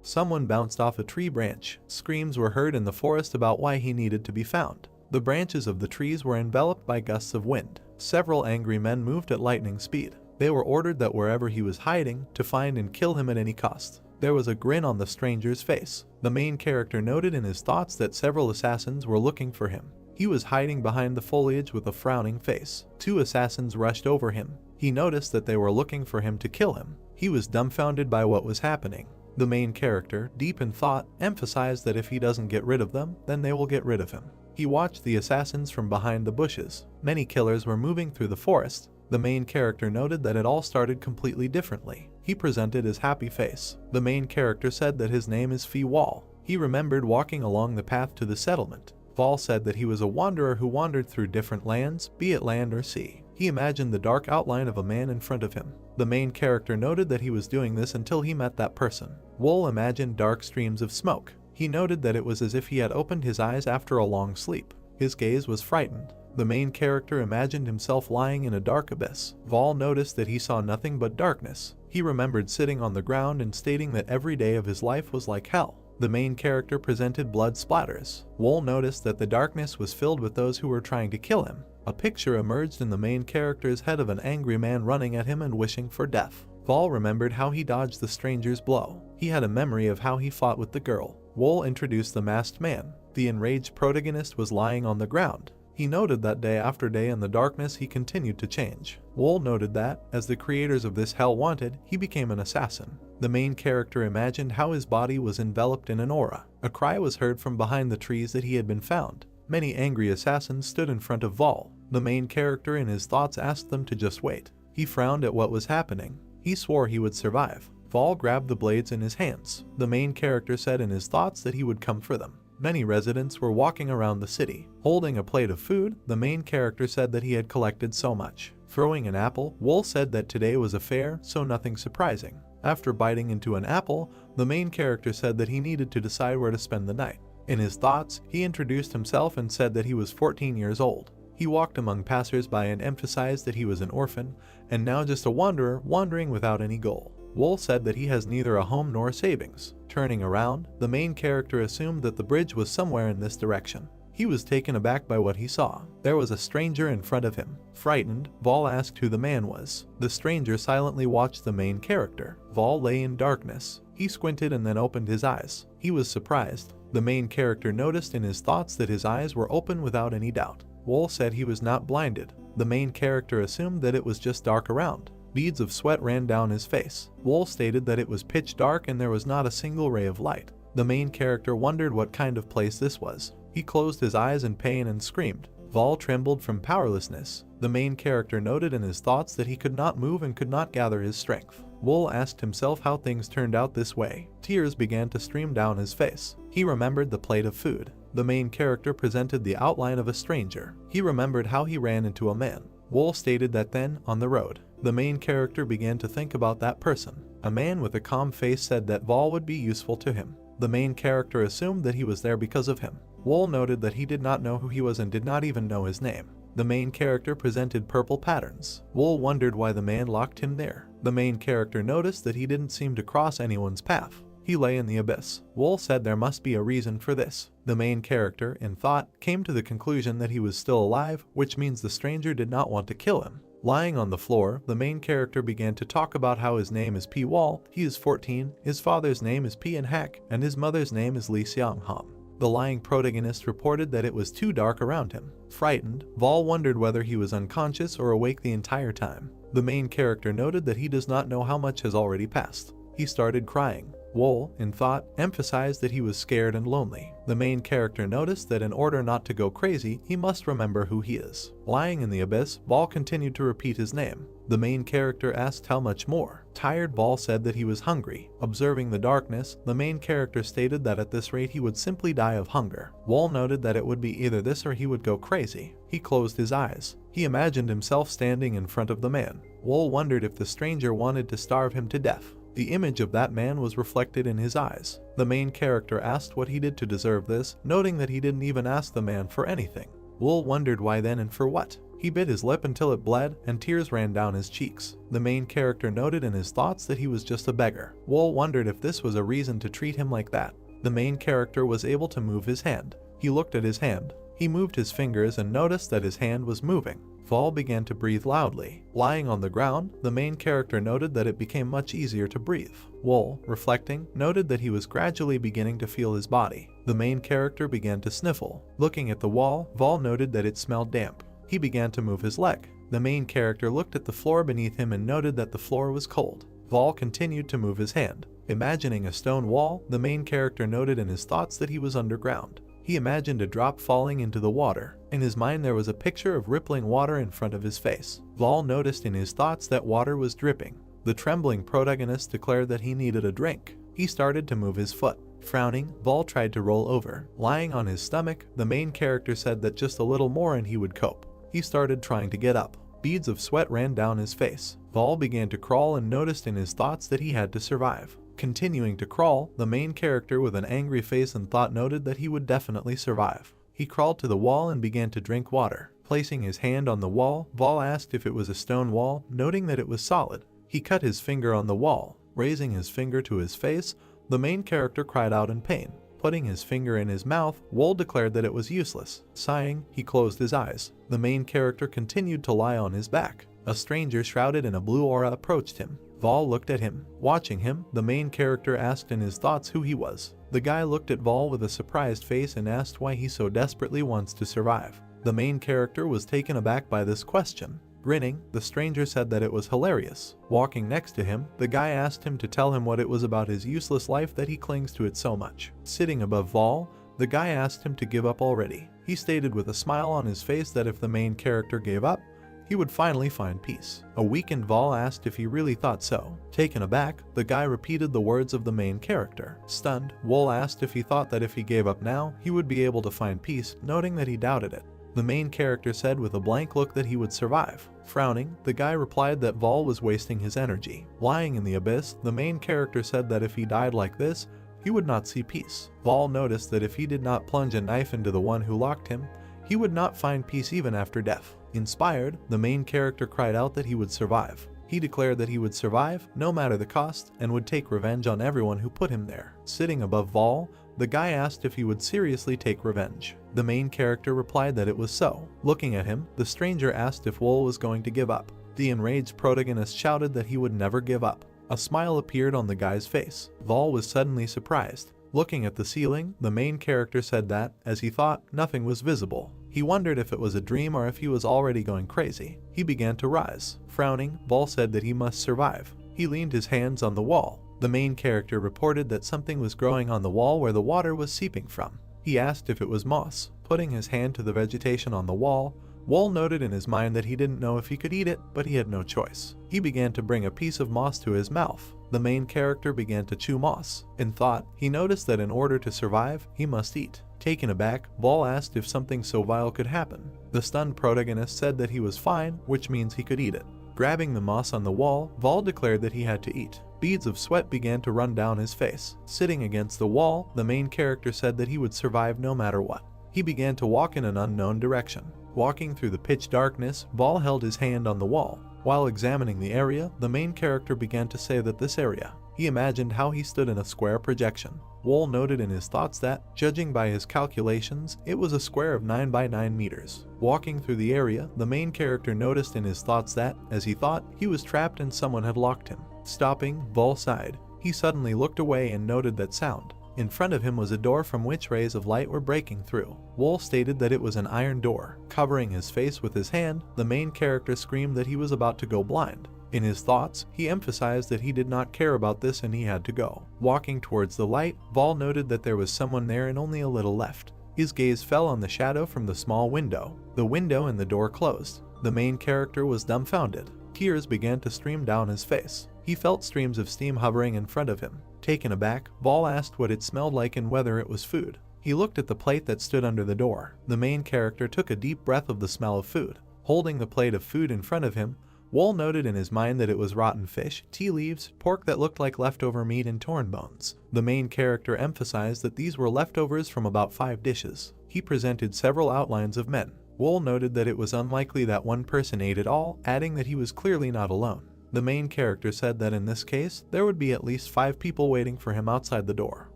Someone bounced off a tree branch. Screams were heard in the forest about why he needed to be found. The branches of the trees were enveloped by gusts of wind. Several angry men moved at lightning speed. They were ordered that wherever he was hiding, to find and kill him at any cost. There was a grin on the stranger's face. The main character noted in his thoughts that several assassins were looking for him. He was hiding behind the foliage with a frowning face. 2 assassins rushed over him. He noticed that they were looking for him to kill him. He was dumbfounded by what was happening. The main character, deep in thought, emphasized that if he doesn't get rid of them, then they will get rid of him. He watched the assassins from behind the bushes. Many killers were moving through the forest. The main character noted that it all started completely differently. He presented his happy face. The main character said that his name is Woo-Wol. He remembered walking along the path to the settlement. Wol said that he was a wanderer who wandered through different lands, be it land or sea. He imagined the dark outline of a man in front of him. The main character noted that he was doing this until he met that person. Wol imagined dark streams of smoke. He noted that it was as if he had opened his eyes after a long sleep. His gaze was frightened. The main character imagined himself lying in a dark abyss. Wol noticed that he saw nothing but darkness. He remembered sitting on the ground and stating that every day of his life was like hell. The main character presented blood splatters. Wol noticed that the darkness was filled with those who were trying to kill him. A picture emerged in the main character's head of an angry man running at him and wishing for death. Wol remembered how he dodged the stranger's blow. He had a memory of how he fought with the girl. Wol introduced the masked man. The enraged protagonist was lying on the ground. He noted that day after day in the darkness he continued to change. Wol noted that, as the creators of this hell wanted, he became an assassin. The main character imagined how his body was enveloped in an aura. A cry was heard from behind the trees that he had been found. Many angry assassins stood in front of Wol. The main character in his thoughts asked them to just wait. He frowned at what was happening. He swore he would survive. Wol grabbed the blades in his hands. The main character said in his thoughts that he would come for them. Many residents were walking around the city. Holding a plate of food, the main character said that he had collected so much. Throwing an apple, Wol said that today was a fair, so nothing surprising. After biting into an apple, the main character said that he needed to decide where to spend the night. In his thoughts, he introduced himself and said that he was 14 years old. He walked among passers-by and emphasized that he was an orphan, and now just a wanderer wandering without any goal. Wol said that he has neither a home nor savings. Turning around, the main character assumed that the bridge was somewhere in this direction. He was taken aback by what he saw. There was a stranger in front of him. Frightened, Wol asked who the man was. The stranger silently watched the main character. Wol lay in darkness. He squinted and then opened his eyes. He was surprised. The main character noticed in his thoughts that his eyes were open without any doubt. Wol said he was not blinded. The main character assumed that it was just dark around. Beads of sweat ran down his face. Wol stated that it was pitch dark and there was not a single ray of light. The main character wondered what kind of place this was. He closed his eyes in pain and screamed. Wol trembled from powerlessness. The main character noted in his thoughts that he could not move and could not gather his strength. Wol asked himself how things turned out this way. Tears began to stream down his face. He remembered the plate of food. The main character presented the outline of a stranger. He remembered how he ran into a man. Wol stated that then, on the road, the main character began to think about that person. A man with a calm face said that Wol would be useful to him. The main character assumed that he was there because of him. Wol noted that he did not know who he was and did not even know his name. The main character presented purple patterns. Wol wondered why the man locked him there. The main character noticed that he didn't seem to cross anyone's path. He lay in the abyss. Wol said there must be a reason for this. The main character, in thought, came to the conclusion that he was still alive, which means the stranger did not want to kill him. Lying on the floor, the main character began to talk about how his name is Wol, he is 14, his father's name is Hak, and his mother's name is Lee Seong-ham. The lying protagonist reported that it was too dark around him. Frightened, Wol wondered whether he was unconscious or awake the entire time. The main character noted that he does not know how much has already passed. He started crying. Wol, in thought, emphasized that he was scared and lonely. The main character noticed that in order not to go crazy, he must remember who he is. Lying in the abyss, Wol continued to repeat his name. The main character asked how much more. Tired, Wol said that he was hungry. Observing the darkness, the main character stated that at this rate he would simply die of hunger. Wol noted that it would be either this or he would go crazy. He closed his eyes. He imagined himself standing in front of the man. Wol wondered if the stranger wanted to starve him to death. The image of that man was reflected in his eyes. The main character asked what he did to deserve this, noting that he didn't even ask the man for anything. Wol wondered why then and for what. He bit his lip until it bled, and tears ran down his cheeks. The main character noted in his thoughts that he was just a beggar. Wol wondered if this was a reason to treat him like that. The main character was able to move his hand. He looked at his hand. He moved his fingers and noticed that his hand was moving. Wol began to breathe loudly. Lying on the ground, the main character noted that it became much easier to breathe. Wol, reflecting, noted that he was gradually beginning to feel his body. The main character began to sniffle. Looking at the wall, Wol noted that it smelled damp. He began to move his leg. The main character looked at the floor beneath him and noted that the floor was cold. Wol continued to move his hand. Imagining a stone wall, the main character noted in his thoughts that he was underground. He imagined a drop falling into the water. In his mind there was a picture of rippling water in front of his face. Wol noticed in his thoughts that water was dripping. The trembling protagonist declared that he needed a drink. He started to move his foot. Frowning, Wol tried to roll over. Lying on his stomach, the main character said that just a little more and he would cope. He started trying to get up. Beads of sweat ran down his face. Wol began to crawl and noticed in his thoughts that he had to survive. Continuing to crawl, the main character with an angry face and thought noted that he would definitely survive. He crawled to the wall and began to drink water. Placing his hand on the wall, Wol asked if it was a stone wall, noting that it was solid. He cut his finger on the wall. Raising his finger to his face, the main character cried out in pain. Putting his finger in his mouth, Wol declared that it was useless. Sighing, he closed his eyes. The main character continued to lie on his back. A stranger shrouded in a blue aura approached him. Wol looked at him. Watching him, the main character asked in his thoughts who he was. The guy looked at Wol with a surprised face and asked why he so desperately wants to survive. The main character was taken aback by this question. Grinning, the stranger said that it was hilarious. Walking next to him, the guy asked him to tell him what it was about his useless life that he clings to it so much. Sitting above Wol, the guy asked him to give up already. He stated with a smile on his face that if the main character gave up, he would finally find peace. A weakened Wol asked if he really thought so. Taken aback, the guy repeated the words of the main character. Stunned, Wol asked if he thought that if he gave up now, he would be able to find peace, noting that he doubted it. The main character said with a blank look that he would survive. Frowning, the guy replied that Wol was wasting his energy. Lying in the abyss, the main character said that if he died like this, he would not see peace. Wol noticed that if he did not plunge a knife into the one who locked him, he would not find peace even after death. Inspired, the main character cried out that he would survive. He declared that he would survive, no matter the cost, and would take revenge on everyone who put him there. Sitting above Wol, the guy asked if he would seriously take revenge. The main character replied that it was so. Looking at him, the stranger asked if Wol was going to give up. The enraged protagonist shouted that he would never give up. A smile appeared on the guy's face. Wol was suddenly surprised. Looking at the ceiling, the main character said that, as he thought, nothing was visible. He wondered if it was a dream or if he was already going crazy. He began to rise. Frowning, Wol said that he must survive. He leaned his hands on the wall. The main character reported that something was growing on the wall where the water was seeping from. He asked if it was moss. Putting his hand to the vegetation on the wall, Wol noted in his mind that he didn't know if he could eat it, but he had no choice. He began to bring a piece of moss to his mouth. The main character began to chew moss. In thought, he noticed that in order to survive, he must eat. Taken aback, Wol asked if something so vile could happen. The stunned protagonist said that he was fine, which means he could eat it. Grabbing the moss on the wall, Wol declared that he had to eat. Beads of sweat began to run down his face. Sitting against the wall, the main character said that he would survive no matter what. He began to walk in an unknown direction. Walking through the pitch darkness, Wol held his hand on the wall. While examining the area, the main character began to say that this area. He imagined how he stood in a square projection. Wol noted in his thoughts that, judging by his calculations, it was a square of 9 by 9 meters. Walking through the area, the main character noticed in his thoughts that, as he thought, he was trapped and someone had locked him. Stopping, Wol sighed. He suddenly looked away and noted that sound. In front of him was a door from which rays of light were breaking through. Wol stated that it was an iron door. Covering his face with his hand, the main character screamed that he was about to go blind. In his thoughts, he emphasized that he did not care about this and he had to go. Walking towards the light, Wol noted that there was someone there and only a little left. His gaze fell on the shadow from the small window. The window and the door closed. The main character was dumbfounded. Tears began to stream down his face. He felt streams of steam hovering in front of him. Taken aback, Wol asked what it smelled like and whether it was food. He looked at the plate that stood under the door. The main character took a deep breath of the smell of food. Holding the plate of food in front of him, Wol noted in his mind that it was rotten fish, tea leaves, pork that looked like leftover meat, and torn bones. The main character emphasized that these were leftovers from about 5 dishes. He presented several outlines of men. Wol noted that it was unlikely that one person ate it all, adding that he was clearly not alone. The main character said that in this case, there would be at least 5 people waiting for him outside the door.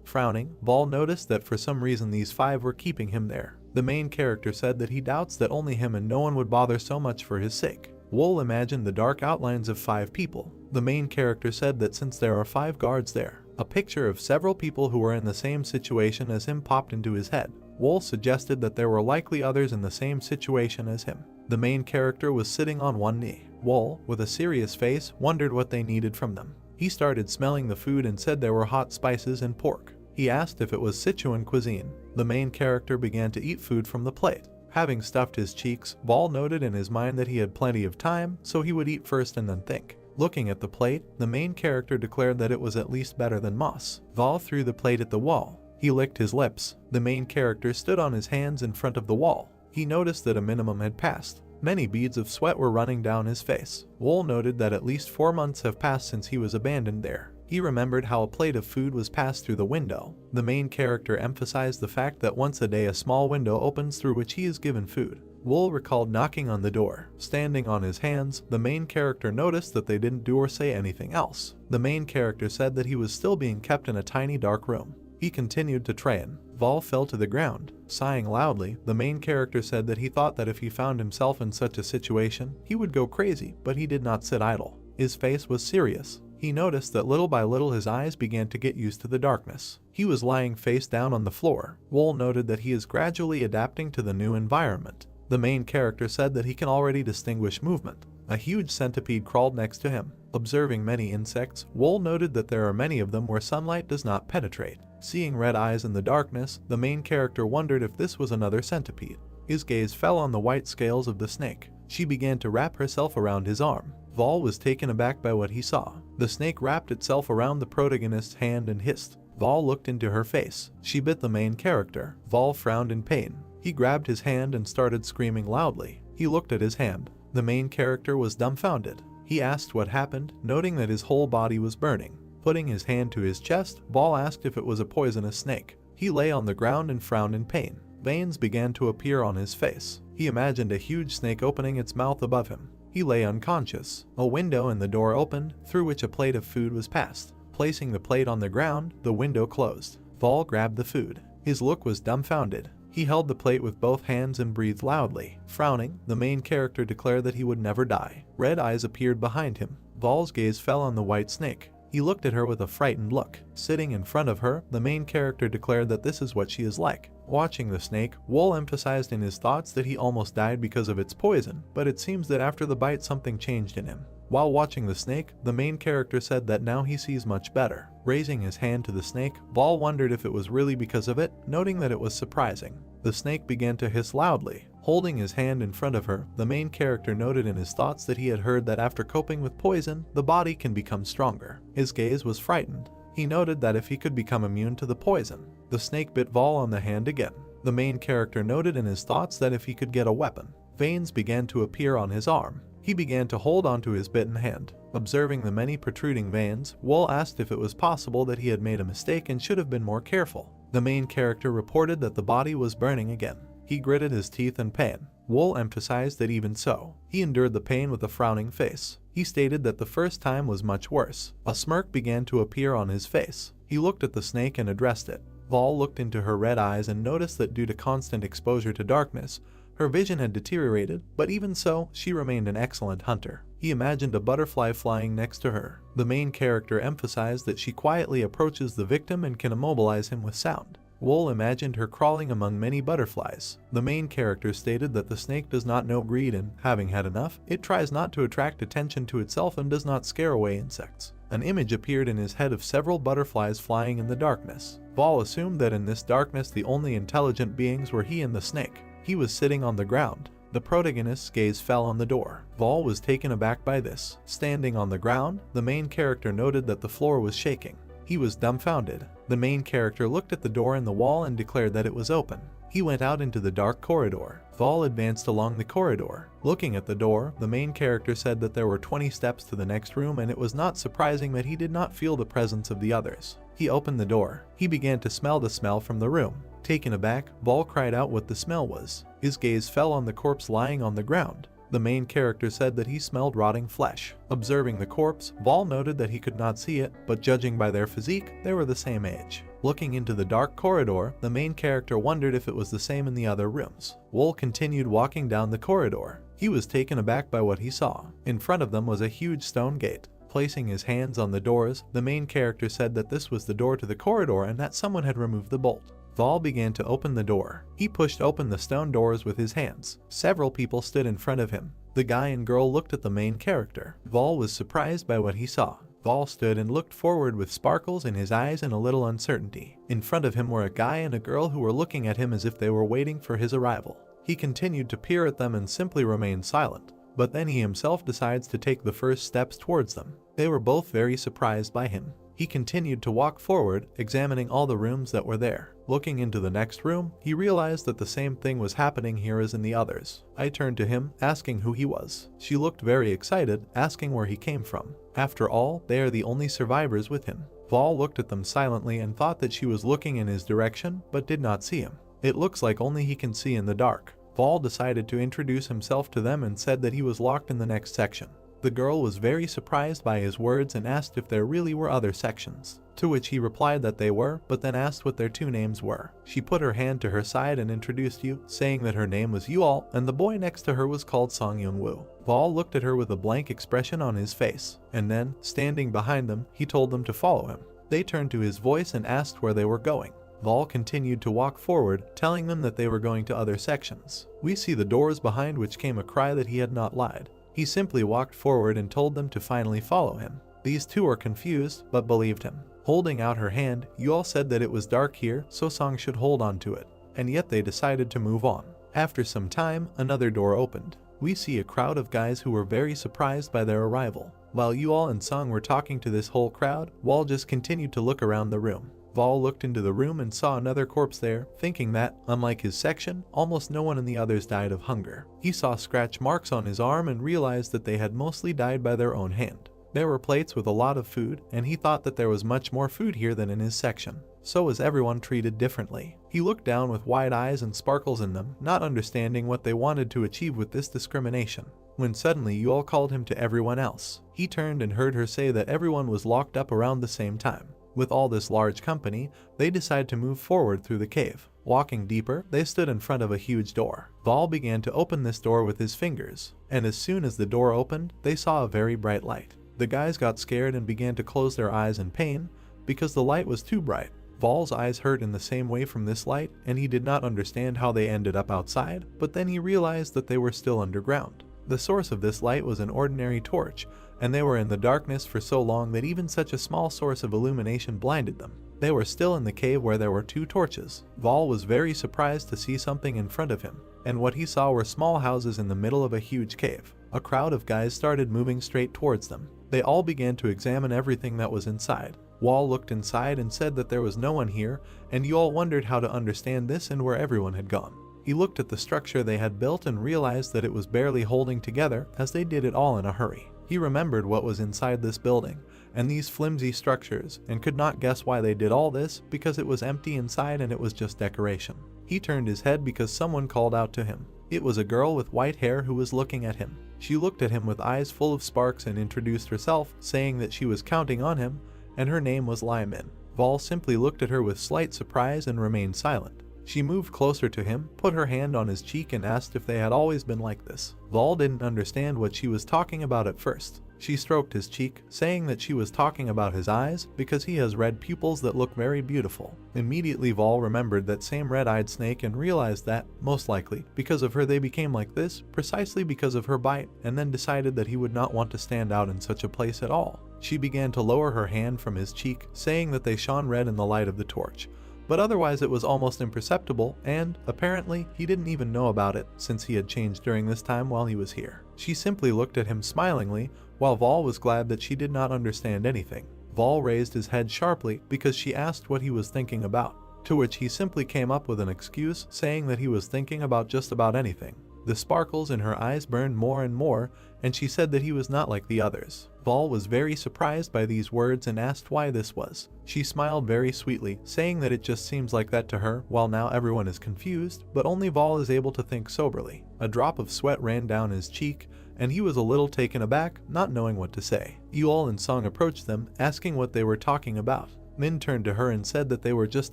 Frowning, Wol noticed that for some reason these 5 were keeping him there. The main character said that he doubts that only him and no one would bother so much for his sake. Wol imagined the dark outlines of 5 people. The main character said that since there are 5 guards there, a picture of several people who were in the same situation as him popped into his head. Wol suggested that there were likely others in the same situation as him. The main character was sitting on one knee. Wol, with a serious face, wondered what they needed from them. He started smelling the food and said there were hot spices and pork. He asked if it was Sichuan cuisine. The main character began to eat food from the plate. Having stuffed his cheeks, Wol noted in his mind that he had plenty of time, so he would eat first and then think. Looking at the plate, the main character declared that it was at least better than moss. Wol threw the plate at the wall. He licked his lips. The main character stood on his hands in front of the wall. He noticed that a minimum had passed. Many beads of sweat were running down his face. Wol noted that at least 4 months have passed since he was abandoned there. He remembered how a plate of food was passed through the window. The main character emphasized the fact that once a day a small window opens through which he is given food. Wol recalled knocking on the door. Standing on his hands, the main character noticed that they didn't do or say anything else. The main character said that he was still being kept in a tiny dark room. He continued to train. Wol fell to the ground. Sighing loudly, the main character said that he thought that if he found himself in such a situation, he would go crazy, but he did not sit idle. His face was serious. He noticed that little by little his eyes began to get used to the darkness. He was lying face down on the floor. Wol noted that he is gradually adapting to the new environment. The main character said that he can already distinguish movement. A huge centipede crawled next to him. Observing many insects, Wol noted that there are many of them where sunlight does not penetrate. Seeing red eyes in the darkness, the main character wondered if this was another centipede. His gaze fell on the white scales of the snake. She began to wrap herself around his arm. Wol was taken aback by what he saw. The snake wrapped itself around the protagonist's hand and hissed. Wol looked into her face. She bit the main character. Wol frowned in pain. He grabbed his hand and started screaming loudly. He looked at his hand. The main character was dumbfounded. He asked what happened, noting that his whole body was burning. Putting his hand to his chest, Wol asked if it was a poisonous snake. He lay on the ground and frowned in pain. Veins began to appear on his face. He imagined a huge snake opening its mouth above him. He lay unconscious. A window in the door opened, through which a plate of food was passed. Placing the plate on the ground, the window closed. Wol grabbed the food. His look was dumbfounded. He held the plate with both hands and breathed loudly. Frowning, the main character declared that he would never die. Red eyes appeared behind him. Wol's gaze fell on the white snake. He looked at her with a frightened look. Sitting in front of her, the main character declared that this is what she is like. Watching the snake, Wol emphasized in his thoughts that he almost died because of its poison, but it seems that after the bite something changed in him. While watching the snake, the main character said that now he sees much better. Raising his hand to the snake, Wol wondered if it was really because of it, noting that it was surprising. The snake began to hiss loudly. Holding his hand in front of her, the main character noted in his thoughts that he had heard that after coping with poison, the body can become stronger. His gaze was frightened. He noted that if he could become immune to the poison. The snake bit Wol on the hand again. The main character noted in his thoughts that if he could get a weapon. Veins began to appear on his arm. He began to hold onto his bitten hand. Observing the many protruding veins, Wol asked if it was possible that he had made a mistake and should have been more careful. The main character reported that the body was burning again. He gritted his teeth in pain. Wol emphasized that even so, he endured the pain with a frowning face. He stated that the first time was much worse. A smirk began to appear on his face. He looked at the snake and addressed it. Wol looked into her red eyes and noticed that due to constant exposure to darkness, her vision had deteriorated, but even so, she remained an excellent hunter. He imagined a butterfly flying next to her. The main character emphasized that she quietly approaches the victim and can immobilize him with sound. Wol imagined her crawling among many butterflies. The main character stated that the snake does not know greed and, having had enough, it tries not to attract attention to itself and does not scare away insects. An image appeared in his head of several butterflies flying in the darkness. Wol assumed that in this darkness the only intelligent beings were he and the snake. He was sitting on the ground. The protagonist's gaze fell on the door. Wol was taken aback by this. Standing on the ground, the main character noted that the floor was shaking. He was dumbfounded. The main character looked at the door in the wall and declared that it was open. He went out into the dark corridor. Vol advanced along the corridor. Looking at the door, the main character said that there were 20 steps to the next room, and it was not surprising that he did not feel the presence of the others. He opened the door. He began to smell the smell from the room. Taken aback, Vol cried out what the smell was. His gaze fell on the corpse lying on the ground. The main character said that he smelled rotting flesh. Observing the corpse, Vol noted that he could not see it, but judging by their physique, they were the same age. Looking into the dark corridor, the main character wondered if it was the same in the other rooms. Wol continued walking down the corridor. He was taken aback by what he saw. In front of them was a huge stone gate. Placing his hands on the doors, the main character said that this was the door to the corridor and that someone had removed the bolt. Vol began to open the door. He pushed open the stone doors with his hands. Several people stood in front of him. The guy and girl looked at the main character. Vol was surprised by what he saw. Vol stood and looked forward with sparkles in his eyes and a little uncertainty. In front of him were a guy and a girl who were looking at him as if they were waiting for his arrival. He continued to peer at them and simply remained silent. But then he himself decides to take the first steps towards them. They were both very surprised by him. He continued to walk forward, examining all the rooms that were there. Looking into the next room, he realized that the same thing was happening here as in the others. I turned to him, asking who he was. She looked very excited, asking where he came from. After all, they are the only survivors with him. Vol looked at them silently and thought that she was looking in his direction, but did not see him. It looks like only he can see in the dark. Vol decided to introduce himself to them and said that he was locked in the next section. The girl was very surprised by his words and asked if there really were other sections. To which he replied that they were, but then asked what their two names were. She put her hand to her side and introduced you, saying that her name was Yual and the boy next to her was called Song Young-woo. Vol looked at her with a blank expression on his face, and then, standing behind them, he told them to follow him. They turned to his voice and asked where they were going. Vol continued to walk forward, telling them that they were going to other sections. We see the doors behind which came a cry that he had not lied. He simply walked forward and told them to finally follow him. These two were confused, but believed him. Holding out her hand, Yual said that it was dark here, so Song should hold on to it. And yet they decided to move on. After some time, another door opened. We see a crowd of guys who were very surprised by their arrival. While Yual and Song were talking to this whole crowd, Wal just continued to look around the room. Vol looked into the room and saw another corpse there, thinking that, unlike his section, almost no one in the others died of hunger. He saw scratch marks on his arm and realized that they had mostly died by their own hand. There were plates with a lot of food, and he thought that there was much more food here than in his section. So was everyone treated differently. He looked down with wide eyes and sparkles in them, not understanding what they wanted to achieve with this discrimination. When suddenly Yual called him to everyone else. He turned and heard her say that everyone was locked up around the same time. With all this large company, they decided to move forward through the cave. Walking deeper, they stood in front of a huge door. Vol began to open this door with his fingers, and as soon as the door opened, they saw a very bright light. The guys got scared and began to close their eyes in pain because the light was too bright. Vol's eyes hurt in the same way from this light, and he did not understand how they ended up outside, but then he realized that they were still underground. The source of this light was an ordinary torch, and they were in the darkness for so long that even such a small source of illumination blinded them. They were still in the cave where there were two torches. Vol was very surprised to see something in front of him, and what he saw were small houses in the middle of a huge cave. A crowd of guys started moving straight towards them. They all began to examine everything that was inside. Wall looked inside and said that there was no one here, and Yual wondered how to understand this and where everyone had gone. He looked at the structure they had built and realized that it was barely holding together, as they did it all in a hurry. He remembered what was inside this building, and these flimsy structures, and could not guess why they did all this, because it was empty inside and it was just decoration. He turned his head because someone called out to him. It was a girl with white hair who was looking at him. She looked at him with eyes full of sparks and introduced herself, saying that she was counting on him, and her name was Lyman. Vol simply looked at her with slight surprise and remained silent. She moved closer to him, put her hand on his cheek and asked if they had always been like this. Vol didn't understand what she was talking about at first. She stroked his cheek, saying that she was talking about his eyes because he has red pupils that look very beautiful. Immediately Vol remembered that same red-eyed snake and realized that, most likely, because of her they became like this, precisely because of her bite, and then decided that he would not want to stand out in such a place at all. She began to lower her hand from his cheek, saying that they shone red in the light of the torch. But otherwise it was almost imperceptible, and, apparently, he didn't even know about it since he had changed during this time while he was here. She simply looked at him smilingly, while Vol was glad that she did not understand anything. Vol raised his head sharply because she asked what he was thinking about. to which he simply came up with an excuse saying that he was thinking about just about anything. The sparkles in her eyes burned more and more, and she said that he was not like the others. Vol was very surprised by these words and asked why this was. She smiled very sweetly, saying that it just seems like that to her, while now everyone is confused, but only Vol is able to think soberly. A drop of sweat ran down his cheek, and he was a little taken aback, not knowing what to say. Yeol and Song approached them, asking what they were talking about. Min turned to her and said that they were just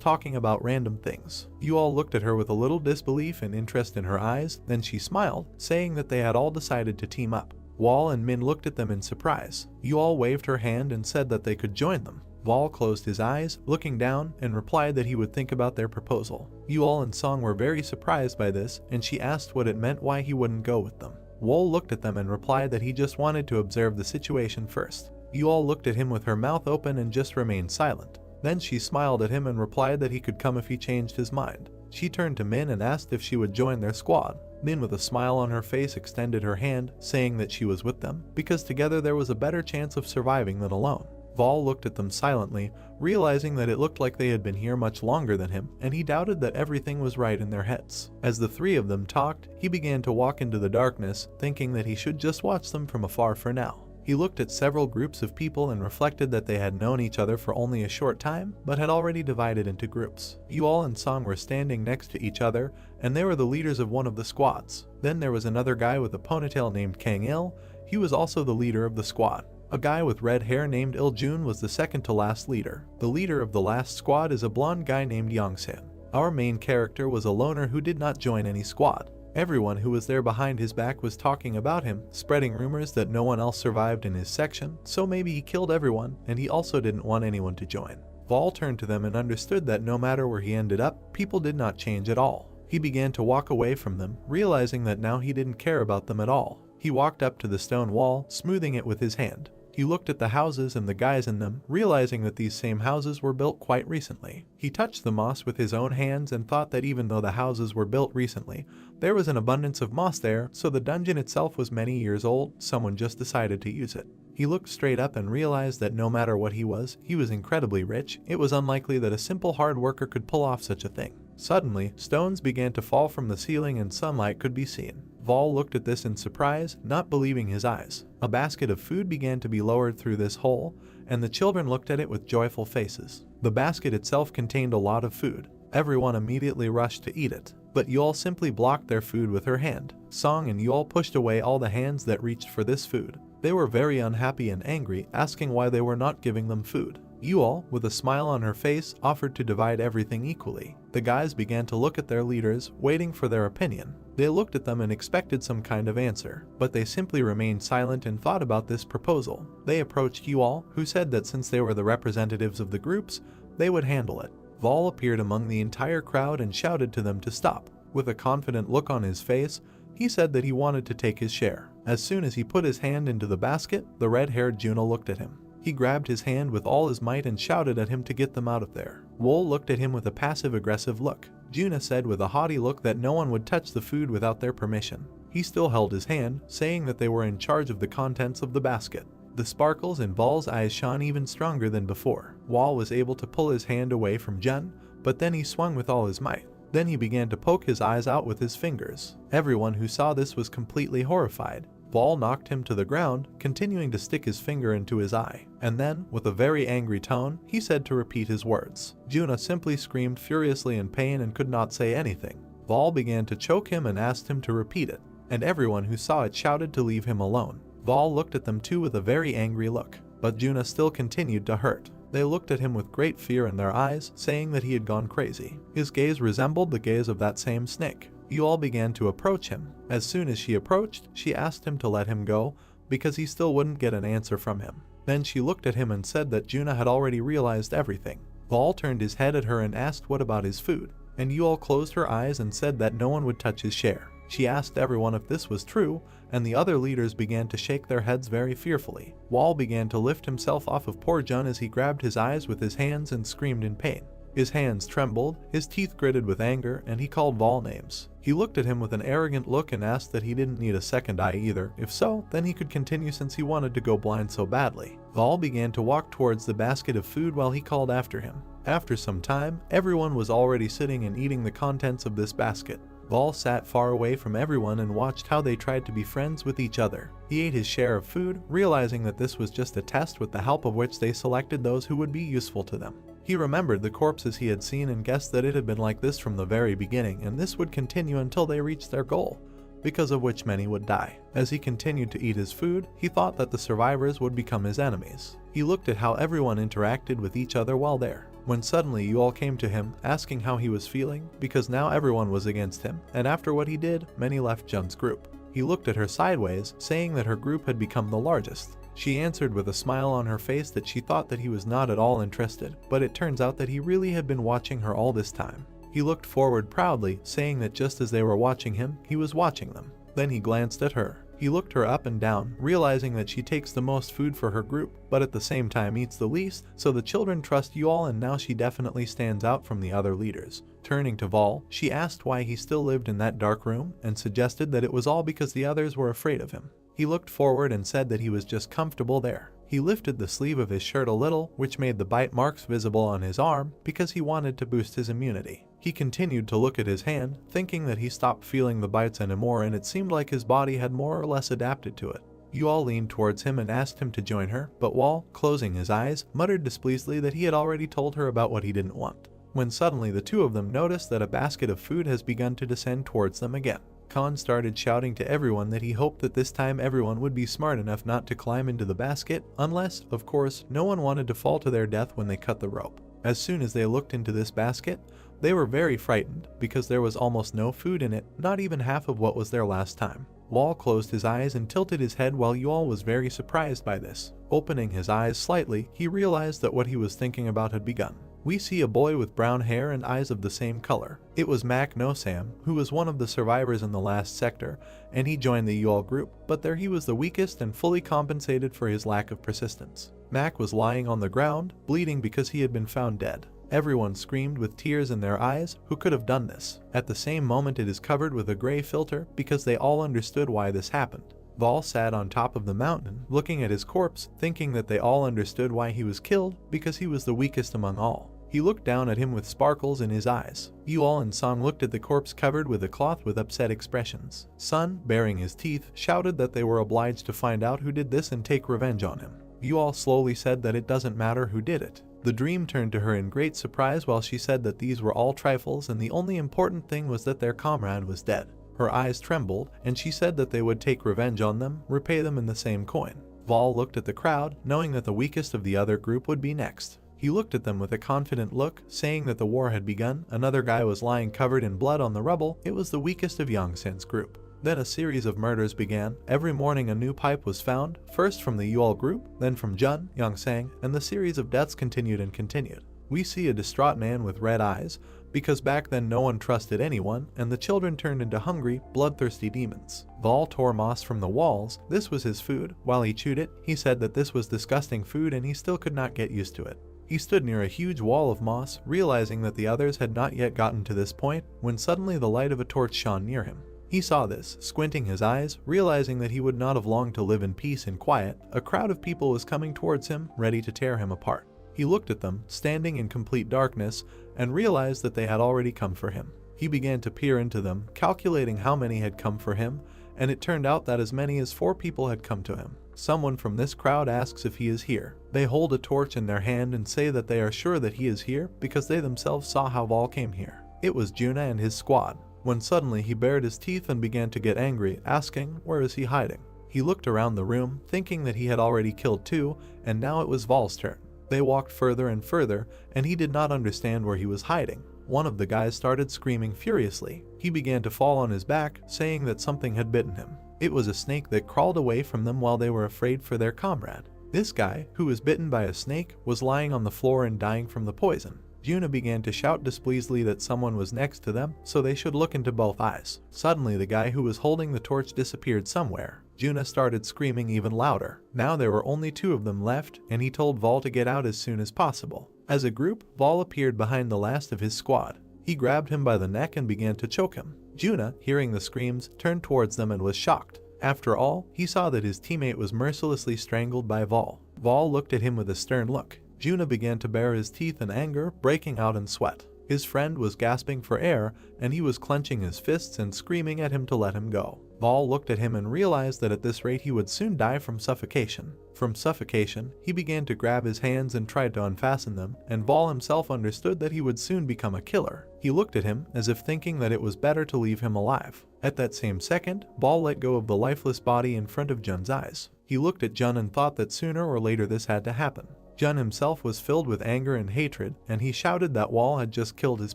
talking about random things. Yeol looked at her with a little disbelief and interest in her eyes, then she smiled, saying that they had all decided to team up. Wall and Min looked at them in surprise. Yeol waved her hand and said that they could join them. Vol closed his eyes, looking down, and replied that he would think about their proposal. Yeol and Song were very surprised by this, and she asked what it meant why he wouldn't go with them. Wol looked at them and replied that he just wanted to observe the situation first. Yeol looked at him with her mouth open and just remained silent. Then she smiled at him and replied that he could come if he changed his mind. She turned to Min and asked if she would join their squad. Min, with a smile on her face, extended her hand, saying that she was with them, because together there was a better chance of surviving than alone. Vol looked at them silently, realizing that it looked like they had been here much longer than him, and he doubted that everything was right in their heads. As the three of them talked, he began to walk into the darkness, thinking that he should just watch them from afar for now. He looked at several groups of people and reflected that they had known each other for only a short time, but had already divided into groups. Yeol and Song were standing next to each other, and they were the leaders of one of the squads. Then there was another guy with a ponytail named Kang-il. He was also the leader of the squad. A guy with red hair named Il-jun was the second to last leader. The leader of the last squad is a blonde guy named Young-san. Our main character was a loner who did not join any squad. Everyone who was there behind his back was talking about him, spreading rumors that no one else survived in his section, so maybe he killed everyone, and he also didn't want anyone to join. Vol turned to them and understood that no matter where he ended up, people did not change at all. He began to walk away from them, realizing that now he didn't care about them at all. He walked up to the stone wall, smoothing it with his hand. He looked at the houses and the guys in them, realizing that these same houses were built quite recently. He touched the moss with his own hands and thought that even though the houses were built recently, there was an abundance of moss there, so the dungeon itself was many years old, someone just decided to use it. He looked straight up and realized that no matter what he was incredibly rich. It was unlikely that a simple hard worker could pull off such a thing. Suddenly, stones began to fall from the ceiling and sunlight could be seen. Vol looked at this in surprise, not believing his eyes. A basket of food began to be lowered through this hole, and the children looked at it with joyful faces. The basket itself contained a lot of food. Everyone immediately rushed to eat it, but Yeol simply blocked their food with her hand. Song and Yeol pushed away all the hands that reached for this food. They were very unhappy and angry, asking why they were not giving them food. Yeol, with a smile on her face, offered to divide everything equally. The guys began to look at their leaders, waiting for their opinion. They looked at them and expected some kind of answer, but they simply remained silent and thought about this proposal. They approached Yeol, who said that since they were the representatives of the groups, they would handle it. Vol appeared among the entire crowd and shouted to them to stop. With a confident look on his face, he said that he wanted to take his share. As soon as he put his hand into the basket, the red-haired Juno looked at him. He grabbed his hand with all his might and shouted at him to get them out of there. Wol looked at him with a passive-aggressive look. Juna said with a haughty look that no one would touch the food without their permission. He still held his hand, saying that they were in charge of the contents of the basket. The sparkles in Vol's eyes shone even stronger than before. Wol was able to pull his hand away from Jun, but then he swung with all his might. Then he began to poke his eyes out with his fingers. Everyone who saw this was completely horrified. Vol knocked him to the ground, continuing to stick his finger into his eye. And then, with a very angry tone, he said to repeat his words. Juna simply screamed furiously in pain and could not say anything. Vol began to choke him and asked him to repeat it, and everyone who saw it shouted to leave him alone. Vol looked at them too with a very angry look, but Juna still continued to hurt. They looked at him with great fear in their eyes, saying that he had gone crazy. His gaze resembled the gaze of that same snake. Yeol began to approach him. As soon as she approached, she asked him to let him go, because he still wouldn't get an answer from him. Then she looked at him and said that Juna had already realized everything. Vol turned his head at her and asked what about his food, and Yeol closed her eyes and said that no one would touch his share. She asked everyone if this was true, and the other leaders began to shake their heads very fearfully. Wol began to lift himself off of poor Jun as he grabbed his eyes with his hands and screamed in pain. His hands trembled, his teeth gritted with anger, and he called Vol names. He looked at him with an arrogant look and asked that he didn't need a second eye either. If so, then he could continue since he wanted to go blind so badly. Vol began to walk towards the basket of food while he called after him. After some time, everyone was already sitting and eating the contents of this basket. Vol sat far away from everyone and watched how they tried to be friends with each other. He ate his share of food, realizing that this was just a test with the help of which they selected those who would be useful to them. He remembered the corpses he had seen and guessed that it had been like this from the very beginning, and this would continue until they reached their goal, because of which many would die. As he continued to eat his food, he thought that the survivors would become his enemies. He looked at how everyone interacted with each other while there, when suddenly you all came to him, asking how he was feeling, because now everyone was against him, and after what he did, many left Jun's group. He looked at her sideways, saying that her group had become the largest. She answered with a smile on her face that she thought that he was not at all interested, but it turns out that he really had been watching her all this time. He looked forward proudly, saying that just as they were watching him, he was watching them. Then he glanced at her. He looked her up and down, realizing that she takes the most food for her group, but at the same time eats the least, so the children trust you all and now she definitely stands out from the other leaders. Turning to Vol, she asked why he still lived in that dark room, and suggested that it was all because the others were afraid of him. He looked forward and said that he was just comfortable there. He lifted the sleeve of his shirt a little, which made the bite marks visible on his arm, because he wanted to boost his immunity. He continued to look at his hand, thinking that he stopped feeling the bites anymore, and it seemed like his body had more or less adapted to it. You all leaned towards him and asked him to join her, but Wall, closing his eyes, muttered displeasedly that he had already told her about what he didn't want. When suddenly the two of them noticed that a basket of food has begun to descend towards them again. Khan started shouting to everyone that he hoped that this time everyone would be smart enough not to climb into the basket, unless, of course, no one wanted to fall to their death when they cut the rope. As soon as they looked into this basket, they were very frightened because there was almost no food in it, not even half of what was there last time. Wall closed his eyes and tilted his head while Yual was very surprised by this. Opening his eyes slightly, he realized that what he was thinking about had begun. We see a boy with brown hair and eyes of the same color. It was Mak No Sam, who was one of the survivors in the last sector, and he joined the Yual group, but there he was the weakest and fully compensated for his lack of persistence. Mak was lying on the ground, bleeding because he had been found dead. Everyone screamed with tears in their eyes, who could have done this? At the same moment it is covered with a gray filter because they all understood why this happened. Vol sat on top of the mountain, looking at his corpse, thinking that they all understood why he was killed, because he was the weakest among all. He looked down at him with sparkles in his eyes. Yual and Song looked at the corpse covered with a cloth with upset expressions. Sun, baring his teeth, shouted that they were obliged to find out who did this and take revenge on him. Yual slowly said that it doesn't matter who did it. The dream turned to her in great surprise while she said that these were all trifles and the only important thing was that their comrade was dead. Her eyes trembled, and she said that they would take revenge on them, repay them in the same coin. Vol looked at the crowd, knowing that the weakest of the other group would be next. He looked at them with a confident look, saying that the war had begun. Another guy was lying covered in blood on the rubble. It was the weakest of Yang Sen's group. Then a series of murders began. Every morning a new pipe was found, first from the Yual group, then from Jun, Yang Sang, and the series of deaths continued and continued. We see a distraught man with red eyes, because back then no one trusted anyone, and the children turned into hungry, bloodthirsty demons. Vol tore moss from the walls. This was his food. While he chewed it, he said that this was disgusting food and he still could not get used to it. He stood near a huge wall of moss, realizing that the others had not yet gotten to this point, when suddenly the light of a torch shone near him. He saw this, squinting his eyes, realizing that he would not have longed to live in peace and quiet. A crowd of people was coming towards him, ready to tear him apart. He looked at them, standing in complete darkness, and realized that they had already come for him. He began to peer into them, calculating how many had come for him, and it turned out that as many as 4 people had come to him. Someone from this crowd asks if he is here. They hold a torch in their hand and say that they are sure that he is here because they themselves saw how Vol came here. It was Juna and his squad. When suddenly he bared his teeth and began to get angry, asking, where is he hiding? He looked around the room, thinking that he had already killed 2, and now it was Vol's turn. They walked further and further, and he did not understand where he was hiding. One of the guys started screaming furiously. He began to fall on his back, saying that something had bitten him. It was a snake that crawled away from them while they were afraid for their comrade. This guy, who was bitten by a snake, was lying on the floor and dying from the poison. Juna began to shout displeasedly that someone was next to them, so they should look into both eyes. Suddenly the guy who was holding the torch disappeared somewhere. Juna started screaming even louder. Now there were only 2 of them left, and he told Vol to get out as soon as possible. As a group, Vol appeared behind the last of his squad. He grabbed him by the neck and began to choke him. Juna, hearing the screams, turned towards them and was shocked. After all, he saw that his teammate was mercilessly strangled by Vol. Vol looked at him with a stern look. Juna began to bare his teeth in anger, breaking out in sweat. His friend was gasping for air, and he was clenching his fists and screaming at him to let him go. Vol looked at him and realized that at this rate he would soon die from suffocation. From suffocation, he began to grab his hands and tried to unfasten them, and Vol himself understood that he would soon become a killer. He looked at him as if thinking that it was better to leave him alive. At that same second, Vol let go of the lifeless body in front of Jun's eyes. He looked at Jun and thought that sooner or later this had to happen. Jun himself was filled with anger and hatred, and he shouted that Wall had just killed his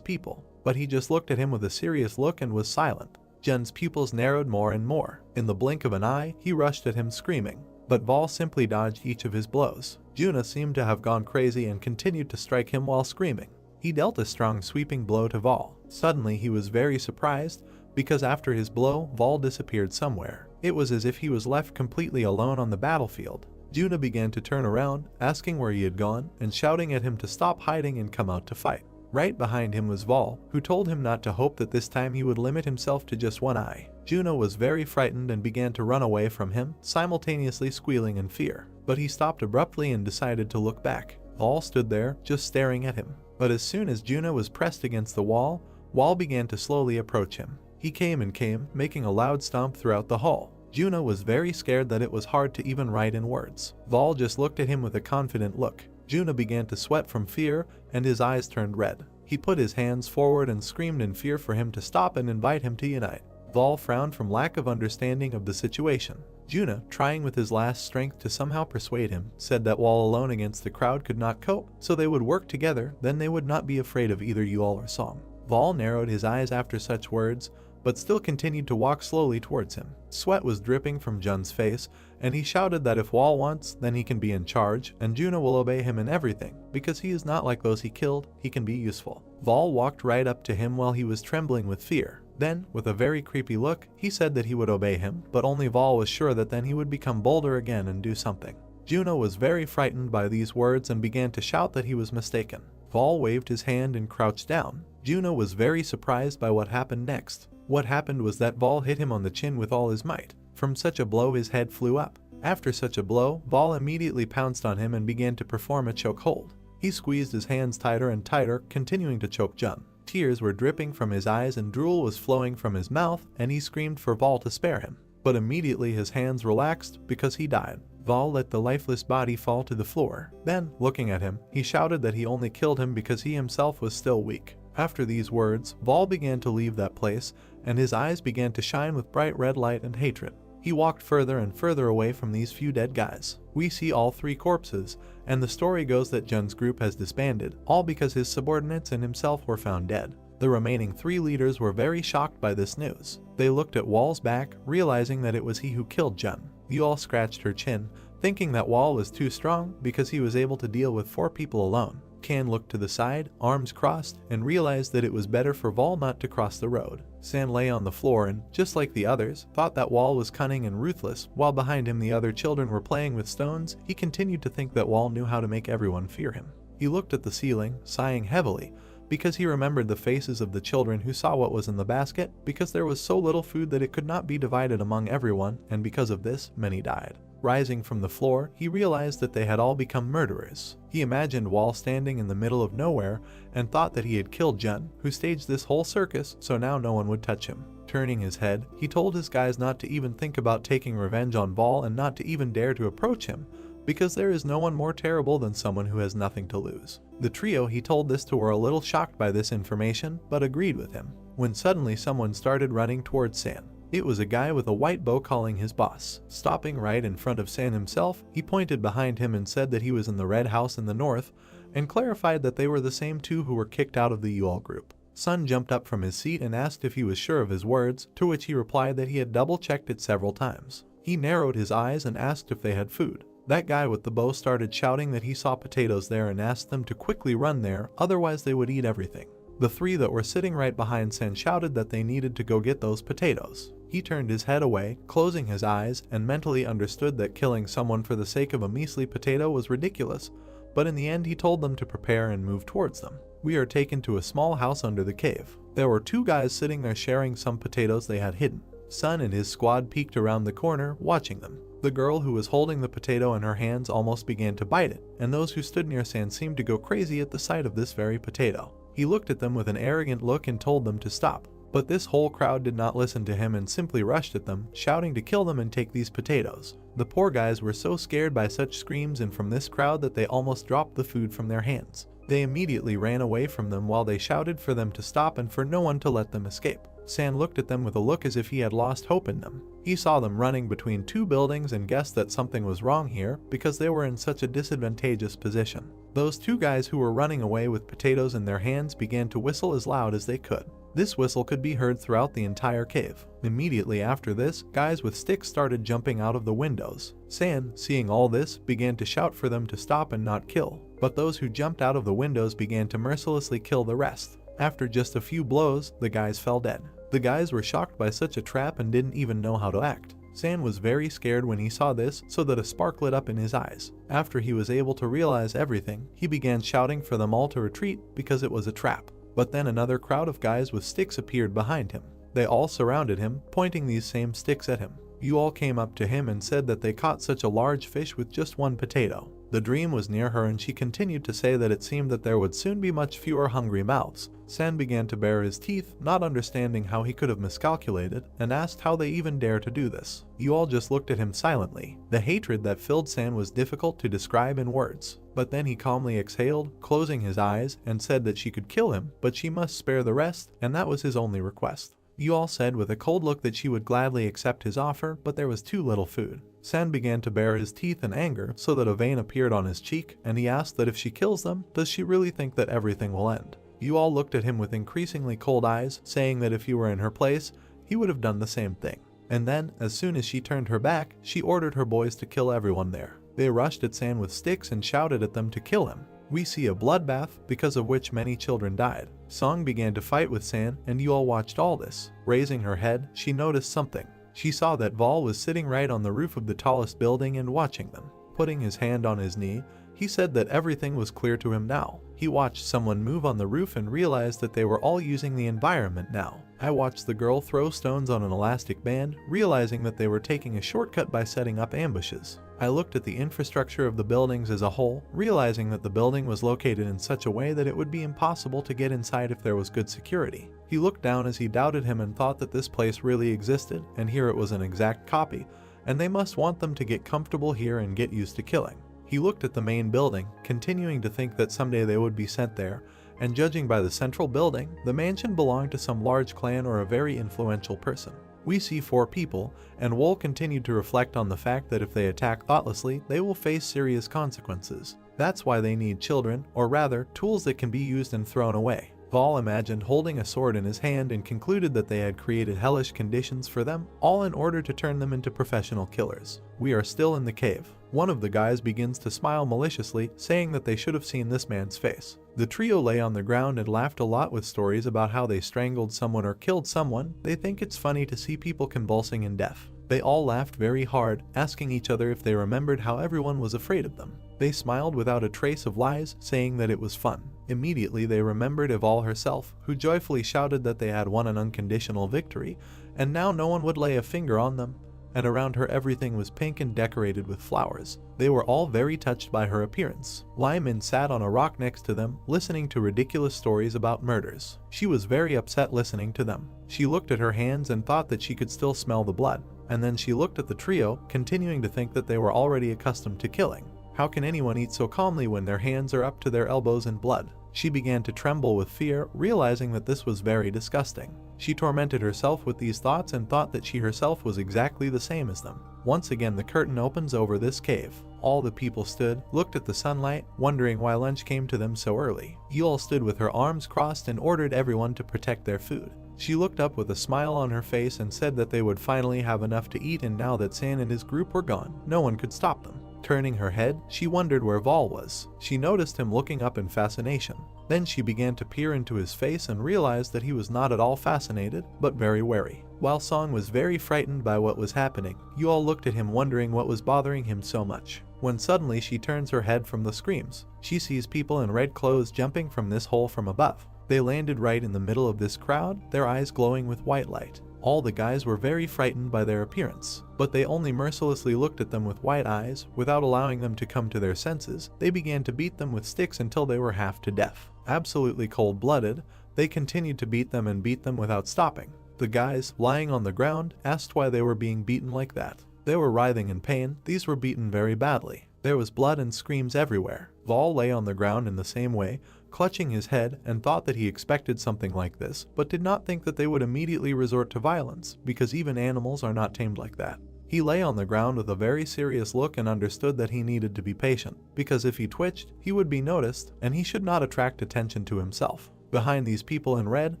people. But he just looked at him with a serious look and was silent. Jun's pupils narrowed more and more. In the blink of an eye, he rushed at him screaming. But Vol simply dodged each of his blows. Juna seemed to have gone crazy and continued to strike him while screaming. He dealt a strong sweeping blow to Vol. Suddenly he was very surprised, because after his blow, Vol disappeared somewhere. It was as if he was left completely alone on the battlefield. Juna began to turn around, asking where he had gone, and shouting at him to stop hiding and come out to fight. Right behind him was Vol, who told him not to hope that this time he would limit himself to just one eye. Juna was very frightened and began to run away from him, simultaneously squealing in fear. But he stopped abruptly and decided to look back. Vol stood there, just staring at him. But as soon as Juna was pressed against the wall, Wall began to slowly approach him. He came and came, making a loud stomp throughout the hall. Juna was very scared that it was hard to even write in words. Vol just looked at him with a confident look. Juna began to sweat from fear, and his eyes turned red. He put his hands forward and screamed in fear for him to stop and invite him to unite. Vol frowned from lack of understanding of the situation. Juna, trying with his last strength to somehow persuade him, said that Wall alone against the crowd could not cope, so they would work together, then they would not be afraid of either Yuol or Song. Vol narrowed his eyes after such words, but still continued to walk slowly towards him. Sweat was dripping from Jun's face, and he shouted that if Wall wants, then he can be in charge, and Juna will obey him in everything, because he is not like those he killed, he can be useful. Vol walked right up to him while he was trembling with fear. Then, with a very creepy look, he said that he would obey him, but only Vol was sure that then he would become bolder again and do something. Juna was very frightened by these words and began to shout that he was mistaken. Vol waved his hand and crouched down. Juna was very surprised by what happened next. What happened was that Vol hit him on the chin with all his might. From such a blow his head flew up. After such a blow, Vol immediately pounced on him and began to perform a choke hold. He squeezed his hands tighter and tighter, continuing to choke Jun. Tears were dripping from his eyes and drool was flowing from his mouth, and he screamed for Vol to spare him. But immediately his hands relaxed because he died. Vol let the lifeless body fall to the floor. Then, looking at him, he shouted that he only killed him because he himself was still weak. After these words, Vol began to leave that place, and his eyes began to shine with bright red light and hatred. He walked further and further away from these few dead guys. We see all three corpses, and the story goes that Jun's group has disbanded, all because his subordinates and himself were found dead. The remaining three leaders were very shocked by this news. They looked at Wall's back, realizing that it was he who killed Jun. Yuol scratched her chin, thinking that Wall was too strong because he was able to deal with 4 people alone. Kan looked to the side, arms crossed, and realized that it was better for Vol not to cross the road. San lay on the floor and, just like the others, thought that Wall was cunning and ruthless. While behind him the other children were playing with stones, he continued to think that Wall knew how to make everyone fear him. He looked at the ceiling, sighing heavily, because he remembered the faces of the children who saw what was in the basket, because there was so little food that it could not be divided among everyone, and because of this, many died. Rising from the floor, he realized that they had all become murderers. He imagined Wall standing in the middle of nowhere and thought that he had killed Jun, who staged this whole circus, so now no one would touch him. Turning his head, he told his guys not to even think about taking revenge on Vol and not to even dare to approach him, because there is no one more terrible than someone who has nothing to lose. The trio he told this to were a little shocked by this information, but agreed with him, when suddenly someone started running towards San. It was a guy with a white bow calling his boss. Stopping right in front of San himself, he pointed behind him and said that he was in the red house in the north, and clarified that they were the same 2 who were kicked out of the Yuol group. Sun jumped up from his seat and asked if he was sure of his words, to which he replied that he had double-checked it several times. He narrowed his eyes and asked if they had food. That guy with the bow started shouting that he saw potatoes there and asked them to quickly run there, otherwise they would eat everything. The 3 that were sitting right behind San shouted that they needed to go get those potatoes. He turned his head away, closing his eyes, and mentally understood that killing someone for the sake of a measly potato was ridiculous, but in the end he told them to prepare and move towards them. We are taken to a small house under the cave. There were two guys sitting there sharing some potatoes they had hidden. Sun and his squad peeked around the corner, watching them. The girl who was holding the potato in her hands almost began to bite it, and those who stood near San seemed to go crazy at the sight of this very potato. He looked at them with an arrogant look and told them to stop. But this whole crowd did not listen to him and simply rushed at them, shouting to kill them and take these potatoes. The poor guys were so scared by such screams and from this crowd that they almost dropped the food from their hands. They immediately ran away from them while they shouted for them to stop and for no one to let them escape. San looked at them with a look as if he had lost hope in them. He saw them running between two buildings and guessed that something was wrong here because they were in such a disadvantageous position. Those two guys who were running away with potatoes in their hands began to whistle as loud as they could. This whistle could be heard throughout the entire cave. Immediately after this, guys with sticks started jumping out of the windows. San, seeing all this, began to shout for them to stop and not kill. But those who jumped out of the windows began to mercilessly kill the rest. After just a few blows, the guys fell dead. The guys were shocked by such a trap and didn't even know how to act. San was very scared when he saw this, so that a spark lit up in his eyes. After he was able to realize everything, he began shouting for them all to retreat because it was a trap. But then another crowd of guys with sticks appeared behind him. They all surrounded him, pointing these same sticks at him. You all came up to him and said that they caught such a large fish with just one potato. The dream was near her and she continued to say that it seemed that there would soon be much fewer hungry mouths. San began to bare his teeth, not understanding how he could have miscalculated, and asked how they even dare to do this. You all just looked at him silently. The hatred that filled San was difficult to describe in words. But then he calmly exhaled, closing his eyes, and said that she could kill him, but she must spare the rest, and that was his only request. You all said with a cold look that she would gladly accept his offer, but there was too little food. San began to bare his teeth in anger so that a vein appeared on his cheek, and he asked that if she kills them, does she really think that everything will end? You all looked at him with increasingly cold eyes, saying that if he were in her place, he would have done the same thing. And then, as soon as she turned her back, she ordered her boys to kill everyone there. They rushed at San with sticks and shouted at them to kill him. We see a bloodbath, because of which many children died. Song began to fight with San, and you all watched all this. Raising her head, she noticed something. She saw that Vol was sitting right on the roof of the tallest building and watching them. Putting his hand on his knee, he said that everything was clear to him now. He watched someone move on the roof and realized that they were all using the environment now. I watched the girl throw stones on an elastic band, realizing that they were taking a shortcut by setting up ambushes. I looked at the infrastructure of the buildings as a whole, realizing that the building was located in such a way that it would be impossible to get inside if there was good security. He looked down as he doubted him and thought that this place really existed, and here it was an exact copy, and they must want them to get comfortable here and get used to killing. He looked at the main building, continuing to think that someday they would be sent there, and judging by the central building, the mansion belonged to some large clan or a very influential person. We see 4 people, and Wool continued to reflect on the fact that if they attack thoughtlessly, they will face serious consequences. That's why they need children, or rather, tools that can be used and thrown away. Vol imagined holding a sword in his hand and concluded that they had created hellish conditions for them, all in order to turn them into professional killers. We are still in the cave. One of the guys begins to smile maliciously, saying that they should have seen this man's face. The trio lay on the ground and laughed a lot with stories about how they strangled someone or killed someone. They think it's funny to see people convulsing in death. They all laughed very hard, asking each other if they remembered how everyone was afraid of them. They smiled without a trace of lies, saying that it was fun. Immediately they remembered Eval herself, who joyfully shouted that they had won an unconditional victory, and now no one would lay a finger on them. And around her everything was pink and decorated with flowers. They were all very touched by her appearance. Lyman sat on a rock next to them, listening to ridiculous stories about murders. She was very upset listening to them. She looked at her hands and thought that she could still smell the blood. And then she looked at the trio, continuing to think that they were already accustomed to killing. How can anyone eat so calmly when their hands are up to their elbows in blood? She began to tremble with fear, realizing that this was very disgusting. She tormented herself with these thoughts and thought that she herself was exactly the same as them. Once again the curtain opens over this cave. All the people stood, looked at the sunlight, wondering why lunch came to them so early. Yul stood with her arms crossed and ordered everyone to protect their food. She looked up with a smile on her face and said that they would finally have enough to eat, and now that San and his group were gone, no one could stop them. Turning her head, she wondered where Vol was. She noticed him looking up in fascination. Then she began to peer into his face and realized that he was not at all fascinated, but very wary. While Song was very frightened by what was happening, you all looked at him wondering what was bothering him so much. when suddenly she turns her head from the screams. She sees people in red clothes jumping from this hole from above. They landed right in the middle of this crowd, their eyes glowing with white light. All the guys were very frightened by their appearance, but they only mercilessly looked at them with white eyes. Without allowing them to come to their senses, they began to beat them with sticks until they were half to death. Absolutely cold-blooded, they continued to beat them without stopping. The guys, lying on the ground, asked why they were being beaten like that. They were writhing in pain. These were beaten very badly. There was blood and screams everywhere. Vol lay on the ground in the same way, clutching his head, and thought that he expected something like this, but did not think that they would immediately resort to violence, because even animals are not tamed like that. He lay on the ground with a very serious look and understood that he needed to be patient, because if he twitched, he would be noticed, and he should not attract attention to himself. Behind these people in red,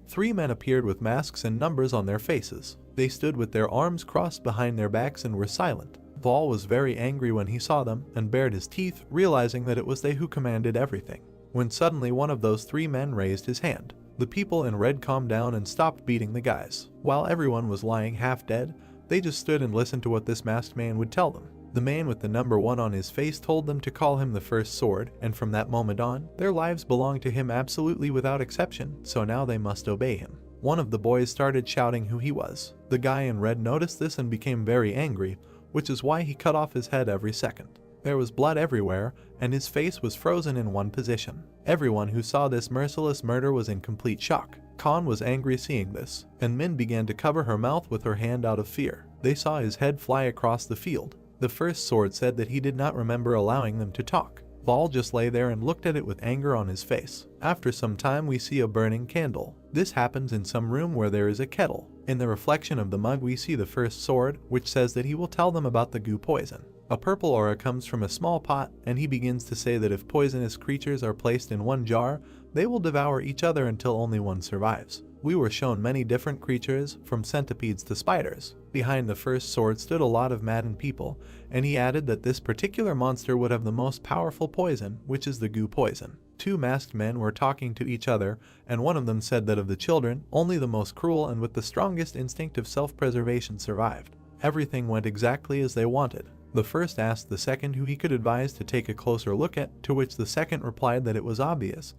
3 men appeared with masks and numbers on their faces. They stood with their arms crossed behind their backs and were silent. Vol was very angry when he saw them and bared his teeth, realizing that it was they who commanded everything. When suddenly one of those 3 men raised his hand. The people in red calmed down and stopped beating the guys. While everyone was lying half dead, they just stood and listened to what this masked man would tell them. The man with the number 1 on his face told them to call him the first sword, and from that moment on, their lives belonged to him absolutely without exception, so now they must obey him. One of the boys started shouting who he was. The guy in red noticed this and became very angry, which is why he cut off his head every second. There was blood everywhere, and his face was frozen in one position. Everyone who saw this merciless murder was in complete shock. Khan was angry seeing this, and Min began to cover her mouth with her hand out of fear. They saw his head fly across the field. The first sword said that he did not remember allowing them to talk. Vol just lay there and looked at it with anger on his face. After some time we see a burning candle. This happens in some room where there is a kettle. In the reflection of the mug we see the first sword, which says that he will tell them about the goo poison. A purple aura comes from a small pot, and he begins to say that if poisonous creatures are placed in one jar, they will devour each other until only one survives. We were shown many different creatures, from centipedes to spiders. Behind the first sword stood a lot of maddened people, and he added that this particular monster would have the most powerful poison, which is the goo poison. 2 masked men were talking to each other, and one of them said that of the children, only the most cruel and with the strongest instinct of self-preservation survived. Everything went exactly as they wanted. The first asked the second who he could advise to take a closer look at, to which the second replied that it was obvious.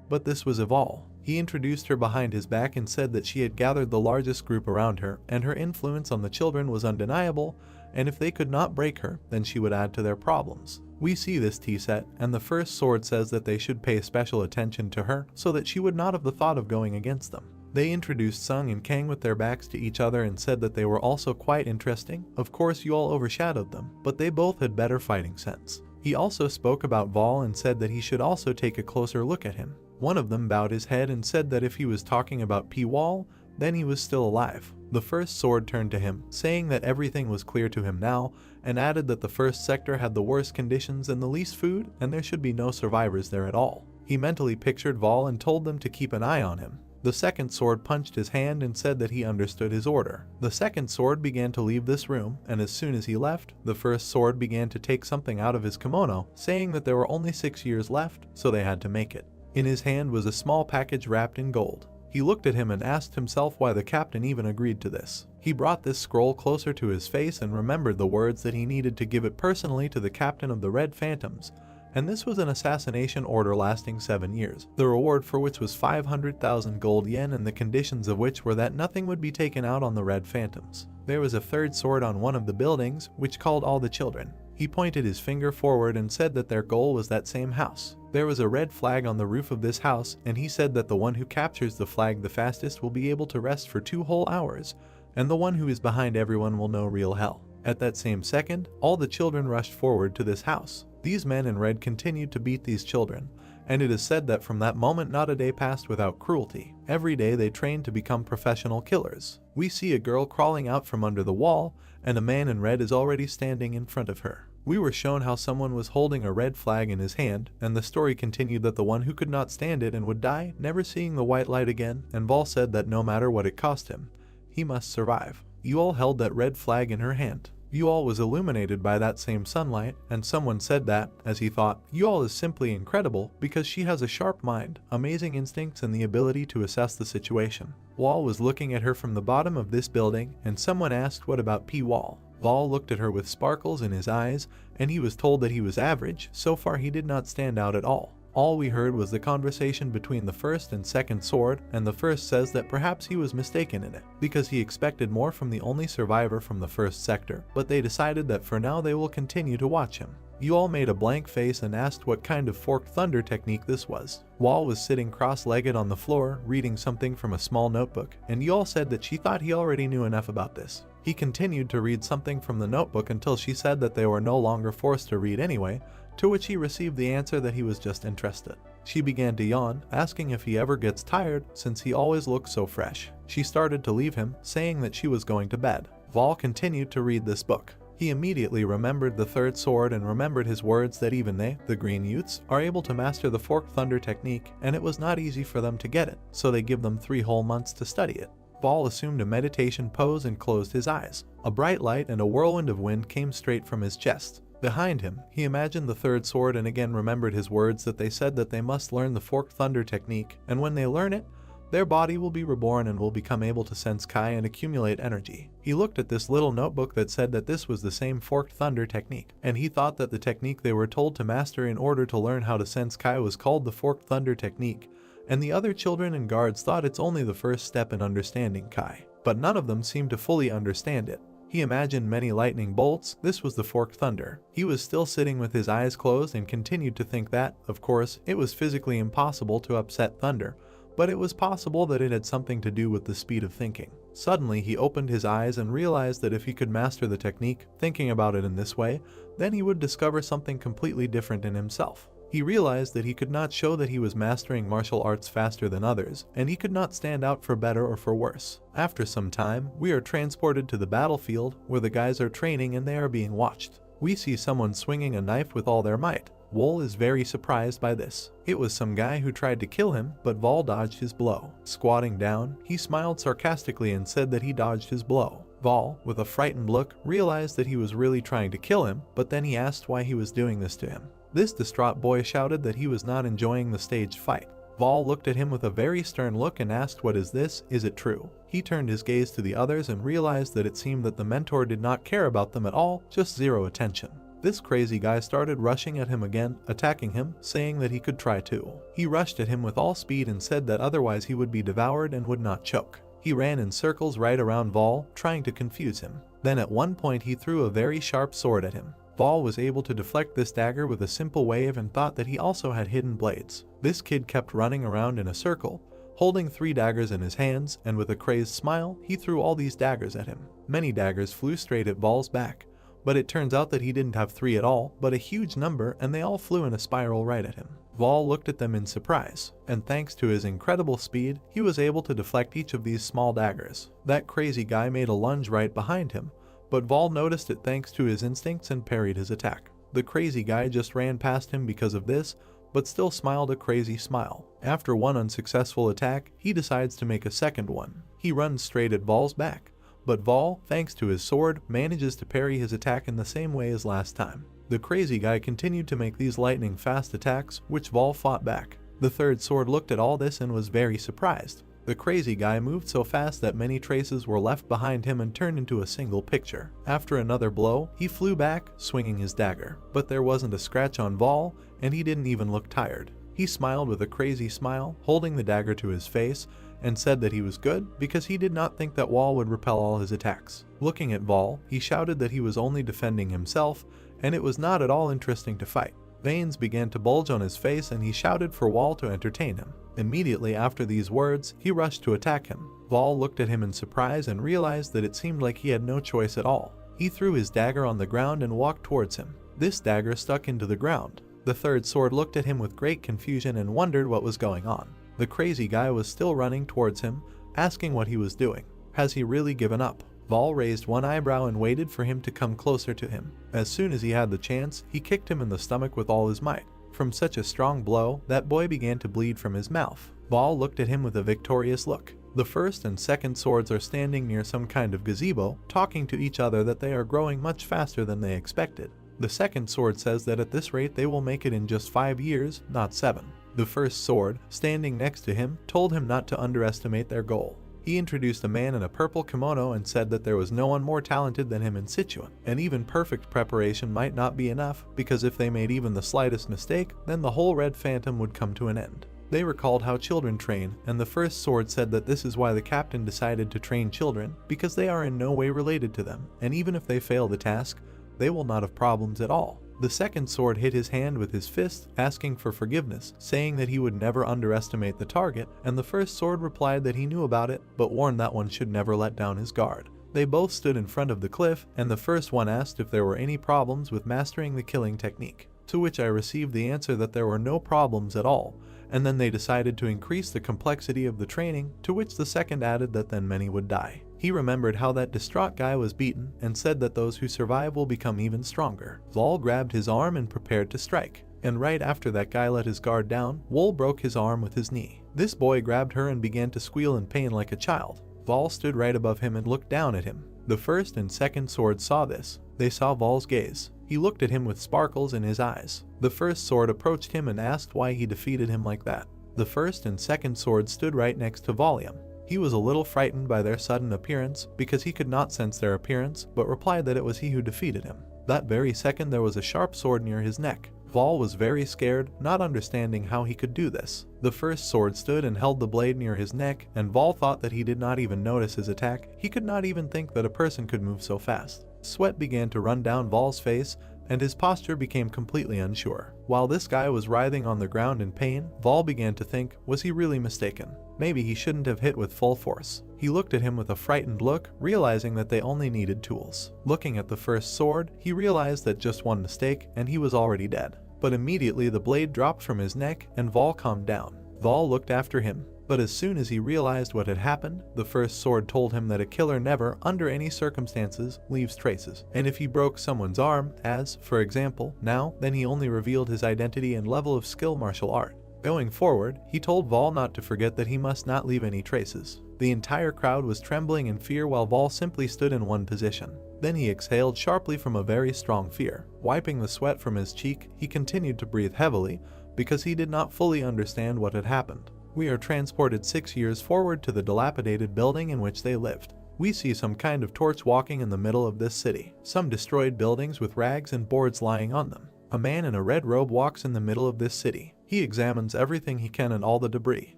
But this was Vol. He introduced her behind his back and said that she had gathered the largest group around her, and her influence on the children was undeniable, and if they could not break her, then she would add to their problems. We see this tea set, and the first sword says that they should pay special attention to her, so that she would not have the thought of going against them. They introduced Sung and Kang with their backs to each other and said that they were also quite interesting. Of course you all overshadowed them, but they both had better fighting sense. He also spoke about Vol and said that he should also take a closer look at him. One of them bowed his head and said that if he was talking about P-Wall, then he was still alive. The first sword turned to him, saying that everything was clear to him now, and added that the first sector had the worst conditions and the least food, and there should be no survivors there at all. He mentally pictured Vol and told them to keep an eye on him. The second sword punched his hand and said that he understood his order. The second sword began to leave this room, and as soon as he left, the first sword began to take something out of his kimono, saying that there were only 6 years left, so they had to make it. In his hand was a small package wrapped in gold. He looked at him and asked himself why the captain even agreed to this. He brought this scroll closer to his face and remembered the words that he needed to give it personally to the captain of the Red Phantoms, and this was an assassination order lasting 7 years, the reward for which was 500,000 gold yen and the conditions of which were that nothing would be taken out on the Red Phantoms. There was a third sword on one of the buildings, which called all the children. He pointed his finger forward and said that their goal was that same house. There was a red flag on the roof of this house, and he said that the one who captures the flag the fastest will be able to rest for 2 whole hours, and the one who is behind everyone will know real hell. At that same second, all the children rushed forward to this house. These men in red continued to beat these children, and it is said that from that moment not a day passed without cruelty. Every day they trained to become professional killers. We see a girl crawling out from under the wall, and a man in red is already standing in front of her. We were shown how someone was holding a red flag in his hand, and the story continued that the one who could not stand it and would die, never seeing the white light again, and Vol said that no matter what it cost him, he must survive. Yuol held that red flag in her hand. Yuol was illuminated by that same sunlight, and someone said that, as he thought, Yuol is simply incredible because she has a sharp mind, amazing instincts, and the ability to assess the situation. Wall was looking at her from the bottom of this building, and someone asked what about P-Wall. Vol looked at her with sparkles in his eyes, and he was told that he was average. So far he did not stand out at all. All we heard was the conversation between the first and second sword, and the first says that perhaps he was mistaken in it, because he expected more from the only survivor from the first sector, but they decided that for now they will continue to watch him. You all made a blank face and asked what kind of forked thunder technique this was. Wall was sitting cross-legged on the floor, reading something from a small notebook, and you all said that she thought he already knew enough about this. He continued to read something from the notebook until she said that they were no longer forced to read anyway, to which he received the answer that he was just interested. She began to yawn, asking if he ever gets tired since he always looks so fresh. She started to leave him, saying that she was going to bed. Vol continued to read this book. He immediately remembered the third sword and remembered his words that even they, the green youths, are able to master the forked thunder technique, and it was not easy for them to get it, so they give them 3 whole months to study it. Vol assumed a meditation pose and closed his eyes. A bright light and a whirlwind of wind came straight from his chest. Behind him, he imagined the third sword and again remembered his words that they said that they must learn the forked thunder technique, and when they learn it, their body will be reborn and will become able to sense Ki and accumulate energy. He looked at this little notebook that said that this was the same forked thunder technique, and he thought that the technique they were told to master in order to learn how to sense Ki was called the forked thunder technique, and the other children and guards thought it's only the first step in understanding Ki, but none of them seemed to fully understand it. He imagined many lightning bolts. This was the forked thunder. He was still sitting with his eyes closed and continued to think that, of course, it was physically impossible to upset thunder, but it was possible that it had something to do with the speed of thinking. Suddenly he opened his eyes and realized that if he could master the technique, thinking about it in this way, then he would discover something completely different in himself. He realized that he could not show that he was mastering martial arts faster than others, and he could not stand out for better or for worse. After some time, we are transported to the battlefield, where the guys are training and they are being watched. We see someone swinging a knife with all their might. Wol is very surprised by this. It was some guy who tried to kill him, but Vol dodged his blow. Squatting down, he smiled sarcastically and said that he dodged his blow. Vol, with a frightened look, realized that he was really trying to kill him, but then he asked why he was doing this to him. This distraught boy shouted that he was not enjoying the staged fight. Vol looked at him with a very stern look and asked, "What is this? Is it true?" He turned his gaze to the others and realized that it seemed that the mentor did not care about them at all, just zero attention. This crazy guy started rushing at him again, attacking him, saying that he could try too. He rushed at him with all speed and said that otherwise he would be devoured and would not choke. He ran in circles right around Vol, trying to confuse him. Then at one point he threw a very sharp sword at him. Vol was able to deflect this dagger with a simple wave and thought that he also had hidden blades. This kid kept running around in a circle, holding 3 daggers in his hands, and with a crazed smile, he threw all these daggers at him. Many daggers flew straight at Vol's back, but it turns out that he didn't have 3 at all, but a huge number, and they all flew in a spiral right at him. Vol looked at them in surprise, and thanks to his incredible speed, he was able to deflect each of these small daggers. That crazy guy made a lunge right behind him, but Vol noticed it thanks to his instincts and parried his attack. The crazy guy just ran past him because of this, but still smiled a crazy smile. After one unsuccessful attack, he decides to make a second one. He runs straight at Vol's back, but Vol, thanks to his sword, manages to parry his attack in the same way as last time. The crazy guy continued to make these lightning fast attacks, which Vol fought back. The third sword looked at all this and was very surprised. The crazy guy moved so fast that many traces were left behind him and turned into a single picture. After another blow, he flew back, swinging his dagger. But there wasn't a scratch on Vol, and he didn't even look tired. He smiled with a crazy smile, holding the dagger to his face, and said that he was good because he did not think that Vol would repel all his attacks. Looking at Vol, he shouted that he was only defending himself, and it was not at all interesting to fight. Veins began to bulge on his face and he shouted for Vol to entertain him. Immediately after these words, he rushed to attack him. Vol looked at him in surprise and realized that it seemed like he had no choice at all. He threw his dagger on the ground and walked towards him. This dagger stuck into the ground. The third sword looked at him with great confusion and wondered what was going on. The crazy guy was still running towards him, asking what he was doing. Has he really given up? Vol raised one eyebrow and waited for him to come closer to him. As soon as he had the chance, he kicked him in the stomach with all his might. From such a strong blow, that boy began to bleed from his mouth. Vol looked at him with a victorious look. The first and second swords are standing near some kind of gazebo, talking to each other that they are growing much faster than they expected. The second sword says that at this rate they will make it in just 5 years, not 7. The first sword, standing next to him, told him not to underestimate their goal. He introduced a man in a purple kimono and said that there was no one more talented than him in Sichuan, and even perfect preparation might not be enough, because if they made even the slightest mistake, then the whole Red Phantom would come to an end. They recalled how children train, and the first sword said that this is why the captain decided to train children, because they are in no way related to them, and even if they fail the task, they will not have problems at all. The second sword hit his hand with his fist, asking for forgiveness, saying that he would never underestimate the target, and the first sword replied that he knew about it, but warned that one should never let down his guard. They both stood in front of the cliff, and the first one asked if there were any problems with mastering the killing technique, to which I received the answer that there were no problems at all, and then they decided to increase the complexity of the training, to which the second added that then many would die. He remembered how that distraught guy was beaten and said that those who survive will become even stronger. Vol grabbed his arm and prepared to strike, and right after that guy let his guard down, Wol broke his arm with his knee. This boy grabbed her and began to squeal in pain like a child. Vol stood right above him and looked down at him. The first and second swords saw this. They saw Vol's gaze. He looked at him with sparkles in his eyes. The first sword approached him and asked why he defeated him like that. The first and second swords stood right next to Volium. He was a little frightened by their sudden appearance because he could not sense their appearance, but replied that it was he who defeated him. That very second there was a sharp sword near his neck. Vol was very scared, not understanding how he could do this. The first sword stood and held the blade near his neck, and Vol thought that he did not even notice his attack. He could not even think that a person could move so fast. Sweat began to run down Vol's face, and his posture became completely unsure. While this guy was writhing on the ground in pain, Vol began to think, was he really mistaken? Maybe he shouldn't have hit with full force. He looked at him with a frightened look, realizing that they only needed tools. Looking at the first sword, he realized that just one mistake, and he was already dead. But immediately the blade dropped from his neck, and Vol calmed down. Vol looked after him. But as soon as he realized what had happened, the first sword told him that a killer never, under any circumstances, leaves traces. And if he broke someone's arm, as, for example, now, then he only revealed his identity and level of skill martial art. Going forward, he told Vol not to forget that he must not leave any traces. The entire crowd was trembling in fear while Vol simply stood in one position. Then he exhaled sharply from a very strong fear. Wiping the sweat from his cheek, he continued to breathe heavily, because he did not fully understand what had happened. We are transported 6 years forward to the dilapidated building in which they lived. We see some kind of torch walking in the middle of this city. Some destroyed buildings with rags and boards lying on them. A man in a red robe walks in the middle of this city. He examines everything he can and all the debris,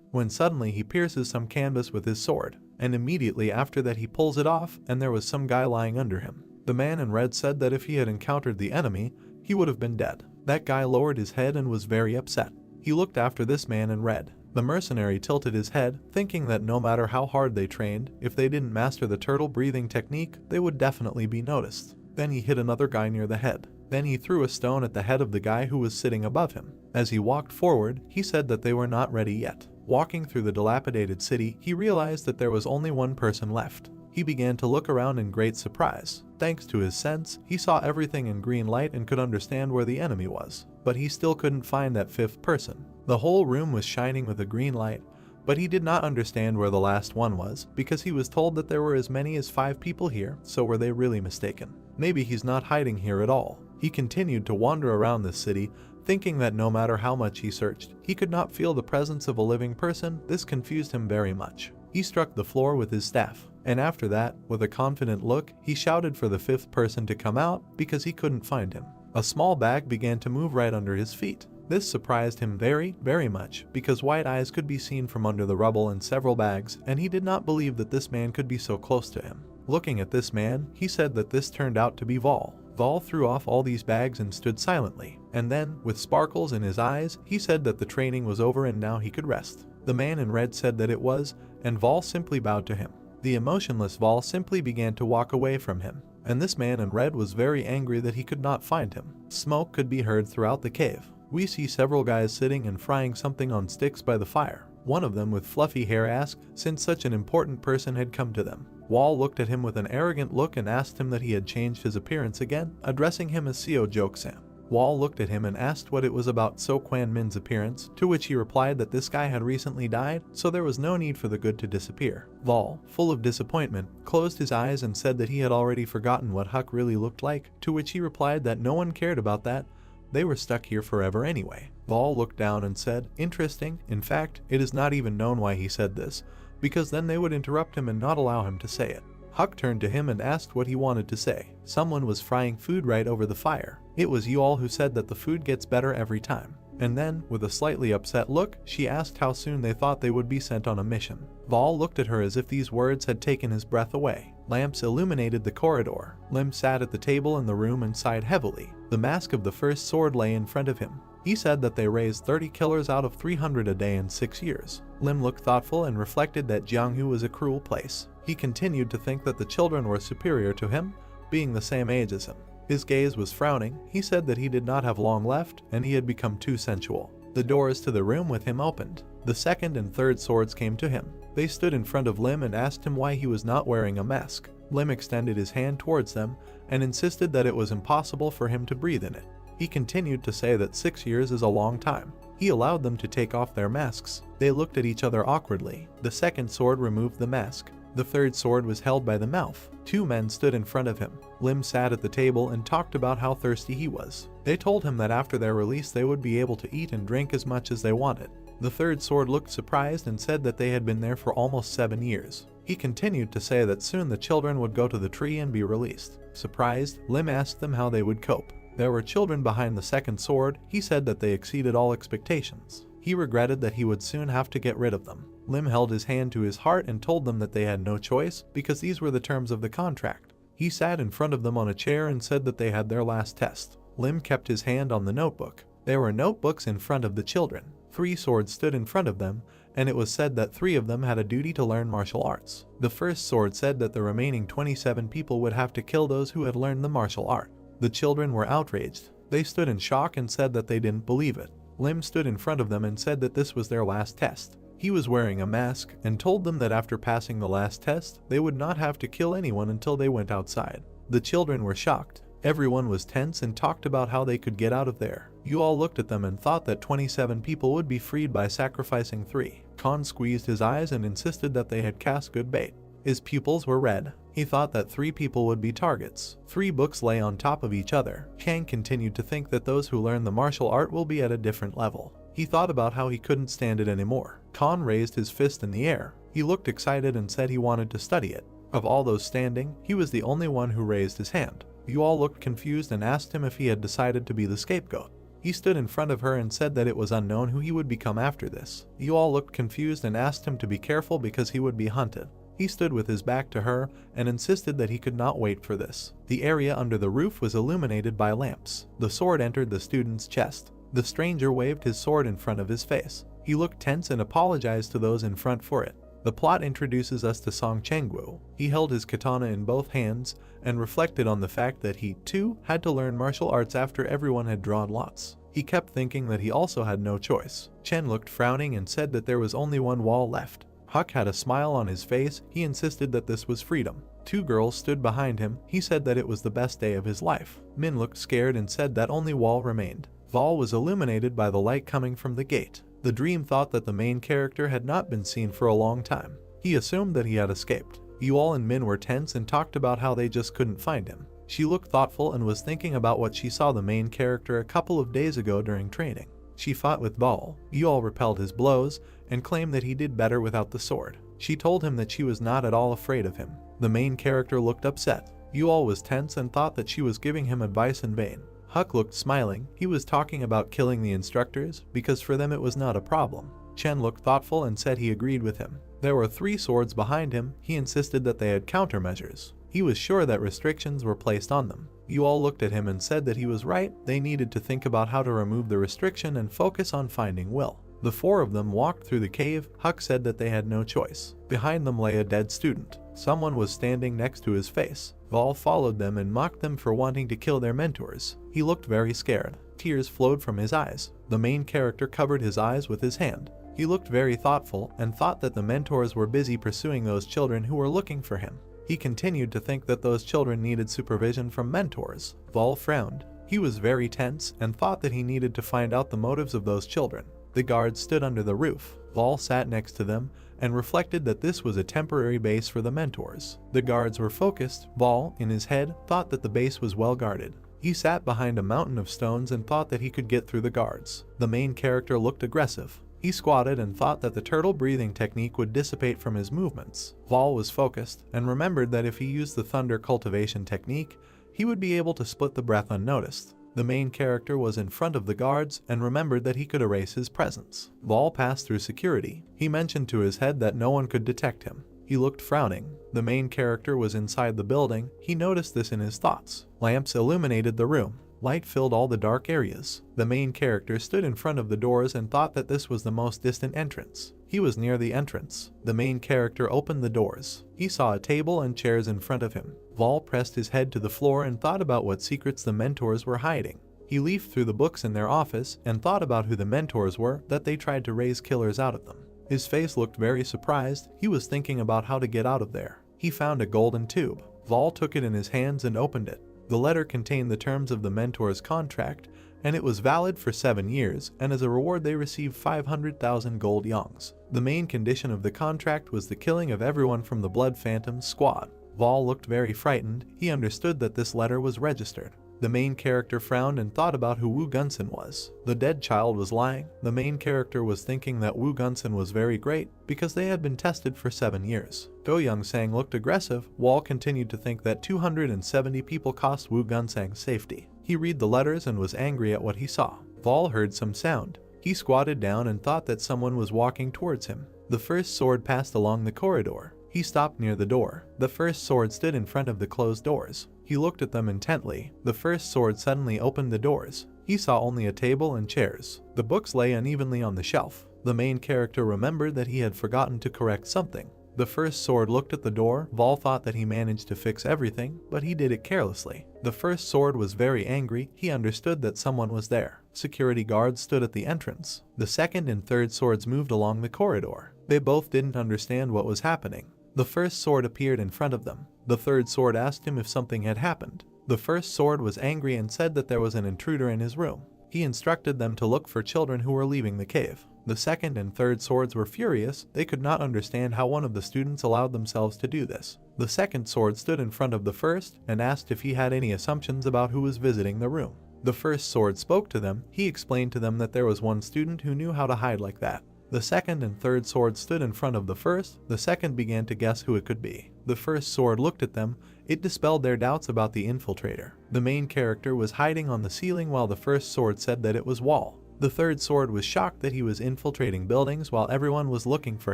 when suddenly he pierces some canvas with his sword, and immediately after that he pulls it off and there was some guy lying under him. The man in red said that if he had encountered the enemy, he would have been dead. That guy lowered his head and was very upset. He looked after this man in red. The mercenary tilted his head, thinking that no matter how hard they trained, if they didn't master the turtle breathing technique, they would definitely be noticed. Then he hit another guy near the head. Then he threw a stone at the head of the guy who was sitting above him. As he walked forward, he said that they were not ready yet. Walking through the dilapidated city, he realized that there was only one person left. He began to look around in great surprise. Thanks to his sense, he saw everything in green light and could understand where the enemy was. But he still couldn't find that fifth person. The whole room was shining with a green light, but he did not understand where the last one was, because he was told that there were as many as 5 people here, so were they really mistaken? Maybe he's not hiding here at all. He continued to wander around this city, thinking that no matter how much he searched, he could not feel the presence of a living person. This confused him very much. He struck the floor with his staff, and after that, with a confident look, he shouted for the 5th person to come out because he couldn't find him. A small bag began to move right under his feet. This surprised him very, very much, because white eyes could be seen from under the rubble in several bags, and he did not believe that this man could be so close to him. Looking at this man, he said that this turned out to be Vol. Vol threw off all these bags and stood silently, and then, with sparkles in his eyes, he said that the training was over and now he could rest. The man in red said that it was, and Vol simply bowed to him. The emotionless Vol simply began to walk away from him, and this man in red was very angry that he could not find him. Smoke could be heard throughout the cave. We see several guys sitting and frying something on sticks by the fire. One of them with fluffy hair asked, since such an important person had come to them. Wall looked at him with an arrogant look and asked him that he had changed his appearance again, addressing him as Seo Jok-sam. Wall looked at him and asked what it was about So Kwan Min's appearance, to which he replied that this guy had recently died, so there was no need for the good to disappear. Vol, full of disappointment, closed his eyes and said that he had already forgotten what Huck really looked like, to which he replied that no one cared about that. They were stuck here forever anyway. Vol looked down and said, interesting. In fact, it is not even known why he said this, because then they would interrupt him and not allow him to say it. Huck turned to him and asked what he wanted to say. Someone was frying food right over the fire. It was Yeol who said that the food gets better every time. And then, with a slightly upset look, she asked how soon they thought they would be sent on a mission. Vol looked at her as if these words had taken his breath away. Lamps illuminated the corridor. Lim sat at the table in the room and sighed heavily. The mask of the first sword lay in front of him. He said that they raised 30 killers out of 300 a day in 6 years. Lim looked thoughtful and reflected that Jianghu was a cruel place. He continued to think that the children were superior to him, being the same age as him. His gaze was frowning. He said that he did not have long left and he had become too sensual. The doors to the room with him opened. The second and third swords came to him. They stood in front of Lim and asked him why he was not wearing a mask. Lim extended his hand towards them and insisted that it was impossible for him to breathe in it. He continued to say that 6 years is a long time. He allowed them to take off their masks. They looked at each other awkwardly. The second sword removed the mask. The third sword was held by the mouth. 2 men stood in front of him. Lim sat at the table and talked about how thirsty he was. They told him that after their release they would be able to eat and drink as much as they wanted. The third sword looked surprised and said that they had been there for almost 7 years. He continued to say that soon the children would go to the tree and be released. Surprised, Lim asked them how they would cope. There were children behind the second sword. He said that they exceeded all expectations. He regretted that he would soon have to get rid of them. Lim held his hand to his heart and told them that they had no choice because these were the terms of the contract. He sat in front of them on a chair and said that they had their last test. Lim kept his hand on the notebook. There were notebooks in front of the children. 3 swords stood in front of them, and it was said that 3 of them had a duty to learn martial arts. The first sword said that the remaining 27 people would have to kill those who had learned the martial art. The children were outraged. They stood in shock and said that they didn't believe it. Lim stood in front of them and said that this was their last test. He was wearing a mask and told them that after passing the last test, they would not have to kill anyone until they went outside. The children were shocked. Everyone was tense and talked about how they could get out of there. You all looked at them and thought that 27 people would be freed by sacrificing 3. Khan squeezed his eyes and insisted that they had cast good bait. His pupils were red. He thought that 3 people would be targets. 3 books lay on top of each other. Chang continued to think that those who learn the martial art will be at a different level. He thought about how he couldn't stand it anymore. Khan raised his fist in the air. He looked excited and said he wanted to study it. Of all those standing, he was the only one who raised his hand. You all looked confused and asked him if he had decided to be the scapegoat. He stood in front of her and said that it was unknown who he would become after this. You all looked confused and asked him to be careful because he would be hunted. He stood with his back to her and insisted that he could not wait for this. The area under the roof was illuminated by lamps. The sword entered the student's chest. The stranger waved his sword in front of his face. He looked tense and apologized to those in front for it. The plot introduces us to Song Chengguo. He held his katana in both hands and reflected on the fact that he, too, had to learn martial arts after everyone had drawn lots. He kept thinking that he also had no choice. Chen looked frowning and said that there was only one wall left. Huck had a smile on his face. He insisted that this was freedom. 2 girls stood behind him. He said that it was the best day of his life. Min looked scared and said that only wall remained. Vol was illuminated by the light coming from the gate. The dream thought that the main character had not been seen for a long time. He assumed that he had escaped. Yual and Min were tense and talked about how they just couldn't find him. She looked thoughtful and was thinking about what she saw the main character a couple of days ago during training. She fought with Vol. Yual repelled his blows and claimed that he did better without the sword. She told him that she was not at all afraid of him. The main character looked upset. Yual was tense and thought that she was giving him advice in vain. Huck looked smiling. He was talking about killing the instructors because for them it was not a problem. Chen looked thoughtful and said he agreed with him. There were 3 swords behind him. He insisted that they had countermeasures. He was sure that restrictions were placed on them. You all looked at him and said that he was right. They needed to think about how to remove the restriction and focus on finding Will. The 4 of them walked through the cave. Huck said that they had no choice. Behind them lay a dead student. Someone was standing next to his face. Vol followed them and mocked them for wanting to kill their mentors. He looked very scared. Tears flowed from his eyes. The main character covered his eyes with his hand. He looked very thoughtful and thought that the mentors were busy pursuing those children who were looking for him. He continued to think that those children needed supervision from mentors. Vol frowned. He was very tense and thought that he needed to find out the motives of those children. The guards stood under the roof. Vol sat next to them and reflected that this was a temporary base for the mentors. The guards were focused. Vol, in his head, thought that the base was well guarded. He sat behind a mountain of stones and thought that he could get through the guards. The main character looked aggressive. He squatted and thought that the turtle breathing technique would dissipate from his movements. Vol was focused and remembered that if he used the thunder cultivation technique, he would be able to split the breath unnoticed. The main character was in front of the guards and remembered that he could erase his presence. Vol passed through security. He mentioned to his head that no one could detect him. He looked frowning. The main character was inside the building. He noticed this in his thoughts. Lamps illuminated the room. Light filled all the dark areas. The main character stood in front of the doors and thought that this was the most distant entrance. He was near the entrance. The main character opened the doors. He saw a table and chairs in front of him. Vol pressed his head to the floor and thought about what secrets the mentors were hiding. He leafed through the books in their office and thought about who the mentors were that they tried to raise killers out of them. His face looked very surprised. He was thinking about how to get out of there. He found a golden tube. Vol took it in his hands and opened it. The letter contained the terms of the mentor's contract, and it was valid for 7 years, and as a reward they received 500,000 gold yongs. The main condition of the contract was the killing of everyone from the Blood Phantoms squad. Vol looked very frightened. He understood that this letter was registered. The main character frowned and thought about who Woo-Gak was. The dead child was lying. The main character was thinking that Woo-Gak was very great because they had been tested for 7 years. Do Young-sang looked aggressive. Wall continued to think that 270 people cost Woo-Gak safety. He read the letters and was angry at what he saw. Vol heard some sound. He squatted down and thought that someone was walking towards him. The first sword passed along the corridor. He stopped near the door. The first sword stood in front of the closed doors. He looked at them intently. The first sword suddenly opened the doors. He saw only a table and chairs. The books lay unevenly on the shelf. The main character remembered that he had forgotten to correct something. The first sword looked at the door. Vol thought that he managed to fix everything, but he did it carelessly. The first sword was very angry. He understood that someone was there. Security guards stood at the entrance. The second and third swords moved along the corridor. They both didn't understand what was happening. The first sword appeared in front of them. The third sword asked him if something had happened. The first sword was angry and said that there was an intruder in his room. He instructed them to look for children who were leaving the cave. The second and third swords were furious. They could not understand how one of the students allowed themselves to do this. The second sword stood in front of the first and asked if he had any assumptions about who was visiting the room. The first sword spoke to them. He explained to them that there was one student who knew how to hide like that. The second and third swords stood in front of the first. The second began to guess who it could be. The first sword looked at them. It dispelled their doubts about the infiltrator. The main character was hiding on the ceiling while the first sword said that it was Wall. The third sword was shocked that he was infiltrating buildings while everyone was looking for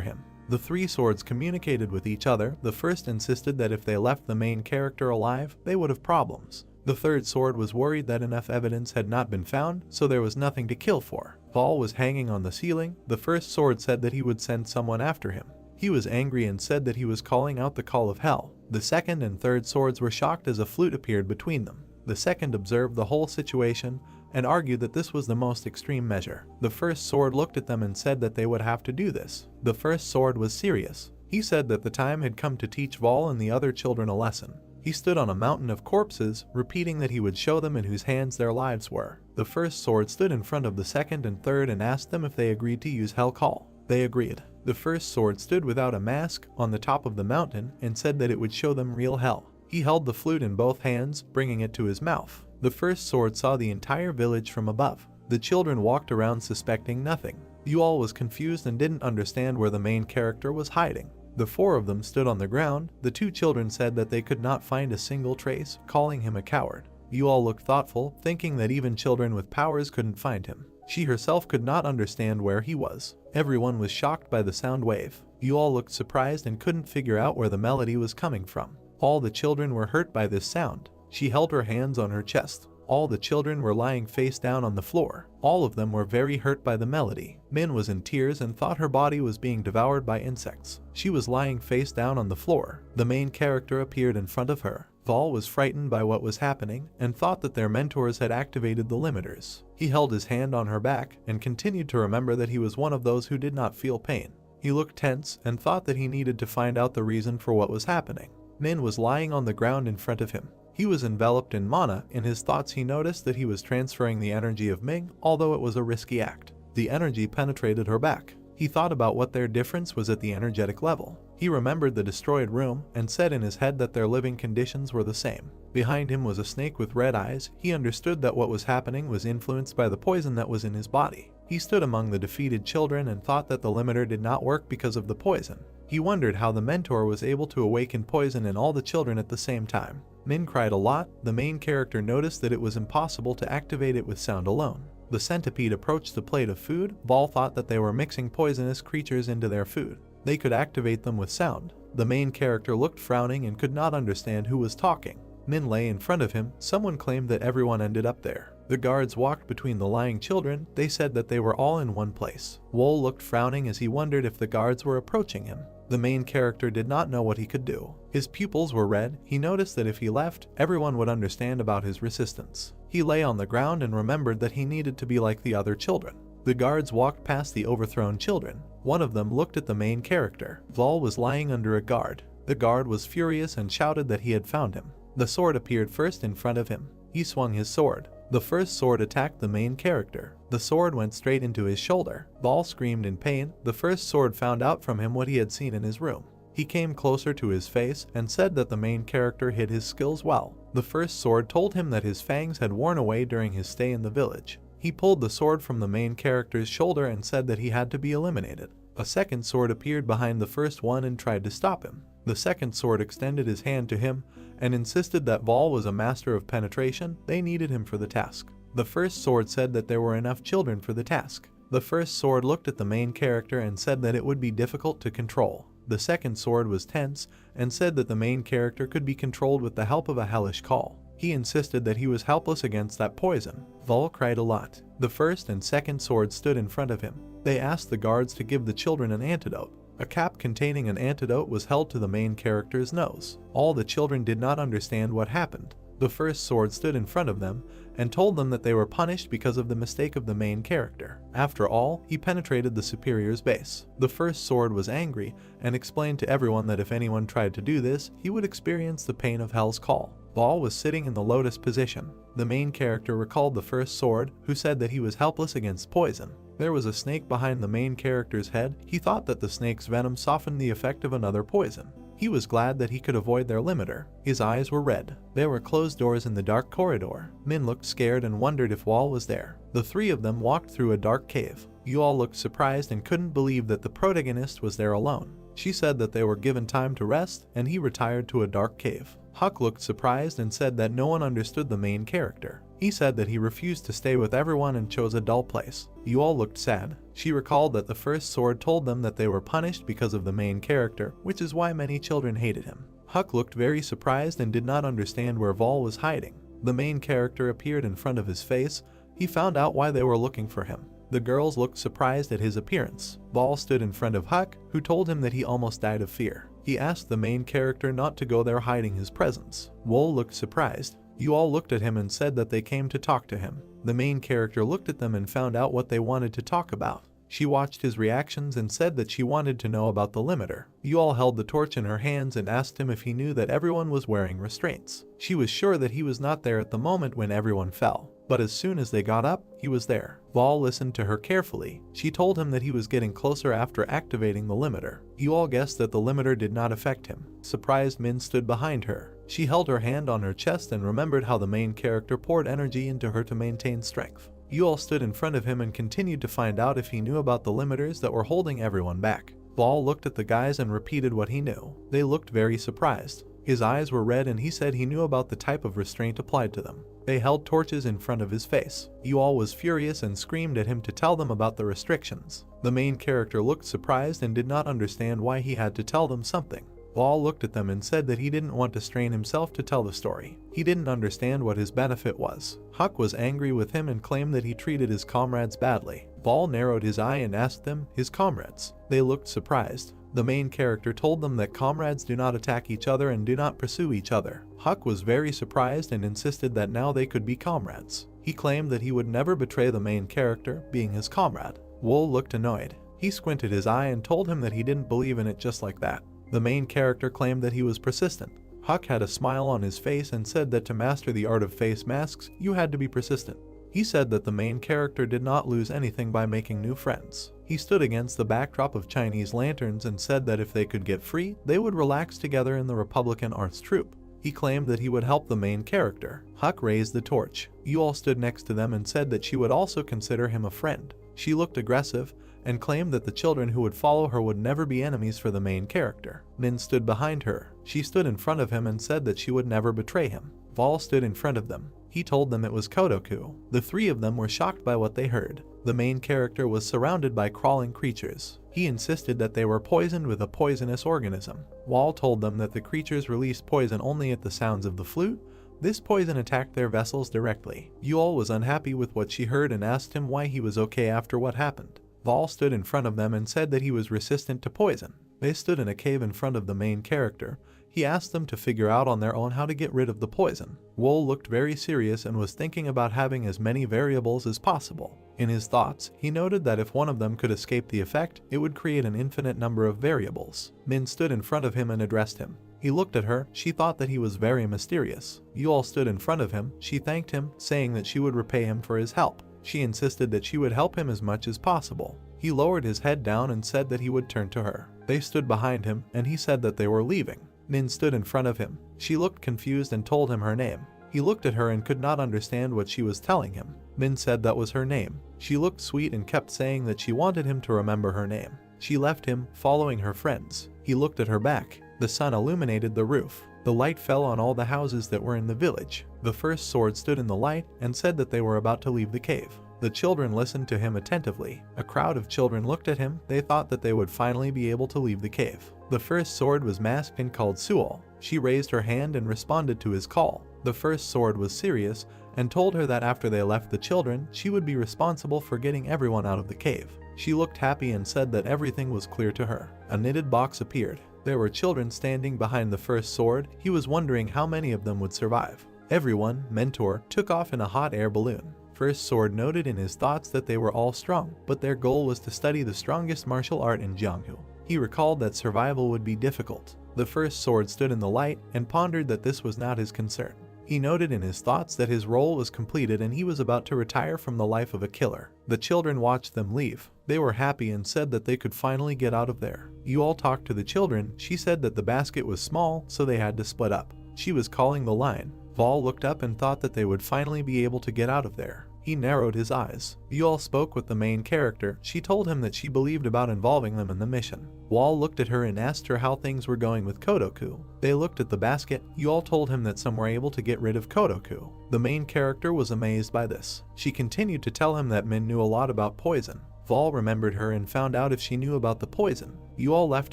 him. The three swords communicated with each other. The first insisted that if they left the main character alive, they would have problems. The third sword was worried that enough evidence had not been found, so there was nothing to kill for. Vol was hanging on the ceiling. The first sword said that he would send someone after him. He was angry and said that he was calling out the call of hell. The second and third swords were shocked as a flute appeared between them. The second observed the whole situation and argued that this was the most extreme measure. The first sword looked at them and said that they would have to do this. The first sword was serious. He said that the time had come to teach Vol and the other children a lesson. He stood on a mountain of corpses, repeating that he would show them in whose hands their lives were. The first sword stood in front of the second and third and asked them if they agreed to use Hell Call. They agreed. The first sword stood without a mask on the top of the mountain and said that it would show them real hell. He held the flute in both hands, bringing it to his mouth. The first sword saw the entire village from above. The children walked around suspecting nothing. Yual was confused and didn't understand where the main character was hiding. The four of them stood on the ground. The two children said that they could not find a single trace, calling him a coward. Yual looked thoughtful, thinking that even children with powers couldn't find him. She herself could not understand where he was. Everyone was shocked by the sound wave. Yual looked surprised and couldn't figure out where the melody was coming from. All the children were hurt by this sound. She held her hands on her chest. All the children were lying face down on the floor. All of them were very hurt by the melody. Min was in tears and thought her body was being devoured by insects. She was lying face down on the floor. The main character appeared in front of her. Vol was frightened by what was happening and thought that their mentors had activated the limiters. He held his hand on her back and continued to remember that he was one of those who did not feel pain. He looked tense and thought that he needed to find out the reason for what was happening. Min was lying on the ground in front of him. He was enveloped in mana. In his thoughts he noticed that he was transferring the energy of Ming, although it was a risky act. The energy penetrated her back. He thought about what their difference was at the energetic level. He remembered the destroyed room and said in his head that their living conditions were the same. Behind him was a snake with red eyes. He understood that what was happening was influenced by the poison that was in his body. He stood among the defeated children and thought that the limiter did not work because of the poison. He wondered how the mentor was able to awaken poison in all the children at the same time. Min cried a lot. The main character noticed that it was impossible to activate it with sound alone. The centipede approached the plate of food. Vol thought that they were mixing poisonous creatures into their food. They could activate them with sound. The main character looked frowning and could not understand who was talking. Min lay in front of him. Someone claimed that everyone ended up there. The guards walked between the lying children. They said that they were all in one place. Wol looked frowning as he wondered if the guards were approaching him. The main character did not know what he could do. His pupils were red. He noticed that if he left, everyone would understand about his resistance. He lay on the ground and remembered that he needed to be like the other children. The guards walked past the overthrown children. One of them looked at the main character. Vol was lying under a guard. The guard was furious and shouted that he had found him. The sword appeared first in front of him. He swung his sword. The first sword attacked the main character. The sword went straight into his shoulder. Vol screamed in pain. The first sword found out from him what he had seen in his room. He came closer to his face and said that the main character hid his skills well. The first sword told him that his fangs had worn away during his stay in the village. He pulled the sword from the main character's shoulder and said that he had to be eliminated. A second sword appeared behind the first one and tried to stop him. The second sword extended his hand to him and insisted that Vol was a master of penetration. They needed him for the task. The first sword said that there were enough children for the task. The first sword looked at the main character and said that it would be difficult to control. The second sword was tense and said that the main character could be controlled with the help of a hellish call. He insisted that he was helpless against that poison. Vol cried a lot. The first and second swords stood in front of him. They asked the guards to give the children an antidote. A cap containing an antidote was held to the main character's nose. All the children did not understand what happened. The first sword stood in front of them and told them that they were punished because of the mistake of the main character. After all, he penetrated the superior's base. The first sword was angry and explained to everyone that if anyone tried to do this, he would experience the pain of hell's call. Vol was sitting in the lotus position. The main character recalled the first sword, who said that he was helpless against poison. There was a snake behind the main character's head. He thought that the snake's venom softened the effect of another poison. He was glad that he could avoid their limiter. His eyes were red. There were closed doors in the dark corridor. Min looked scared and wondered if Wol was there. The three of them walked through a dark cave. You all looked surprised and couldn't believe that the protagonist was there alone. She said that they were given time to rest, and he retired to a dark cave. Huck looked surprised and said that no one understood the main character. He said that he refused to stay with everyone and chose a dull place. You all looked sad. She recalled that the first sword told them that they were punished because of the main character, which is why many children hated him. Huck looked very surprised and did not understand where Vol was hiding. The main character appeared in front of his face. He found out why they were looking for him. The girls looked surprised at his appearance. Vol stood in front of Huck, who told him that he almost died of fear. He asked the main character not to go there hiding his presence. Wol looked surprised. You all looked at him and said that they came to talk to him. The main character looked at them and found out what they wanted to talk about. She watched his reactions and said that she wanted to know about the limiter. You all held the torch in her hands and asked him if he knew that everyone was wearing restraints. She was sure that he was not there at the moment when everyone fell. But as soon as they got up, he was there. Vol listened to her carefully. She told him that he was getting closer after activating the limiter. You all guessed that the limiter did not affect him. Surprised, Min stood behind her. She held her hand on her chest and remembered how the main character poured energy into her to maintain strength. You all stood in front of him and continued to find out if he knew about the limiters that were holding everyone back. Vol looked at the guys and repeated what he knew. They looked very surprised. His eyes were red and he said he knew about the type of restraint applied to them. They held torches in front of his face. You all was furious and screamed at him to tell them about the restrictions. The main character looked surprised and did not understand why he had to tell them something. Vol looked at them and said that he didn't want to strain himself to tell the story. He didn't understand what his benefit was. Huck was angry with him and claimed that he treated his comrades badly. Vol narrowed his eye and asked them, his comrades. They looked surprised. The main character told them that comrades do not attack each other and do not pursue each other. Huck was very surprised and insisted that now they could be comrades. He claimed that he would never betray the main character, being his comrade. Wol looked annoyed. He squinted his eye and told him that he didn't believe in it just like that. The main character claimed that he was persistent. Huck had a smile on his face and said that to master the art of face masks, you had to be persistent. He said that the main character did not lose anything by making new friends. He stood against the backdrop of Chinese lanterns and said that if they could get free, they would relax together in the Republican Arts Troupe. He claimed that he would help the main character. Huck raised the torch. You all stood next to them and said that she would also consider him a friend. She looked aggressive and claimed that the children who would follow her would never be enemies for the main character. Min stood behind her. She stood in front of him and said that she would never betray him. Vol stood in front of them. He told them it was Kodoku. The three of them were shocked by what they heard. The main character was surrounded by crawling creatures. He insisted that they were poisoned with a poisonous organism. Wall told them that the creatures released poison only at the sounds of the flute. This poison attacked their vessels directly. Yuol was unhappy with what she heard and asked him why he was okay after what happened. Vol stood in front of them and said that he was resistant to poison. They stood in a cave in front of the main character. He asked them to figure out on their own how to get rid of the poison. Wol looked very serious and was thinking about having as many variables as possible. In his thoughts, he noted that if one of them could escape the effect, it would create an infinite number of variables. Min stood in front of him and addressed him. He looked at her. She thought that he was very mysterious. Yuol stood in front of him. She thanked him, saying that she would repay him for his help. She insisted that she would help him as much as possible. He lowered his head down and said that he would turn to her. They stood behind him, and he said that they were leaving. Min stood in front of him. She looked confused and told him her name. He looked at her and could not understand what she was telling him. Min said that was her name. She looked sweet and kept saying that she wanted him to remember her name. She left him, following her friends. He looked at her back. The sun illuminated the roof. The light fell on all the houses that were in the village. The first sword stood in the light and said that they were about to leave the cave. The children listened to him attentively. A crowd of children looked at him. They thought that they would finally be able to leave the cave. The first sword was masked and called Suol. She raised her hand and responded to his call. The first sword was serious and told her that after they left the children, she would be responsible for getting everyone out of the cave. She looked happy and said that everything was clear to her. A knitted box appeared. There were children standing behind the first sword. He was wondering how many of them would survive. Everyone, mentor, took off in a hot air balloon. First sword noted in his thoughts that they were all strong, but their goal was to study the strongest martial art in Jianghu. He recalled that survival would be difficult. The first sword stood in the light and pondered that this was not his concern. He noted in his thoughts that his role was completed and he was about to retire from the life of a killer. The children watched them leave. They were happy and said that they could finally get out of there. You all talked to the children. She said that the basket was small, so they had to split up. She was calling the line. Vol looked up and thought that they would finally be able to get out of there. He narrowed his eyes. Yuol spoke with the main character. She told him that she believed about involving them in the mission. Wall looked at her and asked her how things were going with Kodoku. They looked at the basket. Yuol told him that some were able to get rid of Kodoku. The main character was amazed by this. She continued to tell him that Min knew a lot about poison. Vol remembered her and found out if she knew about the poison. Yuol left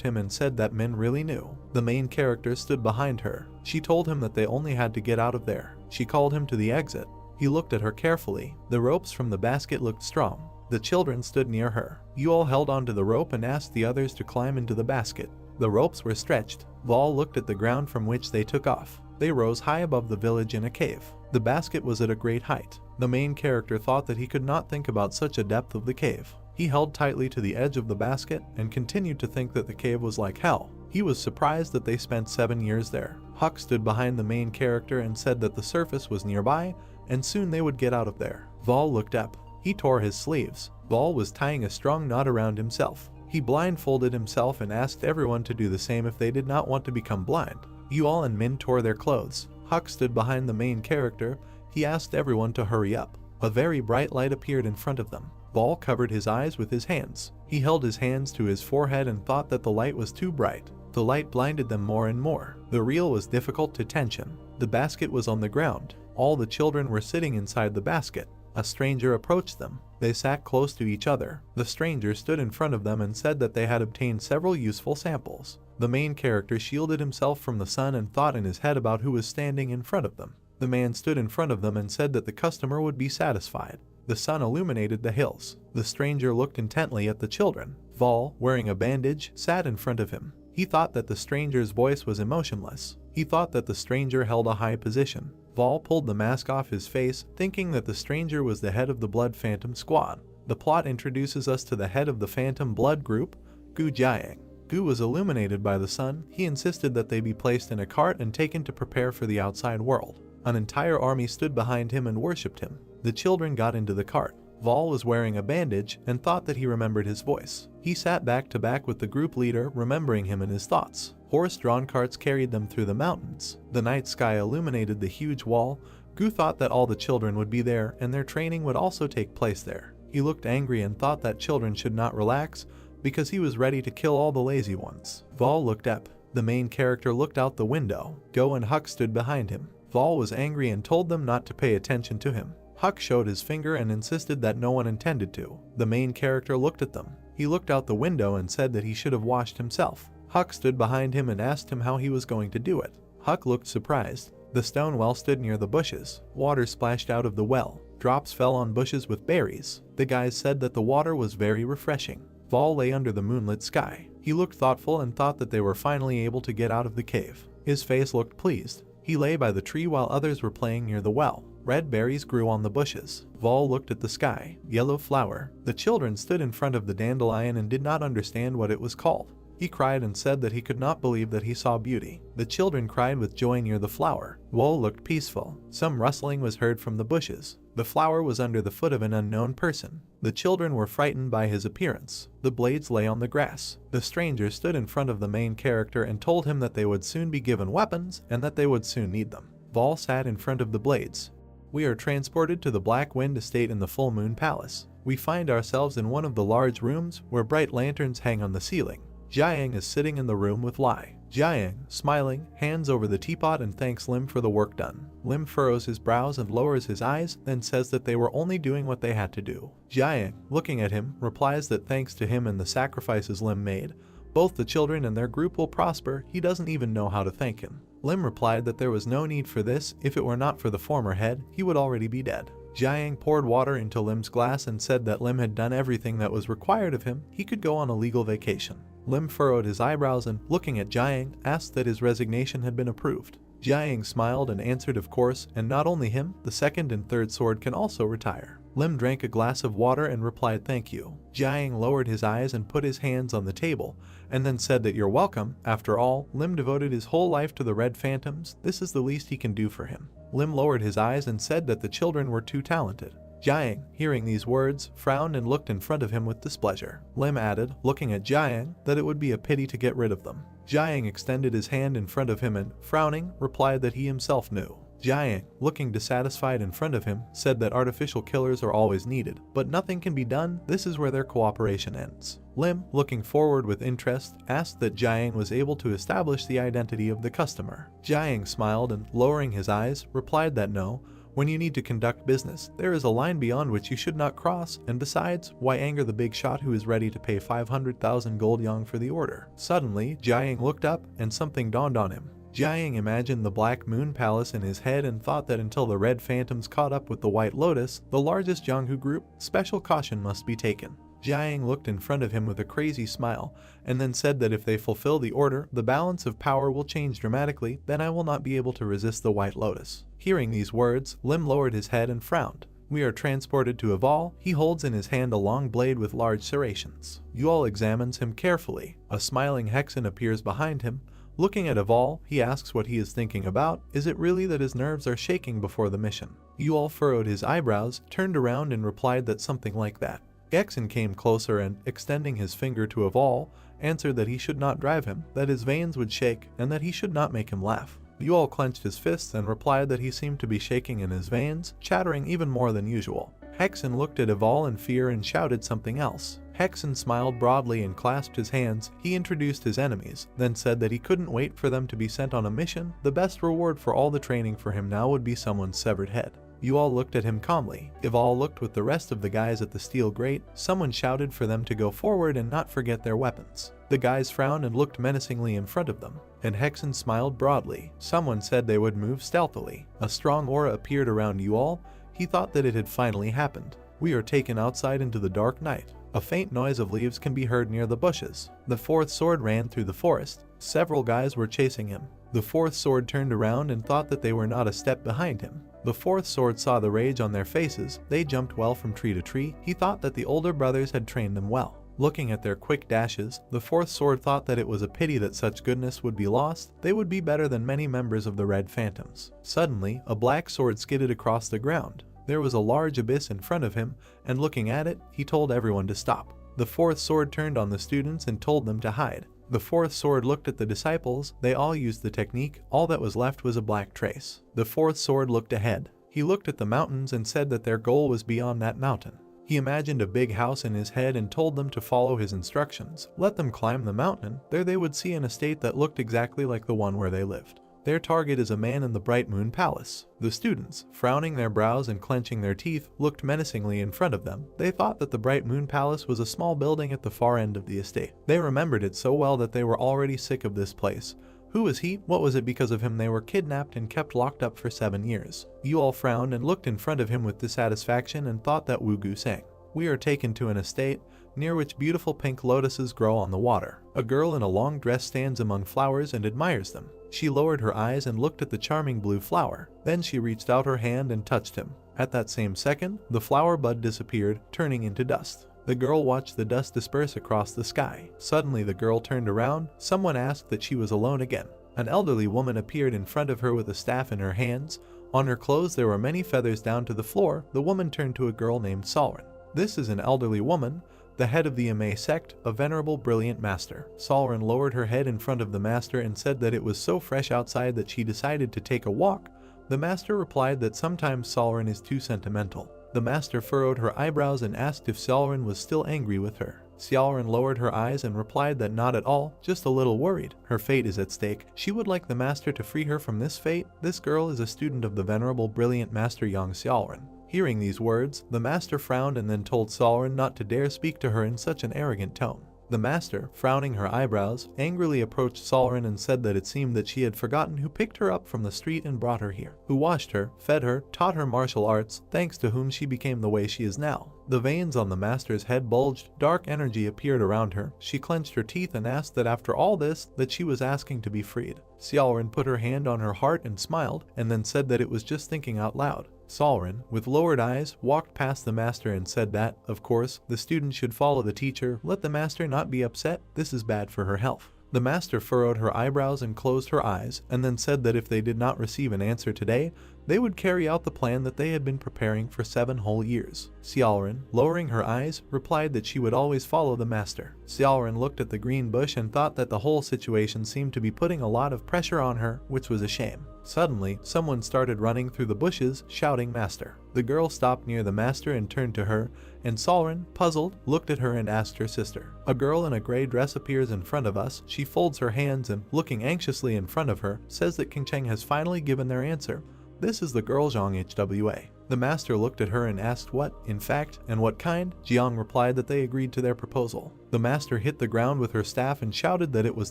him and said that Min really knew. The main character stood behind her. She told him that they only had to get out of there. She called him to the exit. He looked at her carefully. The ropes from the basket looked strong. The children stood near her. Yuol held onto the rope and asked the others to climb into the basket. The ropes were stretched. Vol looked at the ground from which they took off. They rose high above the village in a cave. The basket was at a great height. The main character thought that he could not think about such a depth of the cave. He held tightly to the edge of the basket and continued to think that the cave was like hell. He was surprised that they spent 7 years there. Huck stood behind the main character and said that the surface was nearby and soon they would get out of there. Vol looked up. He tore his sleeves. Vol was tying a strong knot around himself. He blindfolded himself and asked everyone to do the same if they did not want to become blind. Yuol and Min tore their clothes. Huck stood behind the main character. He asked everyone to hurry up. A very bright light appeared in front of them. Vol covered his eyes with his hands. He held his hands to his forehead and thought that the light was too bright. The light blinded them more and more. The reel was difficult to tension. The basket was on the ground. All the children were sitting inside the basket. A stranger approached them. They sat close to each other. The stranger stood in front of them and said that they had obtained several useful samples. The main character shielded himself from the sun and thought in his head about who was standing in front of them. The man stood in front of them and said that the customer would be satisfied. The sun illuminated the hills. The stranger looked intently at the children. Vol, wearing a bandage, sat in front of him. He thought that the stranger's voice was emotionless. He thought that the stranger held a high position. Vol pulled the mask off his face, thinking that the stranger was the head of the Blood Phantom Squad. The plot introduces us to the head of the Phantom Blood Group, Gu Jiang. Gu was illuminated by the sun. He insisted that they be placed in a cart and taken to prepare for the outside world. An entire army stood behind him and worshipped him. The children got into the cart. Vol was wearing a bandage and thought that he remembered his voice. He sat back to back with the group leader, remembering him in his thoughts. Horse-drawn carts carried them through the mountains. The night sky illuminated the huge wall. Gu thought that all the children would be there and their training would also take place there. He looked angry and thought that children should not relax because he was ready to kill all the lazy ones. Vol looked up. The main character looked out the window. Go and Huck stood behind him. Vol was angry and told them not to pay attention to him. Huck showed his finger and insisted that no one intended to. The main character looked at them. He looked out the window and said that he should have washed himself. Huck stood behind him and asked him how he was going to do it. Huck looked surprised. The stone well stood near the bushes. Water splashed out of the well. Drops fell on bushes with berries. The guys said that the water was very refreshing. Vol lay under the moonlit sky. He looked thoughtful and thought that they were finally able to get out of the cave. His face looked pleased. He lay by the tree while others were playing near the well. Red berries grew on the bushes. Vol looked at the sky. Yellow flower. The children stood in front of the dandelion and did not understand what it was called. He cried and said that he could not believe that he saw beauty. The children cried with joy near the flower. Vol looked peaceful. Some rustling was heard from the bushes. The flower was under the foot of an unknown person. The children were frightened by his appearance. The blades lay on the grass. The stranger stood in front of the main character and told him that they would soon be given weapons and that they would soon need them. Vol sat in front of the blades. We are transported to the Black Wind Estate in the Full Moon Palace. We find ourselves in one of the large rooms where bright lanterns hang on the ceiling. Jiang is sitting in the room with Lai. Jiang, smiling, hands over the teapot and thanks Lim for the work done. Lim furrows his brows and lowers his eyes, then says that they were only doing what they had to do. Jiang, looking at him, replies that thanks to him and the sacrifices Lim made, both the children and their group will prosper. He doesn't even know how to thank him. Lim replied that there was no need for this. If it were not for the former head, he would already be dead. Jiang poured water into Lim's glass and said that Lim had done everything that was required of him. He could go on a legal vacation. Lim furrowed his eyebrows and, looking at Jiang, asked that his resignation had been approved. Jiang smiled and answered of course, and not only him, the second and third sword can also retire. Lim drank a glass of water and replied thank you. Jiang lowered his eyes and put his hands on the table, and then said that you're welcome. After all, Lim devoted his whole life to the Red Phantoms. This is the least he can do for him. Lim lowered his eyes and said that the children were too talented. Jiang, hearing these words, frowned and looked in front of him with displeasure. Lim added, looking at Jiang, that it would be a pity to get rid of them. Jiang extended his hand in front of him and, frowning, replied that he himself knew. Jiang, looking dissatisfied in front of him, said that artificial killers are always needed, but nothing can be done. This is where their cooperation ends. Lim, looking forward with interest, asked that Jiang was able to establish the identity of the customer. Jiang smiled and, lowering his eyes, replied that no. When you need to conduct business, there is a line beyond which you should not cross, and besides, why anger the big shot who is ready to pay 500,000 gold yuan for the order? Suddenly, Jiang looked up, and something dawned on him. Jiang imagined the Black Moon Palace in his head and thought that until the Red Phantoms caught up with the White Lotus, the largest Jianghu group, special caution must be taken. Jiang looked in front of him with a crazy smile, and then said that if they fulfill the order, the balance of power will change dramatically, then I will not be able to resist the White Lotus. Hearing these words, Lim lowered his head and frowned. We are transported to Aval. He holds in his hand a long blade with large serrations. Yual examines him carefully. A smiling Hexen appears behind him. Looking at Aval, he asks what he is thinking about. Is it really that his nerves are shaking before the mission? Yual furrowed his eyebrows, turned around and replied that something like that. Hexen came closer and, extending his finger to Aval, answered that he should not drive him, that his veins would shake, and that he should not make him laugh. Yual clenched his fists and replied that he seemed to be shaking in his veins, chattering even more than usual. Hexen looked at Aval in fear and shouted something else. Hexen smiled broadly and clasped his hands. He introduced his enemies, then said that he couldn't wait for them to be sent on a mission. The best reward for all the training for him now would be someone's severed head. Yual looked at him calmly. Aval looked with the rest of the guys at the steel grate. Someone shouted for them to go forward and not forget their weapons. The guys frowned and looked menacingly in front of them, and Hexen smiled broadly. Someone said they would move stealthily. A strong aura appeared around Yual. He thought that it had finally happened. We are taken outside into the dark night. A faint noise of leaves can be heard near the bushes. The fourth sword ran through the forest. Several guys were chasing him. The fourth sword turned around and thought that they were not a step behind him. The fourth sword saw the rage on their faces. They jumped well from tree to tree. He thought that the older brothers had trained them well. Looking at their quick dashes, the fourth sword thought that it was a pity that such goodness would be lost. They would be better than many members of the Red Phantoms. Suddenly, a black sword skidded across the ground. There was a large abyss in front of him, and looking at it, he told everyone to stop. The fourth sword turned on the students and told them to hide. The fourth sword looked at the disciples. They all used the technique. All that was left was a black trace. The fourth sword looked ahead. He looked at the mountains and said that their goal was beyond that mountain. He imagined a big house in his head and told them to follow his instructions. Let them climb the mountain. There they would see an estate that looked exactly like the one where they lived. Their target is a man in the Bright Moon Palace. The students, frowning their brows and clenching their teeth, looked menacingly in front of them. They thought that the Bright Moon Palace was a small building at the far end of the estate. They remembered it so well that they were already sick of this place. Who was he? What was it because of him they were kidnapped and kept locked up for 7 years? You all frowned and looked in front of him with dissatisfaction and thought that Woo-Gak sang. We are taken to an estate near which beautiful pink lotuses grow on the water. A girl in a long dress stands among flowers and admires them. She lowered her eyes and looked at the charming blue flower. Then she reached out her hand and touched him. At that same second, the flower bud disappeared, turning into dust. The girl watched the dust disperse across the sky. Suddenly the girl turned around. Someone asked that she was alone again. An elderly woman appeared in front of her with a staff in her hands. On her clothes there were many feathers down to the floor. The woman turned to a girl named Solren. This is an elderly woman, the head of the Emei sect, a venerable brilliant master. Solren lowered her head in front of the master and said that it was so fresh outside that she decided to take a walk. The master replied that sometimes Solren is too sentimental. The master furrowed her eyebrows and asked if Solren was still angry with her. Solren lowered her eyes and replied that not at all, just a little worried. Her fate is at stake. She would like the master to free her from this fate. This girl is a student of the venerable brilliant master young Solren. Hearing these words, the master frowned and then told Solren not to dare speak to her in such an arrogant tone. The master, frowning her eyebrows, angrily approached Solren and said that it seemed that she had forgotten who picked her up from the street and brought her here, who washed her, fed her, taught her martial arts, thanks to whom she became the way she is now. The veins on the master's head bulged, dark energy appeared around her. She clenched her teeth and asked that after all this, that she was asking to be freed. Solren put her hand on her heart and smiled, and then said that it was just thinking out loud. Solren, with lowered eyes, walked past the master and said that, of course, the student should follow the teacher. Let the master not be upset. This is bad for her health. The master furrowed her eyebrows and closed her eyes, and then said that if they did not receive an answer today, they would carry out the plan that they had been preparing for 7 whole years. Solren, lowering her eyes, replied that she would always follow the master. Solren looked at the green bush and thought that the whole situation seemed to be putting a lot of pressure on her, which was a shame. Suddenly, someone started running through the bushes, shouting "Master." The girl stopped near the master and turned to her, and Solren, puzzled, looked at her and asked her sister. A girl in a gray dress appears in front of us. She folds her hands and, looking anxiously in front of her, says that Qingcheng has finally given their answer. This is the girl Zhang Hwa. The master looked at her and asked what, in fact, and what kind. Jiang replied that they agreed to their proposal. The master hit the ground with her staff and shouted that it was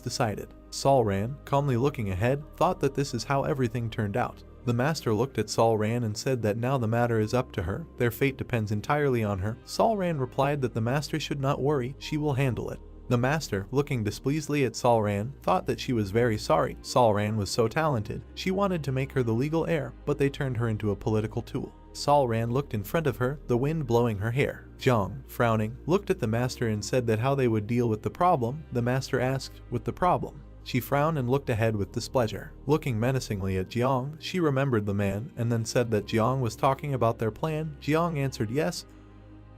decided. Solren, calmly looking ahead, thought that this is how everything turned out. The master looked at Solren and said that now the matter is up to her. Their fate depends entirely on her. Solren replied that the master should not worry, she will handle it. The master, looking displeasedly at Solren, thought that she was very sorry. Solren was so talented. She wanted to make her the legal heir, but they turned her into a political tool. Solren looked in front of her, the wind blowing her hair. Jiang, frowning, looked at the master and said that how they would deal with the problem. The master asked, with the problem? She frowned and looked ahead with displeasure. Looking menacingly at Jiang, she remembered the man, and then said that Jiang was talking about their plan. Jiang answered yes,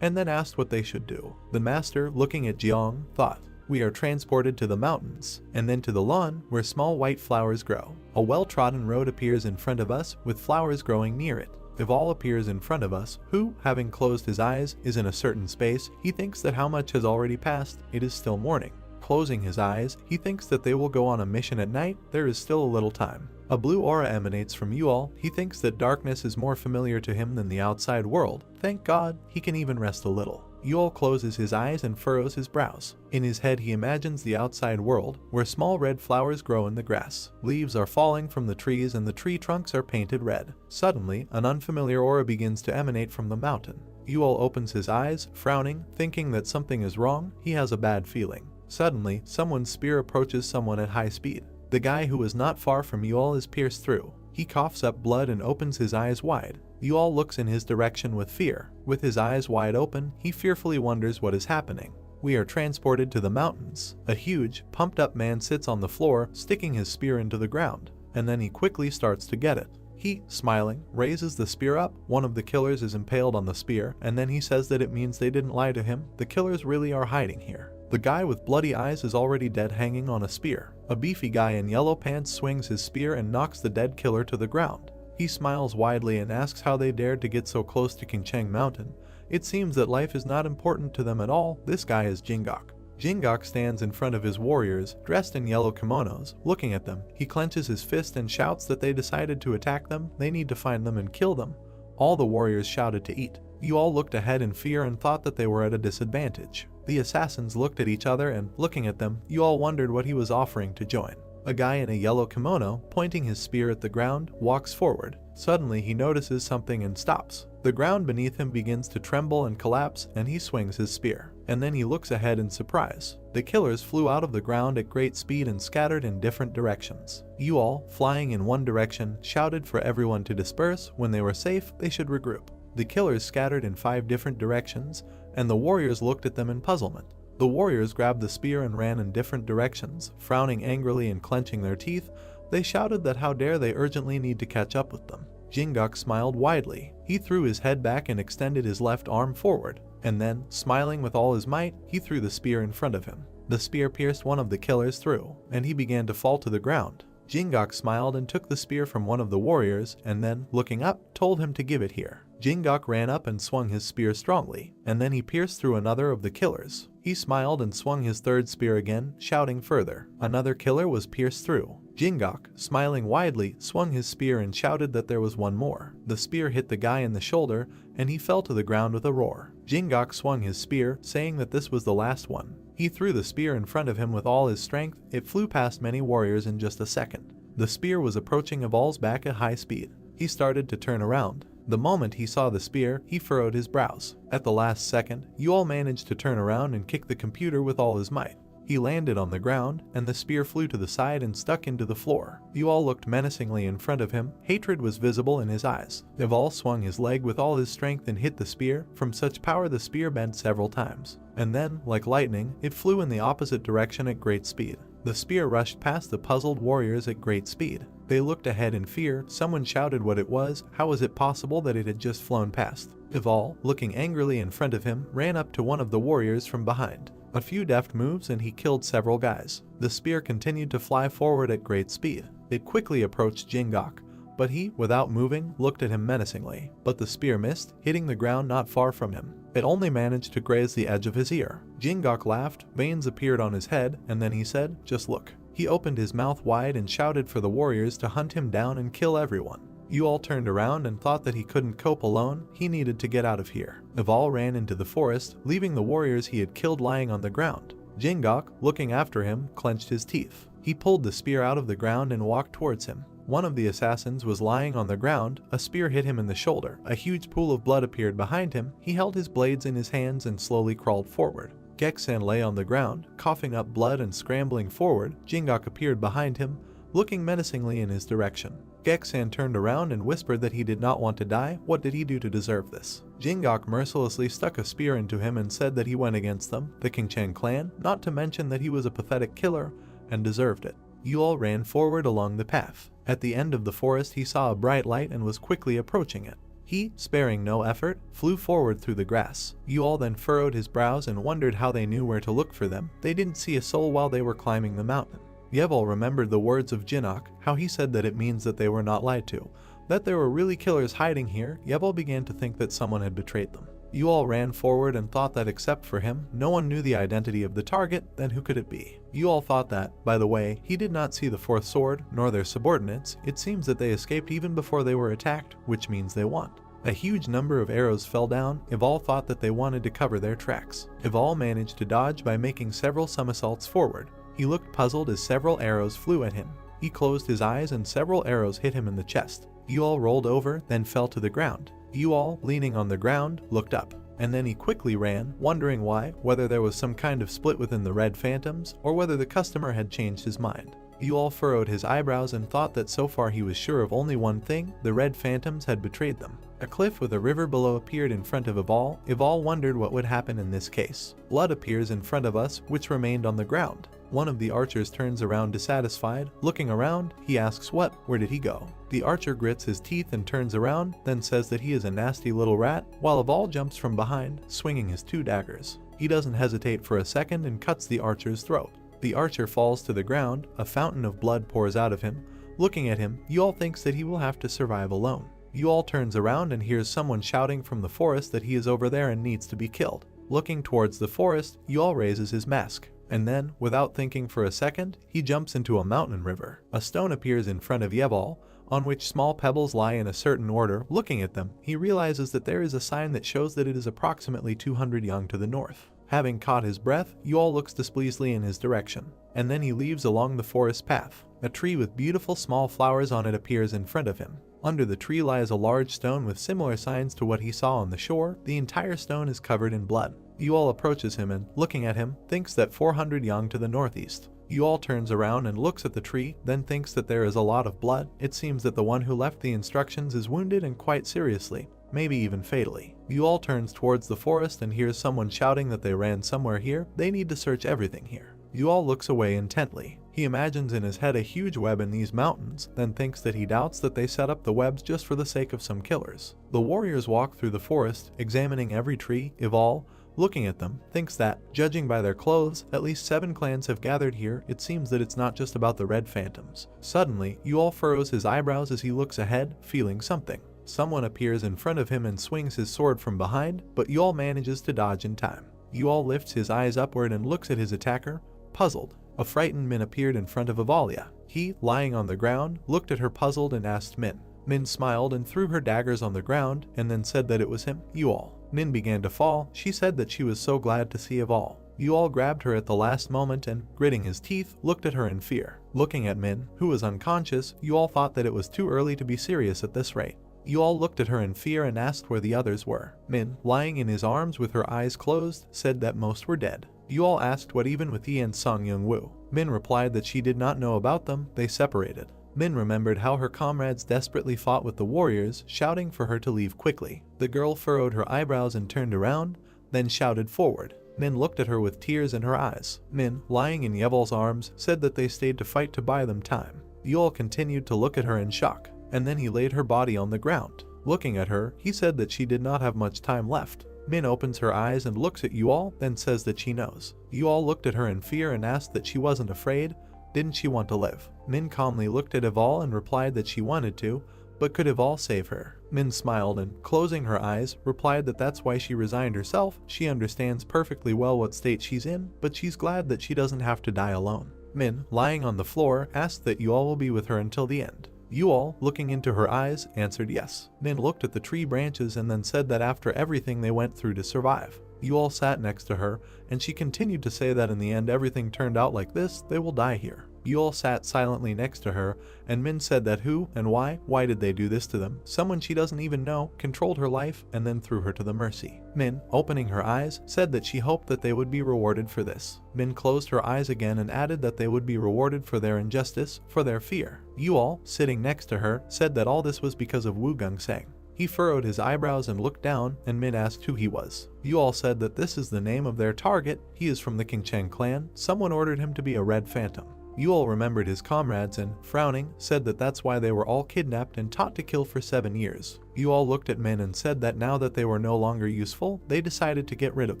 and then asked what they should do. The master, looking at Jiang, thought, we are transported to the mountains, and then to the lawn, where small white flowers grow. A well-trodden road appears in front of us, with flowers growing near it. If all appears in front of us, who, having closed his eyes, is in a certain space, he thinks that how much has already passed, it is still morning. Closing his eyes, he thinks that they will go on a mission at night, there is still a little time. A blue aura emanates from you all. He thinks that darkness is more familiar to him than the outside world. Thank God, he can even rest a little. Yuol closes his eyes and furrows his brows. In his head he imagines the outside world, where small red flowers grow in the grass. Leaves are falling from the trees and the tree trunks are painted red. Suddenly, an unfamiliar aura begins to emanate from the mountain. Yuol opens his eyes, frowning, thinking that something is wrong. He has a bad feeling. Suddenly, someone's spear approaches someone at high speed. The guy who is not far from Yuol is pierced through. He coughs up blood and opens his eyes wide. Yuol looks in his direction with fear. With his eyes wide open, he fearfully wonders what is happening. We are transported to the mountains. A huge, pumped-up man sits on the floor, sticking his spear into the ground, and then he quickly starts to get it. He, smiling, raises the spear up. One of the killers is impaled on the spear, and then he says that it means they didn't lie to him. The killers really are hiding here. The guy with bloody eyes is already dead, hanging on a spear. A beefy guy in yellow pants swings his spear and knocks the dead killer to the ground. He smiles widely and asks how they dared to get so close to Qingcheng Mountain. It seems that life is not important to them at all. This guy is Woo-Gak. Woo-Gak stands in front of his warriors, dressed in yellow kimonos, looking at them. He clenches his fist and shouts that they decided to attack them, they need to find them and kill them. All the warriors shouted to eat. You all looked ahead in fear and thought that they were at a disadvantage. The assassins looked at each other and, looking at them, you all wondered what he was offering to join. A guy in a yellow kimono, pointing his spear at the ground, walks forward. Suddenly he notices something and stops. The ground beneath him begins to tremble and collapse, and he swings his spear. And then he looks ahead in surprise. The killers flew out of the ground at great speed and scattered in different directions. You all, flying in one direction, shouted for everyone to disperse. When they were safe, they should regroup. The killers scattered in 5 different directions, and the warriors looked at them in puzzlement. The warriors grabbed the spear and ran in different directions, frowning angrily and clenching their teeth. They shouted that how dare they urgently need to catch up with them. Woo-Gak smiled widely. He threw his head back and extended his left arm forward, and then, smiling with all his might, he threw the spear in front of him. The spear pierced one of the killers through, and he began to fall to the ground. Woo-Gak smiled and took the spear from one of the warriors, and then, looking up, told him to give it here. Woo-Gak ran up and swung his spear strongly, and then he pierced through another of the killers. He smiled and swung his third spear again, shouting further. Another killer was pierced through. Woo-Gak, smiling widely, swung his spear and shouted that there was one more. The spear hit the guy in the shoulder, and he fell to the ground with a roar. Woo-Gak swung his spear, saying that this was the last one. He threw the spear in front of him with all his strength. It flew past many warriors in just a second. The spear was approaching Evol's back at high speed. He started to turn around. The moment he saw the spear, he furrowed his brows. At the last second, you all managed to turn around and kick the computer with all his might. He landed on the ground, and the spear flew to the side and stuck into the floor. You all looked menacingly in front of him. Hatred was visible in his eyes. Evol swung his leg with all his strength and hit the spear. From such power the spear bent several times. And then, like lightning, it flew in the opposite direction at great speed. The spear rushed past the puzzled warriors at great speed. They looked ahead in fear. Someone shouted what it was. How was it possible that it had just flown past? Evol, looking angrily in front of him, ran up to one of the warriors from behind. A few deft moves and he killed several guys. The spear continued to fly forward at great speed. It quickly approached Woo-Gak, but he, without moving, looked at him menacingly. But the spear missed, hitting the ground not far from him. It only managed to graze the edge of his ear. Woo-Gak laughed, veins appeared on his head, and then he said, "Just look." He opened his mouth wide and shouted for the warriors to hunt him down and kill everyone. You all turned around and thought that he couldn't cope alone. He needed to get out of here. Evol ran into the forest, leaving the warriors he had killed lying on the ground. Woo-Gak, looking after him, clenched his teeth. He pulled the spear out of the ground and walked towards him. One of the assassins was lying on the ground. A spear hit him in the shoulder. A huge pool of blood appeared behind him. He held his blades in his hands and slowly crawled forward. Geksan lay on the ground, coughing up blood and scrambling forward. Woo-Gak appeared behind him, looking menacingly in his direction. Geksan turned around and whispered that he did not want to die. What did he do to deserve this? Woo-Gak mercilessly stuck a spear into him and said that he went against them, the Qingcheng clan, not to mention that he was a pathetic killer, and deserved it. You all ran forward along the path. At the end of the forest he saw a bright light and was quickly approaching it. He, sparing no effort, flew forward through the grass. You all then furrowed his brows and wondered how they knew where to look for them. They didn't see a soul while they were climbing the mountain. Yevol remembered the words of Woo-Gak, how he said that it means that they were not lied to, that there were really killers hiding here. Yevol began to think that someone had betrayed them. You all ran forward and thought that except for him, no one knew the identity of the target. Then who could it be? You all thought that, by the way, he did not see the fourth sword, nor their subordinates. It seems that they escaped even before they were attacked, which means they won. A huge number of arrows fell down. Evol thought that they wanted to cover their tracks. Evol managed to dodge by making several somersaults forward. He looked puzzled as several arrows flew at him. He closed his eyes and several arrows hit him in the chest. You all rolled over, then fell to the ground. You all, leaning on the ground, looked up. And then he quickly ran, wondering why, whether there was some kind of split within the Red Phantoms, or whether the customer had changed his mind. You all furrowed his eyebrows and thought that so far he was sure of only one thing: the Red Phantoms had betrayed them. A cliff with a river below appeared in front of Evol. Evol wondered what would happen in this case. Blood appears in front of us, which remained on the ground. One of the archers turns around dissatisfied. Looking around, he asks what? Where did he go? The archer grits his teeth and turns around, then says that he is a nasty little rat, while Evol jumps from behind, swinging his 2 daggers. He doesn't hesitate for a second and cuts the archer's throat. The archer falls to the ground. A fountain of blood pours out of him. Looking at him, you all thinks that he will have to survive alone. Yu-All turns around and hears someone shouting from the forest that he is over there and needs to be killed. Looking towards the forest, Yu-All raises his mask. And then, without thinking for a second, he jumps into a mountain river. A stone appears in front of Yu-All, on which small pebbles lie in a certain order. Looking at them, he realizes that there is a sign that shows that it is approximately 200 yang to the north. Having caught his breath, Yu-All looks displeasedly in his direction, and then he leaves along the forest path. A tree with beautiful small flowers on it appears in front of him. Under the tree lies a large stone with similar signs to what he saw on the shore. The entire stone is covered in blood. Yu-All approaches him and, looking at him, thinks that 400 yang to the northeast. Yu-All turns around and looks at the tree, then thinks that there is a lot of blood. It seems that the one who left the instructions is wounded and quite seriously, maybe even fatally. Yu-All turns towards the forest and hears someone shouting that they ran somewhere here. They need to search everything here. Yu-All looks away intently. He imagines in his head a huge web in these mountains, then thinks that he doubts that they set up the webs just for the sake of some killers. The warriors walk through the forest, examining every tree. Yu-All, looking at them, thinks that, judging by their clothes, at least 7 clans have gathered here. It seems that it's not just about the red phantoms. Suddenly, Yu-All furrows his eyebrows as he looks ahead, feeling something. Someone appears in front of him and swings his sword from behind, but Yu-All manages to dodge in time. Yu-All lifts his eyes upward and looks at his attacker, puzzled. A frightened Min appeared in front of Avalia. He, lying on the ground, looked at her puzzled and asked Min. Min smiled and threw her daggers on the ground, and then said that it was him. Yu-All. Min began to fall. She said that she was so glad to see Yu-All. Yu-All grabbed her at the last moment and, gritting his teeth, looked at her in fear. Looking at Min, who was unconscious, Yu-All thought that it was too early to be serious at this rate. Yu-All looked at her in fear and asked where the others were. Min, lying in his arms with her eyes closed, said that most were dead. Yu-All asked what even with Yi and Song Young-woo. Min replied that she did not know about them. They separated. Min remembered how her comrades desperately fought with the warriors, shouting for her to leave quickly. The girl furrowed her eyebrows and turned around, then shouted forward. Min looked at her with tears in her eyes. Min, lying in Yu-All's arms, said that they stayed to fight to buy them time. Yu-All continued to look at her in shock, and then he laid her body on the ground. Looking at her, he said that she did not have much time left. Min opens her eyes and looks at Yu-All, then says that she knows. Yu-All looked at her in fear and asked that she wasn't afraid. Didn't she want to live? Min calmly looked at Yu-All and replied that she wanted to, but could Yu-All save her? Min smiled and, closing her eyes, replied that that's why she resigned herself. She understands perfectly well what state she's in, but she's glad that she doesn't have to die alone. Min, lying on the floor, asked that Yu-All will be with her until the end. Yu-All, looking into her eyes, answered yes. Min looked at the tree branches and then said that after everything they went through to survive. Yu-All sat next to her, and she continued to say that in the end everything turned out like this, they will die here. Yu-All sat silently next to her, and Min said that who and why did they do this to them? Someone she doesn't even know controlled her life and then threw her to the mercy. Min, opening her eyes, said that she hoped that they would be rewarded for this. Min closed her eyes again and added that they would be rewarded for their injustice, for their fear. Yu-All, sitting next to her, said that all this was because of Woo-Gak. He furrowed his eyebrows and looked down, and Min asked who he was. Yu-All said that this is the name of their target. He is from the Qingcheng clan. Someone ordered him to be a red phantom. Yu-All remembered his comrades and, frowning, said that that's why they were all kidnapped and taught to kill for 7 years. Yu-All looked at Min and said that now that they were no longer useful, they decided to get rid of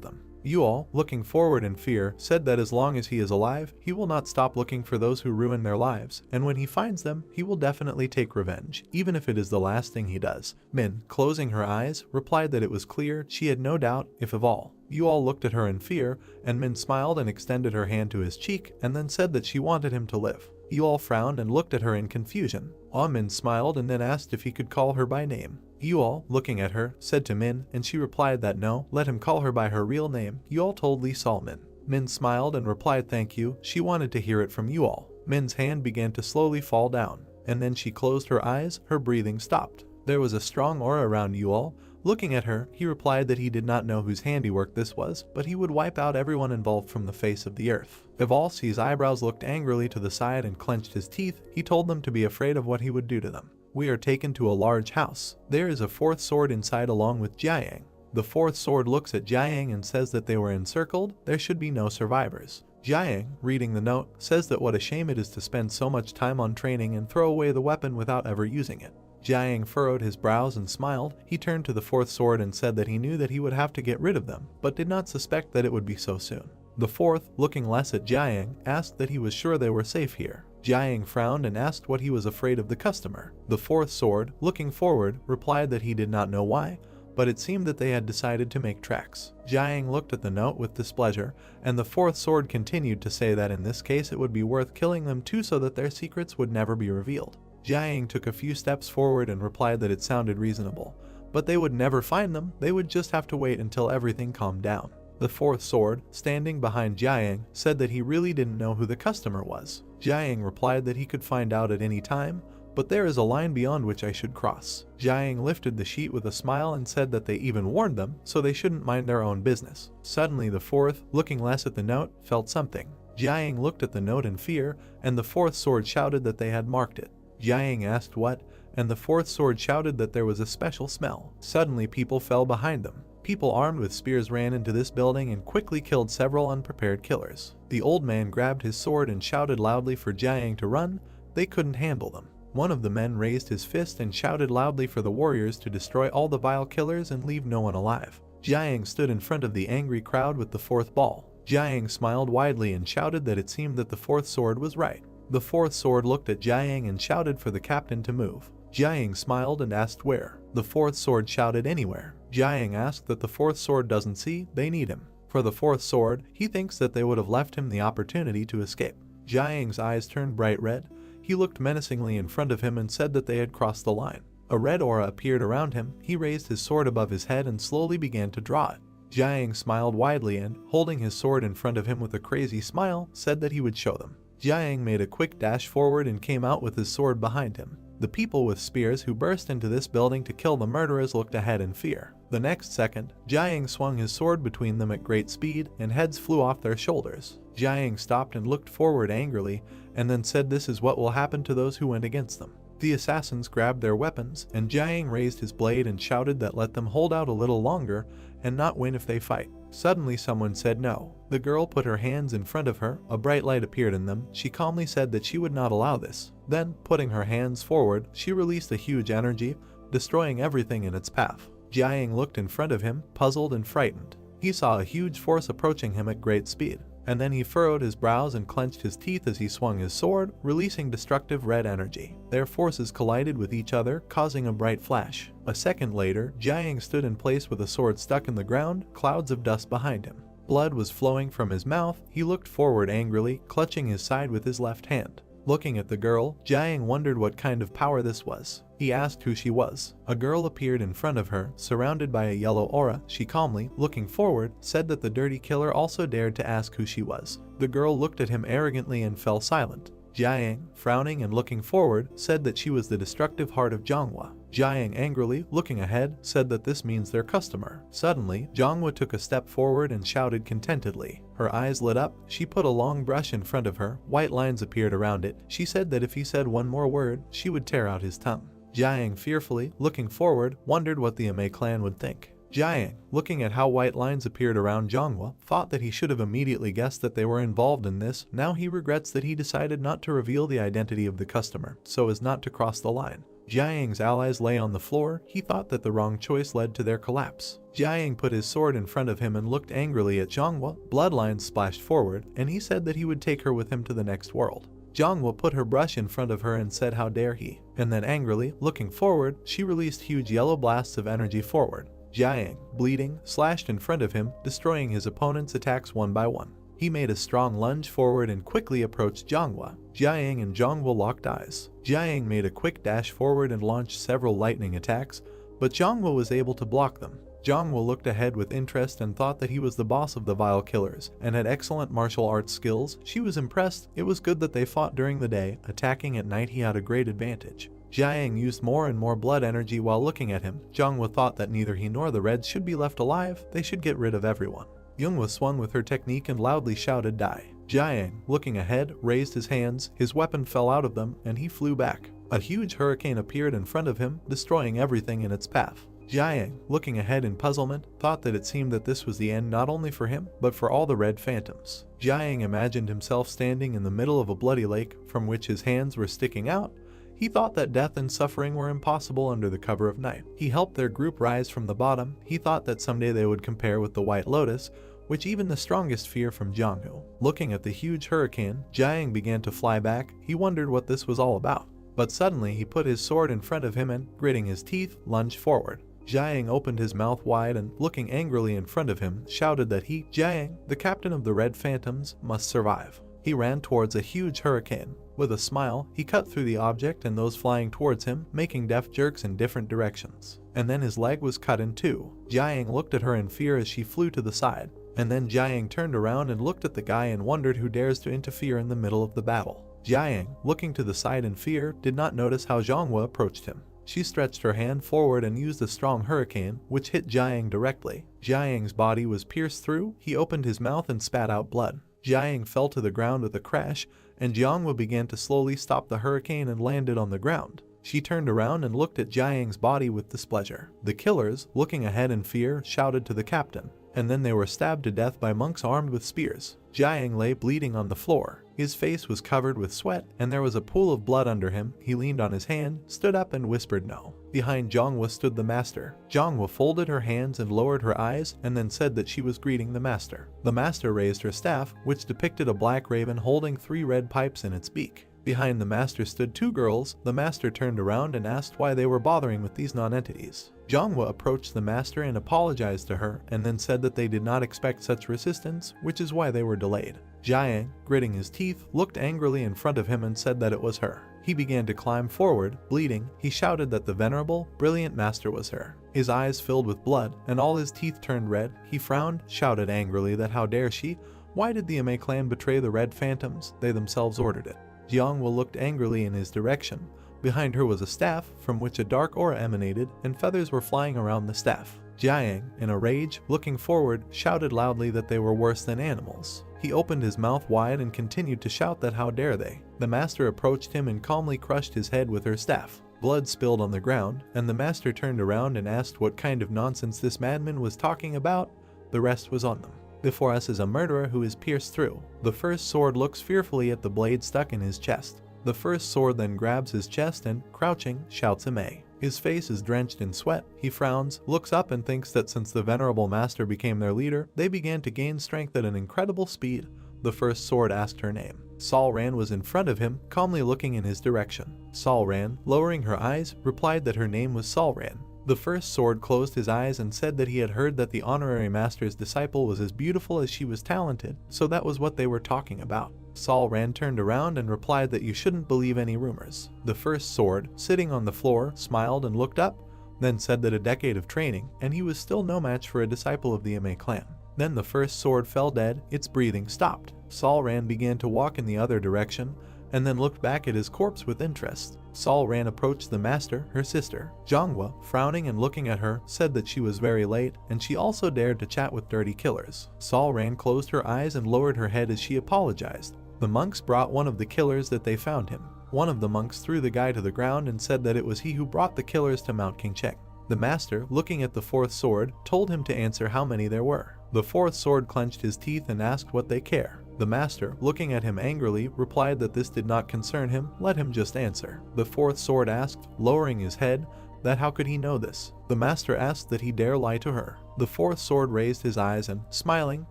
them. Yu-All, looking forward in fear, said that as long as he is alive, he will not stop looking for those who ruin their lives, and when he finds them, he will definitely take revenge, even if it is the last thing he does. Min, closing her eyes, replied that it was clear she had no doubt, if of all. Yu-All looked at her in fear, and Min smiled and extended her hand to his cheek, and then said that she wanted him to live. Yu-All frowned and looked at her in confusion. Min smiled and then asked if he could call her by name. Yu-All, looking at her, said to Min, and she replied that no, let him call her by her real name. Yu-All told Lee Salmin. Min smiled and replied thank you. She wanted to hear it from Yu-All. Min's hand began to slowly fall down, and then she closed her eyes. Her breathing stopped. There was a strong aura around Yu-All. Looking at her, he replied that he did not know whose handiwork this was, but he would wipe out everyone involved from the face of the earth. Yu-All's eyebrows looked angrily to the side and clenched his teeth. He told them to be afraid of what he would do to them. We are taken to a large house. There is a 4th sword inside along with Jiayang. The 4th sword looks at Jiayang and says that they were encircled. There should be no survivors. Jiayang, reading the note, says that what a shame it is to spend so much time on training and throw away the weapon without ever using it. Jiayang furrowed his brows and smiled. He turned to the 4th sword and said that he knew that he would have to get rid of them, but did not suspect that it would be so soon. The 4th, looking less at Jiayang, asked that he was sure they were safe here. Jiang frowned and asked what he was afraid of the customer. The fourth sword, looking forward, replied that he did not know why, but it seemed that they had decided to make tracks. Jiang looked at the note with displeasure, and the fourth sword continued to say that in this case it would be worth killing them too so that their secrets would never be revealed. Jiang took a few steps forward and replied that it sounded reasonable, but they would never find them, they would just have to wait until everything calmed down. The fourth sword, standing behind Jiang, said that he really didn't know who the customer was. Jiang replied that he could find out at any time, but there is a line beyond which I should cross. Jiang lifted the sheet with a smile and said that they even warned them, so they shouldn't mind their own business. Suddenly the fourth, looking less at the note, felt something. Jiang looked at the note in fear, and the fourth sword shouted that they had marked it. Jiang asked what, and the fourth sword shouted that there was a special smell. Suddenly people fell behind them. People armed with spears ran into this building and quickly killed several unprepared killers. The old man grabbed his sword and shouted loudly for Jiang to run. They couldn't handle them. One of the men raised his fist and shouted loudly for the warriors to destroy all the vile killers and leave no one alive. Jiang stood in front of the angry crowd with the fourth ball. Jiang smiled widely and shouted that it seemed that the fourth sword was right. The fourth sword looked at Jiang and shouted for the captain to move. Jiang smiled and asked where. The fourth sword shouted anywhere. Jiang asked that the fourth sword doesn't see, they need him. For the fourth sword, he thinks that they would have left him the opportunity to escape. Jiang's eyes turned bright red. He looked menacingly in front of him and said that they had crossed the line. A red aura appeared around him. He raised his sword above his head and slowly began to draw it. Jiang smiled widely and, holding his sword in front of him with a crazy smile, said that he would show them. Jiang made a quick dash forward and came out with his sword behind him. The people with spears who burst into this building to kill the murderers looked ahead in fear. The next second, Jiang swung his sword between them at great speed, and heads flew off their shoulders. Jiang stopped and looked forward angrily, and then said this is what will happen to those who went against them. The assassins grabbed their weapons, and Jiang raised his blade and shouted that let them hold out a little longer and not win if they fight. Suddenly someone said no. The girl put her hands in front of her, a bright light appeared in them. She calmly said that she would not allow this. Then, putting her hands forward, she released a huge energy, destroying everything in its path. Jiang looked in front of him, puzzled and frightened. He saw a huge force approaching him at great speed. And then he furrowed his brows and clenched his teeth as he swung his sword, releasing destructive red energy. Their forces collided with each other, causing a bright flash. A second later, Jiang stood in place with a sword stuck in the ground, clouds of dust behind him. Blood was flowing from his mouth. He looked forward angrily, clutching his side with his left hand. Looking at the girl, Jiang wondered what kind of power this was. He asked who she was. A girl appeared in front of her, surrounded by a yellow aura. She calmly, looking forward, said that the dirty killer also dared to ask who she was. The girl looked at him arrogantly and fell silent. Jiang, frowning and looking forward, said that she was the destructive heart of Manhwa. Jiang angrily, looking ahead, said that this means their customer. Suddenly, Manhwa took a step forward and shouted contentedly. Her eyes lit up. She put a long brush in front of her. White lines appeared around it. She said that if he said one more word, she would tear out his tongue. Jiang, fearfully, looking forward, wondered what the Emei clan would think. Jiang, looking at how white lines appeared around Manhwa, thought that he should have immediately guessed that they were involved in this. Now he regrets that he decided not to reveal the identity of the customer, so as not to cross the line. Jiang's allies lay on the floor. He thought that the wrong choice led to their collapse. Jiang put his sword in front of him and looked angrily at Manhwa. Bloodlines splashed forward, and he said that he would take her with him to the next world. Manhwa put her brush in front of her and said how dare he. And then angrily, looking forward, she released huge yellow blasts of energy forward. Jiang, bleeding, slashed in front of him, destroying his opponent's attacks one by one. He made a strong lunge forward and quickly approached Manhwa. Jiang and Manhwa locked eyes. Jiang made a quick dash forward and launched several lightning attacks, but Manhwa was able to block them. Manhwa looked ahead with interest and thought that he was the boss of the vile killers and had excellent martial arts skills. She was impressed. It was good that they fought during the day. Attacking at night he had a great advantage. Jiang used more and more blood energy while looking at him. Manhwa thought that neither he nor the Reds should be left alive. They should get rid of everyone. Manhwa swung with her technique and loudly shouted die. Jiang, looking ahead, raised his hands. His weapon fell out of them and he flew back. A huge hurricane appeared in front of him, destroying everything in its path. Jiang, looking ahead in puzzlement, thought that it seemed that this was the end not only for him, but for all the red phantoms. Jiang imagined himself standing in the middle of a bloody lake from which his hands were sticking out. He thought that death and suffering were impossible under the cover of night. He helped their group rise from the bottom. He thought that someday they would compare with the White Lotus, which even the strongest fear from Jong-woo. Looking at the huge hurricane, Jiang began to fly back. He wondered what this was all about. But suddenly he put his sword in front of him and, gritting his teeth, lunged forward. Jiang opened his mouth wide and, looking angrily in front of him, shouted that he, Jiang, the captain of the Red Phantoms, must survive. He ran towards a huge hurricane. With a smile, he cut through the object and those flying towards him, making deft jerks in different directions. And then his leg was cut in two. Jiang looked at her in fear as she flew to the side. And then Jiang turned around and looked at the guy and wondered who dares to interfere in the middle of the battle. Jiang, looking to the side in fear, did not notice how Jong-woo approached him. She stretched her hand forward and used a strong hurricane, which hit Jiang directly. Jiang's body was pierced through. He opened his mouth and spat out blood. Jiang fell to the ground with a crash, and Jong-woo began to slowly stop the hurricane and landed on the ground. She turned around and looked at Jiang's body with displeasure. The killers, looking ahead in fear, shouted to the captain, and then they were stabbed to death by monks armed with spears. Jiang lay bleeding on the floor. His face was covered with sweat, and there was a pool of blood under him. He leaned on his hand, stood up and whispered no. Behind Jong-woo stood the master. Jong-woo folded her hands and lowered her eyes, and then said that she was greeting the master. The master raised her staff, which depicted a black raven holding 3 red pipes in its beak. Behind the master stood 2 girls. The master turned around and asked why they were bothering with these non-entities. Jong-woo approached the master and apologized to her, and then said that they did not expect such resistance, which is why they were delayed. Jiang, gritting his teeth, looked angrily in front of him and said that it was her. He began to climb forward, bleeding. He shouted that the venerable, brilliant master was her. His eyes filled with blood, and all his teeth turned red. He frowned, shouted angrily that how dare she? Why did the Emei clan betray the Red Phantoms? They themselves ordered it. Jong-woo looked angrily in his direction. Behind her was a staff, from which a dark aura emanated, and feathers were flying around the staff. Jiang, in a rage, looking forward, shouted loudly that they were worse than animals. He opened his mouth wide and continued to shout that how dare they. The master approached him and calmly crushed his head with her staff. Blood spilled on the ground, and the master turned around and asked what kind of nonsense this madman was talking about. The rest was on them. Before us is a murderer who is pierced through. The first sword looks fearfully at the blade stuck in his chest. The first sword then grabs his chest and, crouching, shouts Emei. His face is drenched in sweat. He frowns, looks up and thinks that since the venerable master became their leader, they began to gain strength at an incredible speed. The first sword asked her name. Sol Ran was in front of him, calmly looking in his direction. Sol Ran, lowering her eyes, replied that her name was Sol Ran. The first sword closed his eyes and said that he had heard that the honorary master's disciple was as beautiful as she was talented, so that was what they were talking about. Sol Ran turned around and replied that you shouldn't believe any rumors. The first sword, sitting on the floor, smiled and looked up, then said that a decade of training, and he was still no match for a disciple of the Emei clan. Then the first sword fell dead, its breathing stopped. Sol Ran began to walk in the other direction, and then looked back at his corpse with interest. Sol Ran approached the master, her sister. Jong-woo, frowning and looking at her, said that she was very late, and she also dared to chat with dirty killers. Sol Ran closed her eyes and lowered her head as she apologized. The monks brought one of the killers that they found him. One of the monks threw the guy to the ground and said that it was he who brought the killers to Mount Qingcheng. The master, looking at the fourth sword, told him to answer how many there were. The fourth sword clenched his teeth and asked what they care. The master, looking at him angrily, replied that this did not concern him, let him just answer. The fourth sword asked, lowering his head, that how could he know this? The master asked that he dare lie to her. The fourth sword raised his eyes and, smiling,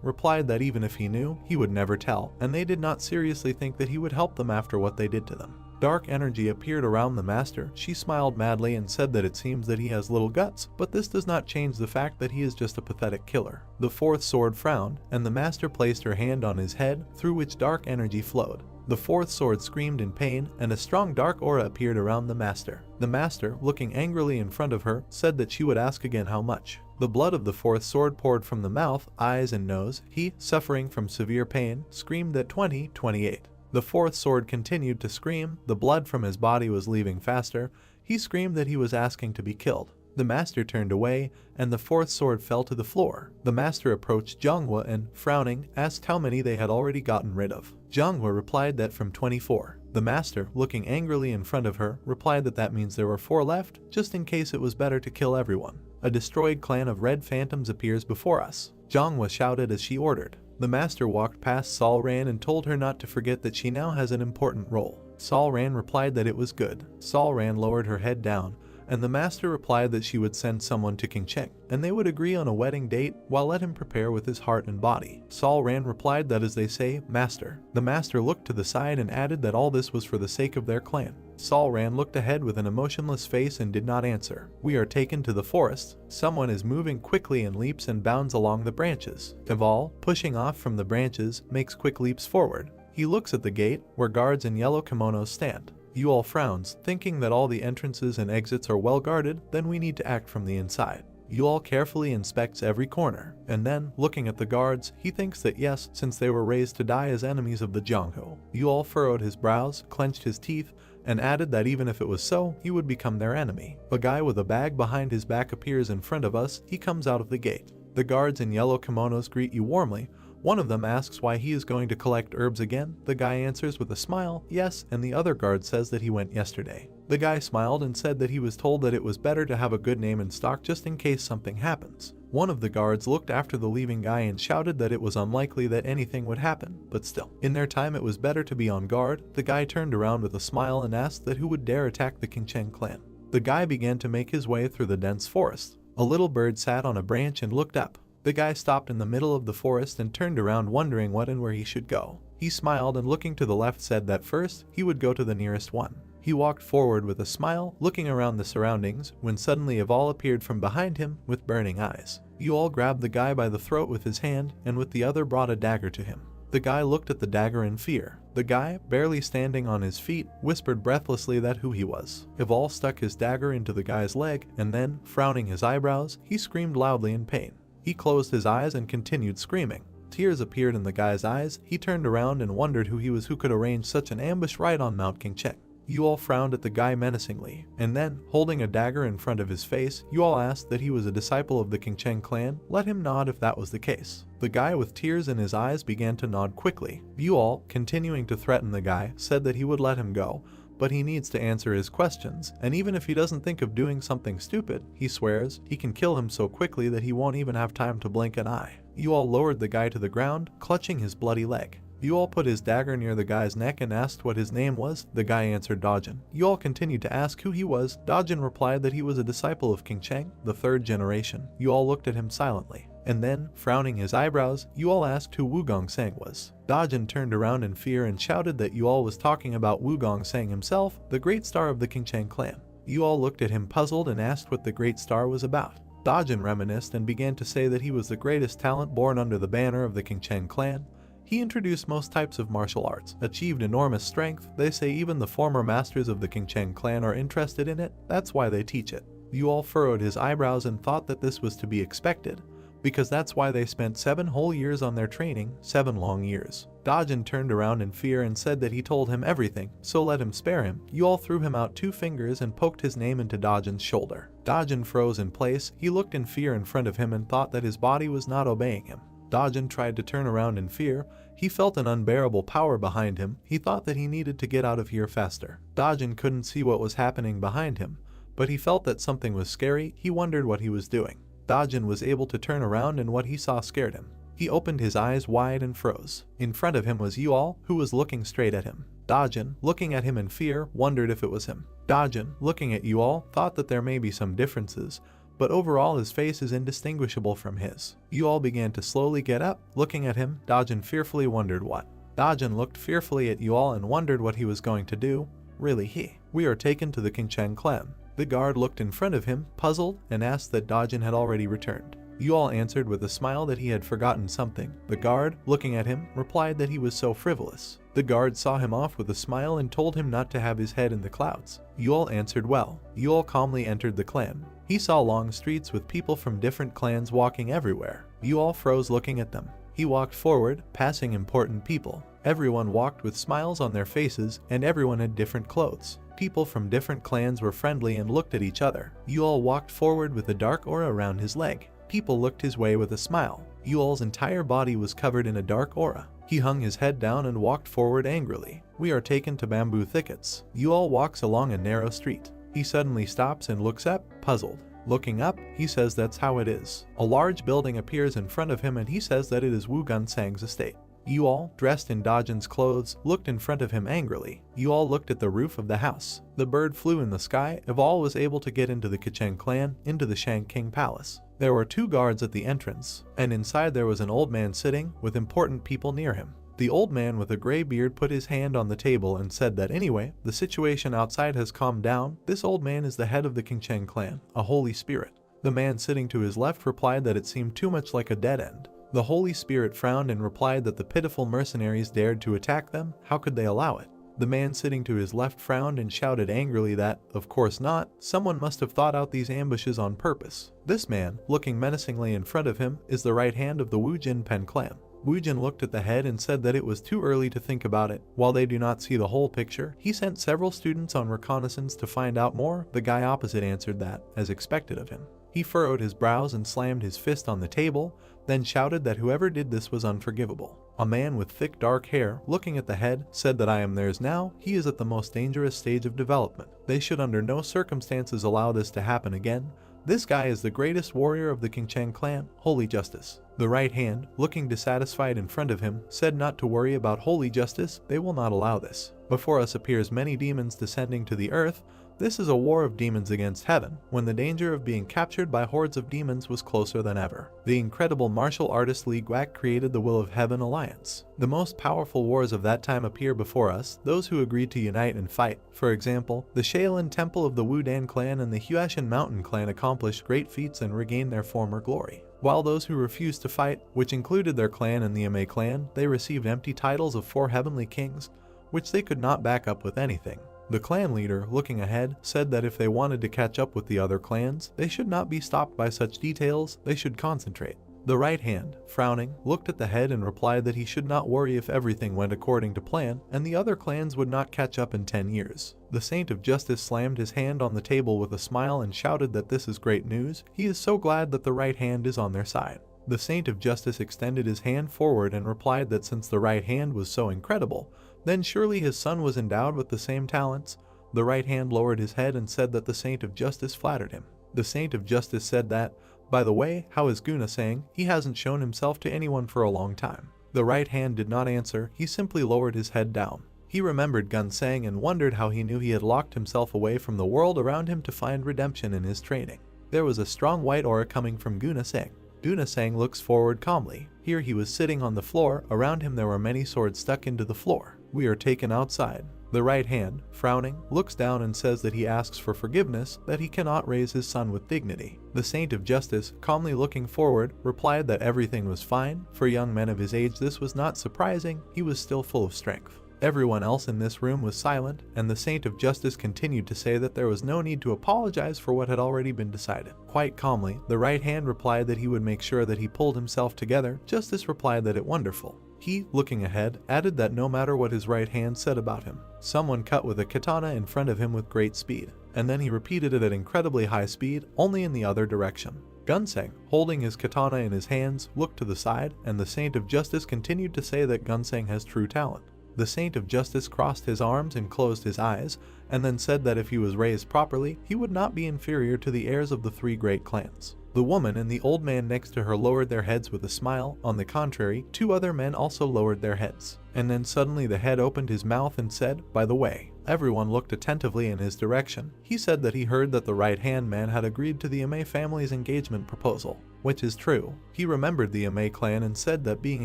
replied that even if he knew, he would never tell, and they did not seriously think that he would help them after what they did to them. Dark energy appeared around the master. She smiled madly and said that it seems that he has little guts, but this does not change the fact that he is just a pathetic killer. The fourth sword frowned, and the master placed her hand on his head, through which dark energy flowed. The fourth sword screamed in pain, and a strong dark aura appeared around the master. The master, looking angrily in front of her, said that she would ask again how much. The blood of the fourth sword poured from the mouth, eyes, and nose. He, suffering from severe pain, screamed that 28. The fourth sword continued to scream. The blood from his body was leaving faster. He screamed that he was asking to be killed. The master turned away, and the fourth sword fell to the floor. The master approached Jong-woo and, frowning, asked how many they had already gotten rid of. Jong-woo replied that from 24. The master, looking angrily in front of her, replied that that means there were 4 left, just in case it was better to kill everyone. A destroyed clan of red phantoms appears before us. Jong-woo shouted as she ordered. The master walked past Sol Ran and told her not to forget that she now has an important role. Sol Ran replied that it was good. Sol Ran lowered her head down, and the master replied that she would send someone to Qingcheng, and they would agree on a wedding date while let him prepare with his heart and body. Saul Rand replied that as they say, master. The master looked to the side and added that all this was for the sake of their clan. Saul Rand looked ahead with an emotionless face and did not answer. We are taken to the forest. Someone is moving quickly and leaps and bounds along the branches. Eval, pushing off from the branches, makes quick leaps forward. He looks at the gate, where guards in yellow kimonos stand. Yu-All frowns, thinking that all the entrances and exits are well guarded, then we need to act from the inside. Yu-All carefully inspects every corner, and then, looking at the guards, he thinks that yes, since they were raised to die as enemies of the Jianghu. Yu-All furrowed his brows, clenched his teeth, and added that even if it was so, he would become their enemy. A guy with a bag behind his back appears in front of us. He comes out of the gate. The guards in yellow kimonos greet you warmly. One of them asks why he is going to collect herbs again. The guy answers with a smile, yes, and the other guard says that he went yesterday. The guy smiled and said that he was told that it was better to have a good name in stock just in case something happens. One of the guards looked after the leaving guy and shouted that it was unlikely that anything would happen, but still, in their time it was better to be on guard. The guy turned around with a smile and asked that who would dare attack the Qingcheng clan. The guy began to make his way through the dense forest. A little bird sat on a branch and looked up. The guy stopped in the middle of the forest and turned around wondering what and where he should go. He smiled and looking to the left said that first, he would go to the nearest one. He walked forward with a smile, looking around the surroundings, when suddenly Eval appeared from behind him with burning eyes. Yu-All grabbed the guy by the throat with his hand and with the other brought a dagger to him. The guy looked at the dagger in fear. The guy, barely standing on his feet, whispered breathlessly that who he was. Eval stuck his dagger into the guy's leg and then, frowning his eyebrows, he screamed loudly in pain. He closed his eyes and continued screaming. Tears appeared in the guy's eyes. He turned around and wondered who he was who could arrange such an ambush right on Mount Qingcheng. Yu-All frowned at the guy menacingly, and then, holding a dagger in front of his face, Yu-All asked that he was a disciple of the Qingcheng clan. Let him nod if that was the case. The guy with tears in his eyes began to nod quickly. Yu-All, continuing to threaten the guy, said that he would let him go, but he needs to answer his questions, and even if he doesn't think of doing something stupid, he swears, he can kill him so quickly that he won't even have time to blink an eye. Yu-All lowered the guy to the ground, clutching his bloody leg. Yu-All put his dagger near the guy's neck and asked what his name was. The guy answered Dojin. Yu-All continued to ask who he was. Dojin replied that he was a disciple of Qingcheng, the third generation. Yu-All looked at him silently. And then, frowning his eyebrows, Yu-All asked who Wu-Gong-Sang was. Dojin turned around in fear and shouted that Yu-All was talking about Wu-Gong-Sang himself, the great star of the Qingcheng clan. Yu-All looked at him puzzled and asked what the great star was about. Dojin reminisced and began to say that he was the greatest talent born under the banner of the Qingcheng clan. He introduced most types of martial arts, achieved enormous strength. They say even the former masters of the Qingcheng clan are interested in it. That's why they teach it. Yu-All furrowed his eyebrows and thought that this was to be expected, because that's why they spent 7 whole years on their training, 7 long years. Dojin turned around in fear and said that he told him everything, so let him spare him. Yu-All threw him out 2 fingers and poked his name into Dojin's shoulder. Dojin froze in place. He looked in fear in front of him and thought that his body was not obeying him. Dojin tried to turn around in fear. He felt an unbearable power behind him. He thought that he needed to get out of here faster. Dojin couldn't see what was happening behind him, but he felt that something was scary. He wondered what he was doing. Dojin was able to turn around and what he saw scared him. He opened his eyes wide and froze. In front of him was Yu-All, who was looking straight at him. Dojin, looking at him in fear, wondered if it was him. Dojin, looking at Yu-All, thought that there may be some differences, but overall his face is indistinguishable from his. Yu-All began to slowly get up. Looking at him, Dojin fearfully wondered what. Dojin looked fearfully at Yu-All and wondered what he was going to do. Really he. We are taken to the Qingcheng clan. The guard looked in front of him, puzzled, and asked that Dojin had already returned. Yu-All answered with a smile that he had forgotten something. The guard, looking at him, replied that he was so frivolous. The guard saw him off with a smile and told him not to have his head in the clouds. Yu-All answered well. Yu-All calmly entered the clan. He saw long streets with people from different clans walking everywhere. Yu-All froze looking at them. He walked forward, passing important people. Everyone walked with smiles on their faces, and everyone had different clothes. People from different clans were friendly and looked at each other. Yu-All walked forward with a dark aura around his leg. People looked his way with a smile. Yu-All's entire body was covered in a dark aura. He hung his head down and walked forward angrily. We are taken to bamboo thickets. Yu-All walks along a narrow street. He suddenly stops and looks up, puzzled. Looking up, he says that's how it is. A large building appears in front of him and he says that it is Wu-Gong-Sang's estate. Yu-all, dressed in Dojin's clothes, looked in front of him angrily. Yu-all looked at the roof of the house. The bird flew in the sky. Yu-all was able to get into the Qingcheng clan, into the Shang King Palace. There were 2 guards at the entrance, and inside there was an old man sitting, with important people near him. The old man with a gray beard put his hand on the table and said that anyway, the situation outside has calmed down. This old man is the head of the Qingcheng clan, a holy spirit. The man sitting to his left replied that it seemed too much like a dead end. The Holy Spirit frowned and replied that the pitiful mercenaries dared to attack them. How could they allow it? The man sitting to his left frowned and shouted angrily that, of course not, someone must have thought out these ambushes on purpose. This man, looking menacingly in front of him, is the right hand of the Wu Jin Pen clan. Wu Jin looked at the head and said that it was too early to think about it. While they do not see the whole picture, he sent several students on reconnaissance to find out more. The guy opposite answered that, as expected of him. He furrowed his brows and slammed his fist on the table, then shouted that whoever did this was unforgivable. A man with thick dark hair, looking at the head, said that I am theirs now. He is at the most dangerous stage of development. They should under no circumstances allow this to happen again. This guy is the greatest warrior of the Qingcheng clan, Holy Justice. The right hand, looking dissatisfied in front of him, said not to worry about Holy Justice, they will not allow this. Before us appears many demons descending to the earth. This is a war of demons against heaven, when the danger of being captured by hordes of demons was closer than ever. The incredible martial artist Woo-Gak created the Will of Heaven Alliance. The most powerful wars of that time appear before us, those who agreed to unite and fight. For example, the Shaolin Temple of the Wu-Dan clan and the Huashan Mountain clan accomplished great feats and regained their former glory. While those who refused to fight, which included their clan and the Emei clan, they received empty titles of 4 heavenly kings, which they could not back up with anything. The clan leader, looking ahead, said that if they wanted to catch up with the other clans, they should not be stopped by such details, they should concentrate. The right hand, frowning, looked at the head and replied that he should not worry if everything went according to plan, and the other clans would not catch up in 10 years. The Saint of Justice slammed his hand on the table with a smile and shouted that this is great news. He is so glad that the right hand is on their side. The Saint of Justice extended his hand forward and replied that since the right hand was so incredible, then surely his son was endowed with the same talents. The right hand lowered his head and said that the Saint of Justice flattered him. The Saint of Justice said that, by the way, how is Guna saying? He hasn't shown himself to anyone for a long time. The right hand did not answer, he simply lowered his head down. He remembered Gunsang and wondered how he knew he had locked himself away from the world around him to find redemption in his training. There was a strong white aura coming from Gunasang. Gunasang looks forward calmly. Here he was sitting on the floor, around him there were many swords stuck into the floor. We are taken outside. The right hand, frowning, looks down and says that he asks for forgiveness, that he cannot raise his son with dignity. The Saint of Justice, calmly looking forward, replied that everything was fine. For young men of his age this was not surprising, he was still full of strength. Everyone else in this room was silent, and the Saint of Justice continued to say that there was no need to apologize for what had already been decided. Quite calmly, the right hand replied that he would make sure that he pulled himself together. Justice replied that it wonderful. He, looking ahead, added that no matter what his right hand said about him, someone cut with a katana in front of him with great speed, and then he repeated it at incredibly high speed, only in the other direction. Gunsang, holding his katana in his hands, looked to the side, and the Saint of Justice continued to say that Gunsang has true talent. The Saint of Justice crossed his arms and closed his eyes, and then said that if he was raised properly, he would not be inferior to the heirs of the 3 great clans. The woman and the old man next to her lowered their heads with a smile. On the contrary, 2 other men also lowered their heads. And then suddenly the head opened his mouth and said, by the way. Everyone looked attentively in his direction. He said that he heard that the right-hand man had agreed to the Emei family's engagement proposal, which is true. He remembered the Emei clan and said that being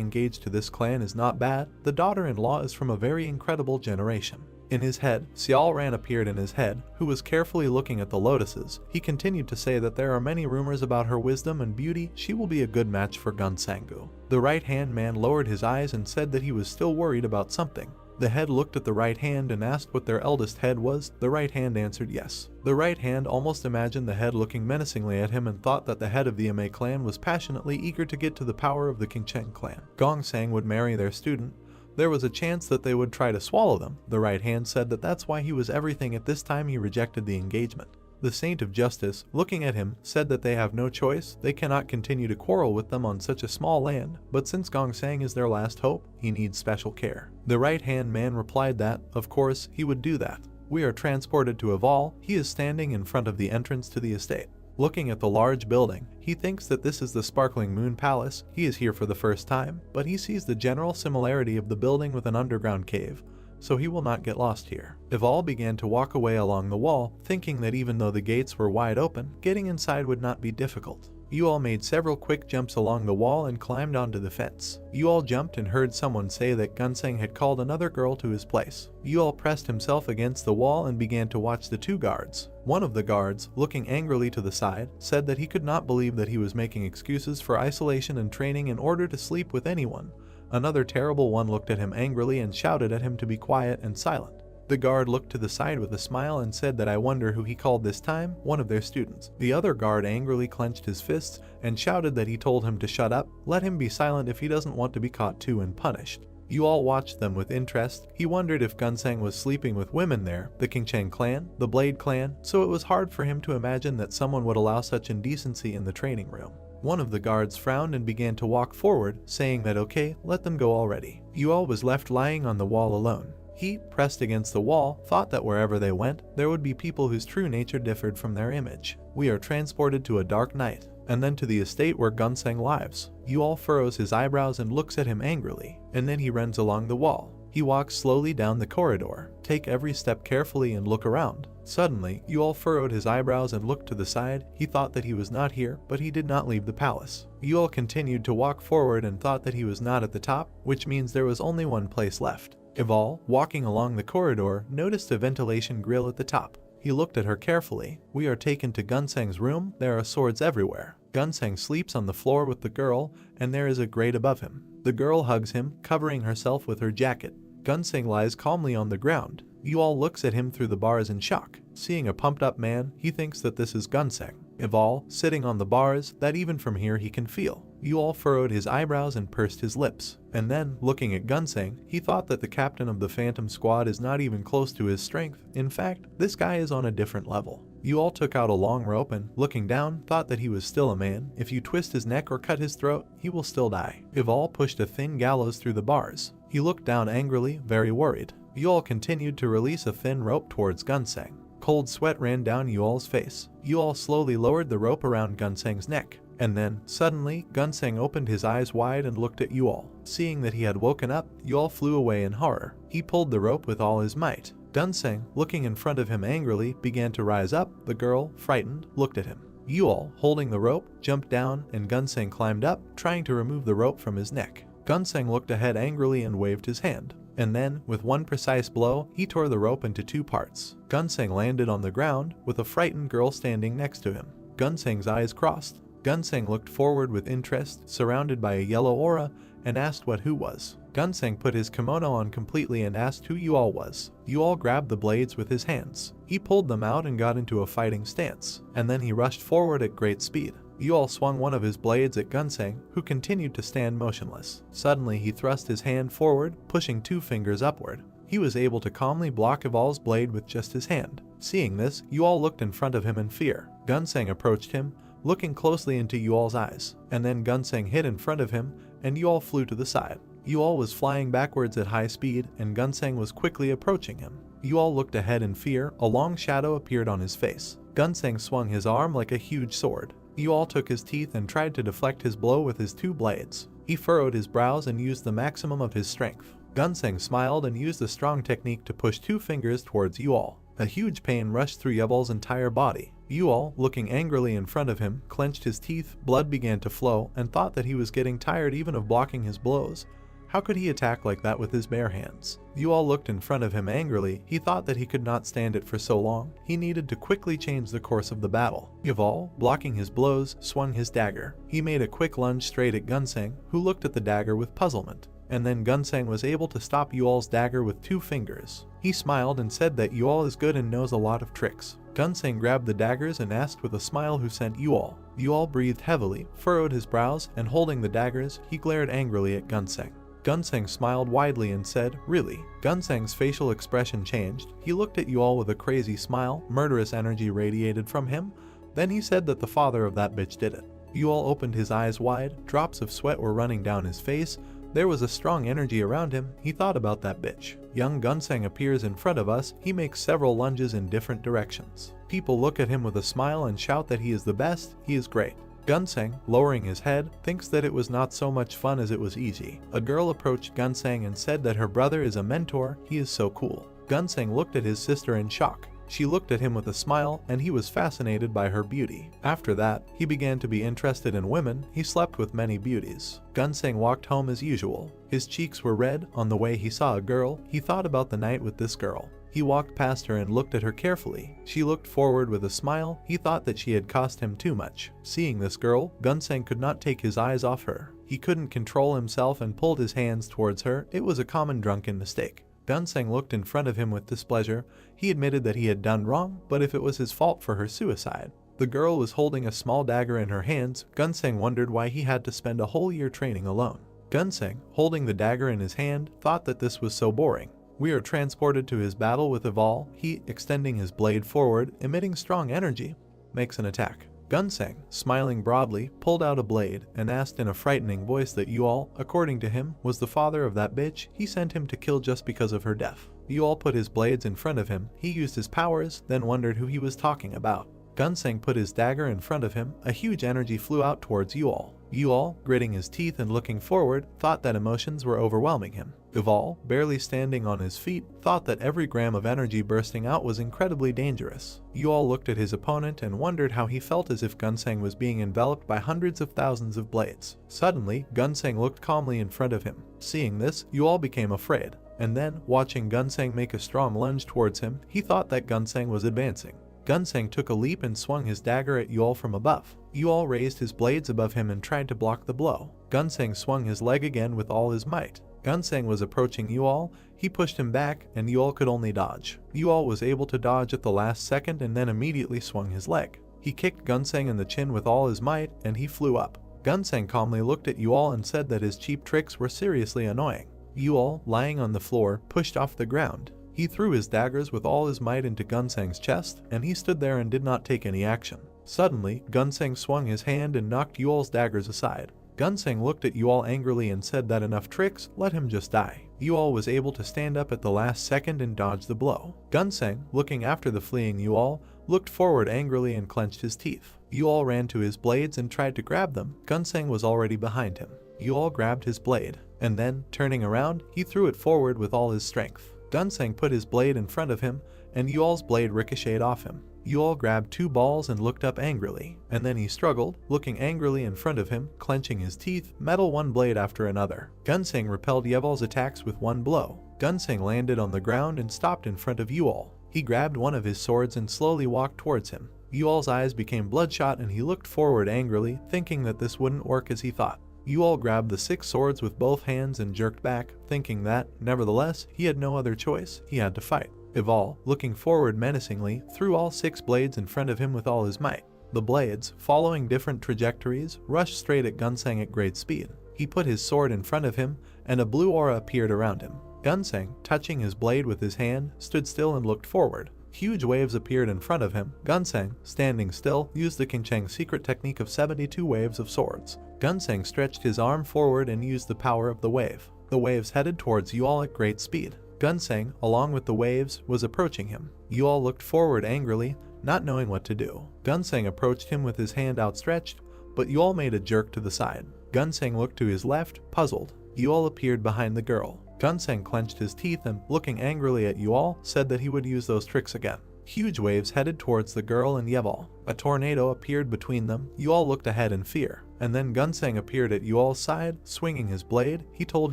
engaged to this clan is not bad. The daughter-in-law is from a very incredible generation. In his head, Xiao Ran appeared in his head, who was carefully looking at the lotuses. He continued to say that there are many rumors about her wisdom and beauty. She will be a good match for Gunsangu. The right-hand man lowered his eyes and said that he was still worried about something. The head looked at the right hand and asked what their eldest head was. The right hand answered yes. The right hand almost imagined the head looking menacingly at him and thought that the head of the Emei clan was passionately eager to get to the power of the Qingcheng clan. Gongsang would marry their student. There was a chance that they would try to swallow them. The right hand said that that's why he was everything. At this time he rejected the engagement. The Saint of Justice, looking at him, said that they have no choice. They cannot continue to quarrel with them on such a small land, but since Gongsang is their last hope, he needs special care. The right-hand man replied that, of course, he would do that. We are transported to Aval. He is standing in front of the entrance to the estate. Looking at the large building, he thinks that this is the sparkling moon palace. He is here for the first time, but he sees the general similarity of the building with an underground cave, so he will not get lost here. Eval began to walk away along the wall, thinking that even though the gates were wide open, getting inside would not be difficult. You all made several quick jumps along the wall and climbed onto the fence. You all jumped and heard someone say that Gunseng had called another girl to his place. You all pressed himself against the wall and began to watch the two guards. One of the guards, looking angrily to the side, said that he could not believe that he was making excuses for isolation and training in order to sleep with anyone. Another terrible one looked at him angrily and shouted at him to be quiet and silent. The guard looked to the side with a smile and said that I wonder who he called this time, one of their students. The other guard angrily clenched his fists and shouted that he told him to shut up, let him be silent if he doesn't want to be caught too and punished. You all watched them with interest. He wondered if Gunseng was sleeping with women there, the Qingcheng clan, the Blade clan, so it was hard for him to imagine that someone would allow such indecency in the training room. One of the guards frowned and began to walk forward, saying that okay, let them go already. You all was left lying on the wall alone. He, pressed against the wall, thought that wherever they went, there would be people whose true nature differed from their image. We are transported to a dark night, and then to the estate where Gunseng lives. You all furrows his eyebrows and looks at him angrily, and then he runs along the wall. He walks slowly down the corridor. Take every step carefully and look around. Suddenly, you all furrowed his eyebrows and looked to the side. He thought that he was not here, but he did not leave the palace. You all continued to walk forward and thought that he was not at the top, which means there was only one place left. Eval, walking along the corridor, noticed a ventilation grill at the top. He looked at her carefully. We are taken to Gunseng's room. There are swords everywhere. Gunseng sleeps on the floor with the girl, and there is a grate above him. The girl hugs him, covering herself with her jacket. Gunseng lies calmly on the ground. You all looks at him through the bars in shock. Seeing a pumped-up man, he thinks that this is Gunseng. Eval, sitting on the bars, that even from here he can feel. You all furrowed his eyebrows and pursed his lips. And then, looking at Gunseng, he thought that the captain of the Phantom Squad is not even close to his strength. In fact, this guy is on a different level. You all took out a long rope and, looking down, thought that he was still a man. If you twist his neck or cut his throat, he will still die. Eval pushed a thin gallows through the bars. He looked down angrily, very worried. You all continued to release a thin rope towards Gunseng. Cold sweat ran down you all's face. You all slowly lowered the rope around Gunseng's neck. And then, suddenly, Gunseng opened his eyes wide and looked at you all. Seeing that he had woken up, you all flew away in horror. He pulled the rope with all his might. Gunseng, looking in front of him angrily, began to rise up. The girl, frightened, looked at him. You all, holding the rope, jumped down, and Gunseng climbed up, trying to remove the rope from his neck. Gunseng looked ahead angrily and waved his hand. And then, with one precise blow, he tore the rope into two parts. Gunseng landed on the ground, with a frightened girl standing next to him. Gunseng's eyes crossed. Gunseng looked forward with interest, surrounded by a yellow aura, and asked what who was. Gunseng put his kimono on completely and asked who you all was. You all grabbed the blades with his hands. He pulled them out and got into a fighting stance, and then he rushed forward at great speed. You all swung one of his blades at Gunseng, who continued to stand motionless. Suddenly he thrust his hand forward, pushing 2 fingers upward. He was able to calmly block Eval's blade with just his hand. Seeing this, you all looked in front of him in fear. Gunseng approached him, looking closely into you all's eyes, and then Gunseng hid in front of him, and you all flew to the side. You all was flying backwards at high speed, and Gunseng was quickly approaching him. You all looked ahead in fear. A long shadow appeared on his face. Gunseng swung his arm like a huge sword. You all took his teeth and tried to deflect his blow with his 2 blades. He furrowed his brows and used the maximum of his strength. Gunseng smiled and used a strong technique to push 2 fingers towards you all. A huge pain rushed through Yebal's entire body. You all, looking angrily in front of him, clenched his teeth. Blood began to flow, and thought that he was getting tired even of blocking his blows. How could he attack like that with his bare hands? You all looked in front of him angrily. He thought that he could not stand it for so long. He needed to quickly change the course of the battle. Yeval, blocking his blows, swung his dagger. He made a quick lunge straight at Gunseng, who looked at the dagger with puzzlement. And then Gunseng was able to stop Yual's dagger with 2 fingers. He smiled and said that Yual is good and knows a lot of tricks. Gunseng grabbed the daggers and asked with a smile who sent Yual. Yual breathed heavily, furrowed his brows, and holding the daggers, he glared angrily at Gunseng. Gunseng smiled widely and said, "Really?" Gunseng's facial expression changed. He looked at Yual with a crazy smile. Murderous energy radiated from him. Then he said that the father of that bitch did it. Yual opened his eyes wide. Drops of sweat were running down his face. There was a strong energy around him. He thought about that bitch. Young Gunseng appears in front of us. He makes several lunges in different directions. People look at him with a smile and shout that he is the best, he is great. Gunseng, lowering his head, thinks that it was not so much fun as it was easy. A girl approached Gunseng and said that her brother is a mentor, he is so cool. Gunseng looked at his sister in shock. She looked at him with a smile, and he was fascinated by her beauty. After that, he began to be interested in women. He slept with many beauties. Gunseng walked home as usual. His cheeks were red. On the way he saw a girl. He thought about the night with this girl. He walked past her and looked at her carefully. She looked forward with a smile. He thought that she had cost him too much. Seeing this girl, Gunseng could not take his eyes off her. He couldn't control himself and pulled his hands towards her. It was a common drunken mistake. Gunseng looked in front of him with displeasure. He admitted that he had done wrong, but if it was his fault for her suicide. The girl was holding a small dagger in her hands. Gunseng wondered why he had to spend a whole year training alone. Gunseng, holding the dagger in his hand, thought that this was so boring. We are transported to his battle with Eval. He, extending his blade forward, emitting strong energy, makes an attack. Gunseng, smiling broadly, pulled out a blade and asked in a frightening voice that Yual, according to him, was the father of that bitch he sent him to kill just because of her death. Yual put his blades in front of him. He used his powers, then wondered who he was talking about. Gunseng put his dagger in front of him. A huge energy flew out towards Yual. Yual, gritting his teeth and looking forward, thought that emotions were overwhelming him. Eval, barely standing on his feet, thought that every gram of energy bursting out was incredibly dangerous. Yual looked at his opponent and wondered how he felt as if Gunseng was being enveloped by hundreds of thousands of blades. Suddenly, Gunseng looked calmly in front of him. Seeing this, Yual became afraid. And then, watching Gunseng make a strong lunge towards him, he thought that Gunseng was advancing. Gunseng took a leap and swung his dagger at Yual from above. Yual raised his blades above him and tried to block the blow. Gunseng swung his leg again with all his might. Gunseng was approaching Yual. He pushed him back, and Yual could only dodge. Yual was able to dodge at the last second and then immediately swung his leg. He kicked Gunseng in the chin with all his might, and he flew up. Gunseng calmly looked at Yual and said that his cheap tricks were seriously annoying. Yual, lying on the floor, pushed off the ground. He threw his daggers with all his might into Gunseng's chest, and he stood there and did not take any action. Suddenly, Gunseng swung his hand and knocked Yual's daggers aside. Gunseng looked at Yual angrily and said that enough tricks, let him just die. Yual was able to stand up at the last second and dodge the blow. Gunseng, looking after the fleeing Yual, looked forward angrily and clenched his teeth. Yual ran to his blades and tried to grab them. Gunseng was already behind him. Yual grabbed his blade, and then, turning around, he threw it forward with all his strength. Gunseng put his blade in front of him, and Yual's blade ricocheted off him. Yual grabbed two balls and looked up angrily, and then he struggled, looking angrily in front of him, clenching his teeth, metal one blade after another. Gunseng repelled Yeval's attacks with one blow. Gunseng landed on the ground and stopped in front of Yual. He grabbed one of his swords and slowly walked towards him. Yual's eyes became bloodshot and he looked forward angrily, thinking that this wouldn't work as he thought. Yual grabbed the 6 swords with both hands and jerked back, thinking that, nevertheless, he had no other choice, he had to fight. Eval, looking forward menacingly, threw all 6 blades in front of him with all his might. The blades, following different trajectories, rushed straight at Gunseng at great speed. He put his sword in front of him, and a blue aura appeared around him. Gunseng, touching his blade with his hand, stood still and looked forward. Huge waves appeared in front of him. Gunseng, standing still, used the Qingcheng secret technique of 72 waves of swords. Gunseng stretched his arm forward and used the power of the wave. The waves headed towards Yual at great speed. Gunseng, along with the waves, was approaching him. Yual looked forward angrily, not knowing what to do. Gunseng approached him with his hand outstretched, but Yual made a jerk to the side. Gunseng looked to his left, puzzled. Yual appeared behind the girl. Gunseng clenched his teeth and, looking angrily at Yual, said that he would use those tricks again. Huge waves headed towards the girl and Yeval. A tornado appeared between them. Yual looked ahead in fear, and then Gunseng appeared at Yual's side, swinging his blade. He told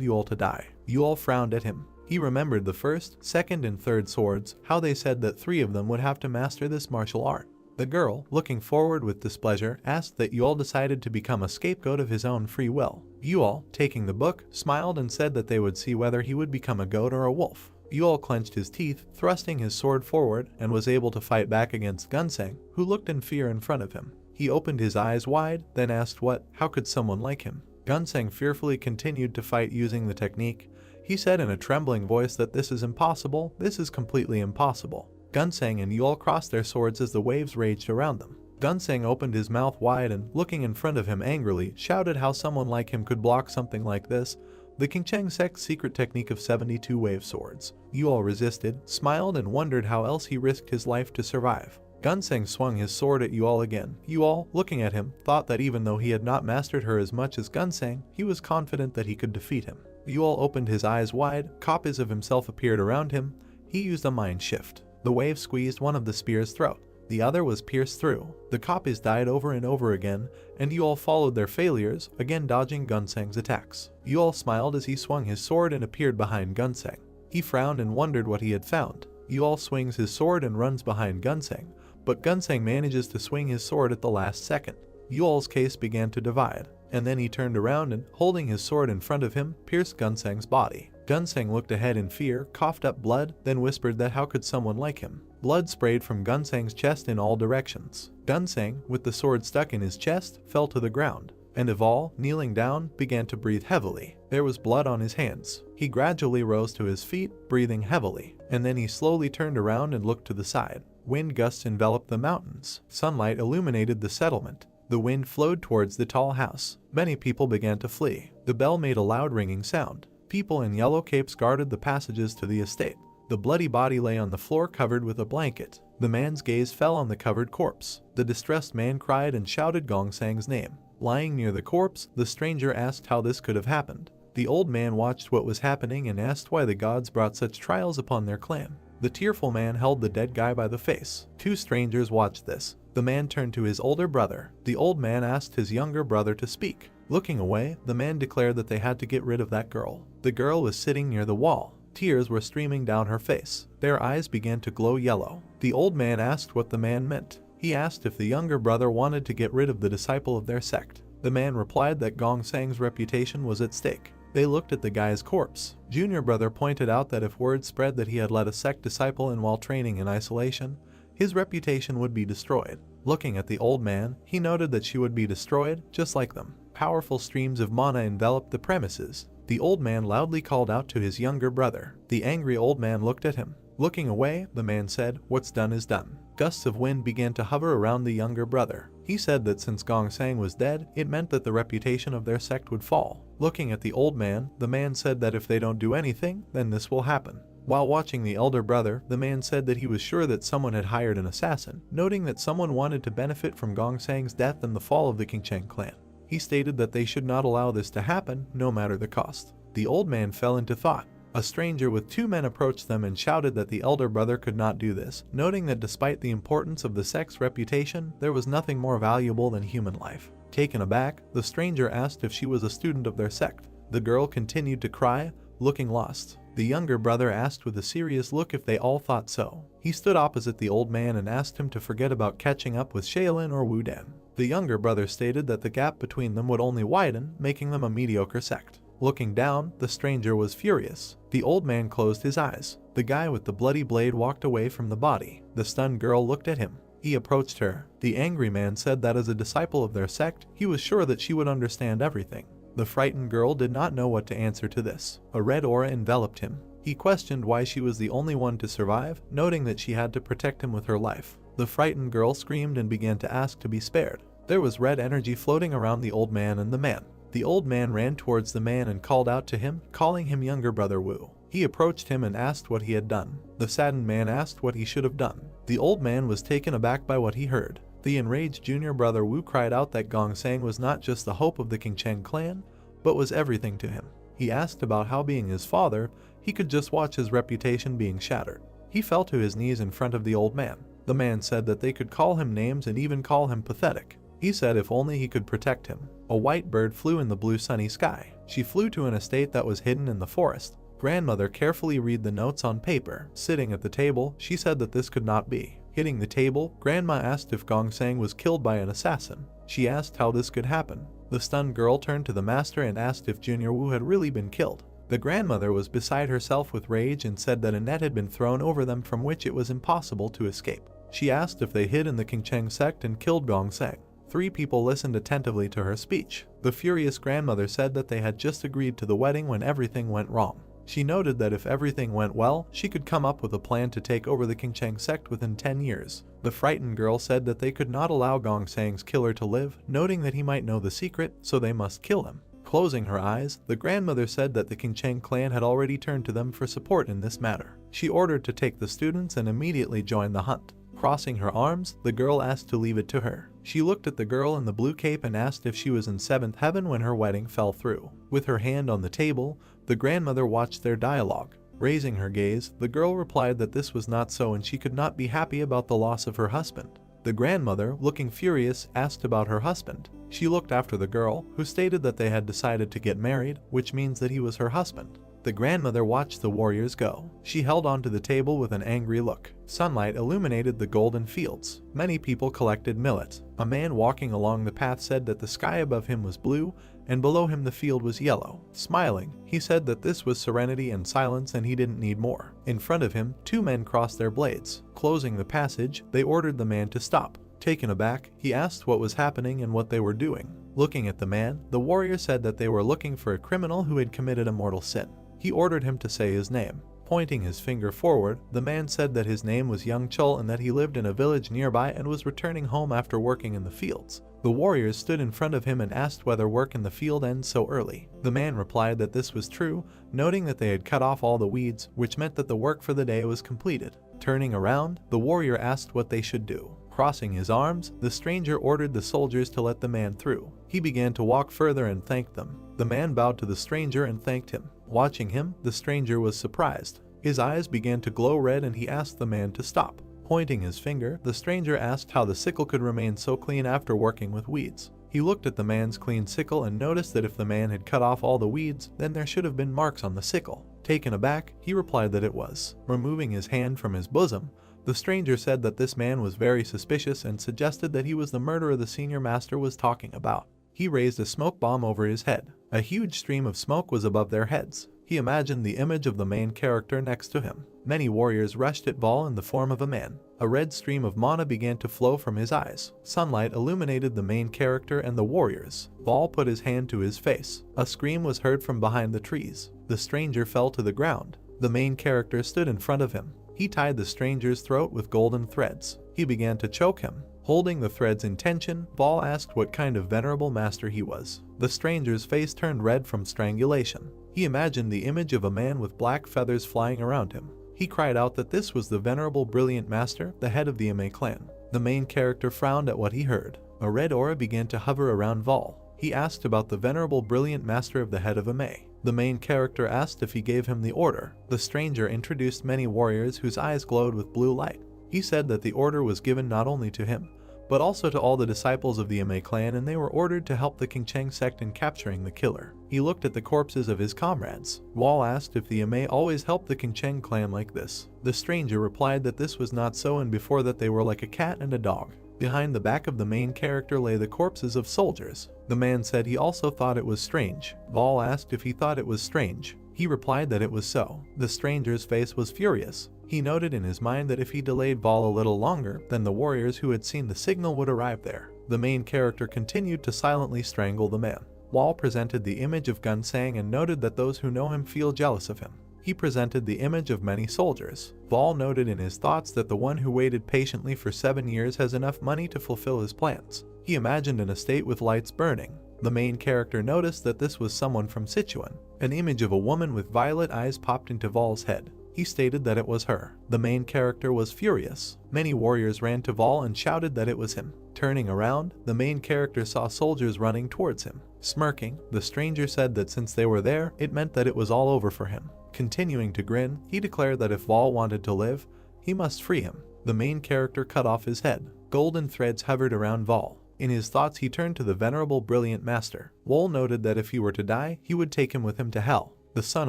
Yual to die. Yual frowned at him. He remembered the first, second, and third swords, how they said that 3 of them would have to master this martial art. The girl, looking forward with displeasure, asked that Yual decided to become a scapegoat of his own free will. Yual, taking the book, smiled and said that they would see whether he would become a goat or a wolf. Yual clenched his teeth, thrusting his sword forward, and was able to fight back against Gunseng, who looked in fear in front of him. He opened his eyes wide, then asked how could someone like him? Gunseng fearfully continued to fight using the technique. He said in a trembling voice that this is impossible, this is completely impossible. Gunseng and Yual crossed their swords as the waves raged around them. Gunseng opened his mouth wide and, looking in front of him angrily, shouted how someone like him could block something like this, The Qingcheng sect's secret technique of 72 wave swords. Yu-All resisted, smiled, and wondered how else he risked his life to survive. Gunseng swung his sword at Yu-All again. Yu-All, looking at him, thought that even though he had not mastered her as much as Gunseng, he was confident that he could defeat him. Yu-All opened his eyes wide, copies of himself appeared around him. He used a mind shift. The wave squeezed one of the spear's throat. The other was pierced through. The copies died over and over again, and Yu-All followed their failures, again dodging Gunseng's attacks. Yu-All smiled as he swung his sword and appeared behind Gunseng. He frowned and wondered what he had found. Yu-All swings his sword and runs behind Gunseng, but Gunseng manages to swing his sword at the last second. Yu-All's case began to divide, and then he turned around and, holding his sword in front of him, pierced Gunseng's body. Gunseng looked ahead in fear, coughed up blood, then whispered that how could someone like him. Blood sprayed from Gunseng's chest in all directions. Gunseng, with the sword stuck in his chest, fell to the ground, and Yu-All, kneeling down, began to breathe heavily. There was blood on his hands. He gradually rose to his feet, breathing heavily, and then he slowly turned around and looked to the side. Wind gusts enveloped the mountains. Sunlight illuminated the settlement. The wind flowed towards the tall house. Many people began to flee. The bell made a loud ringing sound. People in yellow capes guarded the passages to the estate. The bloody body lay on the floor covered with a blanket. The man's gaze fell on the covered corpse. The distressed man cried and shouted Gongsang's name. Lying near the corpse, the stranger asked how this could have happened. The old man watched what was happening and asked why the gods brought such trials upon their clan. The tearful man held the dead guy by the face. Two strangers watched this. The man turned to his older brother. The old man asked his younger brother to speak. Looking away, the man declared that they had to get rid of that girl. The girl was sitting near the wall. Tears were streaming down her face. Their eyes began to glow yellow. The old man asked what the man meant. He asked if the younger brother wanted to get rid of the disciple of their sect. The man replied that Gongsang's reputation was at stake. They looked at the guy's corpse. Junior brother pointed out that if word spread that he had let a sect disciple in while training in isolation, his reputation would be destroyed. Looking at the old man, he noted that she would be destroyed just like them. Powerful streams of mana enveloped the premises. The old man loudly called out to his younger brother. The angry old man looked at him. Looking away, the man said, "What's done is done." Gusts of wind began to hover around the younger brother. He said that since Gongsang was dead, it meant that the reputation of their sect would fall. Looking at the old man, the man said that if they don't do anything, then this will happen. While watching the elder brother, the man said that he was sure that someone had hired an assassin, noting that someone wanted to benefit from Gongsang's death and the fall of the Qingcheng clan. He stated that they should not allow this to happen, no matter the cost. The old man fell into thought. A stranger with two men approached them and shouted that the elder brother could not do this, noting that despite the importance of the sect's reputation, there was nothing more valuable than human life. Taken aback, the stranger asked if she was a student of their sect. The girl continued to cry, looking lost. The younger brother asked with a serious look if they all thought so. He stood opposite the old man and asked him to forget about catching up with Shaolin or Woo-Dan. The younger brother stated that the gap between them would only widen, making them a mediocre sect. Looking down, the stranger was furious. The old man closed his eyes. The guy with the bloody blade walked away from the body. The stunned girl looked at him. He approached her. The angry man said that as a disciple of their sect, he was sure that she would understand everything. The frightened girl did not know what to answer to this. A red aura enveloped him. He questioned why she was the only one to survive, noting that she had to protect him with her life. The frightened girl screamed and began to ask to be spared. There was red energy floating around the old man and the man. The old man ran towards the man and called out to him, calling him younger brother Wu. He approached him and asked what he had done. The saddened man asked what he should have done. The old man was taken aback by what he heard. The enraged junior brother Wu cried out that Gongsang was not just the hope of the Qingcheng clan, but was everything to him. He asked about how, being his father, he could just watch his reputation being shattered. He fell to his knees in front of the old man. The man said that they could call him names and even call him pathetic. He said if only he could protect him. A white bird flew in the blue sunny sky. She flew to an estate that was hidden in the forest. Grandmother carefully read the notes on paper. Sitting at the table, she said that this could not be. Hitting the table, Grandma asked if Gongsang was killed by an assassin. She asked how this could happen. The stunned girl turned to the master and asked if Junior Wu had really been killed. The grandmother was beside herself with rage and said that a net had been thrown over them from which it was impossible to escape. She asked if they hid in the Qingcheng sect and killed Gongsang. 3 people listened attentively to her speech. The furious grandmother said that they had just agreed to the wedding when everything went wrong. She noted that if everything went well, she could come up with a plan to take over the Qingcheng sect within 10 years. The frightened girl said that they could not allow Gongsang's killer to live, noting that he might know the secret, so they must kill him. Closing her eyes, the grandmother said that the Qingcheng clan had already turned to them for support in this matter. She ordered to take the students and immediately join the hunt. Crossing her arms, the girl asked to leave it to her. She looked at the girl in the blue cape and asked if she was in seventh heaven when her wedding fell through. With her hand on the table, the grandmother watched their dialogue. Raising her gaze, the girl replied that this was not so and she could not be happy about the loss of her husband. The grandmother, looking furious, asked about her husband. She looked after the girl, who stated that they had decided to get married, which means that he was her husband. The grandmother watched the warriors go. She held onto the table with an angry look. Sunlight illuminated the golden fields. Many people collected millet. A man walking along the path said that the sky above him was blue, and below him the field was yellow. Smiling, he said that this was serenity and silence and he didn't need more. In front of him, two men crossed their blades. Closing the passage, they ordered the man to stop. Taken aback, he asked what was happening and what they were doing. Looking at the man, the warrior said that they were looking for a criminal who had committed a mortal sin. He ordered him to say his name. Pointing his finger forward, the man said that his name was Young Chul and that he lived in a village nearby and was returning home after working in the fields. The warriors stood in front of him and asked whether work in the field ends so early. The man replied that this was true, noting that they had cut off all the weeds, which meant that the work for the day was completed. Turning around, the warrior asked what they should do. Crossing his arms, the stranger ordered the soldiers to let the man through. He began to walk further and thanked them. The man bowed to the stranger and thanked him. Watching him, the stranger was surprised. His eyes began to glow red and he asked the man to stop. Pointing his finger, the stranger asked how the sickle could remain so clean after working with weeds. He looked at the man's clean sickle and noticed that if the man had cut off all the weeds, then there should have been marks on the sickle. Taken aback, he replied that it was. Removing his hand from his bosom, the stranger said that this man was very suspicious and suggested that he was the murderer the senior master was talking about. He raised a smoke bomb over his head. A huge stream of smoke was above their heads. He imagined the image of the main character next to him. Many warriors rushed at Vol in the form of a man. A red stream of mana began to flow from his eyes. Sunlight illuminated the main character and the warriors. Vol put his hand to his face. A scream was heard from behind the trees. The stranger fell to the ground. The main character stood in front of him. He tied the stranger's throat with golden threads. He began to choke him. Holding the threads in tension, Vol asked what kind of venerable master he was. The stranger's face turned red from strangulation. He imagined the image of a man with black feathers flying around him. He cried out that this was the venerable brilliant master, the head of the Emei clan. The main character frowned at what he heard. A red aura began to hover around Vol. He asked about the venerable brilliant master of the head of Emei. The main character asked if he gave him the order. The stranger introduced many warriors whose eyes glowed with blue light. He said that the order was given not only to him, but also to all the disciples of the Emei clan, and they were ordered to help the Qingcheng sect in capturing the killer. He looked at the corpses of his comrades. Wall asked if the Emei always helped the Qingcheng clan like this. The stranger replied that this was not so, and before that they were like a cat and a dog. Behind the back of the main character lay the corpses of soldiers. The man said he also thought it was strange. Vol asked if he thought it was strange. He replied that it was so. The stranger's face was furious. He noted in his mind that if he delayed Vol a little longer, then the warriors who had seen the signal would arrive there. The main character continued to silently strangle the man. Wall presented the image of Gunsang and noted that those who know him feel jealous of him. He presented the image of many soldiers. Vol noted in his thoughts that the one who waited patiently for 7 years has enough money to fulfill his plans. He imagined an estate with lights burning. The main character noticed that this was someone from Sichuan. An image of a woman with violet eyes popped into Vol's head. He stated that it was her. The main character was furious. Many warriors ran to Vol and shouted that it was him. Turning around, the main character saw soldiers running towards him. Smirking, the stranger said that since they were there, it meant that it was all over for him. Continuing to grin, he declared that if Vol wanted to live, he must free him. The main character cut off his head. Golden threads hovered around Vol. In his thoughts, he turned to the venerable brilliant master. Wol noted that if he were to die, he would take him with him to hell. The sun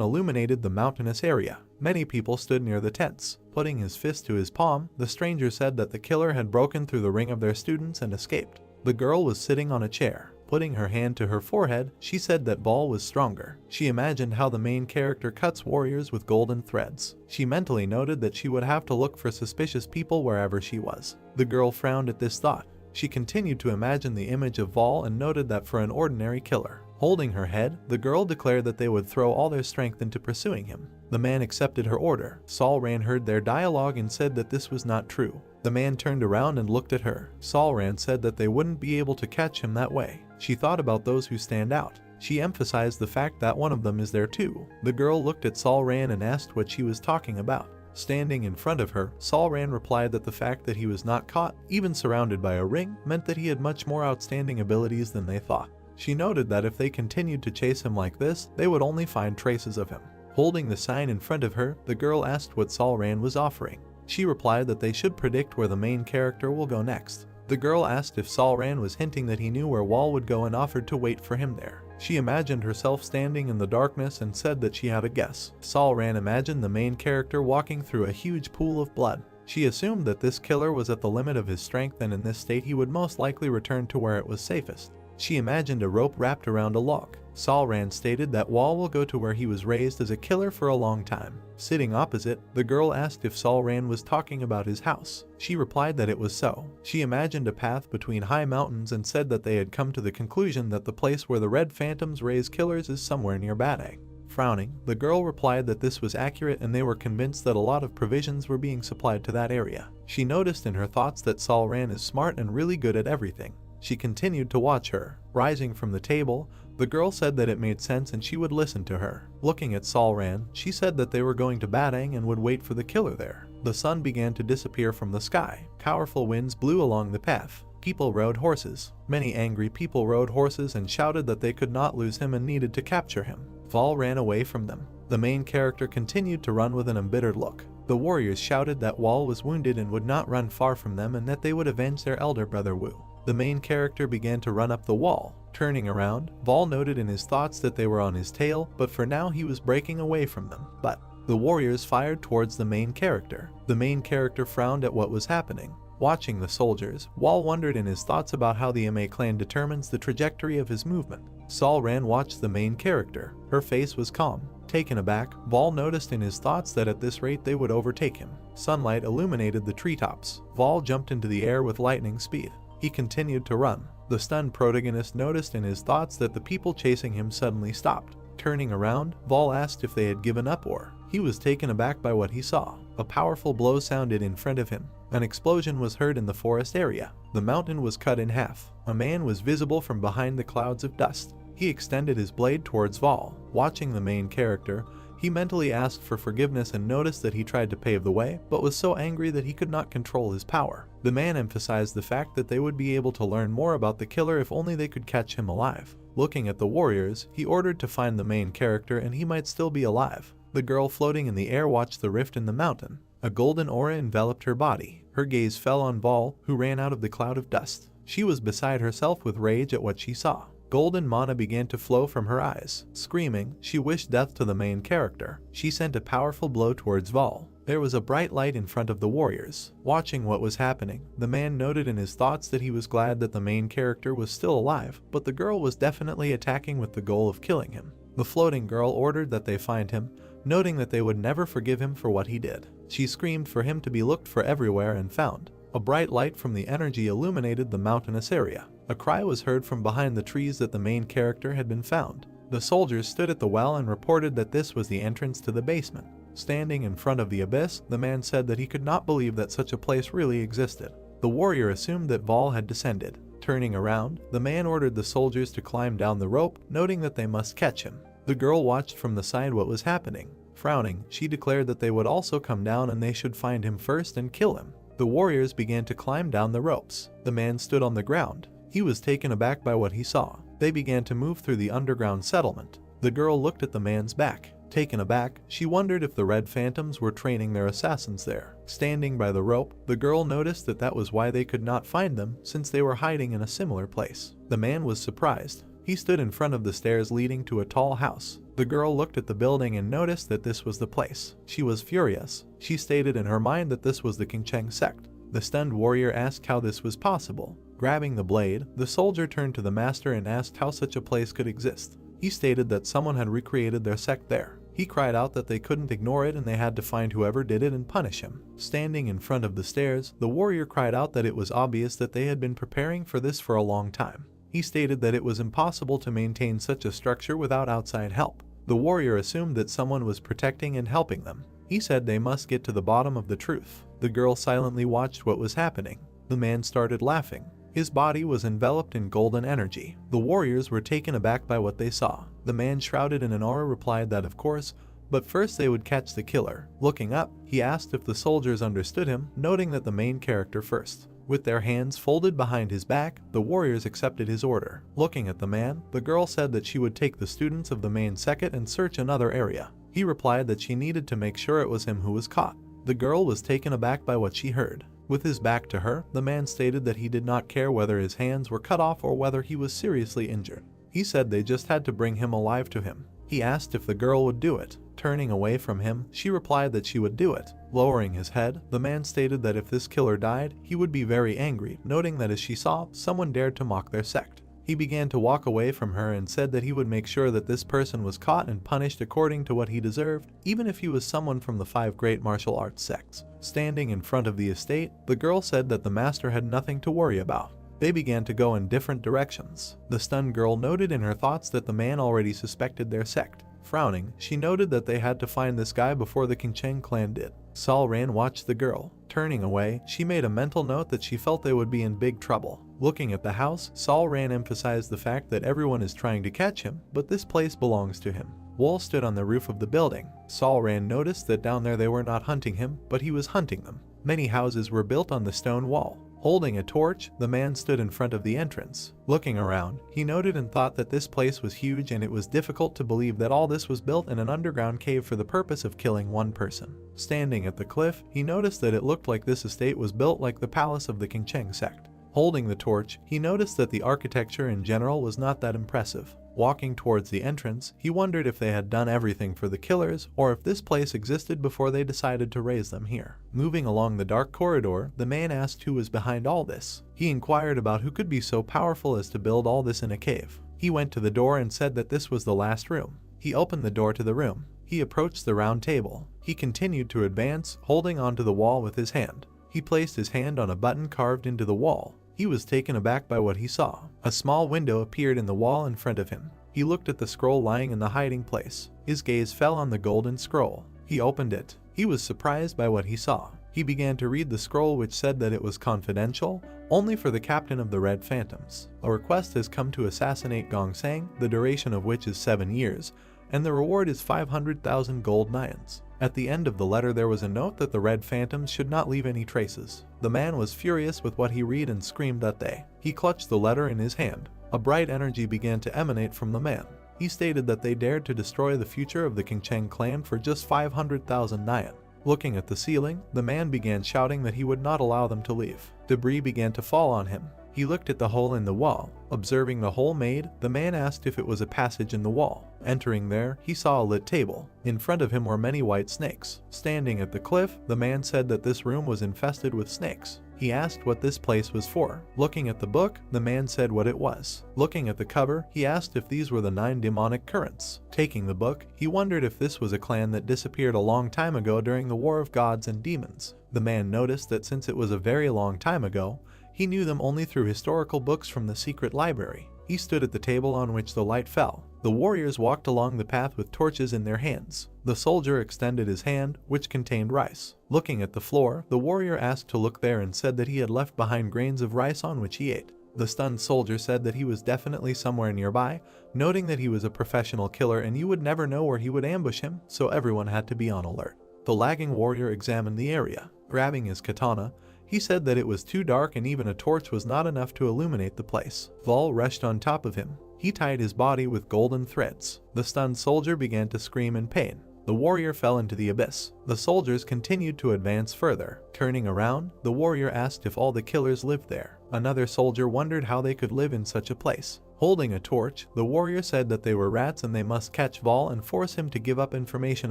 illuminated the mountainous area. Many people stood near the tents. Putting his fist to his palm, the stranger said that the killer had broken through the ring of their students and escaped. The girl was sitting on a chair. Putting her hand to her forehead, she said that Vol was stronger. She imagined how the main character cuts warriors with golden threads. She mentally noted that she would have to look for suspicious people wherever she was. The girl frowned at this thought. She continued to imagine the image of Vol and noted that for an ordinary killer. Holding her head, the girl declared that they would throw all their strength into pursuing him. The man accepted her order. Solran heard their dialogue and said that this was not true. The man turned around and looked at her. Solran said that they wouldn't be able to catch him that way. She thought about those who stand out. She emphasized the fact that one of them is there too. The girl looked at Sol-ran and asked what she was talking about. Standing in front of her, Sol-ran replied that the fact that he was not caught, even surrounded by a ring, meant that he had much more outstanding abilities than they thought. She noted that if they continued to chase him like this, they would only find traces of him. Holding the sign in front of her, the girl asked what Sol-ran was offering. She replied that they should predict where the main character will go next. The girl asked if Sol-ran was hinting that he knew where Wall would go and offered to wait for him there. She imagined herself standing in the darkness and said that she had a guess. Sol-ran imagined the main character walking through a huge pool of blood. She assumed that this killer was at the limit of his strength and in this state he would most likely return to where it was safest. She imagined a rope wrapped around a log. Sol-ran stated that Wall will go to where he was raised as a killer for a long time. Sitting opposite, the girl asked if Sol-ran was talking about his house. She replied that it was so. She imagined a path between high mountains and said that they had come to the conclusion that the place where the Red Phantoms raise killers is somewhere near Bade. Frowning, the girl replied that this was accurate and they were convinced that a lot of provisions were being supplied to that area. She noticed in her thoughts that Sol-ran is smart and really good at everything. She continued to watch her. Rising from the table, the girl said that it made sense and she would listen to her. Looking at Sol-ran, she said that they were going to Badang and would wait for the killer there. The sun began to disappear from the sky. Powerful winds blew along the path. People rode horses. Many angry people rode horses and shouted that they could not lose him and needed to capture him. Vol ran away from them. The main character continued to run with an embittered look. The warriors shouted that Wall was wounded and would not run far from them and that they would avenge their elder brother Woo. The main character began to run up the wall. Turning around, Vol noted in his thoughts that they were on his tail, but for now he was breaking away from them. But the warriors fired towards the main character. The main character frowned at what was happening. Watching the soldiers, Wall wondered in his thoughts about how the Emei clan determines the trajectory of his movement. Sol-ran watched the main character. Her face was calm. Taken aback, Vol noticed in his thoughts that at this rate they would overtake him. Sunlight illuminated the treetops. Vol jumped into the air with lightning speed. He continued to run. The stunned protagonist noticed in his thoughts that the people chasing him suddenly stopped. Turning around, Vol asked if they had given up or he was taken aback by what he saw. A powerful blow sounded in front of him. An explosion was heard in the forest area. The mountain was cut in half. A man was visible from behind the clouds of dust. He extended his blade towards Vol. Watching the main character, he mentally asked for forgiveness and noticed that he tried to pave the way, but was so angry that he could not control his power. The man emphasized the fact that they would be able to learn more about the killer if only they could catch him alive. Looking at the warriors, he ordered to find the main character and he might still be alive. The girl floating in the air watched the rift in the mountain. A golden aura enveloped her body. Her gaze fell on Vol, who ran out of the cloud of dust. She was beside herself with rage at what she saw. Golden mana began to flow from her eyes. Screaming, she wished death to the main character. She sent a powerful blow towards Vol. There was a bright light in front of the warriors. Watching what was happening, the man noted in his thoughts that he was glad that the main character was still alive, but the girl was definitely attacking with the goal of killing him. The floating girl ordered that they find him, noting that they would never forgive him for what he did. She screamed for him to be looked for everywhere and found. A bright light from the energy illuminated the mountainous area. A cry was heard from behind the trees that the main character had been found. The soldiers stood at the well and reported that this was the entrance to the basement. Standing in front of the abyss, the man said that he could not believe that such a place really existed. The warrior assumed that Vol had descended. Turning around, the man ordered the soldiers to climb down the rope, noting that they must catch him. The girl watched from the side what was happening. Frowning, she declared that they would also come down and they should find him first and kill him. The warriors began to climb down the ropes. The man stood on the ground. He was taken aback by what he saw. They began to move through the underground settlement. The girl looked at the man's back. Taken aback, she wondered if the Red Phantoms were training their assassins there. Standing by the rope, the girl noticed that that was why they could not find them, since they were hiding in a similar place. The man was surprised. He stood in front of the stairs leading to a tall house. The girl looked at the building and noticed that this was the place. She was furious. She stated in her mind that this was the Qingcheng sect. The stunned warrior asked how this was possible. Grabbing the blade, the soldier turned to the master and asked how such a place could exist. He stated that someone had recreated their sect there. He cried out that they couldn't ignore it and they had to find whoever did it and punish him. Standing in front of the stairs, the warrior cried out that it was obvious that they had been preparing for this for a long time. He stated that it was impossible to maintain such a structure without outside help. The warrior assumed that someone was protecting and helping them. He said they must get to the bottom of the truth. The girl silently watched what was happening. The man started laughing. His body was enveloped in golden energy. The warriors were taken aback by what they saw. The man shrouded in an aura replied that of course, but first they would catch the killer. Looking up, he asked if the soldiers understood him, noting that the main character first. With their hands folded behind his back, the warriors accepted his order. Looking at the man, the girl said that she would take the students of the main second and search another area. He replied that she needed to make sure it was him who was caught. The girl was taken aback by what she heard. With his back to her, the man stated that he did not care whether his hands were cut off or whether he was seriously injured. He said they just had to bring him alive to him. He asked if the girl would do it. Turning away from him, she replied that she would do it. Lowering his head, the man stated that if this killer died, he would be very angry, noting that as she saw, someone dared to mock their sect. He began to walk away from her and said that he would make sure that this person was caught and punished according to what he deserved, even if he was someone from the 5 great martial arts sects. Standing in front of the estate, the girl said that the master had nothing to worry about. They began to go in different directions. The stunned girl noted in her thoughts that the man already suspected their sect. Frowning, she noted that they had to find this guy before the Qingcheng clan did. Sol Ran watched the girl. Turning away, she made a mental note that she felt they would be in big trouble. Looking at the house, Sol Ran emphasized the fact that everyone is trying to catch him, but this place belongs to him. Wol stood on the roof of the building. Sol Ran noticed that down there they were not hunting him, but he was hunting them. Many houses were built on the stone wall. Holding a torch, the man stood in front of the entrance. Looking around, he noted and thought that this place was huge and it was difficult to believe that all this was built in an underground cave for the purpose of killing one person. Standing at the cliff, he noticed that it looked like this estate was built like the palace of the Qingcheng sect. Holding the torch, he noticed that the architecture in general was not that impressive. Walking towards the entrance, he wondered if they had done everything for the killers or if this place existed before they decided to raise them here. Moving along the dark corridor, the man asked who was behind all this. He inquired about who could be so powerful as to build all this in a cave. He went to the door and said that this was the last room. He opened the door to the room. He approached the round table. He continued to advance, holding onto the wall with his hand. He placed his hand on a button carved into the wall. He was taken aback by what he saw. A small window appeared in the wall in front of him. He looked at the scroll lying in the hiding place. His gaze fell on the golden scroll. He opened it. He was surprised by what he saw. He began to read the scroll, which said that it was confidential, only for the captain of the Red Phantoms. A request has come to assassinate Gong Sang, the duration of which is 7 years, and the reward is 500,000 gold nines. At the end of the letter there was a note that the Red Phantoms should not leave any traces. The man was furious with what he read and screamed that they. He clutched the letter in his hand. A bright energy began to emanate from the man. He stated that they dared to destroy the future of the Qingcheng clan for just 500,000 nyan. Looking at the ceiling, the man began shouting that he would not allow them to leave. Debris began to fall on him. He looked at the hole in the wall. Observing the hole made, the man asked if it was a passage in the wall. Entering there, he saw a lit table. In front of him were many white snakes. Standing at the cliff, the man said that this room was infested with snakes. He asked what this place was for. Looking at the book, the man said what it was. Looking at the cover, he asked if these were the 9 demonic currents. Taking the book, he wondered if this was a clan that disappeared a long time ago during the War of Gods and Demons. The man noticed that since it was a very long time ago, he knew them only through historical books from the secret library. He stood at the table on which the light fell. The warriors walked along the path with torches in their hands. The soldier extended his hand, which contained rice. Looking at the floor, the warrior asked to look there and said that he had left behind grains of rice on which he ate. The stunned soldier said that he was definitely somewhere nearby, noting that he was a professional killer and you would never know where he would ambush him, so everyone had to be on alert. The lagging warrior examined the area. Grabbing his katana, he said that it was too dark and even a torch was not enough to illuminate the place. Vol rushed on top of him. He tied his body with golden threads. The stunned soldier began to scream in pain. The warrior fell into the abyss. The soldiers continued to advance further. Turning around, the warrior asked if all the killers lived there. Another soldier wondered how they could live in such a place. Holding a torch, the warrior said that they were rats and they must catch Vol and force him to give up information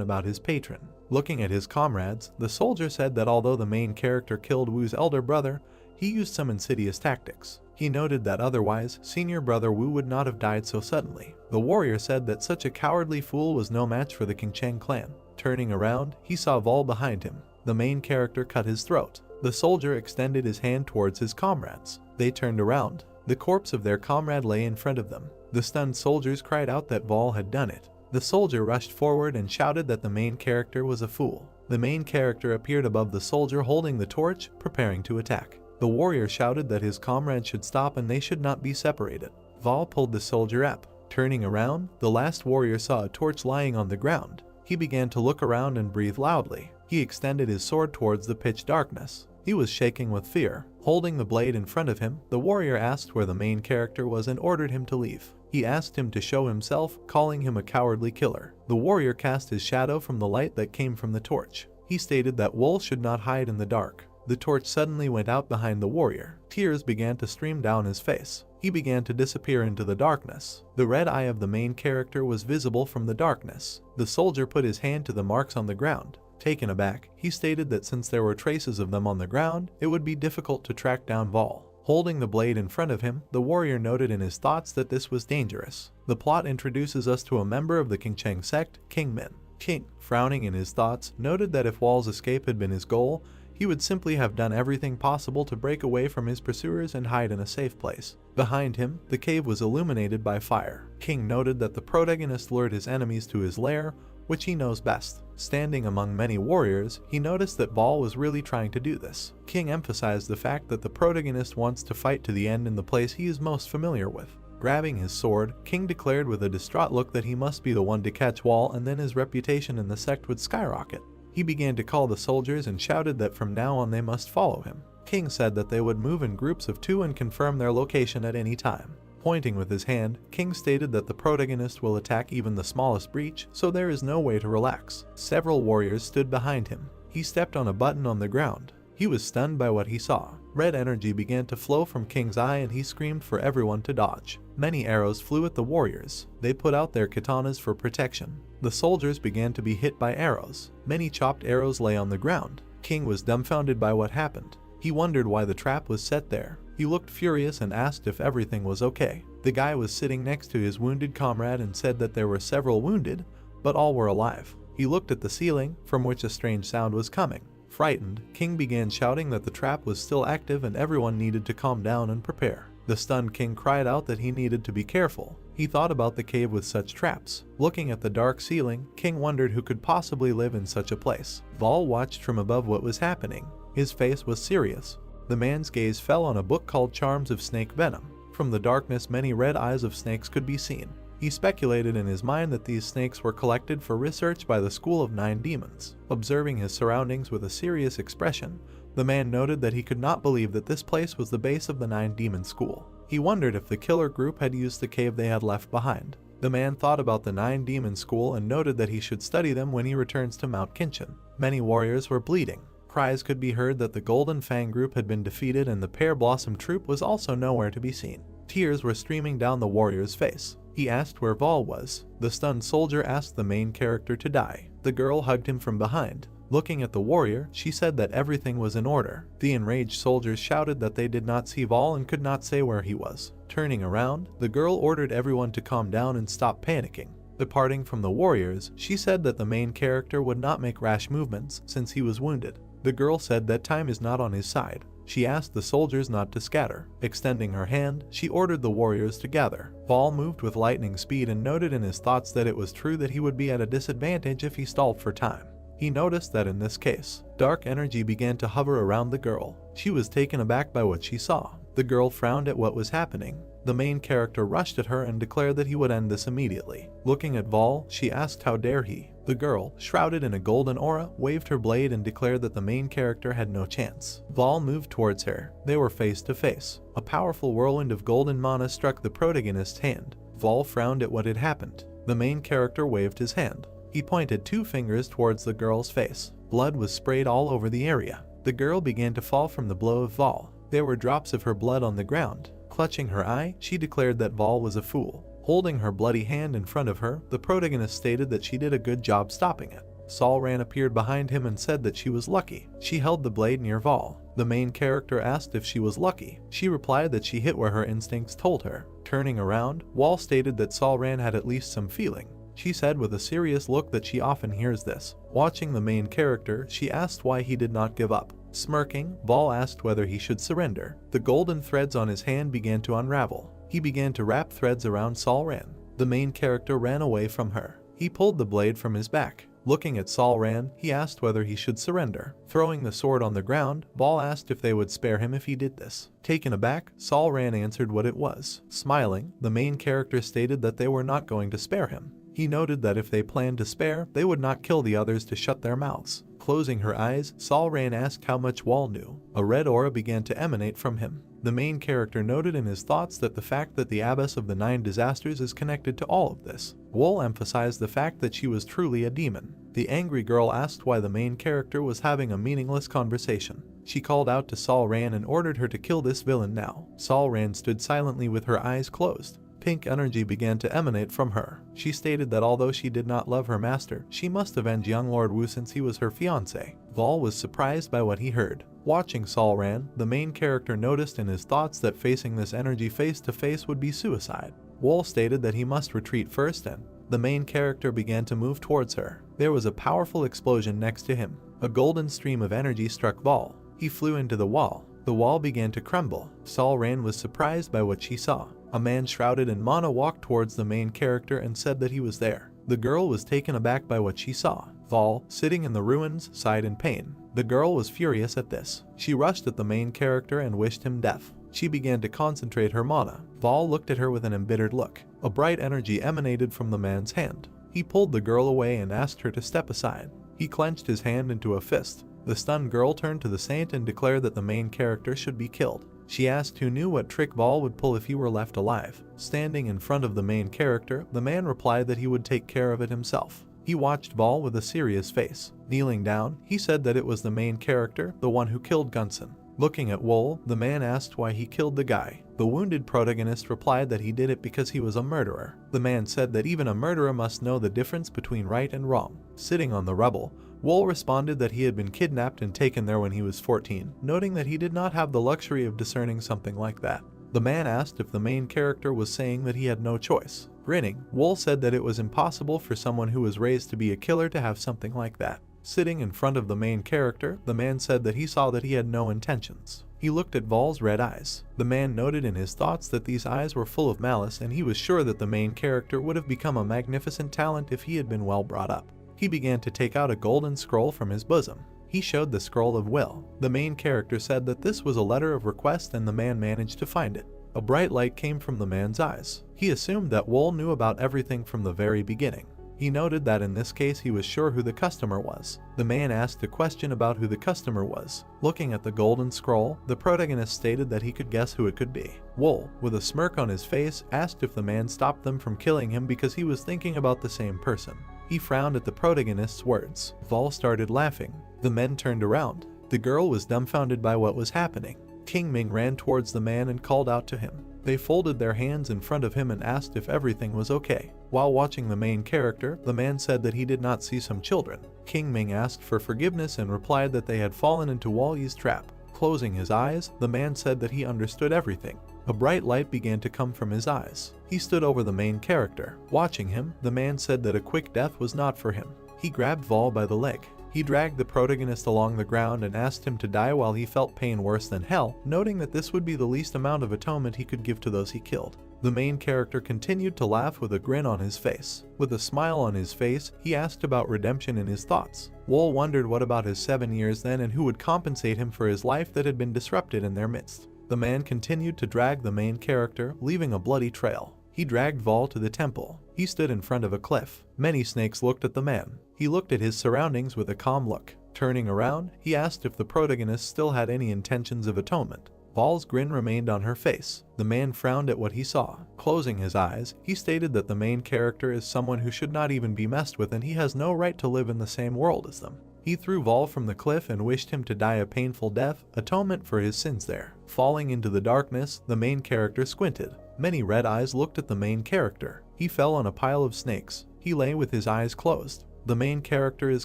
about his patron. Looking at his comrades, the soldier said that although the main character killed Wu's elder brother, he used some insidious tactics. He noted that otherwise, senior brother Wu would not have died so suddenly. The warrior said that such a cowardly fool was no match for the Qingcheng clan. Turning around, he saw Vol behind him. The main character cut his throat. The soldier extended his hand towards his comrades. They turned around. The corpse of their comrade lay in front of them. The stunned soldiers cried out that Vol had done it. The soldier rushed forward and shouted that the main character was a fool. The main character appeared above the soldier holding the torch, preparing to attack. The warrior shouted that his comrade should stop and they should not be separated. Vol pulled the soldier up. Turning around, the last warrior saw a torch lying on the ground. He began to look around and breathe loudly. He extended his sword towards the pitch darkness. He was shaking with fear. Holding the blade in front of him, the warrior asked where the main character was and ordered him to leave. He asked him to show himself, calling him a cowardly killer. The warrior cast his shadow from the light that came from the torch. He stated that wolves should not hide in the dark. The torch suddenly went out behind the warrior. Tears began to stream down his face. He began to disappear into the darkness. The red eye of the main character was visible from the darkness. The soldier put his hand to the marks on the ground. Taken aback, he stated that since there were traces of them on the ground, it would be difficult to track down Vol. Holding the blade in front of him, the warrior noted in his thoughts that this was dangerous. The plot introduces us to a member of the Qingcheng sect, King Min. King, frowning in his thoughts, noted that if Vol's escape had been his goal, he would simply have done everything possible to break away from his pursuers and hide in a safe place. Behind him, the cave was illuminated by fire. King noted that the protagonist lured his enemies to his lair, which he knows best. Standing among many warriors, he noticed that Vol was really trying to do this. King emphasized the fact that the protagonist wants to fight to the end in the place he is most familiar with. Grabbing his sword, King declared with a distraught look that he must be the one to catch Vol, and then his reputation in the sect would skyrocket. He began to call the soldiers and shouted that from now on they must follow him. King said that they would move in groups of 2 and confirm their location at any time. Pointing with his hand, King stated that the protagonist will attack even the smallest breach, so there is no way to relax. Several warriors stood behind him. He stepped on a button on the ground. He was stunned by what he saw. Red energy began to flow from King's eye and he screamed for everyone to dodge. Many arrows flew at the warriors. They put out their katanas for protection. The soldiers began to be hit by arrows. Many chopped arrows lay on the ground. King was dumbfounded by what happened. He wondered why the trap was set there. He looked furious and asked if everything was okay. The guy was sitting next to his wounded comrade and said that there were several wounded, but all were alive. He looked at the ceiling, from which a strange sound was coming. Frightened, King began shouting that the trap was still active and everyone needed to calm down and prepare. The stunned King cried out that he needed to be careful. He thought about the cave with such traps. Looking at the dark ceiling, King wondered who could possibly live in such a place. Vol watched from above what was happening. His face was serious. The man's gaze fell on a book called Charms of Snake Venom. From the darkness, many red eyes of snakes could be seen. He speculated in his mind that these snakes were collected for research by the School of 9 Demons. Observing his surroundings with a serious expression, the man noted that he could not believe that this place was the base of the 9 Demon School. He wondered if the killer group had used the cave they had left behind. The man thought about the 9 Demon School and noted that he should study them when he returns to Mount Qingcheng. Many warriors were bleeding. Cries could be heard that the Golden Fang group had been defeated and the Pear Blossom troop was also nowhere to be seen. Tears were streaming down the warrior's face. He asked where Vol was. The stunned soldier asked the main character to die. The girl hugged him from behind. Looking at the warrior, she said that everything was in order. The enraged soldiers shouted that they did not see Vol and could not say where he was. Turning around, the girl ordered everyone to calm down and stop panicking. Departing from the warriors, she said that the main character would not make rash movements since he was wounded. The girl said that time is not on his side. She asked the soldiers not to scatter. Extending her hand, she ordered the warriors to gather. Vol moved with lightning speed and noted in his thoughts that it was true that he would be at a disadvantage if he stalled for time. He noticed that in this case, dark energy began to hover around the girl. She was taken aback by what she saw. The girl frowned at what was happening. The main character rushed at her and declared that he would end this immediately. Looking at Vol, she asked how dare he. The girl, shrouded in a golden aura, waved her blade and declared that the main character had no chance. Vol moved towards her. They were face to face. A powerful whirlwind of golden mana struck the protagonist's hand. Vol frowned at what had happened. The main character waved his hand. He pointed 2 fingers towards the girl's face. Blood was sprayed all over the area. The girl began to fall from the blow of Vol. There were drops of her blood on the ground. Clutching her eye, she declared that Vol was a fool. Holding her bloody hand in front of her, the protagonist stated that she did a good job stopping it. Solran appeared behind him and said that she was lucky. She held the blade near Vol. The main character asked if she was lucky. She replied that she hit where her instincts told her. Turning around, Vol stated that Solran had at least some feeling. She said with a serious look that she often hears this. Watching the main character, she asked why he did not give up. Smirking, Vol asked whether he should surrender. The golden threads on his hand began to unravel. He began to wrap threads around Solran. The main character ran away from her. He pulled the blade from his back. Looking at Sol Ran, he asked whether he should surrender. Throwing the sword on the ground, Vol asked if they would spare him if he did this. Taken aback, Sol Ran answered what it was. Smiling, the main character stated that they were not going to spare him. He noted that if they planned to spare, they would not kill the others to shut their mouths. Closing her eyes, Sol Ran asked how much Wall knew. A red aura began to emanate from him. The main character noted in his thoughts that the fact that the abyss of the 9 disasters is connected to all of this. Wall emphasized the fact that she was truly a demon. The angry girl asked why the main character was having a meaningless conversation. She called out to Sol Ran and ordered her to kill this villain now. Sol Ran stood silently with her eyes closed. Pink energy began to emanate from her. She stated that although she did not love her master, she must avenge young Lord Wu since he was her fiancé. Vol was surprised by what he heard. Watching Sol Ran, the main character noticed in his thoughts that facing this energy face to face would be suicide. Wall stated that he must retreat first, and the main character began to move towards her. There was a powerful explosion next to him. A golden stream of energy struck Vol. He flew into the wall. The wall began to crumble. Sol Ran was surprised by what she saw. A man shrouded in mana walked towards the main character and said that he was there. The girl was taken aback by what she saw. Vol, sitting in the ruins, sighed in pain. The girl was furious at this. She rushed at the main character and wished him death. She began to concentrate her mana. Vol looked at her with an embittered look. A bright energy emanated from the man's hand. He pulled the girl away and asked her to step aside. He clenched his hand into a fist. The stunned girl turned to the saint and declared that the main character should be killed. She asked who knew what trick Vol would pull if he were left alive. Standing in front of the main character, the man replied that he would take care of it himself. He watched Vol with a serious face. Kneeling down, he said that it was the main character, the one who killed Gunson. Looking at Wol, the man asked why he killed the guy. The wounded protagonist replied that he did it because he was a murderer. The man said that even a murderer must know the difference between right and wrong. Sitting on the rubble, Wol responded that he had been kidnapped and taken there when he was 14, noting that he did not have the luxury of discerning something like that. The man asked if the main character was saying that he had no choice. Grinning, Wol said that it was impossible for someone who was raised to be a killer to have something like that. Sitting in front of the main character, the man said that he saw that he had no intentions. He looked at Vol's red eyes. The man noted in his thoughts that these eyes were full of malice, and he was sure that the main character would have become a magnificent talent if he had been well brought up. He began to take out a golden scroll from his bosom. He showed the scroll of will. The main character said that this was a letter of request, and the man managed to find it. A bright light came from the man's eyes. He assumed that Wol knew about everything from the very beginning. He noted that in this case he was sure who the customer was. The man asked a question about who the customer was. Looking at the golden scroll, the protagonist stated that he could guess who it could be. Wol, with a smirk on his face, asked if the man stopped them from killing him because he was thinking about the same person. He frowned at the protagonist's words. Vol started laughing. The men turned around. The girl was dumbfounded by what was happening. King Ming ran towards the man and called out to him. They folded their hands in front of him and asked if everything was okay. While watching the main character, the man said that he did not see some children. King Ming asked for forgiveness and replied that they had fallen into Wall Yi's trap. Closing his eyes, the man said that he understood everything. A bright light began to come from his eyes. He stood over the main character. Watching him, the man said that a quick death was not for him. He grabbed Vol by the leg. He dragged the protagonist along the ground and asked him to die while he felt pain worse than hell, noting that this would be the least amount of atonement he could give to those he killed. The main character continued to laugh with a grin on his face. With a smile on his face, he asked about redemption in his thoughts. Wol wondered what about his 7 years then and who would compensate him for his life that had been disrupted in their midst. The man continued to drag the main character, leaving a bloody trail. He dragged Vol to the temple. He stood in front of a cliff. Many snakes looked at the man. He looked at his surroundings with a calm look. Turning around, he asked if the protagonist still had any intentions of atonement. Vol's grin remained on her face. The man frowned at what he saw. Closing his eyes, he stated that the main character is someone who should not even be messed with and he has no right to live in the same world as them. He threw Vol from the cliff and wished him to die a painful death, atonement for his sins there. Falling into the darkness, the main character squinted. Many red eyes looked at the main character. He fell on a pile of snakes. He lay with his eyes closed. The main character is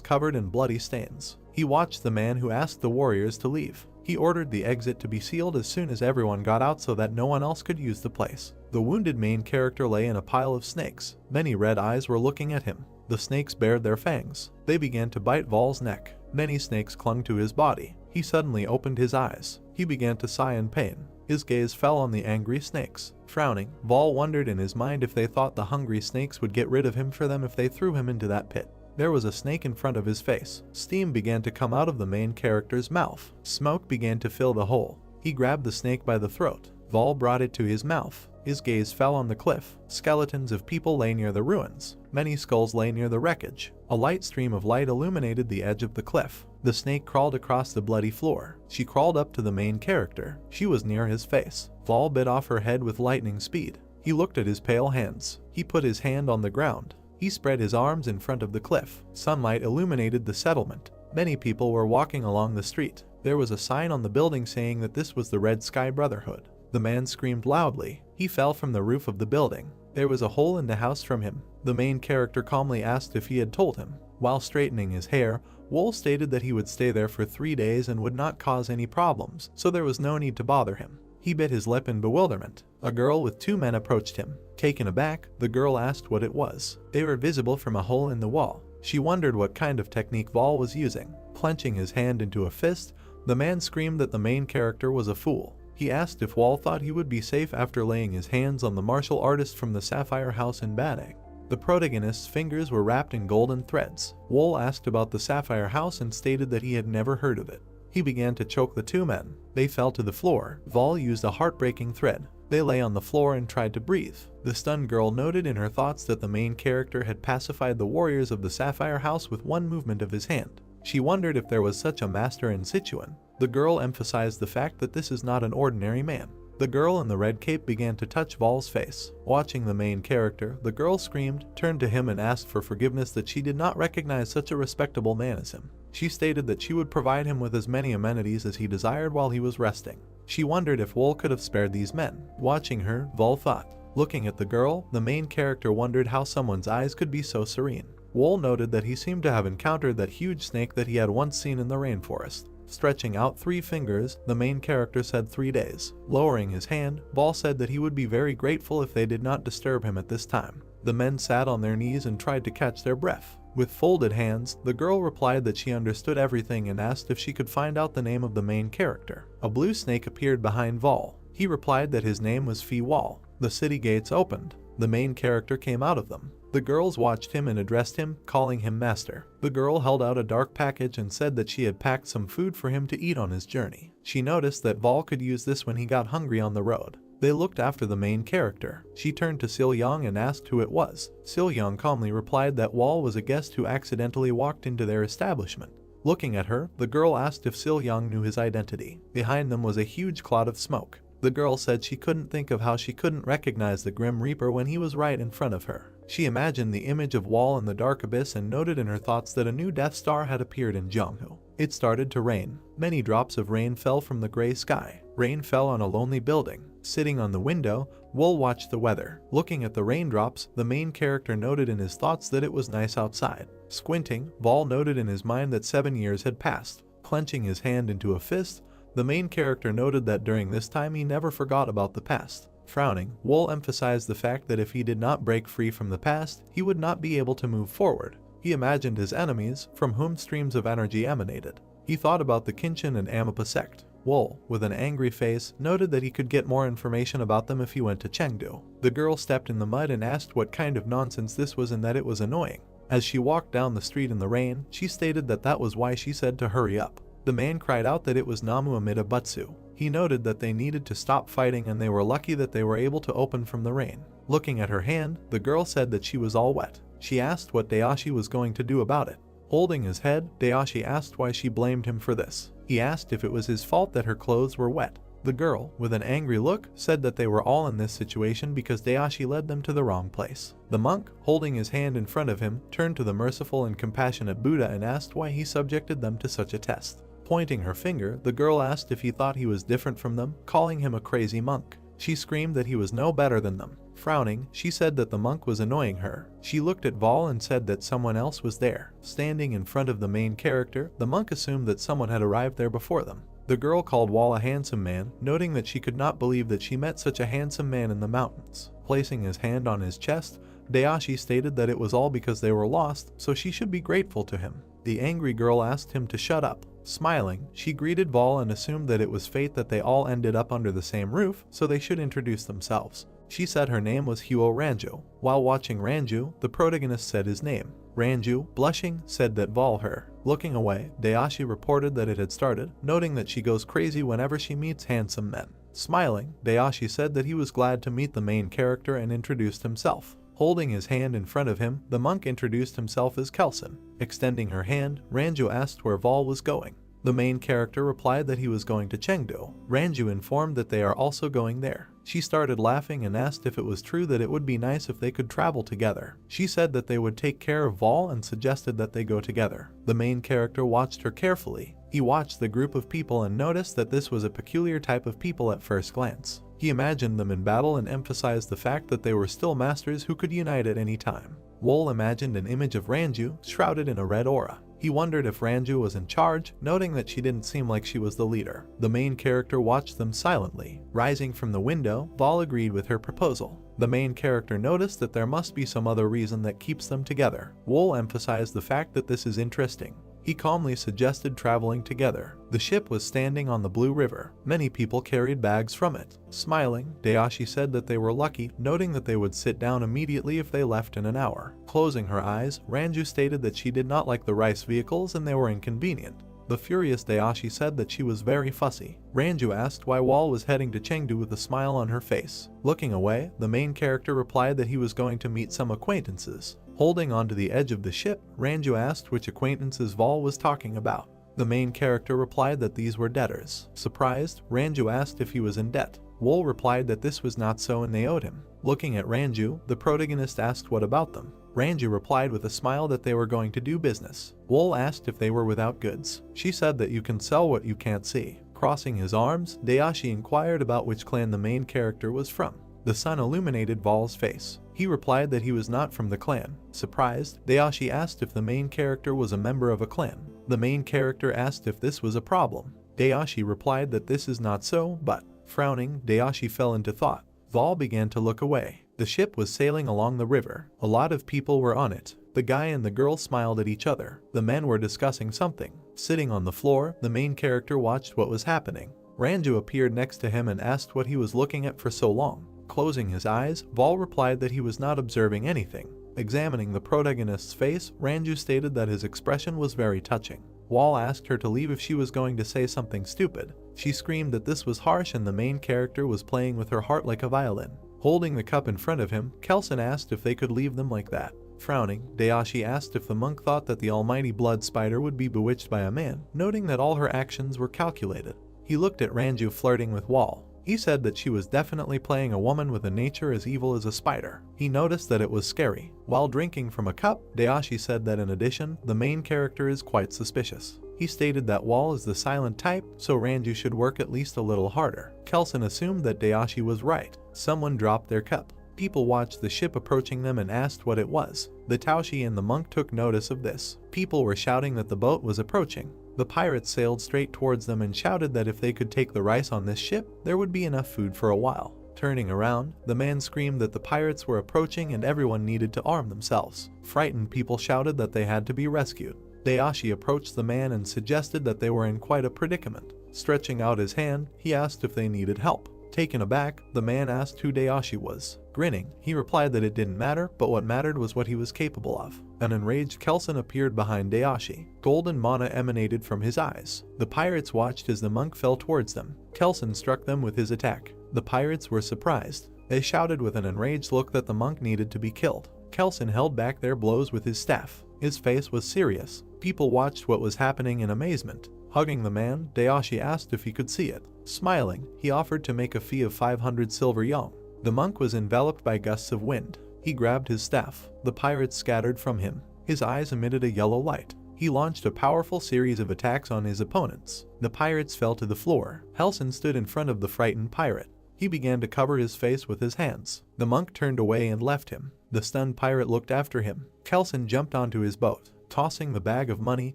covered in bloody stains. He watched the man who asked the warriors to leave. He ordered the exit to be sealed as soon as everyone got out so that no one else could use the place. The wounded main character lay in a pile of snakes. Many red eyes were looking at him. The snakes bared their fangs. They began to bite Vol's neck. Many snakes clung to his body. He suddenly opened his eyes. He began to sigh in pain. His gaze fell on the angry snakes. Frowning, Vol wondered in his mind if they thought the hungry snakes would get rid of him for them if they threw him into that pit. There was a snake in front of his face. Steam began to come out of the main character's mouth. Smoke began to fill the hole. He grabbed the snake by the throat. Vol brought it to his mouth. His gaze fell on the cliff. Skeletons of people lay near the ruins. Many skulls lay near the wreckage. A light stream of light illuminated the edge of the cliff. The snake crawled across the bloody floor. She crawled up to the main character. She was near his face. Vol bit off her head with lightning speed. He looked at his pale hands. He put his hand on the ground. He spread his arms in front of the cliff. Sunlight illuminated the settlement. Many people were walking along the street. There was a sign on the building saying that this was the Red Sky Brotherhood. The man screamed loudly. He fell from the roof of the building. There was a hole in the house from him. The main character calmly asked if he had told him. While straightening his hair, Woo stated that he would stay there for 3 days and would not cause any problems, so there was no need to bother him. He bit his lip in bewilderment. A girl with 2 men approached him. Taken aback, the girl asked what it was. They were visible from a hole in the wall. She wondered what kind of technique Vol was using. Clenching his hand into a fist, the man screamed that the main character was a fool. He asked if Wall thought he would be safe after laying his hands on the martial artist from the Sapphire House in Badang. The protagonist's fingers were wrapped in golden threads. Wall asked about the Sapphire House and stated that he had never heard of it. He began to choke the 2 men. They fell to the floor. Vol used a heartbreaking thread. They lay on the floor and tried to breathe. The stunned girl noted in her thoughts that the main character had pacified the warriors of the Sapphire House with one movement of his hand. She wondered if there was such a master in Sichuan. The girl emphasized the fact that this is not an ordinary man. The girl in the red cape began to touch Vol's face. Watching the main character, the girl screamed, turned to him and asked for forgiveness that she did not recognize such a respectable man as him. She stated that she would provide him with as many amenities as he desired while he was resting. She wondered if Wol could have spared these men. Watching her, Vol thought. Looking at the girl, the main character wondered how someone's eyes could be so serene. Wol noted that he seemed to have encountered that huge snake that he had once seen in the rainforest. Stretching out 3 fingers, the main character said 3 days. Lowering his hand, Vol said that he would be very grateful if they did not disturb him at this time. The men sat on their knees and tried to catch their breath. With folded hands, the girl replied that she understood everything and asked if she could find out the name of the main character. A blue snake appeared behind Vol. He replied that his name was Phi-Wol. The city gates opened. The main character came out of them. The girls watched him and addressed him, calling him master. The girl held out a dark package and said that she had packed some food for him to eat on his journey. She noticed that Vol could use this when he got hungry on the road. They looked after the main character. She turned to Sil-Young and asked who it was. Sil-Young calmly replied that Wol was a guest who accidentally walked into their establishment. Looking at her, the girl asked if Sil-Young knew his identity. Behind them was a huge cloud of smoke. The girl said she couldn't think of how she couldn't recognize the Grim Reaper when he was right in front of her. She imagined the image of Wol in the dark abyss and noted in her thoughts that a new Death Star had appeared in Jonghu. It started to rain. Many drops of rain fell from the gray sky. Rain fell on a lonely building. Sitting on the window, Wol watched the weather. Looking at the raindrops, the main character noted in his thoughts that it was nice outside. Squinting, Vol noted in his mind that 7 years had passed. Clenching his hand into a fist, the main character noted that during this time he never forgot about the past. Frowning, Wol emphasized the fact that if he did not break free from the past, he would not be able to move forward. He imagined his enemies, from whom streams of energy emanated. He thought about the Qingcheng and Amapa sect. Wol, with an angry face, noted that he could get more information about them if he went to Chengdu. The girl stepped in the mud and asked what kind of nonsense this was and that it was annoying. As she walked down the street in the rain, she stated that that was why she said to hurry up. The man cried out that it was Namu Amida Butsu. He noted that they needed to stop fighting and they were lucky that they were able to open from the rain. Looking at her hand, the girl said that she was all wet. She asked what Dayashi was going to do about it. Holding his head, Dayashi asked why she blamed him for this. He asked if it was his fault that her clothes were wet. The girl, with an angry look, said that they were all in this situation because Dayashi led them to the wrong place. The monk, holding his hand in front of him, turned to the merciful and compassionate Buddha and asked why he subjected them to such a test. Pointing her finger, the girl asked if he thought he was different from them, calling him a crazy monk. She screamed that he was no better than them. Frowning, she said that the monk was annoying her. She looked at Vol and said that someone else was there. Standing in front of the main character, the monk assumed that someone had arrived there before them. The girl called Wol a handsome man, noting that she could not believe that she met such a handsome man in the mountains. Placing his hand on his chest, Dayashi stated that it was all because they were lost, so she should be grateful to him. The angry girl asked him to shut up. Smiling, she greeted Vol and assumed that it was fate that they all ended up under the same roof, so they should introduce themselves. She said her name was Huo Ranju. While watching Ranju, the protagonist said his name. Ranju, blushing, said that Vol her. Looking away, Dayashi reported that it had started, noting that she goes crazy whenever she meets handsome men. Smiling, Dayashi said that he was glad to meet the main character and introduced himself. Holding his hand in front of him, the monk introduced himself as Kelson. Extending her hand, Ranju asked where Vol was going. The main character replied that he was going to Chengdu. Ranju informed that they are also going there. She started laughing and asked if it was true that it would be nice if they could travel together. She said that they would take care of Vol and suggested that they go together. The main character watched her carefully. He watched the group of people and noticed that this was a peculiar type of people at first glance. He imagined them in battle and emphasized the fact that they were still masters who could unite at any time. Wol imagined an image of Ranju, shrouded in a red aura. He wondered if Ranju was in charge, noting that she didn't seem like she was the leader. The main character watched them silently. Rising from the window, Vol agreed with her proposal. The main character noticed that there must be some other reason that keeps them together. Wol emphasized the fact that this is interesting. He calmly suggested traveling together. The ship was standing on the Blue River. Many people carried bags from it. Smiling, Dayashi said that they were lucky, noting that they would sit down immediately if they left in an hour. Closing her eyes, Ranju stated that she did not like the rice vehicles and they were inconvenient. The furious Dayashi said that she was very fussy. Ranju asked why Wol was heading to Chengdu with a smile on her face. Looking away, the main character replied that he was going to meet some acquaintances. Holding onto the edge of the ship, Ranju asked which acquaintances Vol was talking about. The main character replied that these were debtors. Surprised, Ranju asked if he was in debt. Wol replied that this was not so and they owed him. Looking at Ranju, the protagonist asked what about them. Ranju replied with a smile that they were going to do business. Wol asked if they were without goods. She said that you can sell what you can't see. Crossing his arms, Dayashi inquired about which clan the main character was from. The sun illuminated Vol's face. He replied that he was not from the clan. Surprised, Dayashi asked if the main character was a member of a clan. The main character asked if this was a problem. Dayashi replied that this is not so, but, frowning, Dayashi fell into thought. Vol began to look away. The ship was sailing along the river. A lot of people were on it. The guy and the girl smiled at each other. The men were discussing something. Sitting on the floor, the main character watched what was happening. Ranju appeared next to him and asked what he was looking at for so long. Closing his eyes, Vol replied that he was not observing anything. Examining the protagonist's face, Ranju stated that his expression was very touching. Vol asked her to leave if she was going to say something stupid. She screamed that this was harsh and the main character was playing with her heart like a violin. Holding the cup in front of him, Kelson asked if they could leave them like that. Frowning, Dayashi asked if the monk thought that the almighty blood spider would be bewitched by a man, noting that all her actions were calculated. He looked at Ranju flirting with Wol. He said that she was definitely playing a woman with a nature as evil as a spider. He noticed that it was scary. While drinking from a cup, Dayashi said that in addition, the main character is quite suspicious. He stated that Wol is the silent type, so Ranju should work at least a little harder. Kelson assumed that Dayashi was right. Someone dropped their cup. People watched the ship approaching them and asked what it was. The Taoshi and the monk took notice of this. People were shouting that the boat was approaching. The pirates sailed straight towards them and shouted that if they could take the rice on this ship, there would be enough food for a while. Turning around, the man screamed that the pirates were approaching and everyone needed to arm themselves. Frightened people shouted that they had to be rescued. Dayashi approached the man and suggested that they were in quite a predicament. Stretching out his hand, he asked if they needed help. Taken aback, the man asked who Dayashi was. Grinning, he replied that it didn't matter, but what mattered was what he was capable of. An enraged Kelson appeared behind Dayashi. Golden mana emanated from his eyes. The pirates watched as the monk fell towards them. Kelson struck them with his attack. The pirates were surprised. They shouted with an enraged look that the monk needed to be killed. Kelson held back their blows with his staff. His face was serious. People watched what was happening in amazement. Hugging the man, Dayashi asked if he could see it. Smiling, he offered to make a fee of 500 silver yang. The monk was enveloped by gusts of wind. He grabbed his staff. The pirates scattered from him. His eyes emitted a yellow light. He launched a powerful series of attacks on his opponents. The pirates fell to the floor. Kelson stood in front of the frightened pirate. He began to cover his face with his hands. The monk turned away and left him. The stunned pirate looked after him. Kelson jumped onto his boat. Tossing the bag of money,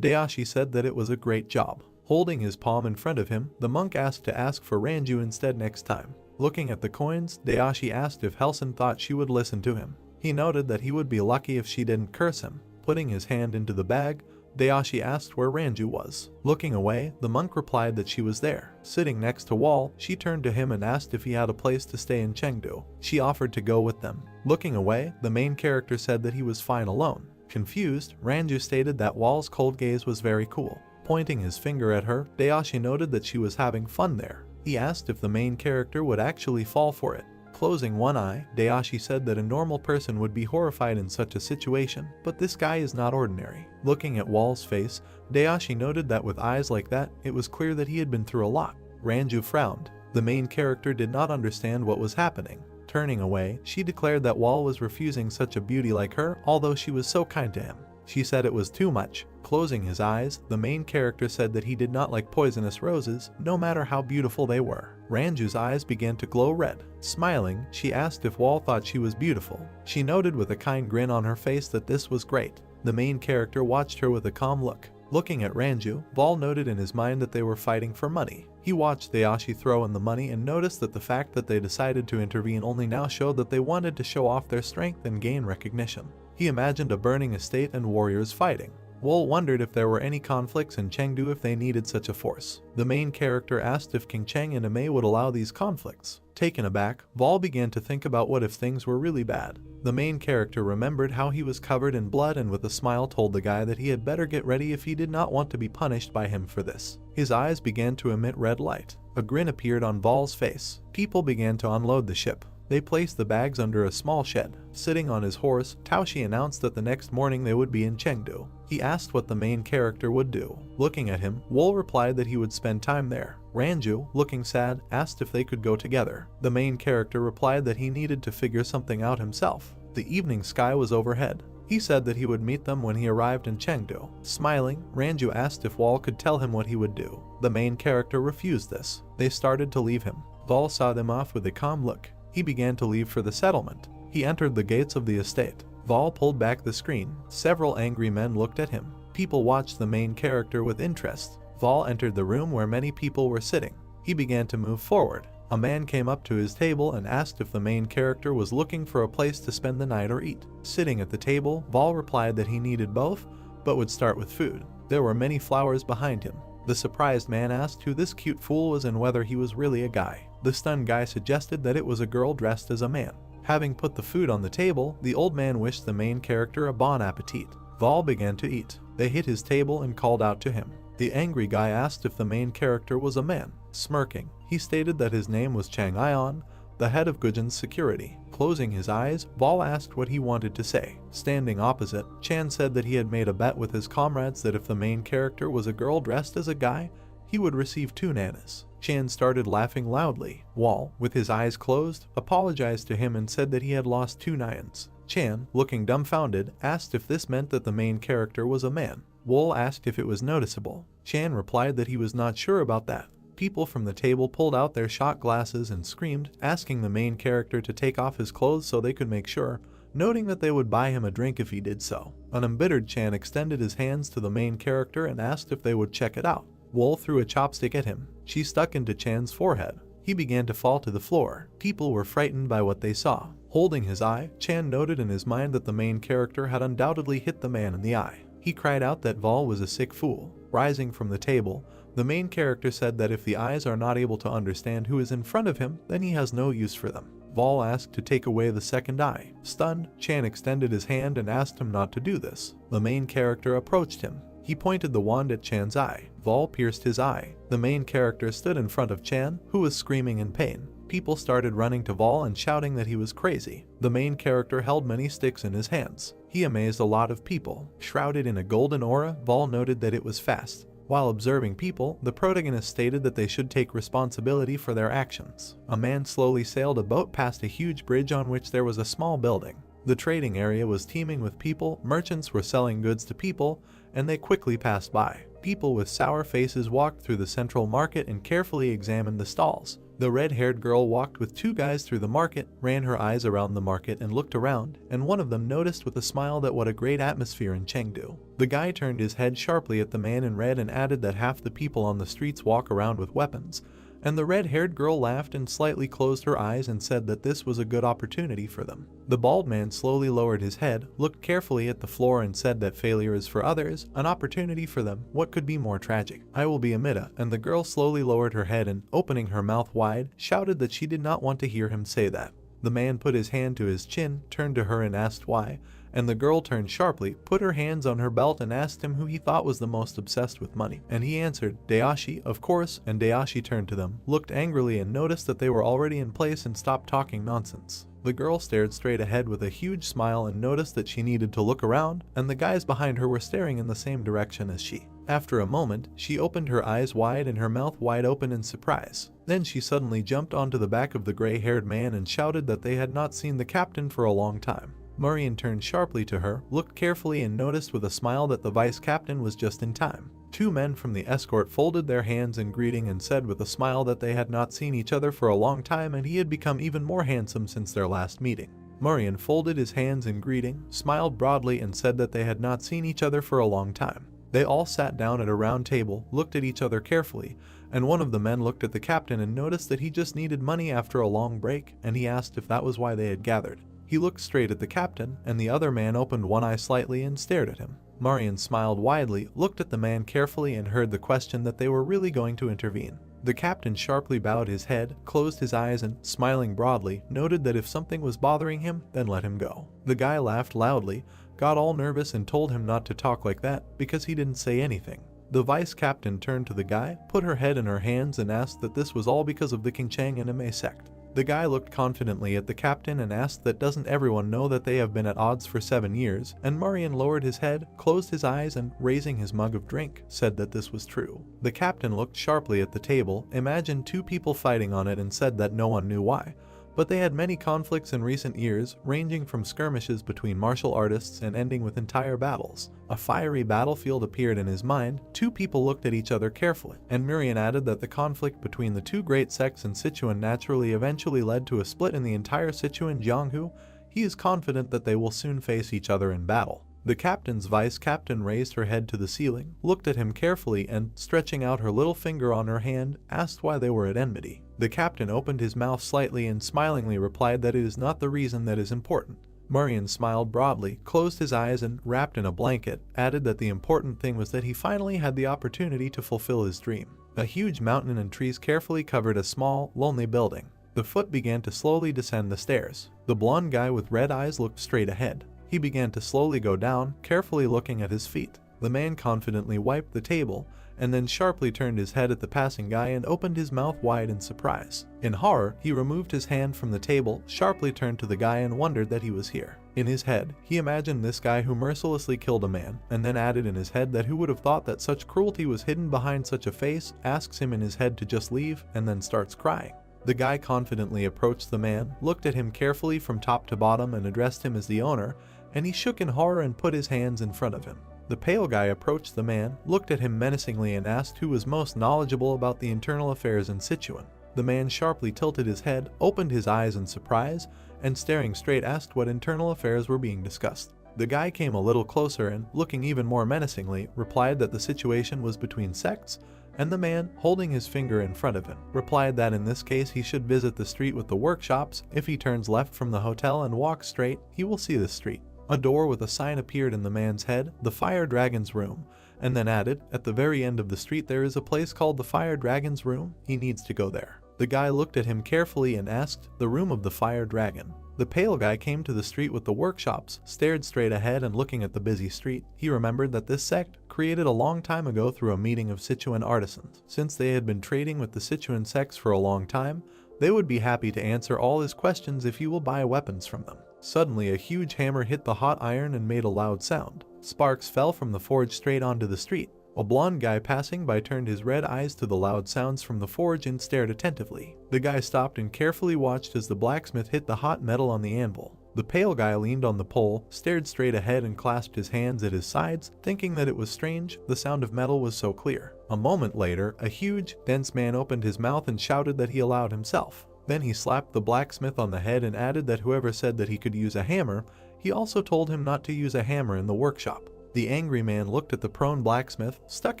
Dayashi said that it was a great job. Holding his palm in front of him, the monk asked to ask for Ranju instead next time. Looking at the coins, Dayashi asked if Kelson thought she would listen to him. He noted that he would be lucky if she didn't curse him. Putting his hand into the bag, Dayashi asked where Ranju was. Looking away, the monk replied that she was there. Sitting next to Wol, she turned to him and asked if he had a place to stay in Chengdu. She offered to go with them. Looking away, the main character said that he was fine alone. Confused, Ranju stated that Wall's cold gaze was very cool. Pointing his finger at her, Dayashi noted that she was having fun there. He asked if the main character would actually fall for it. Closing one eye, Dayashi said that a normal person would be horrified in such a situation, but this guy is not ordinary. Looking at Wall's face, Dayashi noted that with eyes like that, it was clear that he had been through a lot. Ranju frowned. The main character did not understand what was happening. Turning away, she declared that Wall was refusing such a beauty like her, although she was so kind to him. She said it was too much. Closing his eyes, the main character said that he did not like poisonous roses, no matter how beautiful they were. Ranju's eyes began to glow red. Smiling, she asked if Wall thought she was beautiful. She noted with a kind grin on her face that this was great. The main character watched her with a calm look. Looking at Ranju, Wall noted in his mind that they were fighting for money. He watched Dayashi throw in the money and noticed that the fact that they decided to intervene only now showed that they wanted to show off their strength and gain recognition. He imagined a burning estate and warriors fighting. Wall wondered if there were any conflicts in Chengdu if they needed such a force. The main character asked if Qingcheng and Emei would allow these conflicts. Taken aback, Wall began to think about what if things were really bad. The main character remembered how he was covered in blood and with a smile told the guy that he had better get ready if he did not want to be punished by him for this. His eyes began to emit red light. A grin appeared on Wall's face. People began to unload the ship. They placed the bags under a small shed. Sitting on his horse, Taoshi announced that the next morning they would be in Chengdu. He asked what the main character would do. Looking at him, Wall replied that he would spend time there. Ranju, looking sad, asked if they could go together. The main character replied that he needed to figure something out himself. The evening sky was overhead. He said that he would meet them when he arrived in Chengdu. Smiling, Ranju asked if Wall could tell him what he would do. The main character refused this. They started to leave him. Wall saw them off with a calm look. He began to leave for the settlement. He entered the gates of the estate. Wall pulled back the screen. Several angry men looked at him. People watched the main character with interest. Wall entered the room where many people were sitting. He began to move forward. A man came up to his table and asked if the main character was looking for a place to spend the night or eat. Sitting at the table, Wall replied that he needed both, but would start with food. There were many flowers behind him. The surprised man asked who this cute fool was and whether he was really a guy. The stunned guy suggested that it was a girl dressed as a man. Having put the food on the table, the old man wished the main character a bon appetit. Wall began to eat. They hit his table and called out to him. The angry guy asked if the main character was a man. Smirking, he stated that his name was Chang Ion, the head of Gujin's security. Closing his eyes, Wall asked what he wanted to say. Standing opposite, Chan said that he had made a bet with his comrades that if the main character was a girl dressed as a guy, he would receive 2 nanas. Chan started laughing loudly. Wall, with his eyes closed, apologized to him and said that he had lost 2 nans. Chan, looking dumbfounded, asked if this meant that the main character was a man. Wall asked if it was noticeable. Chan replied that he was not sure about that. People from the table pulled out their shot glasses and screamed, asking the main character to take off his clothes so they could make sure, noting that they would buy him a drink if he did so. An embittered Chan extended his hands to the main character and asked if they would check it out. Wall threw a chopstick at him. She stuck into Chan's forehead. He began to fall to the floor. People were frightened by what they saw. Holding his eye, Chan noted in his mind that the main character had undoubtedly hit the man in the eye. He cried out that Wall was a sick fool. Rising from the table, the main character said that if the eyes are not able to understand who is in front of him, then he has no use for them. Wall asked to take away the second eye. Stunned, Chan extended his hand and asked him not to do this. The main character approached him. He pointed the wand at Chan's eye. Wall pierced his eye. The main character stood in front of Chan, who was screaming in pain. People started running to Wall and shouting that he was crazy. The main character held many sticks in his hands. He amazed a lot of people. Shrouded in a golden aura, Wall noted that it was fast. While observing people, the protagonist stated that they should take responsibility for their actions. A man slowly sailed a boat past a huge bridge on which there was a small building. The trading area was teeming with people, merchants were selling goods to people, and they quickly passed by. People with sour faces walked through the central market and carefully examined the stalls. The red-haired girl walked with 2 guys through the market, ran her eyes around the market and looked around, and one of them noticed with a smile that what a great atmosphere in Chengdu. The guy turned his head sharply at the man in red and added that half the people on the streets walk around with weapons, and the red-haired girl laughed and slightly closed her eyes and said that this was a good opportunity for them. The bald man slowly lowered his head, looked carefully at the floor and said that failure is for others, an opportunity for them. What could be more tragic? I will be Amida. And the girl slowly lowered her head and, opening her mouth wide, shouted that she did not want to hear him say that. The man put his hand to his chin, turned to her and asked why, And the girl turned sharply, put her hands on her belt and asked him who he thought was the most obsessed with money. And he answered, Dayashi, of course, and Dayashi turned to them, looked angrily and noticed that they were already in place and stopped talking nonsense. The girl stared straight ahead with a huge smile and noticed that she needed to look around, and the guys behind her were staring in the same direction as she. After a moment, she opened her eyes wide and her mouth wide open in surprise. Then she suddenly jumped onto the back of the gray-haired man and shouted that they had not seen the captain for a long time. Murim turned sharply to her, looked carefully and noticed with a smile that the vice captain was just in time. Two men from the escort folded their hands in greeting and said with a smile that they had not seen each other for a long time and he had become even more handsome since their last meeting. Murim folded his hands in greeting, smiled broadly and said that they had not seen each other for a long time. They all sat down at a round table, looked at each other carefully, and one of the men looked at the captain and noticed that he just needed money after a long break, and he asked if that was why they had gathered. He looked straight at the captain, and the other man opened one eye slightly and stared at him. Murim smiled widely, looked at the man carefully and heard the question that they were really going to intervene. The captain sharply bowed his head, closed his eyes and, smiling broadly, noted that if something was bothering him, then let him go. The guy laughed loudly, got all nervous and told him not to talk like that because he didn't say anything. The vice captain turned to the guy, put her head in her hands and asked that this was all because of the Qingcheng and Emei sect. The guy looked confidently at the captain and asked that doesn't everyone know that they have been at odds for 7 years, and Murim lowered his head, closed his eyes and, raising his mug of drink, said that this was true. The captain looked sharply at the table, imagined two people fighting on it and said that no one knew why. But they had many conflicts in recent years, ranging from skirmishes between martial artists and ending with entire battles. A fiery battlefield appeared in his mind, two people looked at each other carefully, and Murim added that the conflict between the two great sects in Sichuan naturally eventually led to a split in the entire Sichuan Jianghu. He is confident that they will soon face each other in battle. The captain's vice captain raised her head to the ceiling, looked at him carefully and, stretching out her little finger on her hand, asked why they were at enmity. The captain opened his mouth slightly and smilingly replied that it is not the reason that is important. Murim smiled broadly, closed his eyes and, wrapped in a blanket, added that the important thing was that he finally had the opportunity to fulfill his dream. A huge mountain and trees carefully covered a small, lonely building. The foot began to slowly descend the stairs. The blonde guy with red eyes looked straight ahead. He began to slowly go down, carefully looking at his feet. The man confidently wiped the table, and then sharply turned his head at the passing guy and opened his mouth wide in surprise. In horror, he removed his hand from the table, sharply turned to the guy and wondered that he was here. In his head, he imagined this guy who mercilessly killed a man, and then added in his head that who would have thought that such cruelty was hidden behind such a face, asks him in his head to just leave, and then starts crying. The guy confidently approached the man, looked at him carefully from top to bottom and addressed him as the owner, and he shook in horror and put his hands in front of him. The pale guy approached the man, looked at him menacingly and asked who was most knowledgeable about the internal affairs in Sichuan. The man sharply tilted his head, opened his eyes in surprise, and staring straight asked what internal affairs were being discussed. The guy came a little closer and, looking even more menacingly, replied that the situation was between sects, and the man, holding his finger in front of him, replied that in this case he should visit the street with the workshops. If he turns left from the hotel and walks straight, he will see the street. A door with a sign appeared in the man's head, the Fire Dragon's Room, and then added, at the very end of the street there is a place called the Fire Dragon's Room, he needs to go there. The guy looked at him carefully and asked, the room of the Fire Dragon. The pale guy came to the street with the workshops, stared straight ahead and looking at the busy street. He remembered that this sect, created a long time ago through a meeting of Sichuan artisans. Since they had been trading with the Sichuan sects for a long time, they would be happy to answer all his questions if he will buy weapons from them. Suddenly a huge hammer hit the hot iron and made a loud sound. Sparks fell from the forge straight onto the street. A blonde guy passing by turned his red eyes to the loud sounds from the forge and stared attentively. The guy stopped and carefully watched as the blacksmith hit the hot metal on the anvil. The pale guy leaned on the pole, stared straight ahead and clasped his hands at his sides, thinking that it was strange, the sound of metal was so clear. A moment later, a huge, dense man opened his mouth and shouted that he allowed himself. Then he slapped the blacksmith on the head and added that whoever said that he could use a hammer, he also told him not to use a hammer in the workshop. The angry man looked at the prone blacksmith, stuck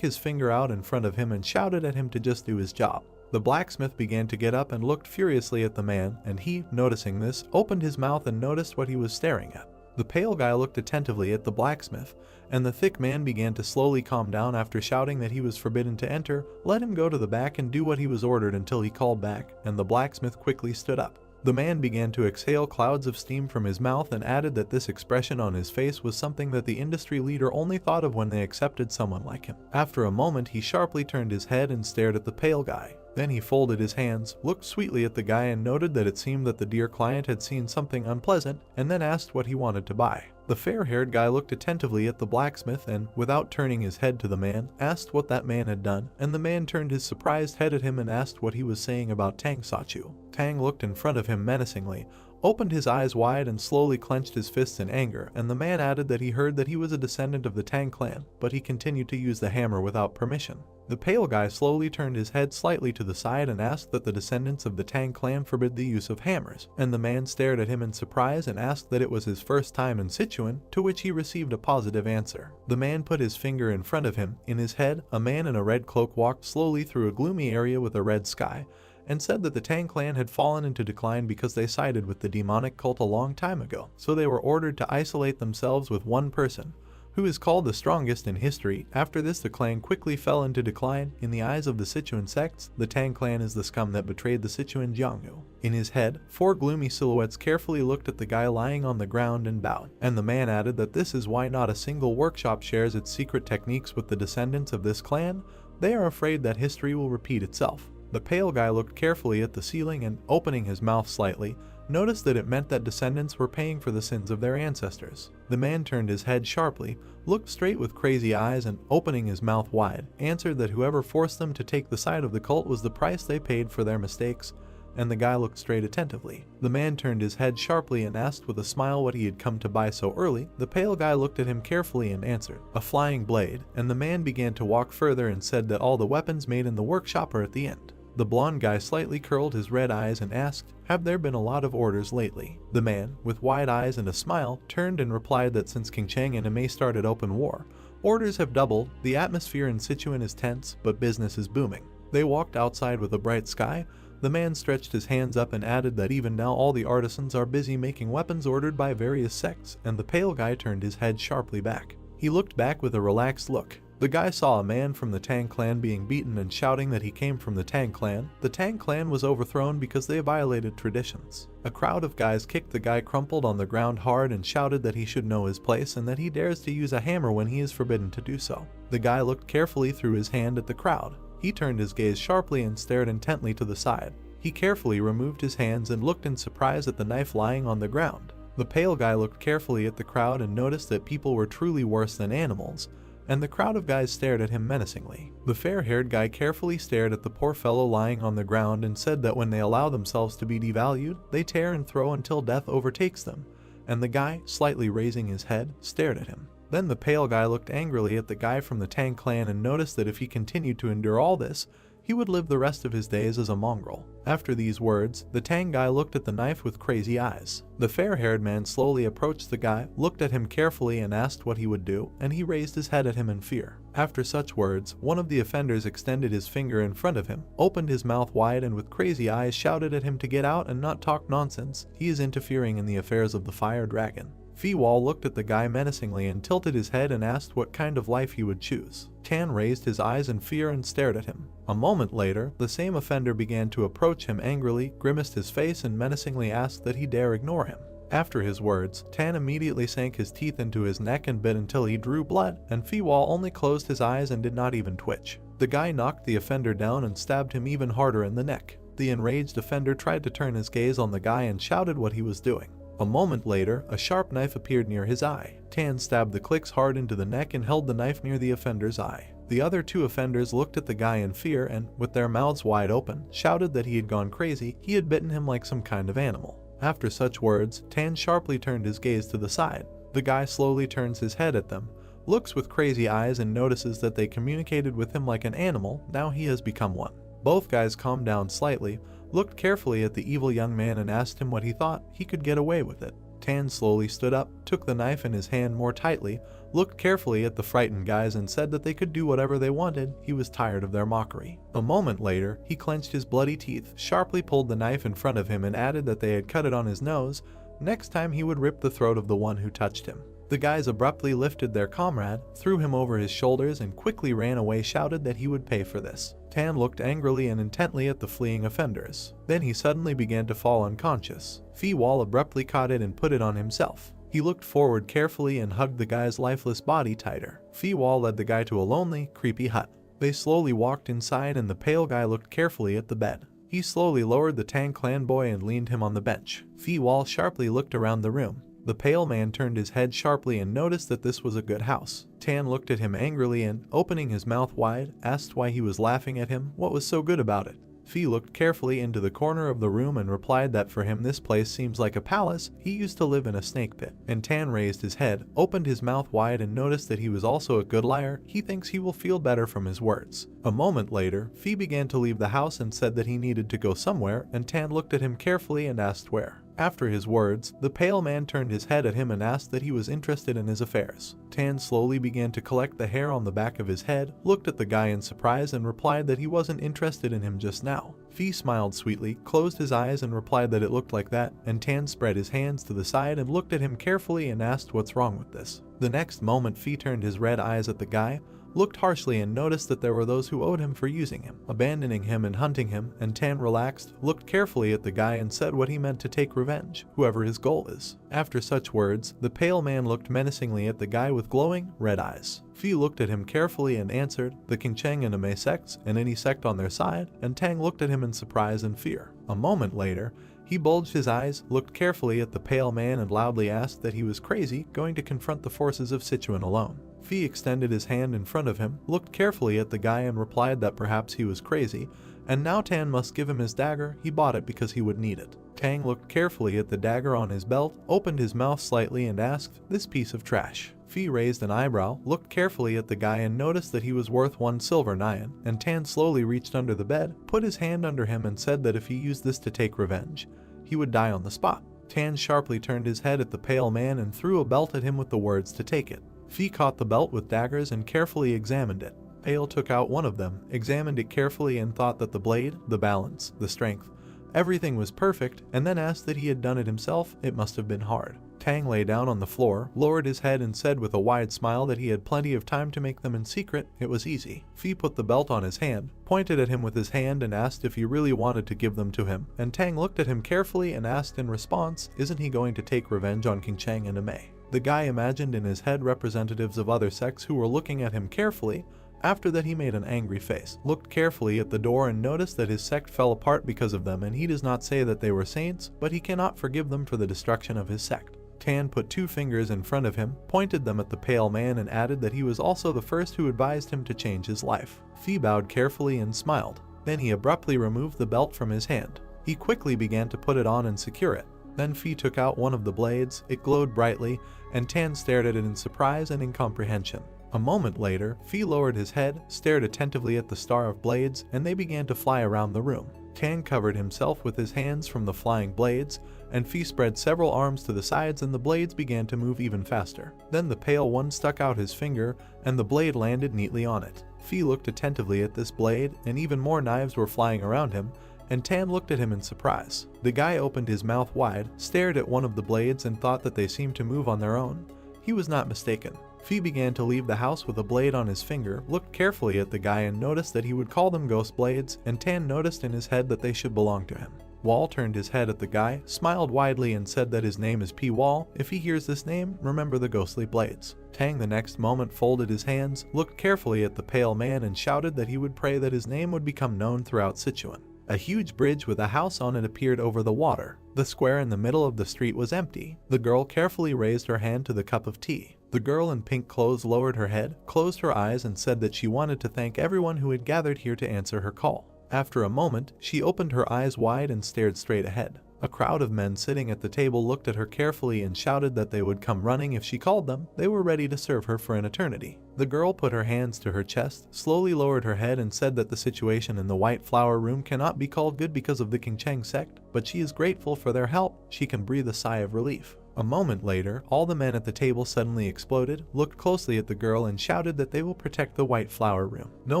his finger out in front of him and shouted at him to just do his job. The blacksmith began to get up and looked furiously at the man, and he, noticing this, opened his mouth and noticed what he was staring at. The pale guy looked attentively at the blacksmith, and the thick man began to slowly calm down after shouting that he was forbidden to enter, let him go to the back and do what he was ordered until he called back, and the blacksmith quickly stood up. The man began to exhale clouds of steam from his mouth and added that this expression on his face was something that the industry leader only thought of when they accepted someone like him. After a moment, he sharply turned his head and stared at the pale guy. Then he folded his hands, looked sweetly at the guy and noted that it seemed that the dear client had seen something unpleasant, and then asked what he wanted to buy. The fair-haired guy looked attentively at the blacksmith and, without turning his head to the man, asked what that man had done, and the man turned his surprised head at him and asked what he was saying about Tang Sachu. Tang looked in front of him menacingly, opened his eyes wide and slowly clenched his fists in anger, and the man added that he heard that he was a descendant of the Tang clan, but he continued to use the hammer without permission. The pale guy slowly turned his head slightly to the side and asked that the descendants of the Tang clan forbid the use of hammers, and the man stared at him in surprise and asked that it was his first time in Sichuan, to which he received a positive answer. The man put his finger in front of him. In his head, a man in a red cloak walked slowly through a gloomy area with a red sky, and said that the Tang clan had fallen into decline because they sided with the demonic cult a long time ago, so they were ordered to isolate themselves with one person, who is called the strongest in history. After this, the clan quickly fell into decline. In the eyes of the Sichuan sects, the Tang clan is the scum that betrayed the Sichuan Jianghu. In his head, 4 gloomy silhouettes carefully looked at the guy lying on the ground and bowed, and the man added that this is why not a single workshop shares its secret techniques with the descendants of this clan. They are afraid that history will repeat itself. The pale guy looked carefully at the ceiling and, opening his mouth slightly, noticed that it meant that descendants were paying for the sins of their ancestors. The man turned his head sharply, looked straight with crazy eyes and, opening his mouth wide, answered that whoever forced them to take the side of the cult was the price they paid for their mistakes, and the guy looked straight attentively. The man turned his head sharply and asked with a smile what he had come to buy so early. The pale guy looked at him carefully and answered, "A flying blade," and the man began to walk further and said that all the weapons made in the workshop are at the end. The blonde guy slightly curled his red eyes and asked, "Have there been a lot of orders lately?" The man, with wide eyes and a smile, turned and replied that since Qingcheng and Emei started open war, orders have doubled. The atmosphere in Sichuan is tense, but business is booming. They walked outside with a bright sky. The man stretched his hands up and added that even now all the artisans are busy making weapons ordered by various sects, and the pale guy turned his head sharply back. He looked back with a relaxed look. The guy saw a man from the Tang clan being beaten and shouting that he came from the Tang clan. The Tang clan was overthrown because they violated traditions. A crowd of guys kicked the guy crumpled on the ground hard and shouted that he should know his place and that he dares to use a hammer when he is forbidden to do so. The guy looked carefully through his hand at the crowd. He turned his gaze sharply and stared intently to the side. He carefully removed his hands and looked in surprise at the knife lying on the ground. The pale guy looked carefully at the crowd and noticed that people were truly worse than animals, and the crowd of guys stared at him menacingly. The fair-haired guy carefully stared at the poor fellow lying on the ground and said that when they allow themselves to be devalued, they tear and throw until death overtakes them, and the guy, slightly raising his head, stared at him. Then the pale guy looked angrily at the guy from the Tang clan and noticed that if he continued to endure all this, he would live the rest of his days as a mongrel. After these words, the Tang guy looked at the knife with crazy eyes. The fair-haired man slowly approached the guy, looked at him carefully and asked what he would do, and he raised his head at him in fear. After such words, one of the offenders extended his finger in front of him, opened his mouth wide and with crazy eyes shouted at him to get out and not talk nonsense. He is interfering in the affairs of the fire dragon. Phi-wol looked at the guy menacingly and tilted his head and asked what kind of life he would choose. Tan raised his eyes in fear and stared at him. A moment later, the same offender began to approach him angrily, grimaced his face and menacingly asked that he dare ignore him. After his words, Tan immediately sank his teeth into his neck and bit until he drew blood, and Phi-wol only closed his eyes and did not even twitch. The guy knocked the offender down and stabbed him even harder in the neck. The enraged offender tried to turn his gaze on the guy and shouted what he was doing. A moment later, a sharp knife appeared near his eye. Tan stabbed the clicks hard into the neck and held the knife near the offender's eye. The other 2 offenders looked at the guy in fear and, with their mouths wide open, shouted that he had gone crazy. He had bitten him like some kind of animal. After such words, Tan sharply turned his gaze to the side. The guy slowly turns his head at them, looks with crazy eyes and notices that they communicated with him like an animal. Now he has become one. Both guys calmed down slightly, looked carefully at the evil young man and asked him what he thought he could get away with it. Tan slowly stood up, took the knife in his hand more tightly, looked carefully at the frightened guys and said that they could do whatever they wanted. He was tired of their mockery. A moment later, he clenched his bloody teeth, sharply pulled the knife in front of him and added that they had cut it on his nose. Next time he would rip the throat of the one who touched him. The guys abruptly lifted their comrade, threw him over his shoulders and quickly ran away, shouted that he would pay for this. Tan looked angrily and intently at the fleeing offenders. Then he suddenly began to fall unconscious. Phi-wol abruptly caught it and put it on himself. He looked forward carefully and hugged the guy's lifeless body tighter. Phi-wol led the guy to a lonely, creepy hut. They slowly walked inside and the pale guy looked carefully at the bed. He slowly lowered the Tang clan boy and leaned him on the bench. Phi-wol sharply looked around the room. The pale man turned his head sharply and noticed that this was a good house. Tan looked at him angrily and, opening his mouth wide, asked why he was laughing at him, what was so good about it. Phi looked carefully into the corner of the room and replied that for him this place seems like a palace. He used to live in a snake pit. And Tan raised his head, opened his mouth wide and noticed that he was also a good liar. He thinks he will feel better from his words. A moment later, Phi began to leave the house and said that he needed to go somewhere, and Tan looked at him carefully and asked where. After his words, the pale man turned his head at him and asked that he was interested in his affairs. Tan slowly began to collect the hair on the back of his head, looked at the guy in surprise and replied that he wasn't interested in him just now. Phi smiled sweetly, closed his eyes and replied that it looked like that, and Tan spread his hands to the side and looked at him carefully and asked what's wrong with this. The next moment Phi turned his red eyes at the guy, looked harshly and noticed that there were those who owed him for using him, abandoning him and hunting him, and Tan relaxed, looked carefully at the guy and said what he meant to take revenge, whoever his goal is. After such words, the pale man looked menacingly at the guy with glowing, red eyes. Phi looked at him carefully and answered, the Qingcheng and Emei sects, and any sect on their side, and Tang looked at him in surprise and fear. A moment later, he bulged his eyes, looked carefully at the pale man and loudly asked that he was crazy, going to confront the forces of Sichuan alone. Phi extended his hand in front of him, looked carefully at the guy and replied that perhaps he was crazy, and now Tan must give him his dagger. He bought it because he would need it. Tang looked carefully at the dagger on his belt, opened his mouth slightly and asked, this piece of trash. Phi raised an eyebrow, looked carefully at the guy and noticed that he was worth 1 silver nyan, and Tan slowly reached under the bed, put his hand under him and said that if he used this to take revenge, he would die on the spot. Tan sharply turned his head at the pale man and threw a belt at him with the words to take it. Phi caught the belt with daggers and carefully examined it. Pale took out one of them, examined it carefully and thought that the blade, the balance, the strength, everything was perfect, and then asked that he had done it himself. It must have been hard. Tang lay down on the floor, lowered his head and said with a wide smile that he had plenty of time to make them in secret. It was easy. Phi put the belt on his hand, pointed at him with his hand and asked if he really wanted to give them to him, and Tang looked at him carefully and asked in response, isn't he going to take revenge on Qingcheng and Emei? The guy imagined in his head representatives of other sects who were looking at him carefully. After that he made an angry face, looked carefully at the door and noticed that his sect fell apart because of them, and he does not say that they were saints, but he cannot forgive them for the destruction of his sect. Tan put 2 fingers in front of him, pointed them at the pale man and added that he was also the first who advised him to change his life. Phi bowed carefully and smiled. Then he abruptly removed the belt from his hand. He quickly began to put it on and secure it. Then Phi took out one of the blades, it glowed brightly, and Tan stared at it in surprise and incomprehension. A moment later, Phi lowered his head, stared attentively at the star of blades, and they began to fly around the room. Tan covered himself with his hands from the flying blades, and Phi spread several arms to the sides and the blades began to move even faster. Then the pale one stuck out his finger, and the blade landed neatly on it. Phi looked attentively at this blade, and even more knives were flying around him, and Tan looked at him in surprise. The guy opened his mouth wide, stared at one of the blades and thought that they seemed to move on their own. He was not mistaken. Phi began to leave the house with a blade on his finger, looked carefully at the guy and noticed that he would call them ghost blades, and Tan noticed in his head that they should belong to him. Wall turned his head at the guy, smiled widely and said that his name is P-Wall. If he hears this name, remember the ghostly blades. Tang the next moment folded his hands, looked carefully at the pale man and shouted that he would pray that his name would become known throughout Sichuan. A huge bridge with a house on it appeared over the water. The square in the middle of the street was empty. The girl carefully raised her hand to the cup of tea. The girl in pink clothes lowered her head, closed her eyes and said that she wanted to thank everyone who had gathered here to answer her call. After a moment, she opened her eyes wide and stared straight ahead. A crowd of men sitting at the table looked at her carefully and shouted that they would come running if she called them. They were ready to serve her for an eternity. The girl put her hands to her chest, slowly lowered her head and said that the situation in the White Flower Room cannot be called good because of the Qingcheng sect, but she is grateful for their help. She can breathe a sigh of relief. A moment later, all the men at the table suddenly exploded, looked closely at the girl and shouted that they will protect the White Flower Room. No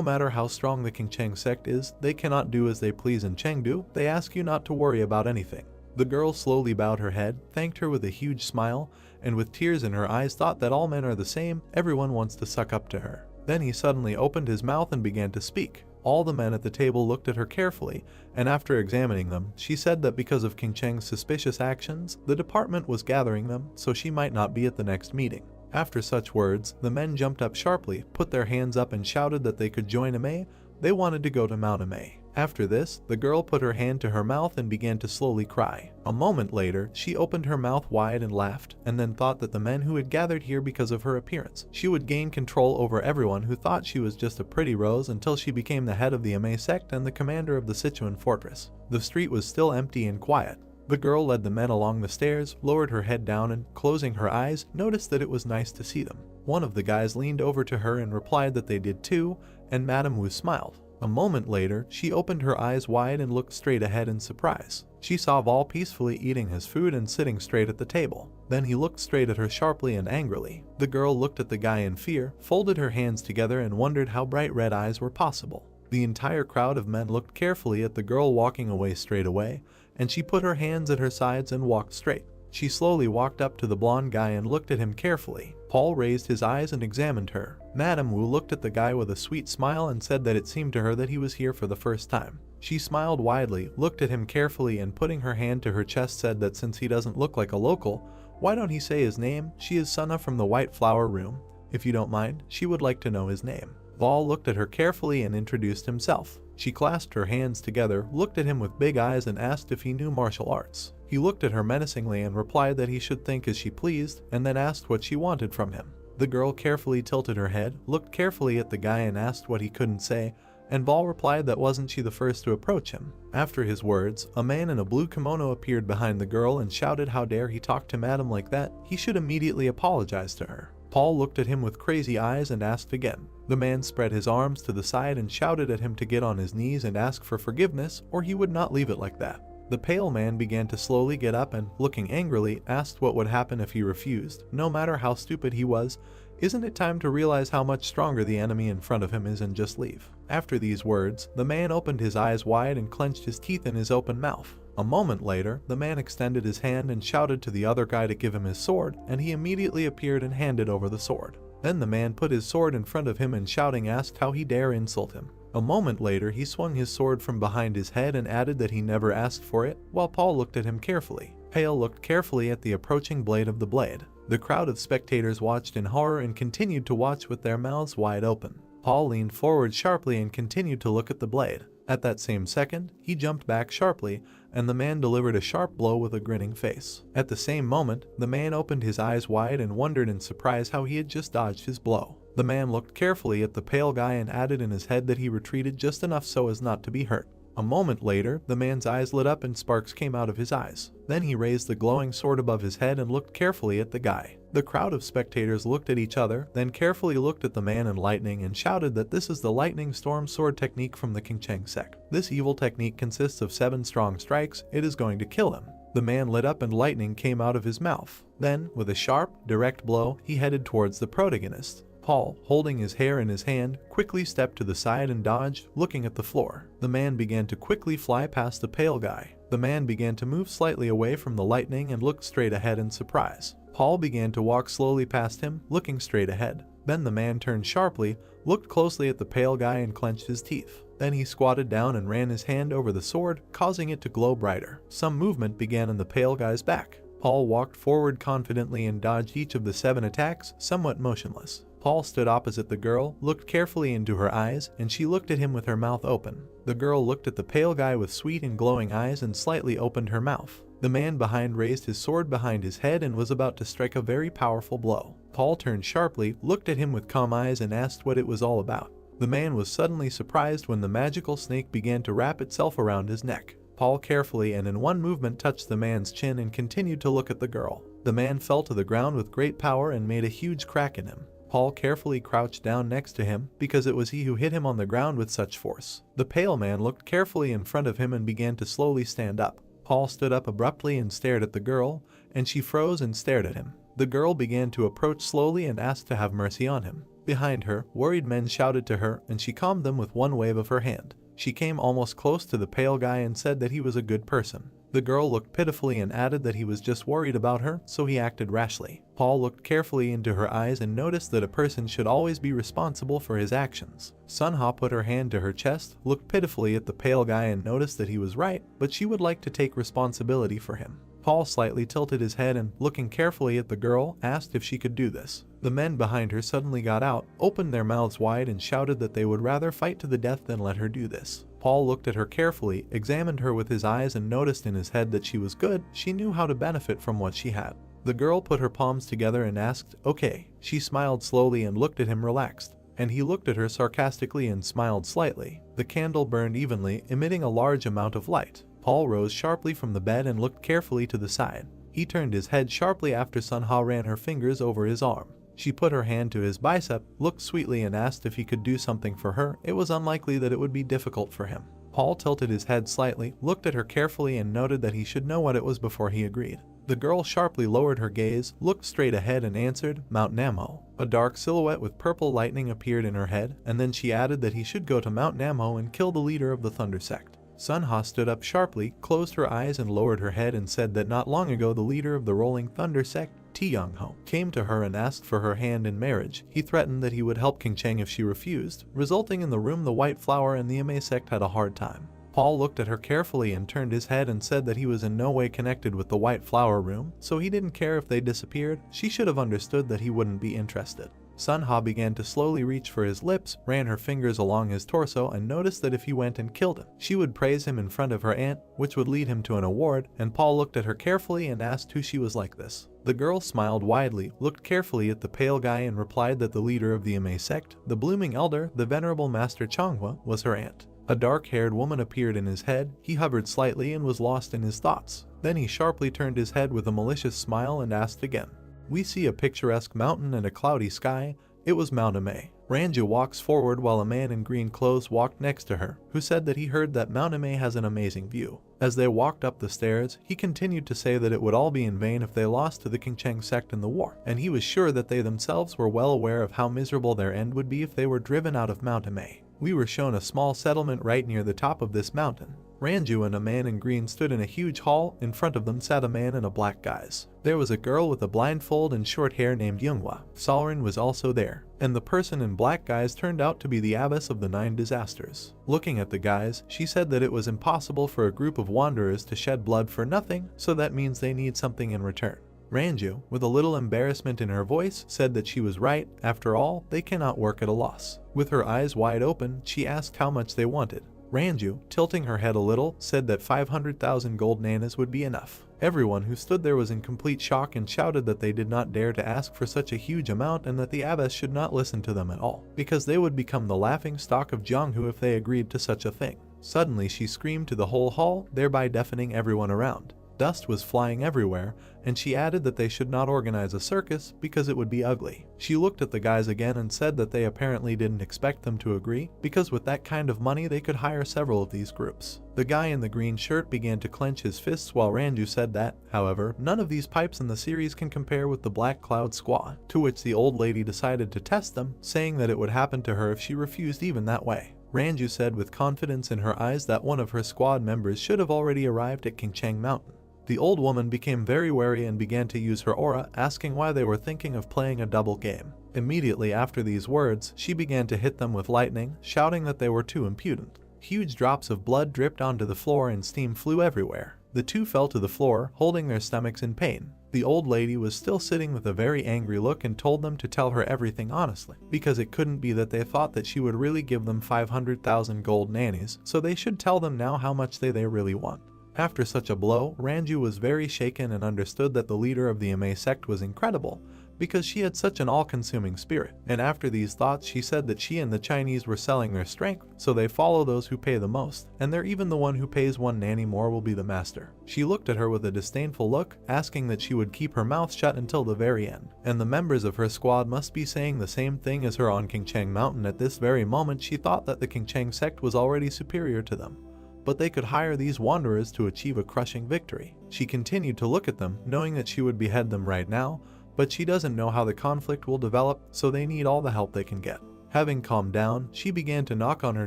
matter how strong the Qingcheng sect is, they cannot do as they please in Chengdu. They ask you not to worry about anything. The girl slowly bowed her head, thanked her with a huge smile, and with tears in her eyes thought that all men are the same, everyone wants to suck up to her. Then he suddenly opened his mouth and began to speak. All the men at the table looked at her carefully, and after examining them, she said that because of Qingcheng's suspicious actions, the department was gathering them so she might not be at the next meeting. After such words, the men jumped up sharply, put their hands up and shouted that they could join Emei. They wanted to go to Mount Emei. After this, the girl put her hand to her mouth and began to slowly cry. A moment later, she opened her mouth wide and laughed, and then thought that the men who had gathered here because of her appearance, she would gain control over everyone who thought she was just a pretty rose until she became the head of the Emei sect and the commander of the Sichuan fortress. The street was still empty and quiet. The girl led the men along the stairs, lowered her head down and, closing her eyes, noticed that it was nice to see them. One of the guys leaned over to her and replied that they did too, and Madame Wu smiled. A moment later, she opened her eyes wide and looked straight ahead in surprise. She saw Vol peacefully eating his food and sitting straight at the table. Then he looked straight at her sharply and angrily. The girl looked at the guy in fear, folded her hands together and wondered how bright red eyes were possible. The entire crowd of men looked carefully at the girl walking away straight away, and she put her hands at her sides and walked straight. She slowly walked up to the blonde guy and looked at him carefully. Paul raised his eyes and examined her. Madame Wu looked at the guy with a sweet smile and said that it seemed to her that he was here for the first time. She smiled widely, looked at him carefully and putting her hand to her chest said that since he doesn't look like a local, why don't he say his name? She is Sunna from the White Flower Room. If you don't mind, she would like to know his name. Vol looked at her carefully and introduced himself. She clasped her hands together, looked at him with big eyes and asked if he knew martial arts. He looked at her menacingly and replied that he should think as she pleased, and then asked what she wanted from him. The girl carefully tilted her head, looked carefully at the guy and asked what he couldn't say, and Vol replied that wasn't she the first to approach him. After his words, a man in a blue kimono appeared behind the girl and shouted how dare he talk to Madame like that, he should immediately apologize to her. Paul looked at him with crazy eyes and asked again. The man spread his arms to the side and shouted at him to get on his knees and ask for forgiveness or he would not leave it like that. The pale man began to slowly get up and, looking angrily, asked what would happen if he refused. No matter how stupid he was, isn't it time to realize how much stronger the enemy in front of him is and just leave? After these words, the man opened his eyes wide and clenched his teeth in his open mouth. A moment later, the man extended his hand and shouted to the other guy to give him his sword, and he immediately appeared and handed over the sword. Then the man put his sword in front of him and shouting asked how he dare insult him. A moment later, he swung his sword from behind his head and added that he never asked for it, while Paul looked at him carefully. Pale looked carefully at the approaching blade of the blade. The crowd of spectators watched in horror and continued to watch with their mouths wide open. Paul leaned forward sharply and continued to look at the blade. At that same second, he jumped back sharply, and the man delivered a sharp blow with a grinning face. At the same moment, the man opened his eyes wide and wondered in surprise how he had just dodged his blow. The man looked carefully at the pale guy and added in his head that he retreated just enough so as not to be hurt. A moment later, the man's eyes lit up and sparks came out of his eyes. Then he raised the glowing sword above his head and looked carefully at the guy. The crowd of spectators looked at each other, then carefully looked at the man in lightning and shouted that this is the lightning storm sword technique from the Qingcheng sect. This evil technique consists of 7 strong strikes. It is going to kill him. The man lit up and lightning came out of his mouth. Then, with a sharp, direct blow, he headed towards the protagonist. Paul, holding his hair in his hand, quickly stepped to the side and dodged, looking at the floor. The man began to quickly fly past the pale guy. The man began to move slightly away from the lightning and looked straight ahead in surprise. Paul began to walk slowly past him, looking straight ahead. Then the man turned sharply, looked closely at the pale guy and clenched his teeth. Then he squatted down and ran his hand over the sword, causing it to glow brighter. Some movement began in the pale guy's back. Paul walked forward confidently and dodged each of the 7 attacks, somewhat motionless. Paul stood opposite the girl, looked carefully into her eyes, and she looked at him with her mouth open. The girl looked at the pale guy with sweet and glowing eyes and slightly opened her mouth. The man behind raised his sword behind his head and was about to strike a very powerful blow. Paul turned sharply, looked at him with calm eyes and asked what it was all about. The man was suddenly surprised when the magical snake began to wrap itself around his neck. Paul carefully and in one movement touched the man's chin and continued to look at the girl. The man fell to the ground with great power and made a huge crack in him. Paul carefully crouched down next to him because it was he who hit him on the ground with such force. The pale man looked carefully in front of him and began to slowly stand up. Paul stood up abruptly and stared at the girl, and she froze and stared at him. The girl began to approach slowly and asked to have mercy on him. Behind her, worried men shouted to her, and she calmed them with one wave of her hand. She came almost close to the pale guy and said that he was a good person. The girl looked pitifully and added that he was just worried about her, so he acted rashly. Paul looked carefully into her eyes and noticed that a person should always be responsible for his actions. Sun-Ha put her hand to her chest, looked pitifully at the pale guy and noticed that he was right, but she would like to take responsibility for him. Paul slightly tilted his head and, looking carefully at the girl, asked if she could do this. The men behind her suddenly got out, opened their mouths wide and shouted that they would rather fight to the death than let her do this. Paul looked at her carefully, examined her with his eyes and noticed in his head that she was good, she knew how to benefit from what she had. The girl put her palms together and asked, "Okay." She smiled slowly and looked at him relaxed, and he looked at her sarcastically and smiled slightly. The candle burned evenly, emitting a large amount of light. Paul rose sharply from the bed and looked carefully to the side. He turned his head sharply after Sun-Ha ran her fingers over his arm. She put her hand to his bicep, looked sweetly and asked if he could do something for her. It was unlikely that it would be difficult for him. Paul tilted his head slightly, looked at her carefully and noted that he should know what it was before he agreed. The girl sharply lowered her gaze, looked straight ahead and answered, "Mount Namho." A dark silhouette with purple lightning appeared in her head, and then she added that he should go to Mount Namho and kill the leader of the Thunder Sect. Sun-Ha stood up sharply, closed her eyes and lowered her head and said that not long ago the leader of the Rolling Thunder Sect, Young-ho, came to her and asked for her hand in marriage. He threatened that he would help Qingcheng if she refused, resulting in the room the White Flower and the Emei sect had a hard time. Paul looked at her carefully and turned his head and said that he was in no way connected with the White Flower room, so he didn't care if they disappeared. She should have understood that he wouldn't be interested. Sun-Ha began to slowly reach for his lips, ran her fingers along his torso and noticed that if he went and killed him, she would praise him in front of her aunt, which would lead him to an award, and Paul looked at her carefully and asked who she was like this. The girl smiled widely, looked carefully at the pale guy and replied that the leader of the Emei sect, the blooming elder, the venerable Master Changhua, was her aunt. A dark-haired woman appeared in his head. He hovered slightly and was lost in his thoughts. Then he sharply turned his head with a malicious smile and asked again. We see a picturesque mountain and a cloudy sky. It was Mount Emei. Ranju walks forward while a man in green clothes walked next to her, who said that he heard that Mount Emei has an amazing view. As they walked up the stairs, he continued to say that it would all be in vain if they lost to the Qingcheng sect in the war, and he was sure that they themselves were well aware of how miserable their end would be if they were driven out of Mount Emei. We were shown a small settlement right near the top of this mountain. Ranju and a man in green stood in a huge hall. In front of them sat a man in a black guise. There was a girl with a blindfold and short hair named Yoonghwa. Solrin was also there, and the person in black guise turned out to be the abbess of the 9 disasters. Looking at the guys, she said that it was impossible for a group of wanderers to shed blood for nothing, so that means they need something in return. Ranju, with a little embarrassment in her voice, said that she was right. After all, they cannot work at a loss. With her eyes wide open, she asked how much they wanted. Ranju, tilting her head a little, said that 500,000 gold nanas would be enough. Everyone who stood there was in complete shock and shouted that they did not dare to ask for such a huge amount and that the abbess should not listen to them at all, because they would become the laughing stock of Jianghu if they agreed to such a thing. Suddenly she screamed to the whole hall, thereby deafening everyone around. Dust was flying everywhere, and she added that they should not organize a circus because it would be ugly. She looked at the guys again and said that they apparently didn't expect them to agree, because with that kind of money they could hire several of these groups. The guy in the green shirt began to clench his fists while Ranju said that, however, none of these pipes in the series can compare with the Black Cloud Squad, to which the old lady decided to test them, saying that it would happen to her if she refused even that way. Ranju said with confidence in her eyes that one of her squad members should have already arrived at Qingcheng Mountain. The old woman became very wary and began to use her aura, asking why they were thinking of playing a double game. Immediately after these words, she began to hit them with lightning, shouting that they were too impudent. Huge drops of blood dripped onto the floor and steam flew everywhere. The two fell to the floor, holding their stomachs in pain. The old lady was still sitting with a very angry look and told them to tell her everything honestly, because it couldn't be that they thought that she would really give them 500,000 gold nannies, so they should tell them now how much they really want. After such a blow, Ranju was very shaken and understood that the leader of the Emei sect was incredible, because she had such an all-consuming spirit. And after these thoughts, she said that she and the Chinese were selling their strength, so they follow those who pay the most, and they're even the one who pays 1 nanny more will be the master. She looked at her with a disdainful look, asking that she would keep her mouth shut until the very end. And the members of her squad must be saying the same thing as her on Qingcheng Mountain. At this very moment, she thought that the Qingcheng sect was already superior to them, but they could hire these wanderers to achieve a crushing victory. She continued to look at them, knowing that she would behead them right now, but she doesn't know how the conflict will develop, so they need all the help they can get. Having calmed down, she began to knock on her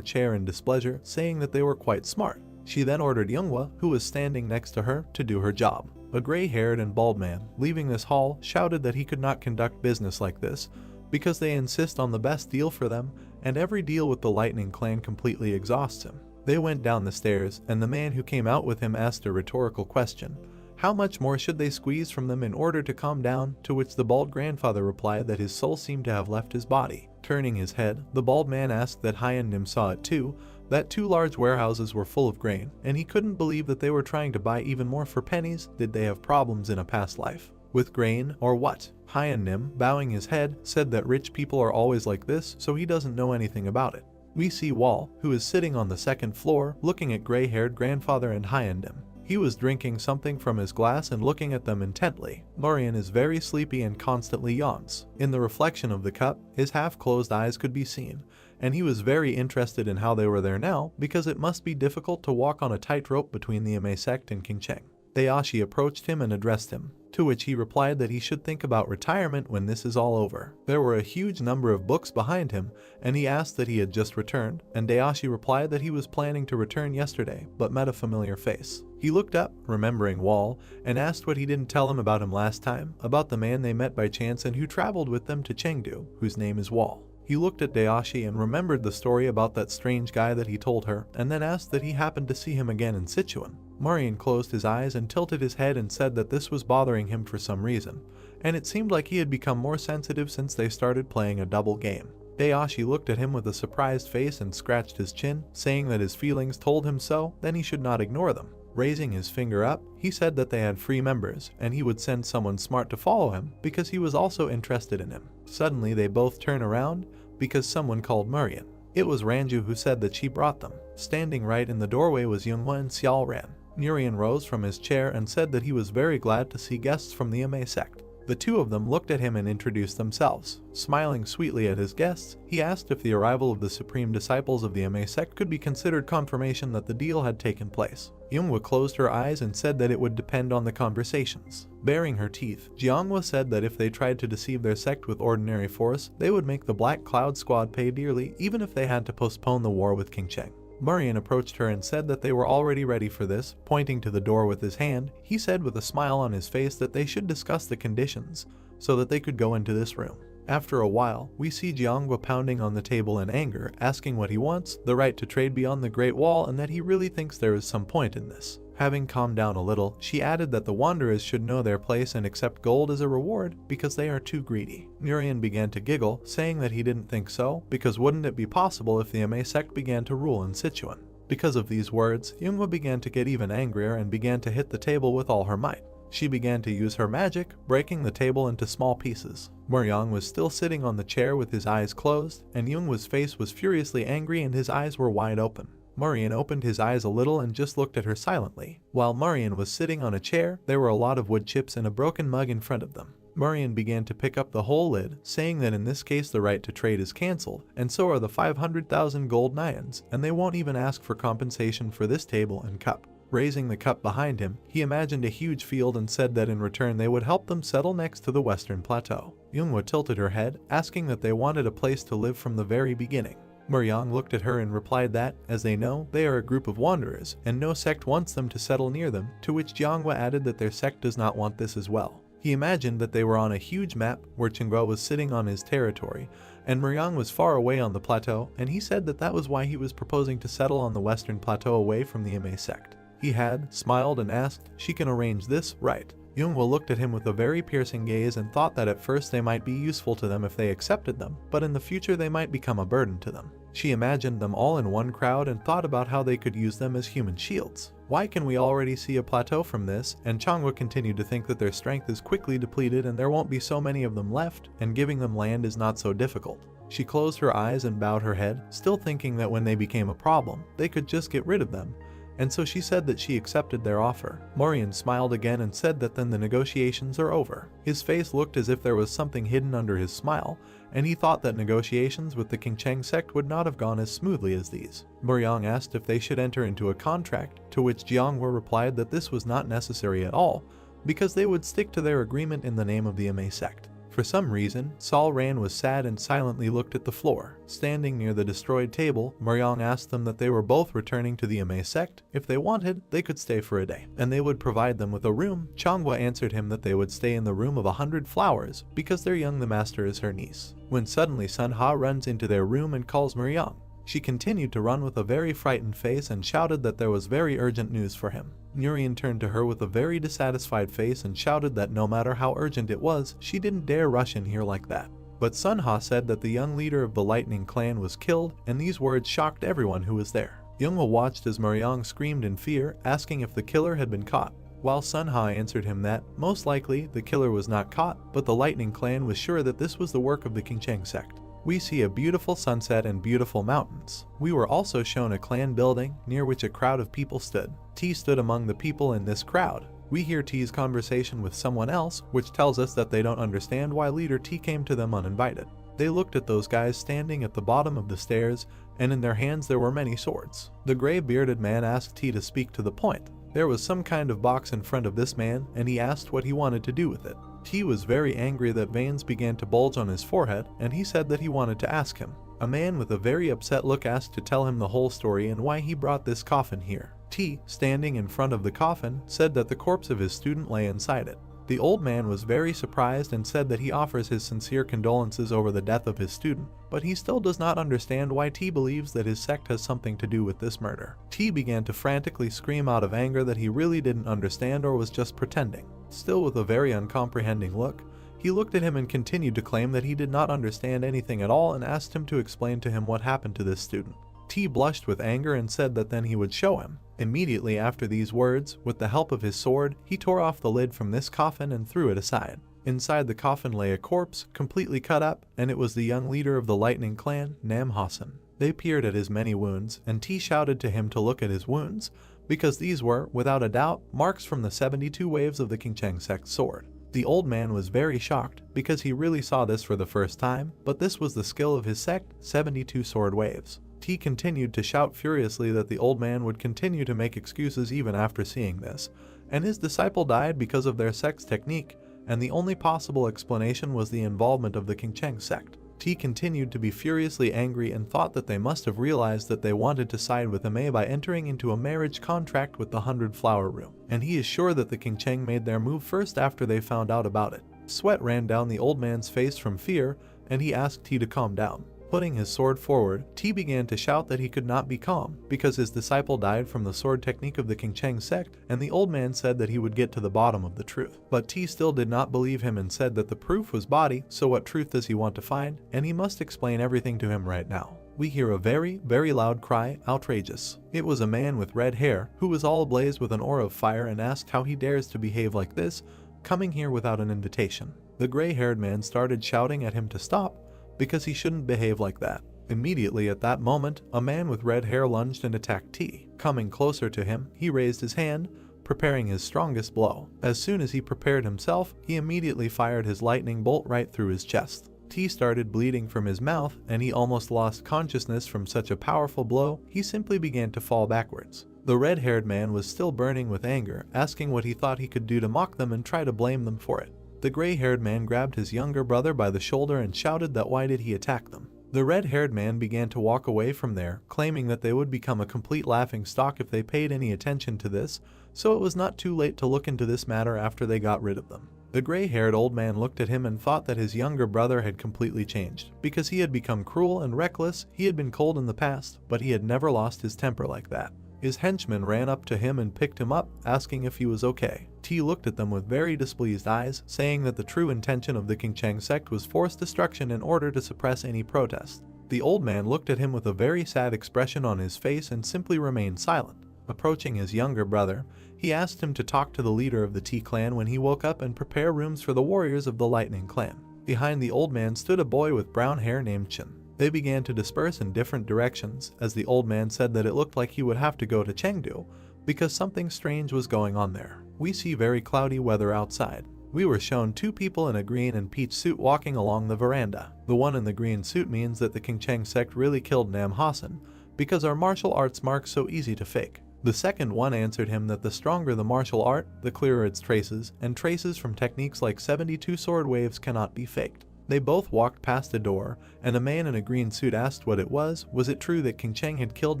chair in displeasure, saying that they were quite smart. She then ordered Younghwa, who was standing next to her, to do her job. A gray-haired and bald man, leaving this hall, shouted that he could not conduct business like this because they insist on the best deal for them, and every deal with the Lightning Clan completely exhausts him. They went down the stairs, and the man who came out with him asked a rhetorical question. How much more should they squeeze from them in order to calm down? To which the bald grandfather replied that his soul seemed to have left his body. Turning his head, the bald man asked that Hyeon-nim saw it too, that 2 large warehouses were full of grain, and he couldn't believe that they were trying to buy even more for pennies. Did they have problems in a past life with grain, or what? Hyeon-nim, bowing his head, said that rich people are always like this, so he doesn't know anything about it. We see Wall, who is sitting on the 2nd floor, looking at gray-haired grandfather and Hyeon-nim. He was drinking something from his glass and looking at them intently. Murim is very sleepy and constantly yawns. In the reflection of the cup, his half-closed eyes could be seen, and he was very interested in how they were there now, because it must be difficult to walk on a tightrope between the Emei sect and Qingcheng. Dayashi approached him and addressed him, to which he replied that he should think about retirement when this is all over. There were a huge number of books behind him, and he asked that he had just returned, and Dayashi replied that he was planning to return yesterday, but met a familiar face. He looked up, remembering Wall, and asked what he didn't tell him about last time, about the man they met by chance and who traveled with them to Chengdu, whose name is Wall. He looked at Dayashi and remembered the story about that strange guy that he told her, and then asked that he happened to see him again in Sichuan. Murim closed his eyes and tilted his head and said that this was bothering him for some reason, and it seemed like he had become more sensitive since they started playing a double game. Dayashi looked at him with a surprised face and scratched his chin, saying that his feelings told him so, then he should not ignore them. Raising his finger up, he said that they had free members, and he would send someone smart to follow him because he was also interested in him. Suddenly they both turn around because someone called Murim. It was Ranju who said that she brought them. Standing right in the doorway was Younghwa and Xiao Ran. Murim rose from his chair and said that he was very glad to see guests from the Emei sect. The two of them looked at him and introduced themselves. Smiling sweetly at his guests, he asked if the arrival of the supreme disciples of the Emei sect could be considered confirmation that the deal had taken place. Younghwa closed her eyes and said that it would depend on the conversations. Baring her teeth, Jianghua said that if they tried to deceive their sect with ordinary force, they would make the Black Cloud Squad pay dearly, even if they had to postpone the war with Qingcheng. Murim approached her and said that they were already ready for this. Pointing to the door with his hand, he said with a smile on his face that they should discuss the conditions so that they could go into this room. After a while, we see Jianghua pounding on the table in anger, asking what he wants, the right to trade beyond the Great Wall, and that he really thinks there is some point in this. Having calmed down a little, she added that the wanderers should know their place and accept gold as a reward because they are too greedy. Murim began to giggle, saying that he didn't think so, because wouldn't it be possible if the Emei sect began to rule in Sichuan? Because of these words, Younghwa began to get even angrier and began to hit the table with all her might. She began to use her magic, breaking the table into small pieces. Murim was still sitting on the chair with his eyes closed, and Younghwa's face was furiously angry and his eyes were wide open. Murim opened his eyes a little and just looked at her silently. While Murim was sitting on a chair, there were a lot of wood chips and a broken mug in front of them. Murim began to pick up the whole lid, saying that in this case the right to trade is cancelled, and so are the 500,000 gold nyans, and they won't even ask for compensation for this table and cup. Raising the cup behind him, he imagined a huge field and said that in return they would help them settle next to the Western Plateau. Younghwa tilted her head, asking that they wanted a place to live from the very beginning. Murim looked at her and replied that, as they know, they are a group of wanderers, and no sect wants them to settle near them, to which Jianghua added that their sect does not want this as well. He imagined that they were on a huge map where Qinghua was sitting on his territory, and Murim was far away on the plateau, and he said that that was why he was proposing to settle on the Western Plateau away from the Emei sect. He had smiled and asked, "She can arrange this, right?" Younghwa looked at him with a very piercing gaze and thought that at first they might be useful to them if they accepted them, but in the future they might become a burden to them. She imagined them all in one crowd and thought about how they could use them as human shields. Why can we already see a plateau from this? And Changwa continued to think that their strength is quickly depleted and there won't be so many of them left, and giving them land is not so difficult. She closed her eyes and bowed her head, still thinking that when they became a problem, they could just get rid of them. And so she said that she accepted their offer. Murim smiled again and said that then the negotiations are over. His face looked as if there was something hidden under his smile, and he thought that negotiations with the Qingcheng sect would not have gone as smoothly as these. Murim asked if they should enter into a contract, to which Jianghua replied that this was not necessary at all, because they would stick to their agreement in the name of the Emei sect. For some reason, Sol Ran was sad and silently looked at the floor. Standing near the destroyed table, Murim asked them that they were both returning to the Emei sect. If they wanted, they could stay for a day, and they would provide them with a room. Changhwa answered him that they would stay in the room of 100 flowers, because their young the master is her niece. When suddenly Sun Ha runs into their room and calls Murim. She continued to run with a very frightened face and shouted that there was very urgent news for him. Murim turned to her with a very dissatisfied face and shouted that no matter how urgent it was, she didn't dare rush in here like that. But Sun Ha said that the young leader of the Lightning Clan was killed, and these words shocked everyone who was there. Youngwa watched as Murim screamed in fear, asking if the killer had been caught, while Sun Ha answered him that, most likely, the killer was not caught, but the Lightning Clan was sure that this was the work of the Qingcheng sect. We see a beautiful sunset and beautiful mountains. We were also shown a clan building, near which a crowd of people stood. T stood among the people in this crowd. We hear T's conversation with someone else, which tells us that they don't understand why leader T came to them uninvited. They looked at those guys standing at the bottom of the stairs, and in their hands there were many swords. The gray-bearded man asked T to speak to the point. There was some kind of box in front of this man, and he asked what he wanted to do with it. T was very angry that veins began to bulge on his forehead, and he said that he wanted to ask him. A man with a very upset look asked to tell him the whole story and why he brought this coffin here. T, standing in front of the coffin, said that the corpse of his student lay inside it. The old man was very surprised and said that he offers his sincere condolences over the death of his student, but he still does not understand why T believes that his sect has something to do with this murder. T began to frantically scream out of anger that he really didn't understand or was just pretending. Still with a very uncomprehending look, he looked at him and continued to claim that he did not understand anything at all and asked him to explain to him what happened to this student. T blushed with anger and said that then he would show him. Immediately after these words, with the help of his sword, he tore off the lid from this coffin and threw it aside. Inside the coffin lay a corpse, completely cut up, and it was the young leader of the Lightning Clan, Nam Hasan. They peered at his many wounds, and T shouted to him to look at his wounds, because these were, without a doubt, marks from the 72 waves of the Qingcheng sect sword. The old man was very shocked, because he really saw this for the first time, but this was the skill of his sect, 72 sword waves. T continued to shout furiously that the old man would continue to make excuses even after seeing this, and his disciple died because of their sect's technique, and the only possible explanation was the involvement of the Qingcheng sect. T continued to be furiously angry and thought that they must have realized that they wanted to side with Emei by entering into a marriage contract with the 100 Flower Room, and he is sure that the Qingcheng made their move first after they found out about it. Sweat ran down the old man's face from fear, and he asked T to calm down. Putting his sword forward, T began to shout that he could not be calm, because his disciple died from the sword technique of the Qingcheng sect, and the old man said that he would get to the bottom of the truth. But T still did not believe him and said that the proof was body, so what truth does he want to find, and he must explain everything to him right now. We hear a very, very loud cry, outrageous. It was a man with red hair, who was all ablaze with an aura of fire and asked how he dares to behave like this, coming here without an invitation. The gray-haired man started shouting at him to stop, because he shouldn't behave like that. Immediately at that moment, a man with red hair lunged and attacked T. Coming closer to him, he raised his hand, preparing his strongest blow. As soon as he prepared himself, he immediately fired his lightning bolt right through his chest. T started bleeding from his mouth, and he almost lost consciousness from such a powerful blow. He simply began to fall backwards. The red-haired man was still burning with anger, asking what he thought he could do to mock them and try to blame them for it. The gray-haired man grabbed his younger brother by the shoulder and shouted that why did he attack them. The red-haired man began to walk away from there, claiming that they would become a complete laughingstock if they paid any attention to this, so it was not too late to look into this matter after they got rid of them. The gray-haired old man looked at him and thought that his younger brother had completely changed. Because he had become cruel and reckless, he had been cold in the past, but he had never lost his temper like that. His henchmen ran up to him and picked him up, asking if he was okay. T looked at them with very displeased eyes, saying that the true intention of the Qingcheng sect was forced destruction in order to suppress any protest. The old man looked at him with a very sad expression on his face and simply remained silent. Approaching his younger brother, he asked him to talk to the leader of the T clan when he woke up and prepare rooms for the warriors of the Lightning clan. Behind the old man stood a boy with brown hair named Chen. They began to disperse in different directions, as the old man said that it looked like he would have to go to Chengdu, because something strange was going on there. We see very cloudy weather outside. We were shown two people in a green and peach suit walking along the veranda. The one in the green suit means that the Qingcheng sect really killed Nam Hasan, because our martial arts marks so easy to fake. The second one answered him that the stronger the martial art, the clearer its traces, and traces from techniques like 72 sword waves cannot be faked. They both walked past a door, and a man in a green suit asked what it was. Was it true that Qingcheng had killed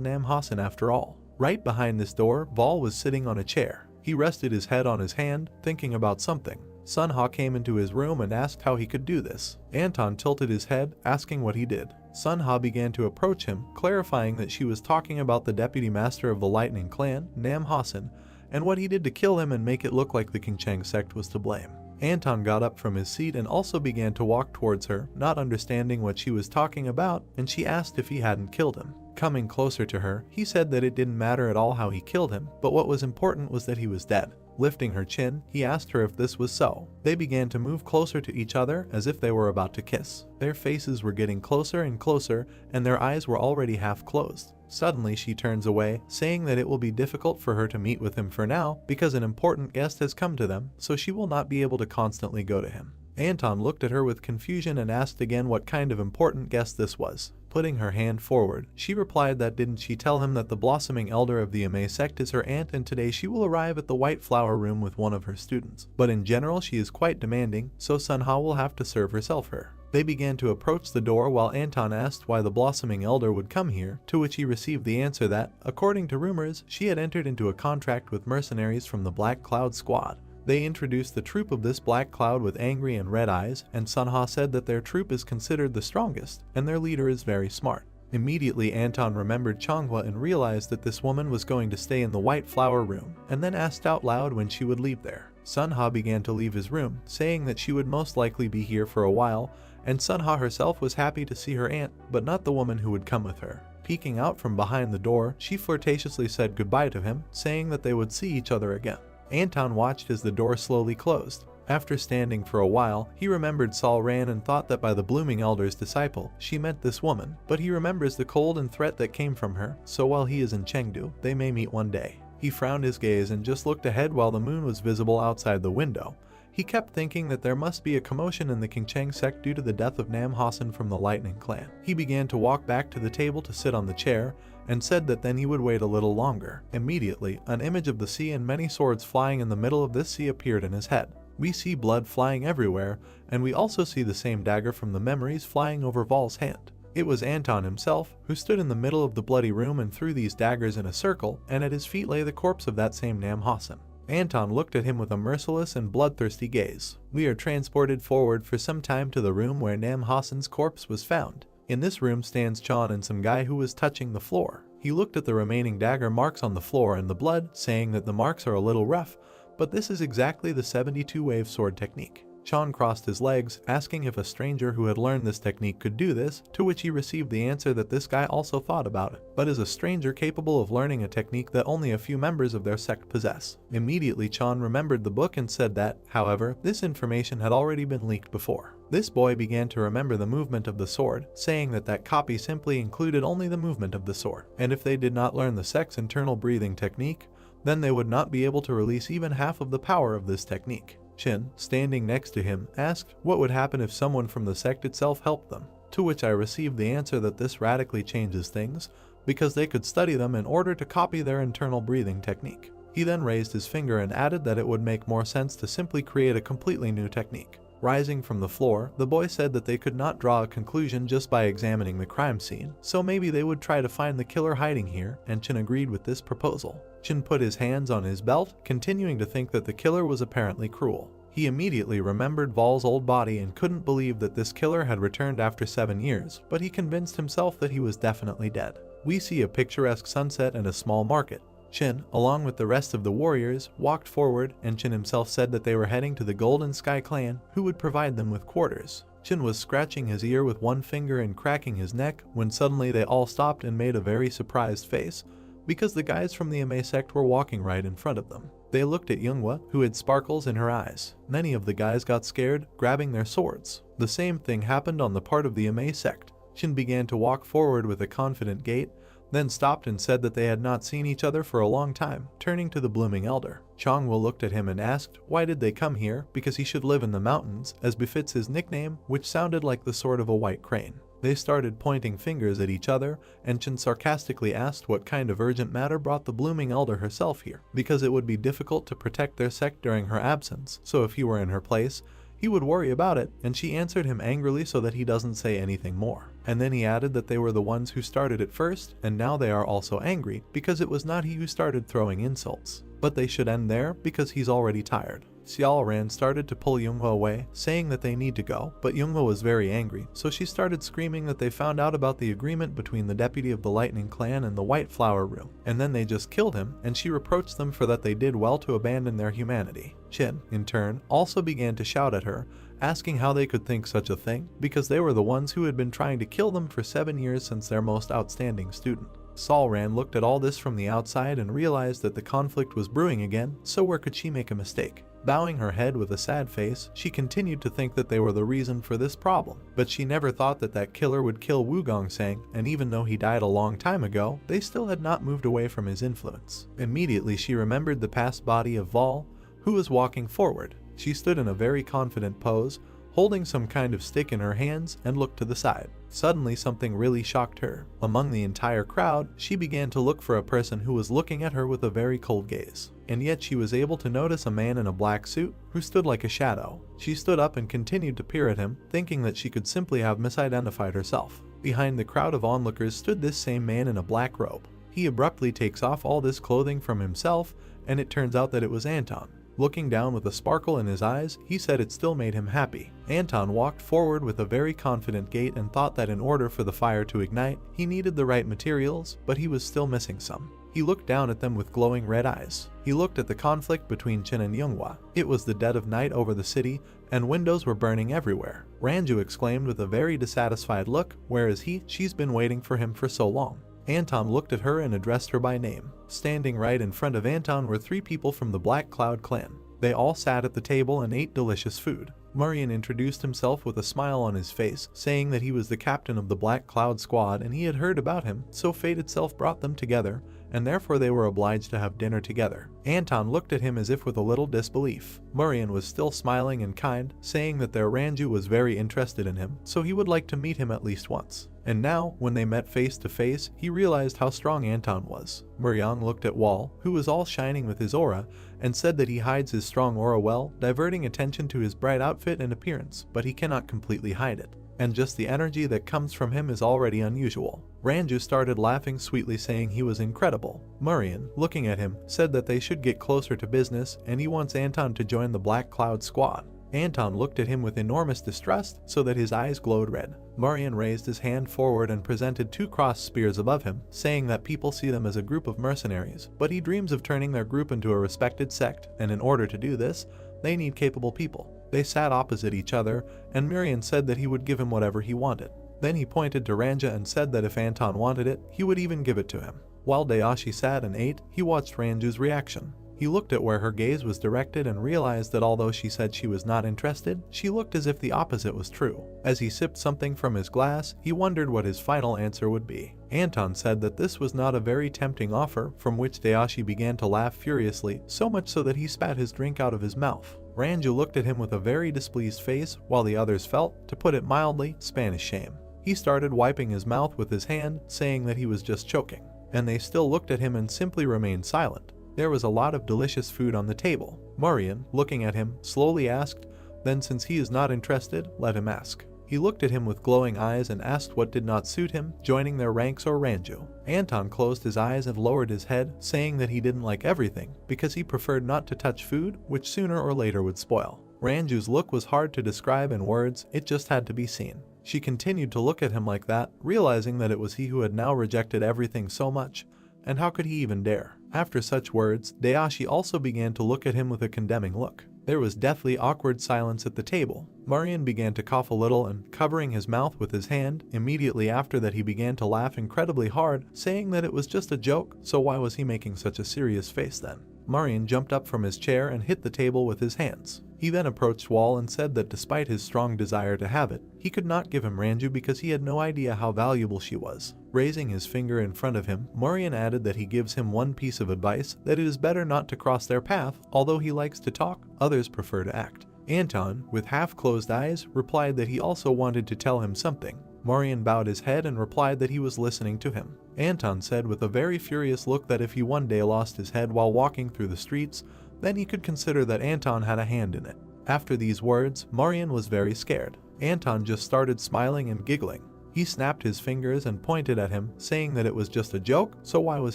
Nam Hasen after all? Right behind this door, Vol was sitting on a chair. He rested his head on his hand, thinking about something. Sun-Ha came into his room and asked how he could do this. Anton tilted his head, asking what he did. Sun-Ha began to approach him, clarifying that she was talking about the deputy master of the Lightning Clan, Nam Hasen, and what he did to kill him and make it look like the Qingcheng sect was to blame. Anton got up from his seat and also began to walk towards her, not understanding what she was talking about, and she asked if he hadn't killed him. Coming closer to her, he said that it didn't matter at all how he killed him, but what was important was that he was dead. Lifting her chin, he asked her if this was so. They began to move closer to each other as if they were about to kiss. Their faces were getting closer and closer, and their eyes were already half closed. Suddenly she turns away, saying that it will be difficult for her to meet with him for now because an important guest has come to them, so she will not be able to constantly go to him. Anton looked at her with confusion and asked again what kind of important guest this was. Putting her hand forward, she replied that didn't she tell him that the blossoming elder of the Emei sect is her aunt, and today she will arrive at the White Flower Room with one of her students. But in general she is quite demanding, so Sun-Ha will have to serve herself her. They began to approach the door while Anton asked why the blossoming elder would come here, to which he received the answer that, according to rumors, she had entered into a contract with mercenaries from the Black Cloud Squad. They introduced the troop of this black cloud with angry and red eyes, and Sun-Ha said that their troop is considered the strongest, and their leader is very smart. Immediately Anton remembered Changhua and realized that this woman was going to stay in the White Flower Room, and then asked out loud when she would leave there. Sun-Ha began to leave his room, saying that she would most likely be here for a while, and Sun-Ha herself was happy to see her aunt, but not the woman who would come with her. Peeking out from behind the door, she flirtatiously said goodbye to him, saying that they would see each other again. Anton watched as the door slowly closed. After standing for a while, he remembered Sol Ran and thought that by the Blooming Elder's disciple, she meant this woman, but he remembers the cold and threat that came from her, so while he is in Chengdu, they may meet one day. He frowned his gaze and just looked ahead while the moon was visible outside the window. He kept thinking that there must be a commotion in the Qingcheng sect due to the death of Nam Hasen from the Lightning Clan. He began to walk back to the table to sit on the chair, and said that then he would wait a little longer. Immediately, an image of the sea and many swords flying in the middle of this sea appeared in his head. We see blood flying everywhere, and we also see the same dagger from the memories flying over Vol's hand. It was Anton himself, who stood in the middle of the bloody room and threw these daggers in a circle, and at his feet lay the corpse of that same Nam Hasen. Anton looked at him with a merciless and bloodthirsty gaze. We are transported forward for some time to the room where Nam Hasen's corpse was found. In this room stands Chan and some guy who was touching the floor. He looked at the remaining dagger marks on the floor and the blood, saying that the marks are a little rough, but this is exactly the 72-wave sword technique. Chan crossed his legs, asking if a stranger who had learned this technique could do this, to which he received the answer that this guy also thought about it, but is a stranger capable of learning a technique that only a few members of their sect possess. Immediately Chan remembered the book and said that, however, this information had already been leaked before. This boy began to remember the movement of the sword, saying that that copy simply included only the movement of the sword, and if they did not learn the sect's internal breathing technique, then they would not be able to release even half of the power of this technique. Chin, standing next to him, asked what would happen if someone from the sect itself helped them, to which I received the answer that this radically changes things, because they could study them in order to copy their internal breathing technique. He then raised his finger and added that it would make more sense to simply create a completely new technique. Rising from the floor, the boy said that they could not draw a conclusion just by examining the crime scene, so maybe they would try to find the killer hiding here, and Chin agreed with this proposal. Chin put his hands on his belt, continuing to think that the killer was apparently cruel. He immediately remembered Vol's old body and couldn't believe that this killer had returned after 7 years, but he convinced himself that he was definitely dead. We see a picturesque sunset and a small market. Chin, along with the rest of the warriors, walked forward, and Chin himself said that they were heading to the Golden Sky Clan, who would provide them with quarters. Chin was scratching his ear with one finger and cracking his neck when suddenly they all stopped and made a very surprised face, because the guys from the Emei sect were walking right in front of them. They looked at Younghwa, who had sparkles in her eyes. Many of the guys got scared, grabbing their swords. The same thing happened on the part of the Emei sect. Chin began to walk forward with a confident gait, then stopped and said that they had not seen each other for a long time, turning to the Blooming Elder. Changhwa looked at him and asked why did they come here, because he should live in the mountains, as befits his nickname, which sounded like the sword of a white crane. They started pointing fingers at each other, and Chen sarcastically asked what kind of urgent matter brought the blooming elder herself here, because it would be difficult to protect their sect during her absence, so if he were in her place, he would worry about it, and she answered him angrily so that he doesn't say anything more. And then he added that they were the ones who started it first, and now they are also angry because it was not he who started throwing insults. But they should end there because he's already tired. Xiao Ran started to pull Yoonghwa away, saying that they need to go, but Yoonghwa was very angry, so she started screaming that they found out about the agreement between the deputy of the Lightning Clan and the White Flower Room, and then they just killed him, and she reproached them for that they did well to abandon their humanity. Chin, in turn, also began to shout at her, asking how they could think such a thing, because they were the ones who had been trying to kill them for 7 years since their most outstanding student. Solran looked at all this from the outside and realized that the conflict was brewing again, so where could she make a mistake? Bowing her head with a sad face, she continued to think that they were the reason for this problem, but she never thought that that killer would kill Wu Gongsang, and even though he died a long time ago, they still had not moved away from his influence. Immediately she remembered the past body of Vol, who was walking forward. She stood in a very confident pose, holding some kind of stick in her hands, and looked to the side. Suddenly something really shocked her. Among the entire crowd, she began to look for a person who was looking at her with a very cold gaze. And yet she was able to notice a man in a black suit who stood like a shadow. She stood up and continued to peer at him, thinking that she could simply have misidentified herself. Behind the crowd of onlookers stood this same man in a black robe. He abruptly takes off all this clothing from himself, and it turns out that it was Anton. Looking down with a sparkle in his eyes, he said it still made him happy. Anton walked forward with a very confident gait and thought that in order for the fire to ignite, he needed the right materials, but he was still missing some. He looked down at them with glowing red eyes. He looked at the conflict between Chen and Yoonghwa. It was the dead of night over the city, and windows were burning everywhere. Ranju exclaimed with a very dissatisfied look, where is he? She's been waiting for him for so long. Anton looked at her and addressed her by name. Standing right in front of Anton were 3 people from the Black Cloud clan. They all sat at the table and ate delicious food. Murim introduced himself with a smile on his face, saying that he was the captain of the Black Cloud squad and he had heard about him, so fate itself brought them together, and therefore they were obliged to have dinner together. Anton looked at him as if with a little disbelief. Murim was still smiling and kind, saying that their Ranju was very interested in him, so he would like to meet him at least once. And now, when they met face to face, he realized how strong Anton was. Muryang looked at Wall, who was all shining with his aura, and said that he hides his strong aura well, diverting attention to his bright outfit and appearance, but he cannot completely hide it. And just the energy that comes from him is already unusual. Ranju started laughing sweetly, saying he was incredible. Murim, looking at him, said that they should get closer to business and he wants Anton to join the Black Cloud squad. Anton looked at him with enormous distrust so that his eyes glowed red. Murim raised his hand forward and presented 2 crossed spears above him, saying that people see them as a group of mercenaries, but he dreams of turning their group into a respected sect, and in order to do this, they need capable people. They sat opposite each other, and Murim said that he would give him whatever he wanted. Then he pointed to Ranja and said that if Anton wanted it, he would even give it to him. While Dayashi sat and ate, he watched Ranju's reaction. He looked at where her gaze was directed and realized that although she said she was not interested, she looked as if the opposite was true. As he sipped something from his glass, he wondered what his final answer would be. Anton said that this was not a very tempting offer, from which Dayashi began to laugh furiously, so much so that he spat his drink out of his mouth. Ranju looked at him with a very displeased face, while the others felt, to put it mildly, Spanish shame. He started wiping his mouth with his hand, saying that he was just choking. And they still looked at him and simply remained silent. There was a lot of delicious food on the table. Murim, looking at him, slowly asked, then since he is not interested, let him ask. He looked at him with glowing eyes and asked what did not suit him, joining their ranks or Ranju. Anton closed his eyes and lowered his head, saying that he didn't like everything, because he preferred not to touch food, which sooner or later would spoil. Ranju's look was hard to describe in words, it just had to be seen. She continued to look at him like that, realizing that it was he who had now rejected everything so much, and how could he even dare? After such words, Dayashi also began to look at him with a condemning look. There was deathly awkward silence at the table. Murim began to cough a little and, covering his mouth with his hand, immediately after that he began to laugh incredibly hard, saying that it was just a joke, so why was he making such a serious face then? Murim jumped up from his chair and hit the table with his hands. He then approached Wall and said that despite his strong desire to have it, he could not give him Ranju because he had no idea how valuable she was. Raising his finger in front of him, Murim added that he gives him one piece of advice, that it is better not to cross their path. Although he likes to talk, others prefer to act. Anton, with half-closed eyes, replied that he also wanted to tell him something. Murim bowed his head and replied that he was listening to him. Anton said with a very furious look that if he one day lost his head while walking through the streets, then he could consider that Anton had a hand in it. After these words, Murim was very scared. Anton just started smiling and giggling. He snapped his fingers and pointed at him, saying that it was just a joke, so why was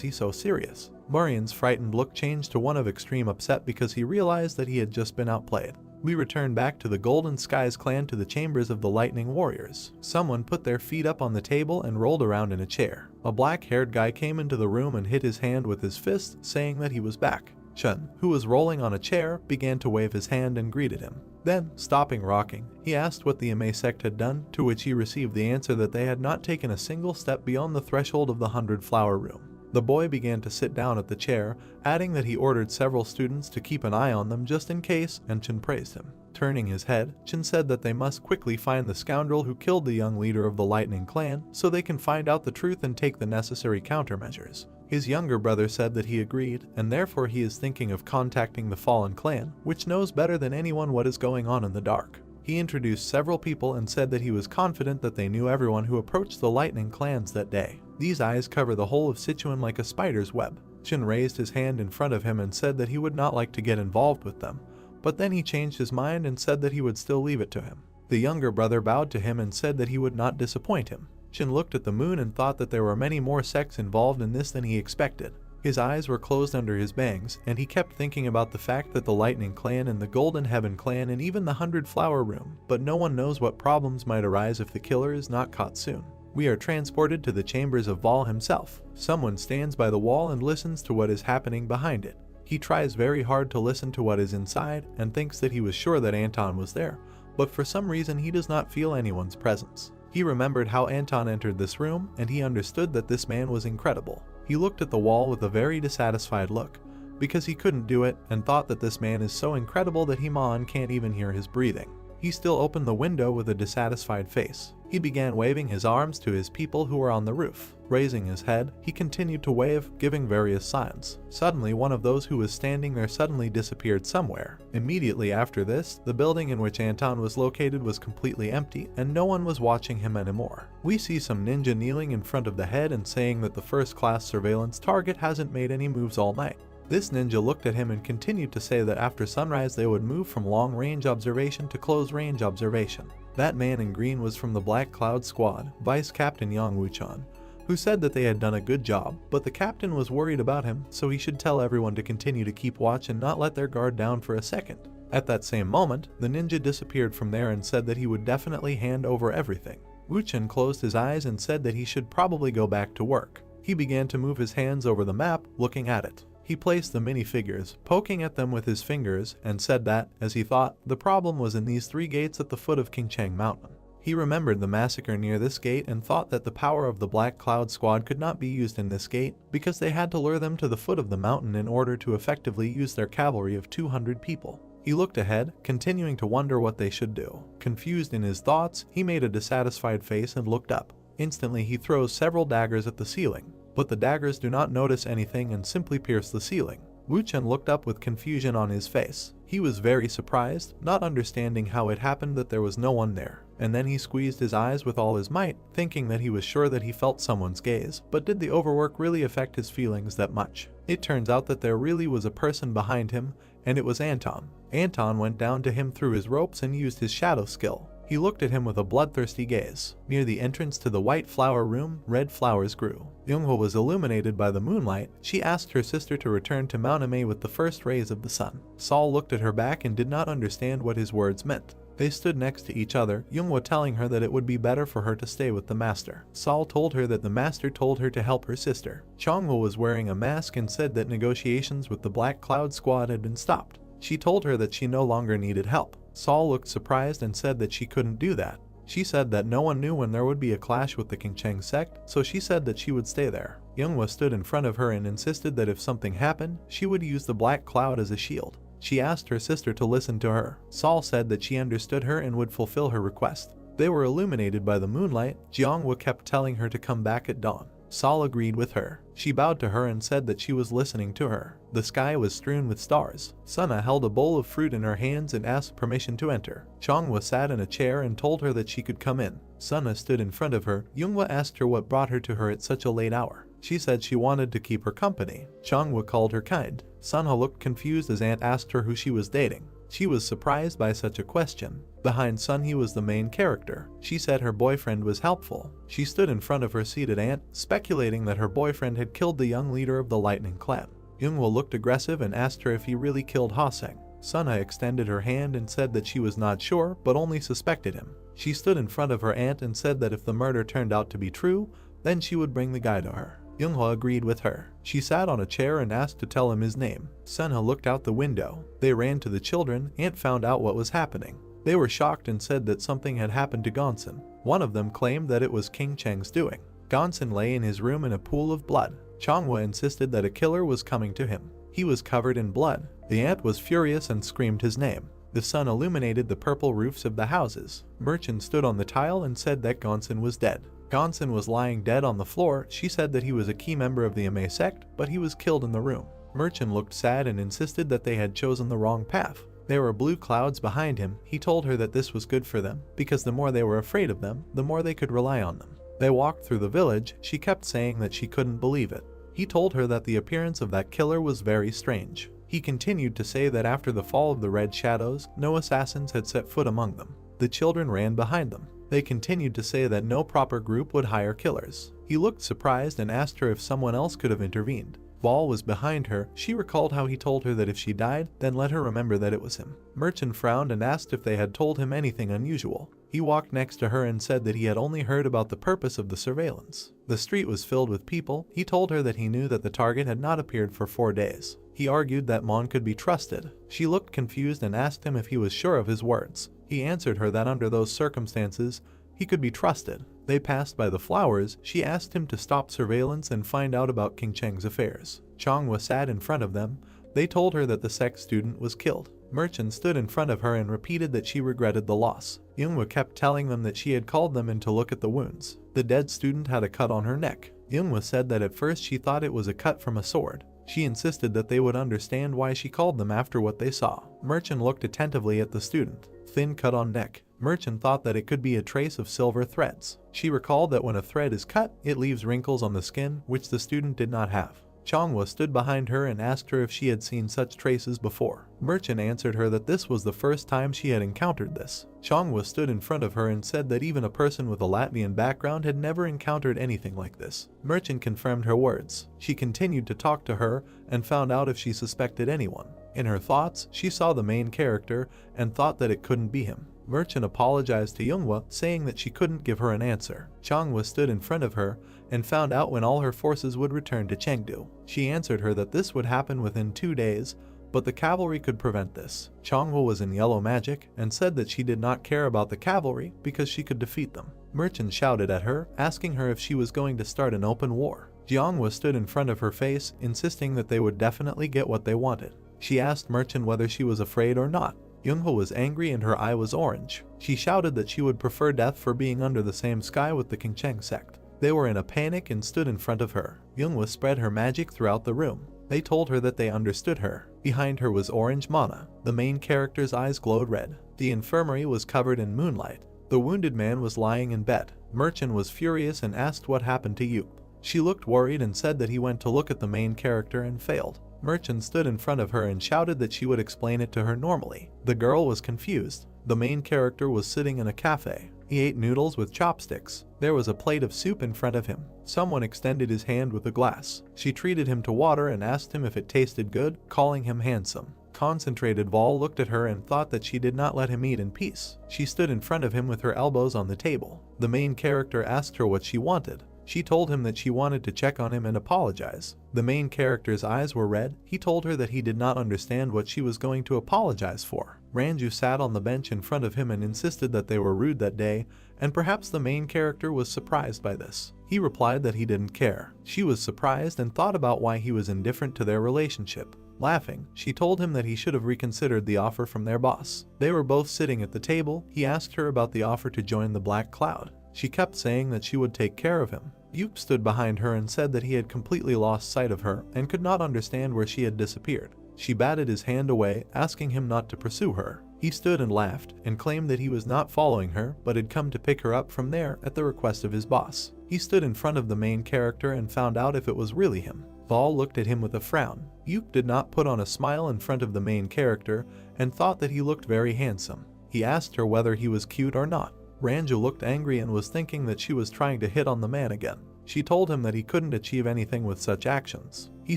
he so serious? Murim's frightened look changed to one of extreme upset because he realized that he had just been outplayed. We return back to the Golden Skies clan to the chambers of the Lightning Warriors. Someone put their feet up on the table and rolled around in a chair. A black-haired guy came into the room and hit his hand with his fist, saying that he was back. Chun, who was rolling on a chair, began to wave his hand and greeted him. Then, stopping rocking, he asked what the Emei sect had done, to which he received the answer that they had not taken a single step beyond the threshold of the 100-flower room. The boy began to sit down at the chair, adding that he ordered several students to keep an eye on them just in case, and Chun praised him. Turning his head, Chun said that they must quickly find the scoundrel who killed the young leader of the Lightning Clan so they can find out the truth and take the necessary countermeasures. His younger brother said that he agreed, and therefore he is thinking of contacting the Fallen Clan, which knows better than anyone what is going on in the dark. He introduced several people and said that he was confident that they knew everyone who approached the Lightning Clans that day. These eyes cover the whole of Sichuan like a spider's web. Chun raised his hand in front of him and said that he would not like to get involved with them, but then he changed his mind and said that he would still leave it to him. The younger brother bowed to him and said that he would not disappoint him. Chun looked at the moon and thought that there were many more sects involved in this than he expected. His eyes were closed under his bangs, and he kept thinking about the fact that the Lightning Clan and the Golden Heaven Clan and even the 100-flower room, but no one knows what problems might arise if the killer is not caught soon. We are transported to the chambers of Vol himself. Someone stands by the wall and listens to what is happening behind it. He tries very hard to listen to what is inside and thinks that he was sure that Anton was there, but for some reason he does not feel anyone's presence. He remembered how Anton entered this room, and he understood that this man was incredible. He looked at the wall with a very dissatisfied look, because he couldn't do it, and thought that this man is so incredible that Himon can't even hear his breathing. He still opened the window with a dissatisfied face. He began waving his arms to his people who were on the roof. Raising his head, he continued to wave, giving various signs. Suddenly, one of those who was standing there suddenly disappeared somewhere. Immediately after this, the building in which Anton was located was completely empty, and no one was watching him anymore. We see some ninja kneeling in front of the head and saying that the first-class surveillance target hasn't made any moves all night. This ninja looked at him and continued to say that after sunrise they would move from long-range observation to close-range observation. That man in green was from the Black Cloud Squad, Vice Captain Yang Wuchan, who said that they had done a good job, but the captain was worried about him, so he should tell everyone to continue to keep watch and not let their guard down for a second. At that same moment, the ninja disappeared from there and said that he would definitely hand over everything. Wuchan closed his eyes and said that he should probably go back to work. He began to move his hands over the map, looking at it. He placed the minifigures, poking at them with his fingers, and said that, as he thought, the problem was in these 3 gates at the foot of Qingcheng Mountain. He remembered the massacre near this gate and thought that the power of the Black Cloud Squad could not be used in this gate because they had to lure them to the foot of the mountain in order to effectively use their cavalry of 200 people. He looked ahead, continuing to wonder what they should do. Confused in his thoughts, he made a dissatisfied face and looked up. Instantly, he throws several daggers at the ceiling, but the daggers do not notice anything and simply pierce the ceiling. Wuchen looked up with confusion on his face. He was very surprised, not understanding how it happened that there was no one there, and then he squeezed his eyes with all his might, thinking that he was sure that he felt someone's gaze, but did the overwork really affect his feelings that much? It turns out that there really was a person behind him, and it was Anton. Anton went down to him through his ropes and used his shadow skill. He looked at him with a bloodthirsty gaze. Near the entrance to the white flower room, red flowers grew. Younghwa was illuminated by the moonlight. She asked her sister to return to Mount Emei with the first rays of the sun. Saul looked at her back and did not understand what his words meant. They stood next to each other, Younghwa telling her that it would be better for her to stay with the master. Saul told her that the master told her to help her sister. Chonghwa was wearing a mask and said that negotiations with the Black Cloud Squad had been stopped. She told her that she no longer needed help. Saul looked surprised and said that she couldn't do that. She said that no one knew when there would be a clash with the Qingcheng sect, so she said that she would stay there. Younghwa stood in front of her and insisted that if something happened, she would use the black cloud as a shield. She asked her sister to listen to her. Saul said that she understood her and would fulfill her request. They were illuminated by the moonlight. Jianghua kept telling her to come back at dawn. Sol agreed with her. She bowed to her and said that she was listening to her. The sky was strewn with stars. Sunna held a bowl of fruit in her hands and asked permission to enter. Chonghwa sat in a chair and told her that she could come in. Sunna stood in front of her. Yoonghwa asked her what brought her to her at such a late hour. She said she wanted to keep her company. Chonghwa called her kind. Sunna looked confused as Aunt asked her who she was dating. She was surprised by such a question. Behind Sunhee was the main character. She said her boyfriend was helpful. She stood in front of her seated aunt, speculating that her boyfriend had killed the young leader of the Lightning Clan. Yoonghwa looked aggressive and asked her if he really killed Ha-seng. Sunna extended her hand and said that she was not sure, but only suspected him. She stood in front of her aunt and said that if the murder turned out to be true, then she would bring the guy to her. Yoonghwa agreed with her. She sat on a chair and asked to tell him his name. Sunha looked out the window. They ran to the children. Aunt found out what was happening. They were shocked and said that something had happened to Gonsan. One of them claimed that it was Qingcheng's doing. Gonsan lay in his room in a pool of blood. Chonghwa insisted that a killer was coming to him. He was covered in blood. The aunt was furious and screamed his name. The sun illuminated the purple roofs of the houses. Merchant stood on the tile and said that Gonsan was dead. Gonsan was lying dead on the floor. She said that he was a key member of the Emei sect, but he was killed in the room. Merchant looked sad and insisted that they had chosen the wrong path. There were blue clouds behind him. He told her that this was good for them, because the more they were afraid of them, the more they could rely on them. They walked through the village. She kept saying that she couldn't believe it. He told her that the appearance of that killer was very strange. He continued to say that after the fall of the Red Shadows, no assassins had set foot among them. The children ran behind them. They continued to say that no proper group would hire killers. He looked surprised and asked her if someone else could have intervened. Ball was behind her. She recalled how he told her that if she died, then let her remember that it was him. Merchant frowned and asked if they had told him anything unusual. He walked next to her and said that he had only heard about the purpose of the surveillance. The street was filled with people. He told her that he knew that the target had not appeared for 4 days. He argued that Mon could be trusted. She looked confused and asked him if he was sure of his words. He answered her that under those circumstances, he could be trusted. They passed by the flowers. She asked him to stop surveillance and find out about Qingcheng's affairs. Chonghwa sat in front of them. They told her that the sect student was killed. Merchant stood in front of her and repeated that she regretted the loss. Yoonghwa kept telling them that she had called them in to look at the wounds. The dead student had a cut on her neck. Yoonghwa said that at first she thought it was a cut from a sword. She insisted that they would understand why she called them after what they saw. Merchant looked attentively at the student. Thin cut on neck. Merchant thought that it could be a trace of silver threads. She recalled that when a thread is cut, it leaves wrinkles on the skin, which the student did not have. Chonghwa stood behind her and asked her if she had seen such traces before. Merchant answered her that this was the first time she had encountered this. Chonghwa stood in front of her and said that even a person with a Latvian background had never encountered anything like this. Merchant confirmed her words. She continued to talk to her and found out if she suspected anyone. In her thoughts, she saw the main character and thought that it couldn't be him. Merchant apologized to Yoonghwa, saying that she couldn't give her an answer. Chonghwa stood in front of her and found out when all her forces would return to Chengdu. She answered her that this would happen within 2 days, but the cavalry could prevent this. Chonghwa was in yellow magic and said that she did not care about the cavalry because she could defeat them. Merchant shouted at her, asking her if she was going to start an open war. Jianghua stood in front of her face, insisting that they would definitely get what they wanted. She asked Merchant whether she was afraid or not. Yoonghwa was angry and her eye was orange. She shouted that she would prefer death for being under the same sky with the Qingcheng sect. They were in a panic and stood in front of her. Yoonghwa spread her magic throughout the room. They told her that they understood her. Behind her was orange mana. The main character's eyes glowed red. The infirmary was covered in moonlight. The wounded man was lying in bed. Merchant was furious and asked what happened to Yoop. She looked worried and said that he went to look at the main character and failed. Merchant stood in front of her and shouted that she would explain it to her normally. The girl was confused. The main character was sitting in a cafe. He ate noodles with chopsticks. There was a plate of soup in front of him. Someone extended his hand with a glass. She treated him to water and asked him if it tasted good, calling him handsome. Concentrated Vol looked at her and thought that she did not let him eat in peace. She stood in front of him with her elbows on the table. The main character asked her what she wanted. She told him that she wanted to check on him and apologize. The main character's eyes were red. He told her that he did not understand what she was going to apologize for. Ranju sat on the bench in front of him and insisted that they were rude that day, and perhaps the main character was surprised by this. He replied that he didn't care. She was surprised and thought about why he was indifferent to their relationship. Laughing, she told him that he should have reconsidered the offer from their boss. They were both sitting at the table. He asked her about the offer to join the Black Cloud. She kept saying that she would take care of him. Yup stood behind her and said that he had completely lost sight of her and could not understand where she had disappeared. She batted his hand away, asking him not to pursue her. He stood and laughed and claimed that he was not following her but had come to pick her up from there at the request of his boss. He stood in front of the main character and found out if it was really him. Vol looked at him with a frown. Yup did not put on a smile in front of the main character and thought that he looked very handsome. He asked her whether he was cute or not. Ranju looked angry and was thinking that she was trying to hit on the man again. She told him that he couldn't achieve anything with such actions. He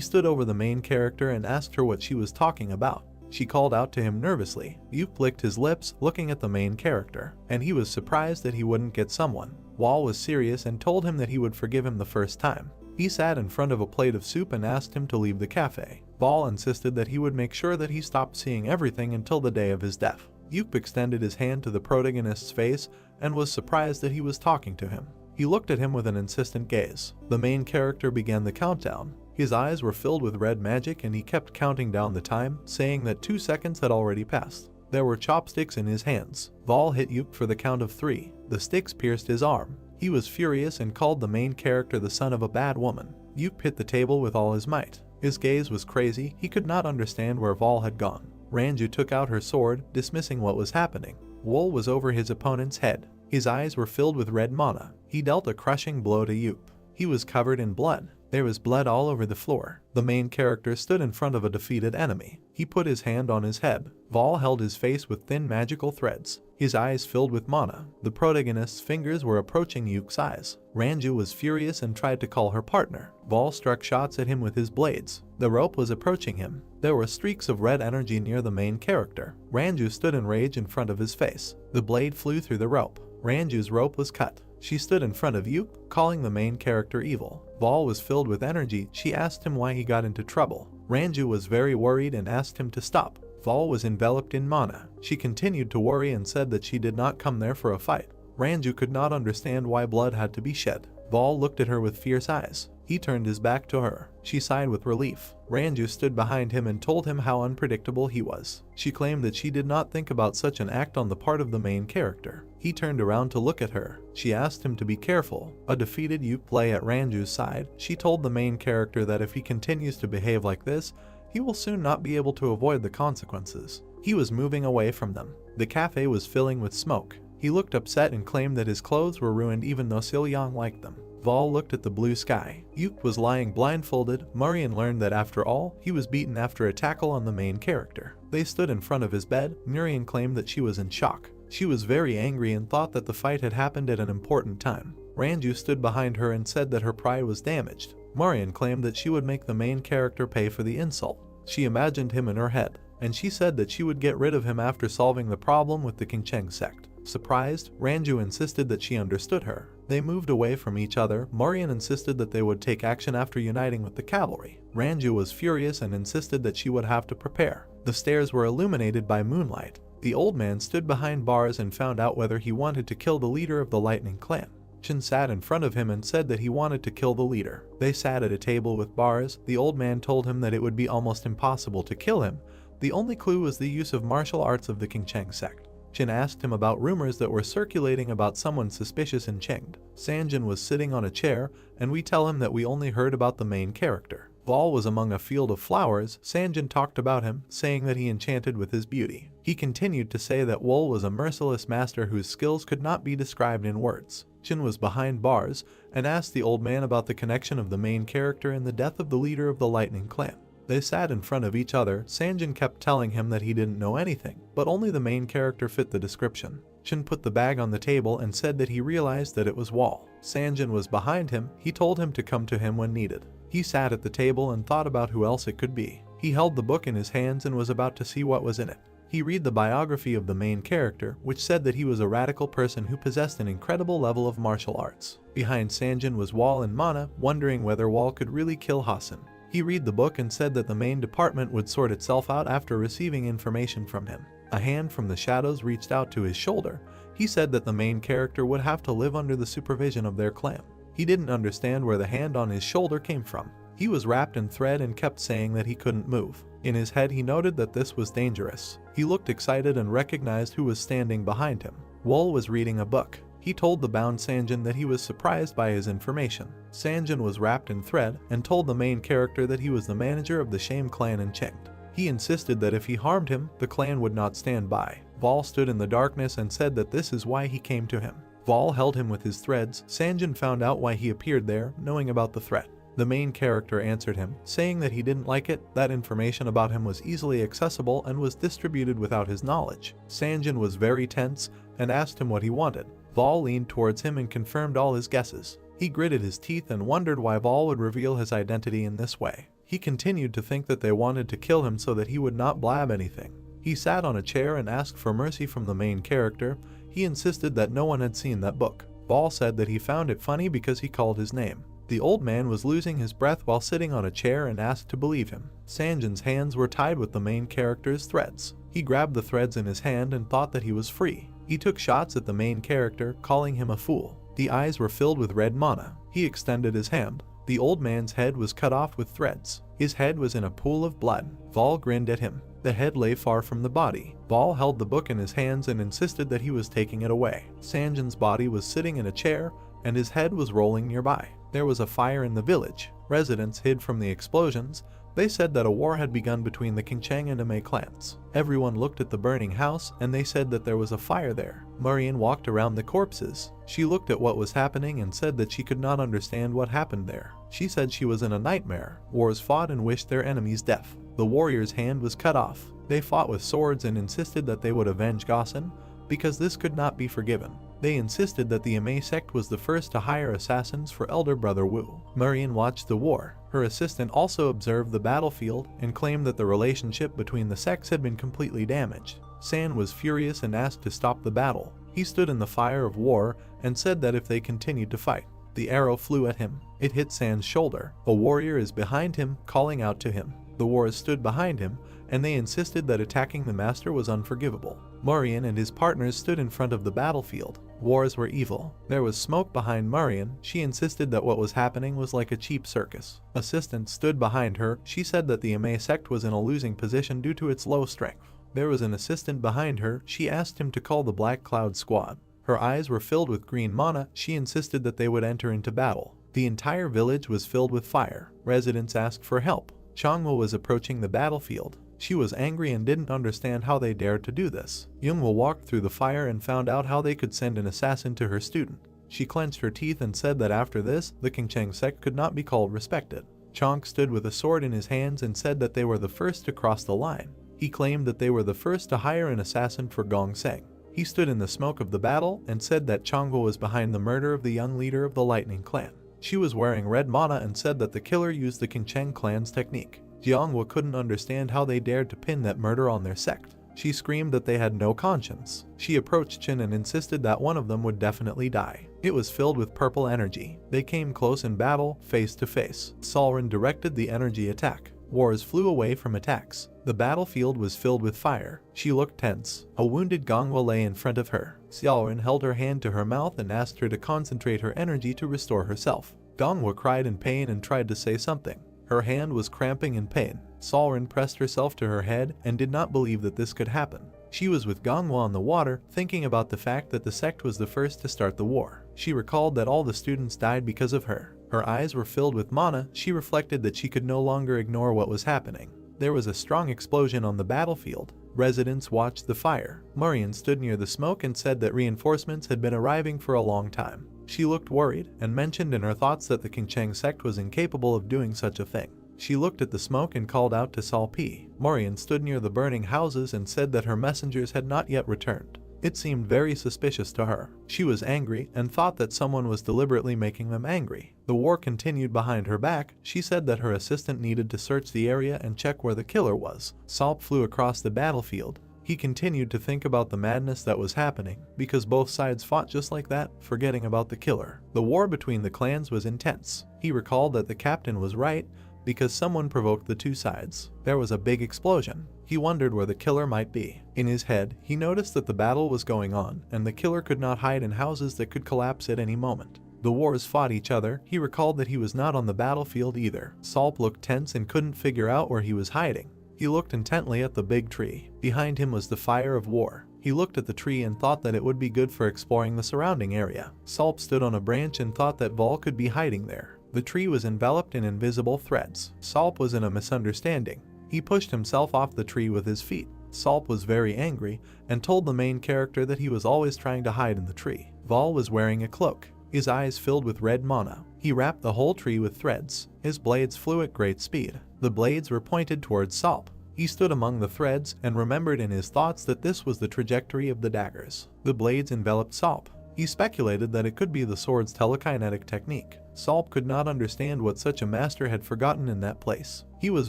stood over the main character and asked her what she was talking about. She called out to him nervously. Yup licked his lips, looking at the main character, and he was surprised that he wouldn't get someone. Wall was serious and told him that he would forgive him the first time. He sat in front of a plate of soup and asked him to leave the cafe. Vol insisted that he would make sure that he stopped seeing everything until the day of his death. Yup extended his hand to the protagonist's face and was surprised that he was talking to him. He looked at him with an insistent gaze. The main character began the countdown. His eyes were filled with red magic and he kept counting down the time, saying that 2 seconds had already passed. There were chopsticks in his hands. Vol hit Yup for the count of 3. The sticks pierced his arm. He was furious and called the main character the son of a bad woman. Yup hit the table with all his might. His gaze was crazy. He could not understand where Vol had gone. Ranju took out her sword, dismissing what was happening. Wool was over his opponent's head. His eyes were filled with red mana. He dealt a crushing blow to Yup. He was covered in blood. There was blood all over the floor. The main character stood in front of a defeated enemy. He put his hand on his head. Vol held his face with thin magical threads. His eyes filled with mana. The protagonist's fingers were approaching Yuk's eyes. Ranju was furious and tried to call her partner. Vol struck shots at him with his blades. The rope was approaching him. There were streaks of red energy near the main character. Ranju stood in rage in front of his face. The blade flew through the rope. Ranju's rope was cut. She stood in front of Yuk, calling the main character evil. Vol was filled with energy. She asked him why he got into trouble. Ranju was very worried and asked him to stop. Vol was enveloped in mana. She continued to worry and said that she did not come there for a fight. Ranju could not understand why blood had to be shed. Vol looked at her with fierce eyes. He turned his back to her. She sighed with relief. Ranju stood behind him and told him how unpredictable he was. She claimed that she did not think about such an act on the part of the main character. He turned around to look at her. She asked him to be careful. A defeated Yuk lay at Ranju's side. She told the main character that if he continues to behave like this, he will soon not be able to avoid the consequences. He was moving away from them. The cafe was filling with smoke. He looked upset and claimed that his clothes were ruined even though Sil-yang liked them. Vol looked at the blue sky. Yuk was lying blindfolded. Murim learned that after all, he was beaten after a tackle on the main character. They stood in front of his bed. Murim claimed that she was in shock. She was very angry and thought that the fight had happened at an important time. Ranju stood behind her and said that her pride was damaged. Murim claimed that she would make the main character pay for the insult. She imagined him in her head, and she said that she would get rid of him after solving the problem with the Qingcheng sect. Surprised, Ranju insisted that she understood her. They moved away from each other. Murim insisted that they would take action after uniting with the cavalry. Ranju was furious and insisted that she would have to prepare. The stairs were illuminated by moonlight. The old man stood behind bars and found out whether he wanted to kill the leader of the Lightning Clan. Chin sat in front of him and said that he wanted to kill the leader. They sat at a table with bars. The old man told him that it would be almost impossible to kill him. The only clue was the use of martial arts of the Qingcheng sect. Chin asked him about rumors that were circulating about someone suspicious in Chengde. Sanjin was sitting on a chair, and we tell him that we only heard about the main character. Vol was among a field of flowers. Sanjin talked about him, saying that he enchanted with his beauty. He continued to say that Wool was a merciless master whose skills could not be described in words. Chin was behind bars and asked the old man about the connection of the main character and the death of the leader of the Lightning Clan. They sat in front of each other. Sanjin kept telling him that he didn't know anything, but only the main character fit the description. Chin put the bag on the table and said that he realized that it was Wall. Sanjin was behind him. He told him to come to him when needed. He sat at the table and thought about who else it could be. He held the book in his hands and was about to see what was in it. He read the biography of the main character, which said that he was a radical person who possessed an incredible level of martial arts. Behind Sanjin was Wall and Mana, wondering whether Wall could really kill Hasan. He read the book and said that the main department would sort itself out after receiving information from him. A hand from the shadows reached out to his shoulder. He said that the main character would have to live under the supervision of their clan. He didn't understand where the hand on his shoulder came from. He was wrapped in thread and kept saying that he couldn't move. In his head he noted that this was dangerous. He looked excited and recognized who was standing behind him. Wool was reading a book. He told the bound Sanjin that he was surprised by his information. Sanjin was wrapped in thread and told the main character that he was the manager of the Shame clan in Qingcheng. He insisted that if he harmed him, the clan would not stand by. Vol stood in the darkness and said that this is why he came to him. Vol held him with his threads. Sanjin found out why he appeared there, knowing about the threat. The main character answered him, saying that he didn't like it, that information about him was easily accessible and was distributed without his knowledge. Sanjin was very tense and asked him what he wanted. Vol leaned towards him and confirmed all his guesses. He gritted his teeth and wondered why Vol would reveal his identity in this way. He continued to think that they wanted to kill him so that he would not blab anything. He sat on a chair and asked for mercy from the main character. He insisted that no one had seen that book. Vol said that he found it funny because he called his name. The old man was losing his breath while sitting on a chair and asked to believe him. Sanjin's hands were tied with the main character's threads. He grabbed the threads in his hand and thought that he was free. He took shots at the main character, calling him a fool. The eyes were filled with red mana. He extended his hand. The old man's head was cut off with threads. His head was in a pool of blood. Vol grinned at him. The head lay far from the body. Vol held the book in his hands and insisted that he was taking it away. Sanjin's body was sitting in a chair and his head was rolling nearby. There was a fire in the village. Residents hid from the explosions. They said that a war had begun between the Qingcheng and Emei clans. Everyone looked at the burning house and they said that there was a fire there. Murim walked around the corpses. She looked at what was happening and said that she could not understand what happened there. She said she was in a nightmare. Wars fought and wished their enemies death. The warrior's hand was cut off. They fought with swords and insisted that they would avenge Gossen, because this could not be forgiven. They insisted that the Emei sect was the first to hire assassins for elder brother Wu. Murim watched the war. Her assistant also observed the battlefield and claimed that the relationship between the sects had been completely damaged. San was furious and asked to stop the battle. He stood in the fire of war and said that if they continued to fight, the arrow flew at him. It hit San's shoulder. A warrior is behind him, calling out to him. The warriors stood behind him, and they insisted that attacking the master was unforgivable. Murim and his partners stood in front of the battlefield. Wars were evil. There was smoke behind Murim. She insisted that what was happening was like a cheap circus. Assistant stood behind her. She said that the Emei sect was in a losing position due to its low strength. There was an assistant behind her. She asked him to call the Black Cloud Squad. Her eyes were filled with green mana. She insisted that they would enter into battle. The entire village was filled with fire. Residents asked for help. Changwa was approaching the battlefield. She was angry and didn't understand how they dared to do this. Youngwa walked through the fire and found out how they could send an assassin to her student. She clenched her teeth and said that after this, the Qingcheng sect could not be called respected. Chonk stood with a sword in his hands and said that they were the first to cross the line. He claimed that they were the first to hire an assassin for Gongseng. He stood in the smoke of the battle and said that Changwa was behind the murder of the young leader of the Lightning Clan. She was wearing red mana and said that the killer used the Qingcheng clan's technique. Jiangwa couldn't understand how they dared to pin that murder on their sect. She screamed that they had no conscience. She approached Chin and insisted that one of them would definitely die. It was filled with purple energy. They came close in battle, face to face. Solren directed the energy attack. Wars flew away from attacks. The battlefield was filled with fire. She looked tense. A wounded Gongwa lay in front of her. Xiaoren held her hand to her mouth and asked her to concentrate her energy to restore herself. Gongwa cried in pain and tried to say something. Her hand was cramping in pain. Solren pressed herself to her head and did not believe that this could happen. She was with Gongwa on the water, thinking about the fact that the sect was the first to start the war. She recalled that all the students died because of her. Her eyes were filled with mana. She reflected that she could no longer ignore what was happening. There was a strong explosion on the battlefield. Residents watched the fire. Murim stood near the smoke and said that reinforcements had been arriving for a long time. She looked worried and mentioned in her thoughts that the Qingcheng sect was incapable of doing such a thing. She looked at the smoke and called out to Sol P. Murim stood near the burning houses and said that her messengers had not yet returned. It seemed very suspicious to her. She was angry and thought that someone was deliberately making them angry. The war continued behind her back. She said that her assistant needed to search the area and check where the killer was. Salp flew across the battlefield. He continued to think about the madness that was happening, because both sides fought just like that, forgetting about the killer. The war between the clans was intense. He recalled that the captain was right, because someone provoked the two sides. There was a big explosion. He wondered where the killer might be. In his head, he noticed that the battle was going on, and the killer could not hide in houses that could collapse at any moment. The wars fought each other. He recalled that he was not on the battlefield either. Salp looked tense and couldn't figure out where he was hiding. He looked intently at the big tree. Behind him was the fire of war. He looked at the tree and thought that it would be good for exploring the surrounding area. Salp stood on a branch and thought that Vol could be hiding there. The tree was enveloped in invisible threads. Salp was in a misunderstanding. He pushed himself off the tree with his feet. Salp was very angry and told the main character that he was always trying to hide in the tree. Vol was wearing a cloak, his eyes filled with red mana. He wrapped the whole tree with threads. His blades flew at great speed. The blades were pointed towards Salp. He stood among the threads and remembered in his thoughts that this was the trajectory of the daggers. The blades enveloped Salp. He speculated that it could be the sword's telekinetic technique. Salp could not understand what such a master had forgotten in that place. He was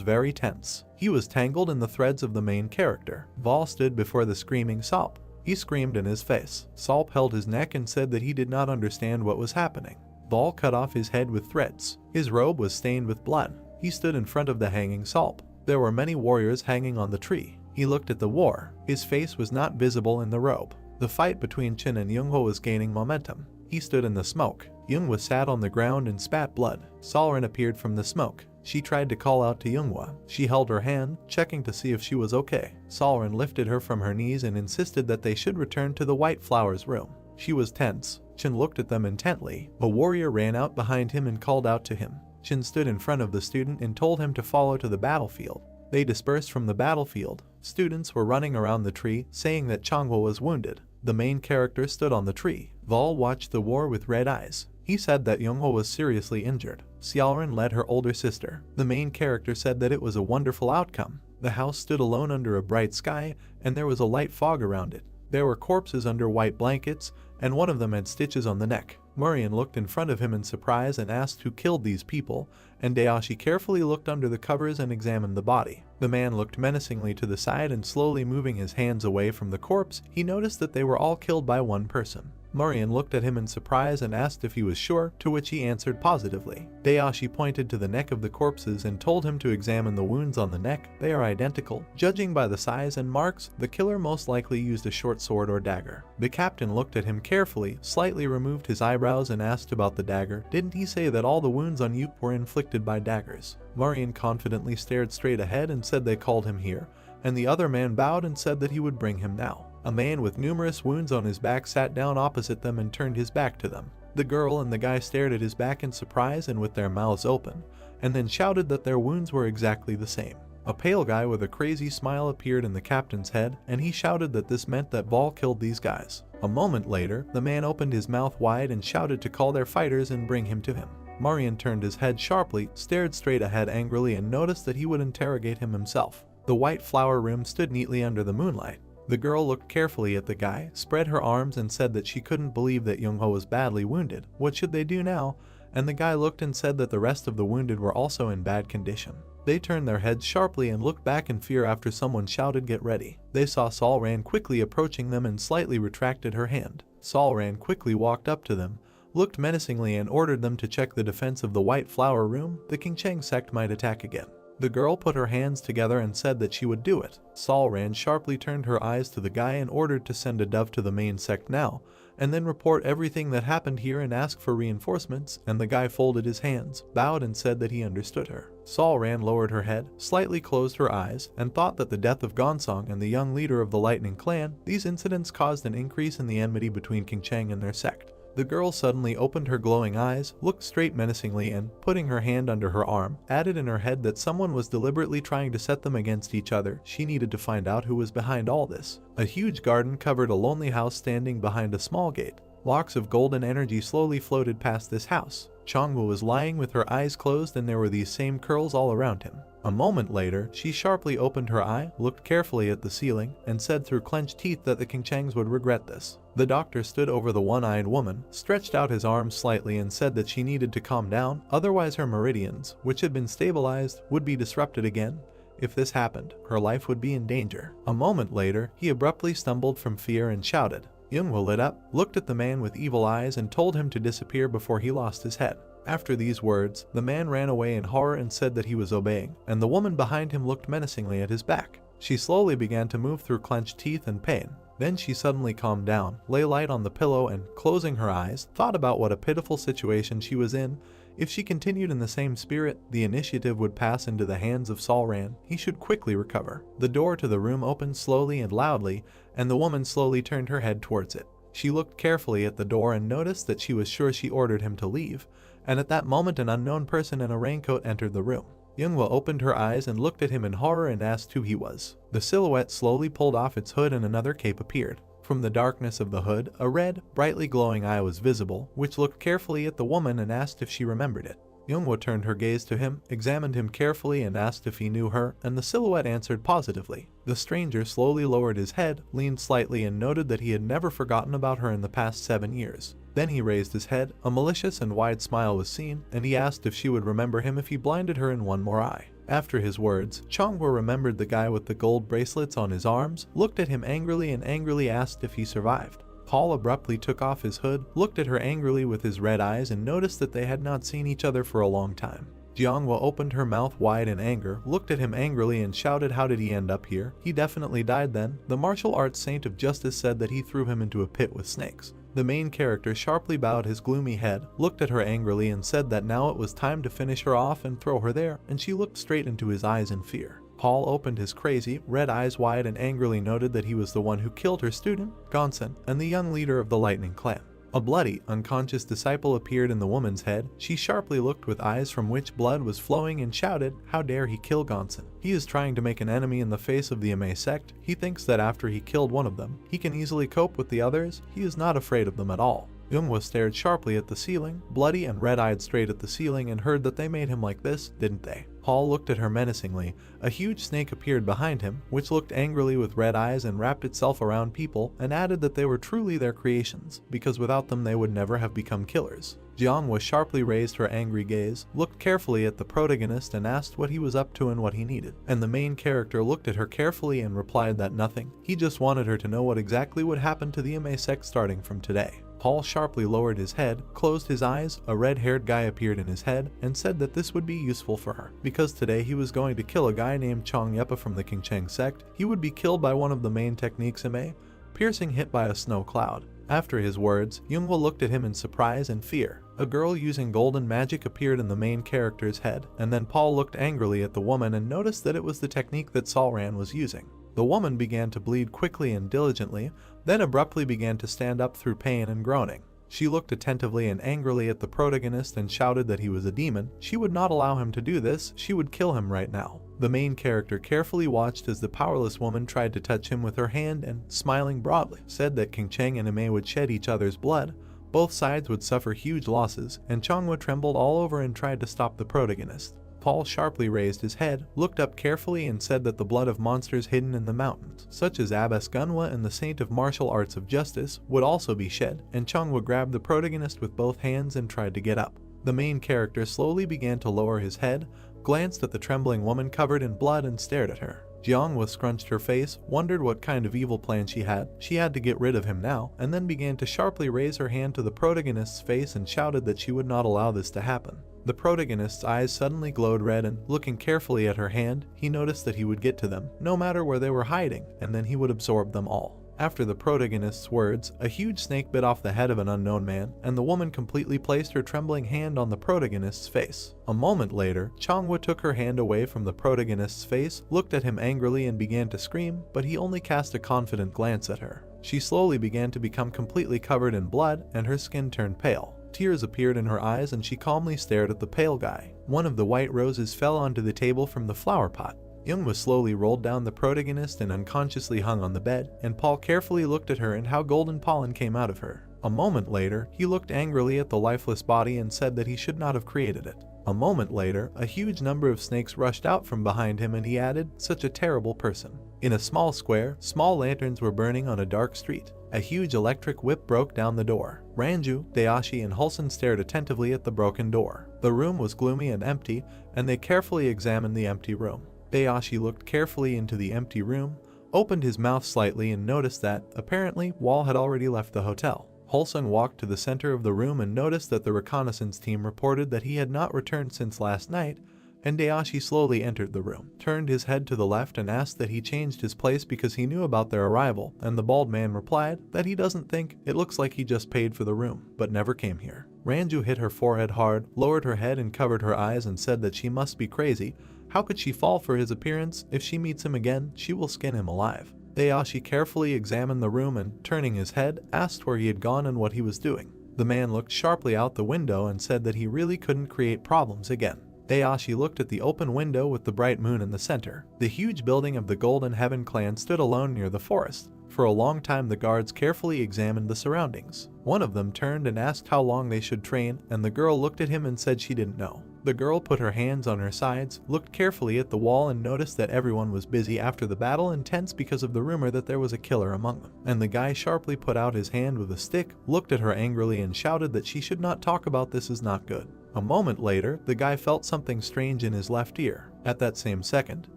very tense. He was tangled in the threads of the main character. Vol stood before the screaming Salp. He screamed in his face. Salp held his neck and said that he did not understand what was happening. Vol cut off his head with threads. His robe was stained with blood. He stood in front of the hanging Salp. There were many warriors hanging on the tree. He looked at the war. His face was not visible in the robe. The fight between Qin and Yoonghwa was gaining momentum. He stood in the smoke. Yoonghwa sat on the ground and spat blood. Solren appeared from the smoke. She tried to call out to Yoonghwa. She held her hand, checking to see if she was okay. Solren lifted her from her knees and insisted that they should return to the White Flower's room. She was tense. Qin looked at them intently. A warrior ran out behind him and called out to him. Qin stood in front of the student and told him to follow to the battlefield. They dispersed from the battlefield. Students were running around the tree, saying that Changhwa was wounded. The main character stood on the tree. Vol watched the war with red eyes. He said that Yoonghwa was seriously injured. Xiaoran led her older sister. The main character said that it was a wonderful outcome. The house stood alone under a bright sky, and there was a light fog around it. There were corpses under white blankets, and one of them had stitches on the neck. Murim looked in front of him in surprise and asked who killed these people, and Dayashi carefully looked under the covers and examined the body. The man looked menacingly to the side and slowly moving his hands away from the corpse, he noticed that they were all killed by one person. Murim looked at him in surprise and asked if he was sure, to which he answered positively. Dayashi pointed to the neck of the corpses and told him to examine the wounds on the neck. They are identical. Judging by the size and marks, the killer most likely used a short sword or dagger. The captain looked at him carefully, slightly removed his eyebrows and asked about the dagger. Didn't he say that all the wounds on Yup were inflicted by daggers? Murim confidently stared straight ahead and said they called him here, and the other man bowed and said that he would bring him now. A man with numerous wounds on his back sat down opposite them and turned his back to them. The girl and the guy stared at his back in surprise and with their mouths open, and then shouted that their wounds were exactly the same. A pale guy with a crazy smile appeared in the captain's head, and he shouted that this meant that Vol killed these guys. A moment later, the man opened his mouth wide and shouted to call their fighters and bring him to him. Murim turned his head sharply, stared straight ahead angrily, and noticed that he would interrogate him himself. The White Flower room stood neatly under the moonlight. The girl looked carefully at the guy, spread her arms and said that she couldn't believe that Yoonghwa was badly wounded. What should they do now? And the guy looked and said that the rest of the wounded were also in bad condition. They turned their heads sharply and looked back in fear after someone shouted, "Get ready." They saw Solran quickly approaching them and slightly retracted her hand. Solran quickly walked up to them, looked menacingly and ordered them to check the defense of the White Flower room. The Qingcheng sect might attack again. The girl put her hands together and said that she would do it. Solran sharply turned her eyes to the guy and ordered to send a dove to the main sect now, and then report everything that happened here and ask for reinforcements, and the guy folded his hands, bowed and said that he understood her. Solran lowered her head, slightly closed her eyes, and thought that the death of Gonsong and the young leader of the Lightning Clan, these incidents caused an increase in the enmity between Qingcheng and their sect. The girl suddenly opened her glowing eyes, looked straight menacingly and, putting her hand under her arm, added in her head that someone was deliberately trying to set them against each other. She needed to find out who was behind all this. A huge garden covered a lonely house standing behind a small gate. Locks of golden energy slowly floated past this house. Changhwa was lying with her eyes closed and there were these same curls all around him. A moment later, she sharply opened her eye, looked carefully at the ceiling, and said through clenched teeth that the Qingchengs would regret this. The doctor stood over the one-eyed woman, stretched out his arms slightly and said that she needed to calm down, otherwise her meridians, which had been stabilized, would be disrupted again. If this happened, her life would be in danger. A moment later, he abruptly stumbled from fear and shouted. Yoonghwa lit up, looked at the man with evil eyes and told him to disappear before he lost his head. After these words, the man ran away in horror and said that he was obeying, and the woman behind him looked menacingly at his back. She slowly began to move through clenched teeth and pain. Then she suddenly calmed down, lay light on the pillow and, closing her eyes, thought about what a pitiful situation she was in. If she continued in the same spirit, the initiative would pass into the hands of Solran. He should quickly recover. The door to the room opened slowly and loudly, and the woman slowly turned her head towards it. She looked carefully at the door and noticed that she was sure she ordered him to leave, and at that moment an unknown person in a raincoat entered the room. Yoonghwa opened her eyes and looked at him in horror and asked who he was. The silhouette slowly pulled off its hood and another cape appeared. From the darkness of the hood, a red, brightly glowing eye was visible, which looked carefully at the woman and asked if she remembered it. Yoonghwa turned her gaze to him, examined him carefully and asked if he knew her, and the silhouette answered positively. The stranger slowly lowered his head, leaned slightly and noted that he had never forgotten about her in the past 7 years. Then he raised his head, a malicious and wide smile was seen, and he asked if she would remember him if he blinded her in one more eye. After his words, Chonghwa remembered the guy with the gold bracelets on his arms, looked at him angrily and angrily asked if he survived. Paul abruptly took off his hood, looked at her angrily with his red eyes and noticed that they had not seen each other for a long time. Jeonghwa opened her mouth wide in anger, looked at him angrily and shouted, "How did he end up here? He definitely died then." The martial arts saint of justice said that he threw him into a pit with snakes. The main character sharply bowed his gloomy head, looked at her angrily and said that now it was time to finish her off and throw her there, and she looked straight into his eyes in fear. Paul opened his crazy, red eyes wide and angrily noted that he was the one who killed her student, Gonsen, and the young leader of the Lightning Clan. A bloody, unconscious disciple appeared in the woman's head. She sharply looked with eyes from which blood was flowing and shouted, "How dare he kill Gonsen? He is trying to make an enemy in the face of the Emei sect. He thinks that after he killed one of them, he can easily cope with the others. He is not afraid of them at all." Yoonghwa stared sharply at the ceiling, bloody and red-eyed straight at the ceiling, and heard that they made him like this, didn't they? Paul looked at her menacingly. A huge snake appeared behind him, which looked angrily with red eyes and wrapped itself around people, and added that they were truly their creations, because without them they would never have become killers. Jeonghwa sharply raised her angry gaze, looked carefully at the protagonist and asked what he was up to and what he needed. And the main character looked at her carefully and replied that nothing. He just wanted her to know what exactly would happen to the Emei sect starting from today. Paul sharply lowered his head, closed his eyes, a red-haired guy appeared in his head, and said that this would be useful for her, because today he was going to kill a guy named Chong Yepa from the Qingcheng sect. He would be killed by one of the main techniques Emei, piercing hit by a snow cloud. After his words, Yoonghwa looked at him in surprise and fear. A girl using golden magic appeared in the main character's head, and then Paul looked angrily at the woman and noticed that it was the technique that Solran was using. The woman began to bleed quickly and diligently, then abruptly began to stand up through pain and groaning. She looked attentively and angrily at the protagonist and shouted that he was a demon. She would not allow him to do this, she would kill him right now. The main character carefully watched as the powerless woman tried to touch him with her hand and, smiling broadly, said that Qingcheng and Emei would shed each other's blood, both sides would suffer huge losses, and Chonghwa trembled all over and tried to stop the protagonist. Paul sharply raised his head, looked up carefully and said that the blood of monsters hidden in the mountains, such as Abbess Gunwa and the Saint of Martial Arts of Justice, would also be shed, and Chonghwa grabbed the protagonist with both hands and tried to get up. The main character slowly began to lower his head, glanced at the trembling woman covered in blood and stared at her. Jeonghwa scrunched her face, wondered what kind of evil plan she had to get rid of him now, and then began to sharply raise her hand to the protagonist's face and shouted that she would not allow this to happen. The protagonist's eyes suddenly glowed red and, looking carefully at her hand, he noticed that he would get to them, no matter where they were hiding, and then he would absorb them all. After the protagonist's words, a huge snake bit off the head of an unknown man, and the woman completely placed her trembling hand on the protagonist's face. A moment later, Chonghwa took her hand away from the protagonist's face, looked at him angrily and began to scream, but he only cast a confident glance at her. She slowly began to become completely covered in blood, and her skin turned pale. Tears appeared in her eyes and she calmly stared at the pale guy. One of the white roses fell onto the table from the flower pot. Yoonghwa slowly rolled down the protagonist and unconsciously hung on the bed, and Paul carefully looked at her and how golden pollen came out of her. A moment later, he looked angrily at the lifeless body and said that he should not have created it. A moment later, a huge number of snakes rushed out from behind him and he added, "Such a terrible person." In a small square, small lanterns were burning on a dark street. A huge electric whip broke down the door. Ranju, Dayashi, and Hulsen stared attentively at the broken door. The room was gloomy and empty, and they carefully examined the empty room. Dayashi looked carefully into the empty room, opened his mouth slightly and noticed that, apparently, Wall had already left the hotel. Hulsen walked to the center of the room and noticed that the reconnaissance team reported that he had not returned since last night, and Dayashi slowly entered the room, turned his head to the left and asked that he changed his place because he knew about their arrival, and the bald man replied that he doesn't think, it looks like he just paid for the room, but never came here. Ranju hit her forehead hard, lowered her head and covered her eyes and said that she must be crazy. How could she fall for his appearance? If she meets him again, she will skin him alive. Dayashi carefully examined the room and, turning his head, asked where he had gone and what he was doing. The man looked sharply out the window and said that he really couldn't create problems again. Dayashi looked at the open window with the bright moon in the center. The huge building of the Golden Heaven clan stood alone near the forest. For a long time the guards carefully examined the surroundings. One of them turned and asked how long they should train, and the girl looked at him and said she didn't know. The girl put her hands on her sides, looked carefully at the wall and noticed that everyone was busy after the battle and tense because of the rumor that there was a killer among them. And the guy sharply put out his hand with a stick, looked at her angrily and shouted that she should not talk about this is not good. A moment later, the guy felt something strange in his left ear. At that same second,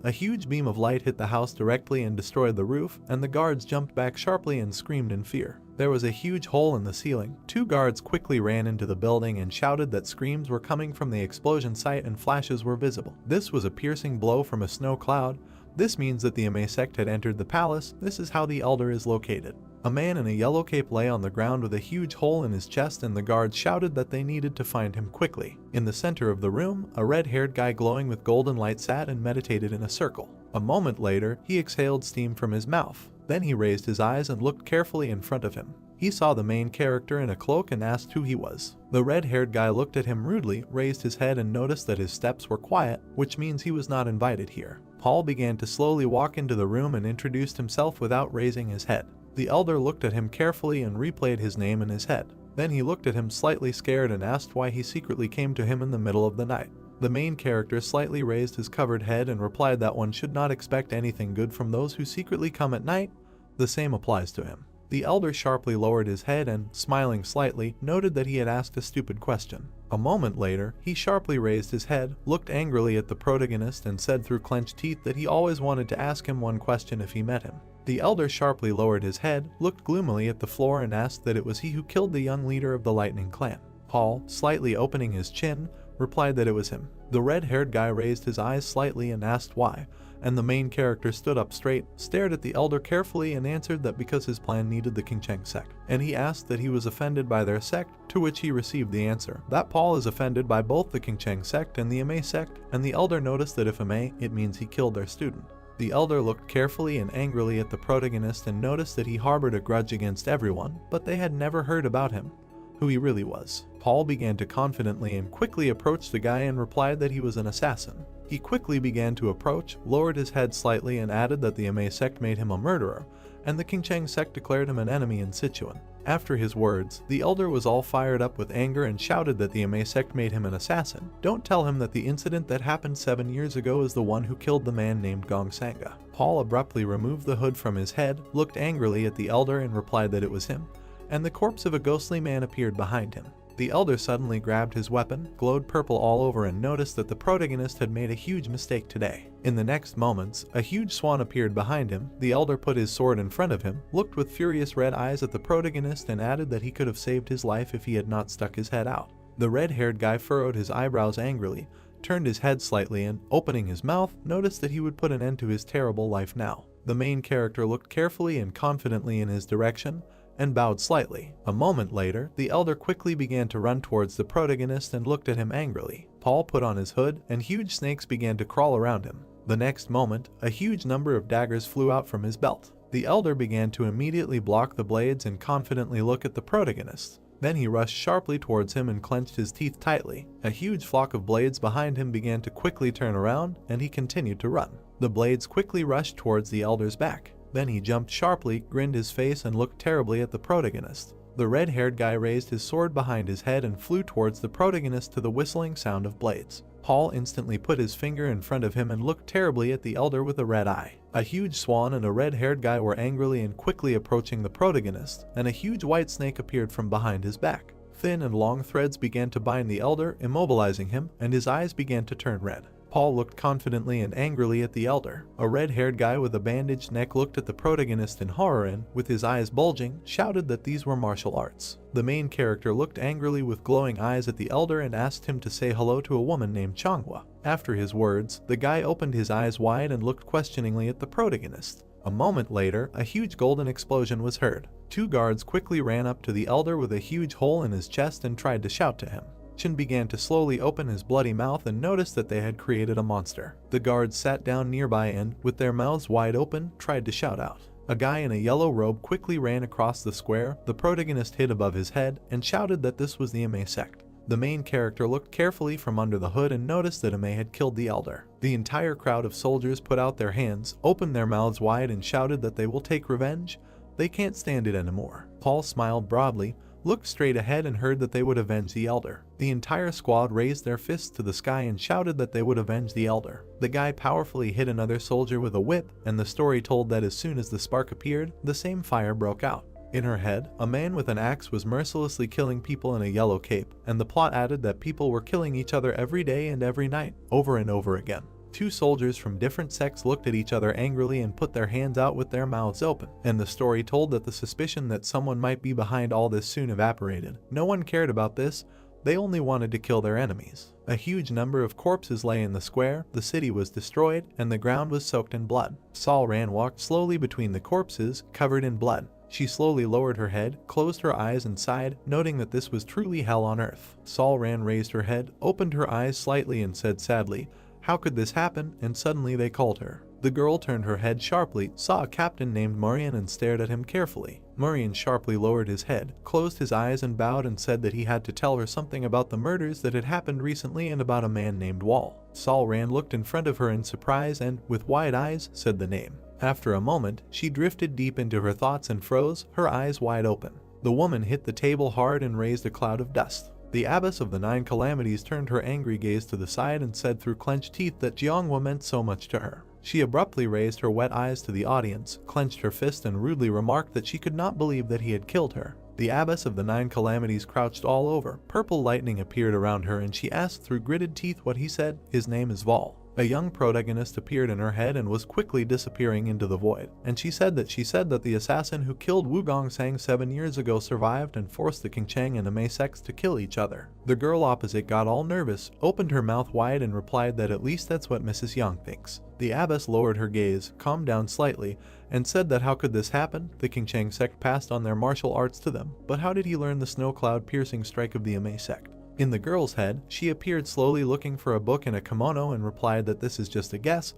a huge beam of light hit the house directly and destroyed the roof, and the guards jumped back sharply and screamed in fear. There was a huge hole in the ceiling. 2 guards quickly ran into the building and shouted that screams were coming from the explosion site and flashes were visible. This was a piercing blow from a snow cloud. This means that the Emei sect had entered the palace. This is how the elder is located. A man in a yellow cape lay on the ground with a huge hole in his chest, and the guards shouted that they needed to find him quickly. In the center of the room, a red-haired guy glowing with golden light sat and meditated in a circle. A moment later, he exhaled steam from his mouth. Then he raised his eyes and looked carefully in front of him. He saw the main character in a cloak and asked who he was. The red-haired guy looked at him rudely, raised his head and noticed that his steps were quiet, which means he was not invited here. Paul began to slowly walk into the room and introduced himself without raising his head. The elder looked at him carefully and replayed his name in his head. Then he looked at him slightly scared and asked why he secretly came to him in the middle of the night. The main character slightly raised his covered head and replied that one should not expect anything good from those who secretly come at night. The same applies to him. The elder sharply lowered his head and, smiling slightly, noted that he had asked a stupid question. A moment later, he sharply raised his head, looked angrily at the protagonist and said through clenched teeth that he always wanted to ask him one question if he met him. The elder sharply lowered his head, looked gloomily at the floor and asked that it was he who killed the young leader of the Lightning Clan. Paul, slightly opening his chin, replied that it was him. The red-haired guy raised his eyes slightly and asked why, and the main character stood up straight, stared at the elder carefully and answered that because his plan needed the Qingcheng sect, and he asked that he was offended by their sect, to which he received the answer that Paul is offended by both the Qingcheng sect and the Emei sect, and the elder noticed that if Emei, it means he killed their student. The elder looked carefully and angrily at the protagonist and noticed that he harbored a grudge against everyone, but they had never heard about him, who he really was. Paul began to confidently and quickly approach the guy and replied that he was an assassin. He quickly began to approach, lowered his head slightly and added that the Emei sect made him a murderer, and the Qingcheng sect declared him an enemy in situ. After his words, the elder was all fired up with anger and shouted that the Emei sect made him an assassin. Don't tell him that the incident that happened 7 years ago is the one who killed the man named Gong Sanga. Paul abruptly removed the hood from his head, looked angrily at the elder and replied that it was him, and the corpse of a ghostly man appeared behind him. The elder suddenly grabbed his weapon, glowed purple all over and noticed that the protagonist had made a huge mistake today. In the next moments, a huge swan appeared behind him. The elder put his sword in front of him, looked with furious red eyes at the protagonist and added that he could have saved his life if he had not stuck his head out. The red-haired guy furrowed his eyebrows angrily, turned his head slightly and, opening his mouth, noticed that he would put an end to his terrible life now. The main character looked carefully and confidently in his direction, and bowed slightly. A moment later, the elder quickly began to run towards the protagonist and looked at him angrily. Paul put on his hood, and huge snakes began to crawl around him. The next moment, a huge number of daggers flew out from his belt. The elder began to immediately block the blades and confidently look at the protagonist. Then he rushed sharply towards him and clenched his teeth tightly. A huge flock of blades behind him began to quickly turn around, and he continued to run. The blades quickly rushed towards the elder's back. Then he jumped sharply, grinned his face and looked terribly at the protagonist. The red-haired guy raised his sword behind his head and flew towards the protagonist to the whistling sound of blades. Paul instantly put his finger in front of him and looked terribly at the elder with a red eye. A huge swan and a red-haired guy were angrily and quickly approaching the protagonist, and a huge white snake appeared from behind his back. Thin and long threads began to bind the elder, immobilizing him, and his eyes began to turn red. Paul looked confidently and angrily at the elder. A red-haired guy with a bandaged neck looked at the protagonist in horror and, with his eyes bulging, shouted that these were martial arts. The main character looked angrily with glowing eyes at the elder and asked him to say hello to a woman named Changhua. After his words, the guy opened his eyes wide and looked questioningly at the protagonist. A moment later, a huge golden explosion was heard. 2 guards quickly ran up to the elder with a huge hole in his chest and tried to shout to him. Chin began to slowly open his bloody mouth and noticed that they had created a monster. The guards sat down nearby and, with their mouths wide open, tried to shout out. A guy in a yellow robe quickly ran across the square. The protagonist hit above his head and shouted that this was the Emei sect. The main character looked carefully from under the hood and noticed that Emei had killed the elder. The entire crowd of soldiers put out their hands, opened their mouths wide and shouted that they will take revenge. They can't stand it anymore. Paul smiled broadly, looked straight ahead and heard that they would avenge the elder. The entire squad raised their fists to the sky and shouted that they would avenge the elder. The guy powerfully hit another soldier with a whip, and the story told that as soon as the spark appeared, the same fire broke out. In her head, a man with an axe was mercilessly killing people in a yellow cape, and the plot added that people were killing each other every day and every night, over and over again. Two soldiers from different sects looked at each other angrily and put their hands out with their mouths open, and the story told that the suspicion that someone might be behind all this soon evaporated. No one cared about this, they only wanted to kill their enemies. A huge number of corpses lay in the square, the city was destroyed, and the ground was soaked in blood. Saul Ran walked slowly between the corpses, covered in blood. She slowly lowered her head, closed her eyes and sighed, noting that this was truly hell on earth. Saul Ran raised her head, opened her eyes slightly and said sadly, "How could this happen?" And suddenly they called her. The girl turned her head sharply, saw a captain named Murim and stared at him carefully. Murim sharply lowered his head, closed his eyes and bowed and said that he had to tell her something about the murders that had happened recently and about a man named Wall. Saul Ran looked in front of her in surprise and, with wide eyes, said the name. After a moment, she drifted deep into her thoughts and froze, her eyes wide open. The woman hit the table hard and raised a cloud of dust. The abbess of the 9 calamities turned her angry gaze to the side and said through clenched teeth that Jeonghwa meant so much to her. She abruptly raised her wet eyes to the audience, clenched her fist and rudely remarked that she could not believe that he had killed her. The abbess of the 9 calamities crouched all over. Purple lightning appeared around her and she asked through gritted teeth what he said. His name is Vol. A young protagonist appeared in her head and was quickly disappearing into the void, and she said that the assassin who killed Wu-Gak 7 years ago survived and forced the Qingcheng and Emei sects to kill each other. The girl opposite got all nervous, opened her mouth wide and replied that at least that's what Mrs. Young thinks. The abbess lowered her gaze, calmed down slightly, and said that how could this happen? The Qingcheng sect passed on their martial arts to them, but how did he learn the snow cloud piercing strike of the Emei sect? In the girl's head, she appeared slowly looking for a book in a kimono and replied that this is just a guess,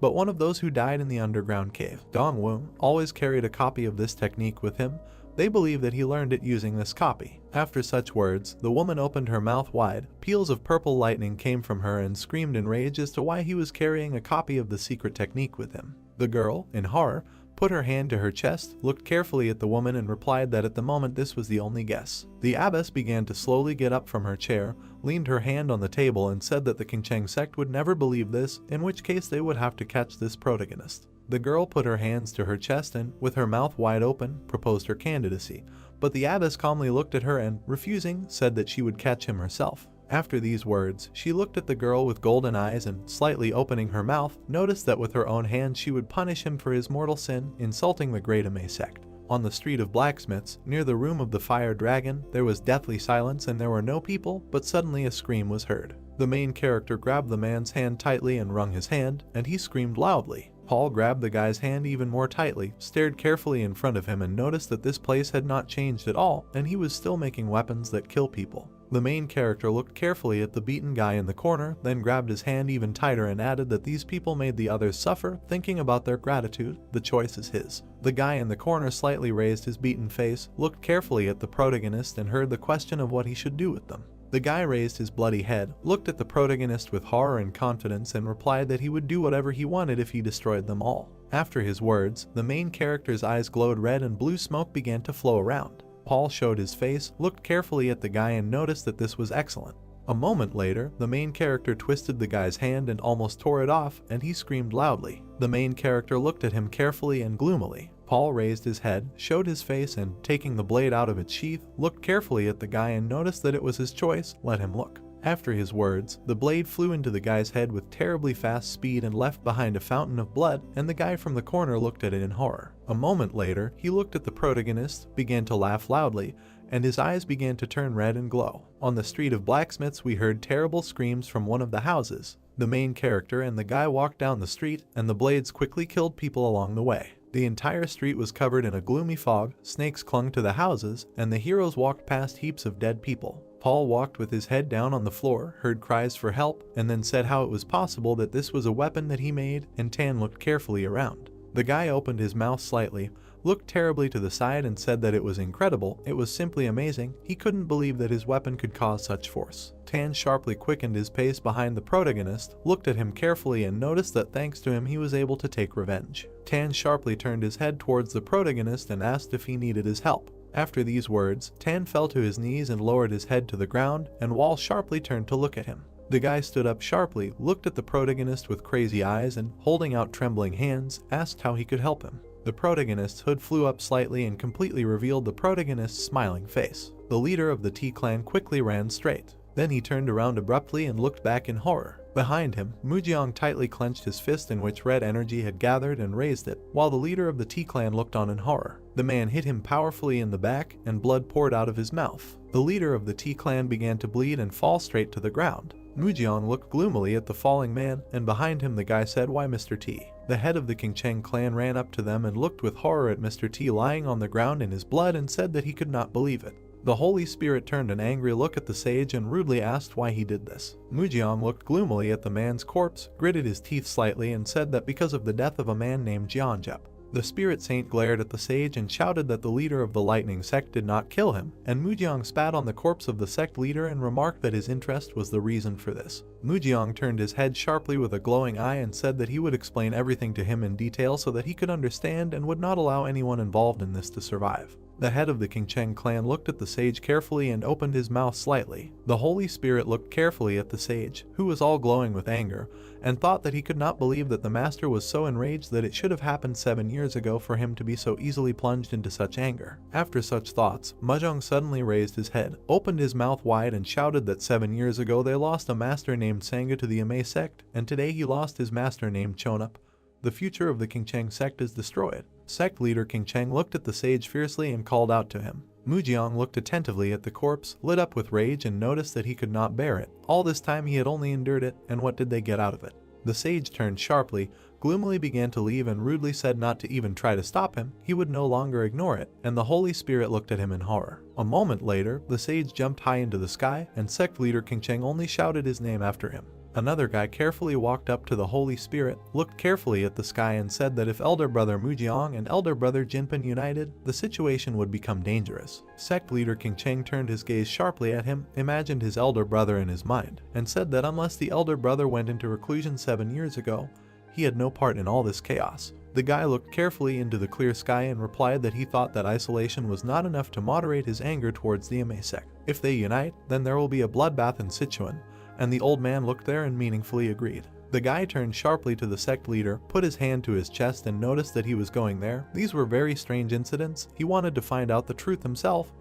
but one of those who died in the underground cave. Dongwon always carried a copy of this technique with him. They believe that he learned it using this copy. After such words, the woman opened her mouth wide. Peals of purple lightning came from her and screamed in rage as to why he was carrying a copy of the secret technique with him. The girl, in horror, put her hand to her chest, looked carefully at the woman and replied that at the moment this was the only guess. The abbess began to slowly get up from her chair, leaned her hand on the table and said that the Qingcheng sect would never believe this, in which case they would have to catch this protagonist. The girl put her hands to her chest and, with her mouth wide open, proposed her candidacy, but the abbess calmly looked at her and, refusing, said that she would catch him herself. After these words, she looked at the girl with golden eyes and, slightly opening her mouth, noticed that with her own hand she would punish him for his mortal sin, insulting the great Emei sect. On the street of blacksmiths, near the room of the fire dragon, there was deathly silence and there were no people, but suddenly a scream was heard. The main character grabbed the man's hand tightly and wrung his hand, and he screamed loudly. Paul grabbed the guy's hand even more tightly, stared carefully in front of him and noticed that this place had not changed at all, and he was still making weapons that kill people. The main character looked carefully at the beaten guy in the corner, then grabbed his hand even tighter and added that these people made the others suffer, thinking about their gratitude. The choice is his. The guy in the corner slightly raised his beaten face, looked carefully at the protagonist and heard the question of what he should do with them. The guy raised his bloody head, looked at the protagonist with horror and confidence and replied that he would do whatever he wanted if he destroyed them all. After his words, the main character's eyes glowed red and blue smoke began to flow around. Paul showed his face, looked carefully at the guy and noticed that this was excellent. A moment later, the main character twisted the guy's hand and almost tore it off, and he screamed loudly. The main character looked at him carefully and gloomily. Paul raised his head, showed his face and, taking the blade out of its sheath, looked carefully at the guy and noticed that it was his choice. Let him look. After his words, the blade flew into the guy's head with terribly fast speed and left behind a fountain of blood, and the guy from the corner looked at it in horror. A moment later, he looked at the protagonist, began to laugh loudly, and his eyes began to turn red and glow. On the street of blacksmiths we heard terrible screams from one of the houses. The main character and the guy walked down the street, and the blades quickly killed people along the way. The entire street was covered in a gloomy fog, snakes clung to the houses, and the heroes walked past heaps of dead people. Paul walked with his head down on the floor, heard cries for help, and then said how it was possible that this was a weapon that he made, and Tan looked carefully around. The guy opened his mouth slightly, looked terribly to the side and said that it was incredible, it was simply amazing, he couldn't believe that his weapon could cause such force. Tan sharply quickened his pace behind the protagonist, looked at him carefully and noticed that thanks to him he was able to take revenge. Tan sharply turned his head towards the protagonist and asked if he needed his help. After these words, Tan fell to his knees and lowered his head to the ground, and Wall sharply turned to look at him. The guy stood up sharply, looked at the protagonist with crazy eyes and, holding out trembling hands, asked how he could help him. The protagonist's hood flew up slightly and completely revealed the protagonist's smiling face. The leader of the T clan quickly ran straight. Then he turned around abruptly and looked back in horror. Behind him, Mujeong tightly clenched his fist in which red energy had gathered and raised it, while the leader of the T clan looked on in horror. The man hit him powerfully in the back, and blood poured out of his mouth. The leader of the T clan began to bleed and fall straight to the ground. Mujeong looked gloomily at the falling man, and behind him the guy said, "Why, Mr. T?" The head of the Qingcheng clan ran up to them and looked with horror at Mr. T lying on the ground in his blood and said that he could not believe it. The Holy Spirit turned an angry look at the sage and rudely asked why he did this. Mujeong looked gloomily at the man's corpse, gritted his teeth slightly and said that because of the death of a man named Jeonjep. The spirit saint glared at the sage and shouted that the leader of the lightning sect did not kill him, and Mujeong spat on the corpse of the sect leader and remarked that his interest was the reason for this. Mujeong turned his head sharply with a glowing eye and said that he would explain everything to him in detail so that he could understand and would not allow anyone involved in this to survive. The head of the Qingcheng clan looked at the sage carefully and opened his mouth slightly. The Holy Spirit looked carefully at the sage, who was all glowing with anger, and thought that he could not believe that the master was so enraged that it should have happened 7 years ago for him to be so easily plunged into such anger. After such thoughts, Mujeong suddenly raised his head, opened his mouth wide and shouted that 7 years ago they lost a master named Sangha to the Emei sect, and today he lost his master named Chonup. The future of the Qingcheng sect is destroyed. Sect leader Qingcheng looked at the sage fiercely and called out to him. Mujeong looked attentively at the corpse, lit up with rage and noticed that he could not bear it. All this time he had only endured it, and what did they get out of it? The sage turned sharply, gloomily began to leave and rudely said not to even try to stop him, he would no longer ignore it, and the Holy Spirit looked at him in horror. A moment later, the sage jumped high into the sky, and sect leader Qingcheng only shouted his name after him. Another guy carefully walked up to the Holy Spirit, looked carefully at the sky and said that if elder brother Mujeong and elder brother Jinpin united, the situation would become dangerous. Sect leader Qingcheng turned his gaze sharply at him, imagined his elder brother in his mind, and said that unless the elder brother went into reclusion 7 years ago, he had no part in all this chaos. The guy looked carefully into the clear sky and replied that he thought that isolation was not enough to moderate his anger towards the Emei sect. If they unite, then there will be a bloodbath in Sichuan. And the old man looked there and meaningfully agreed. The guy turned sharply to the sect leader, put his hand to his chest and noticed that he was going there. These were very strange incidents, he wanted to find out the truth himself,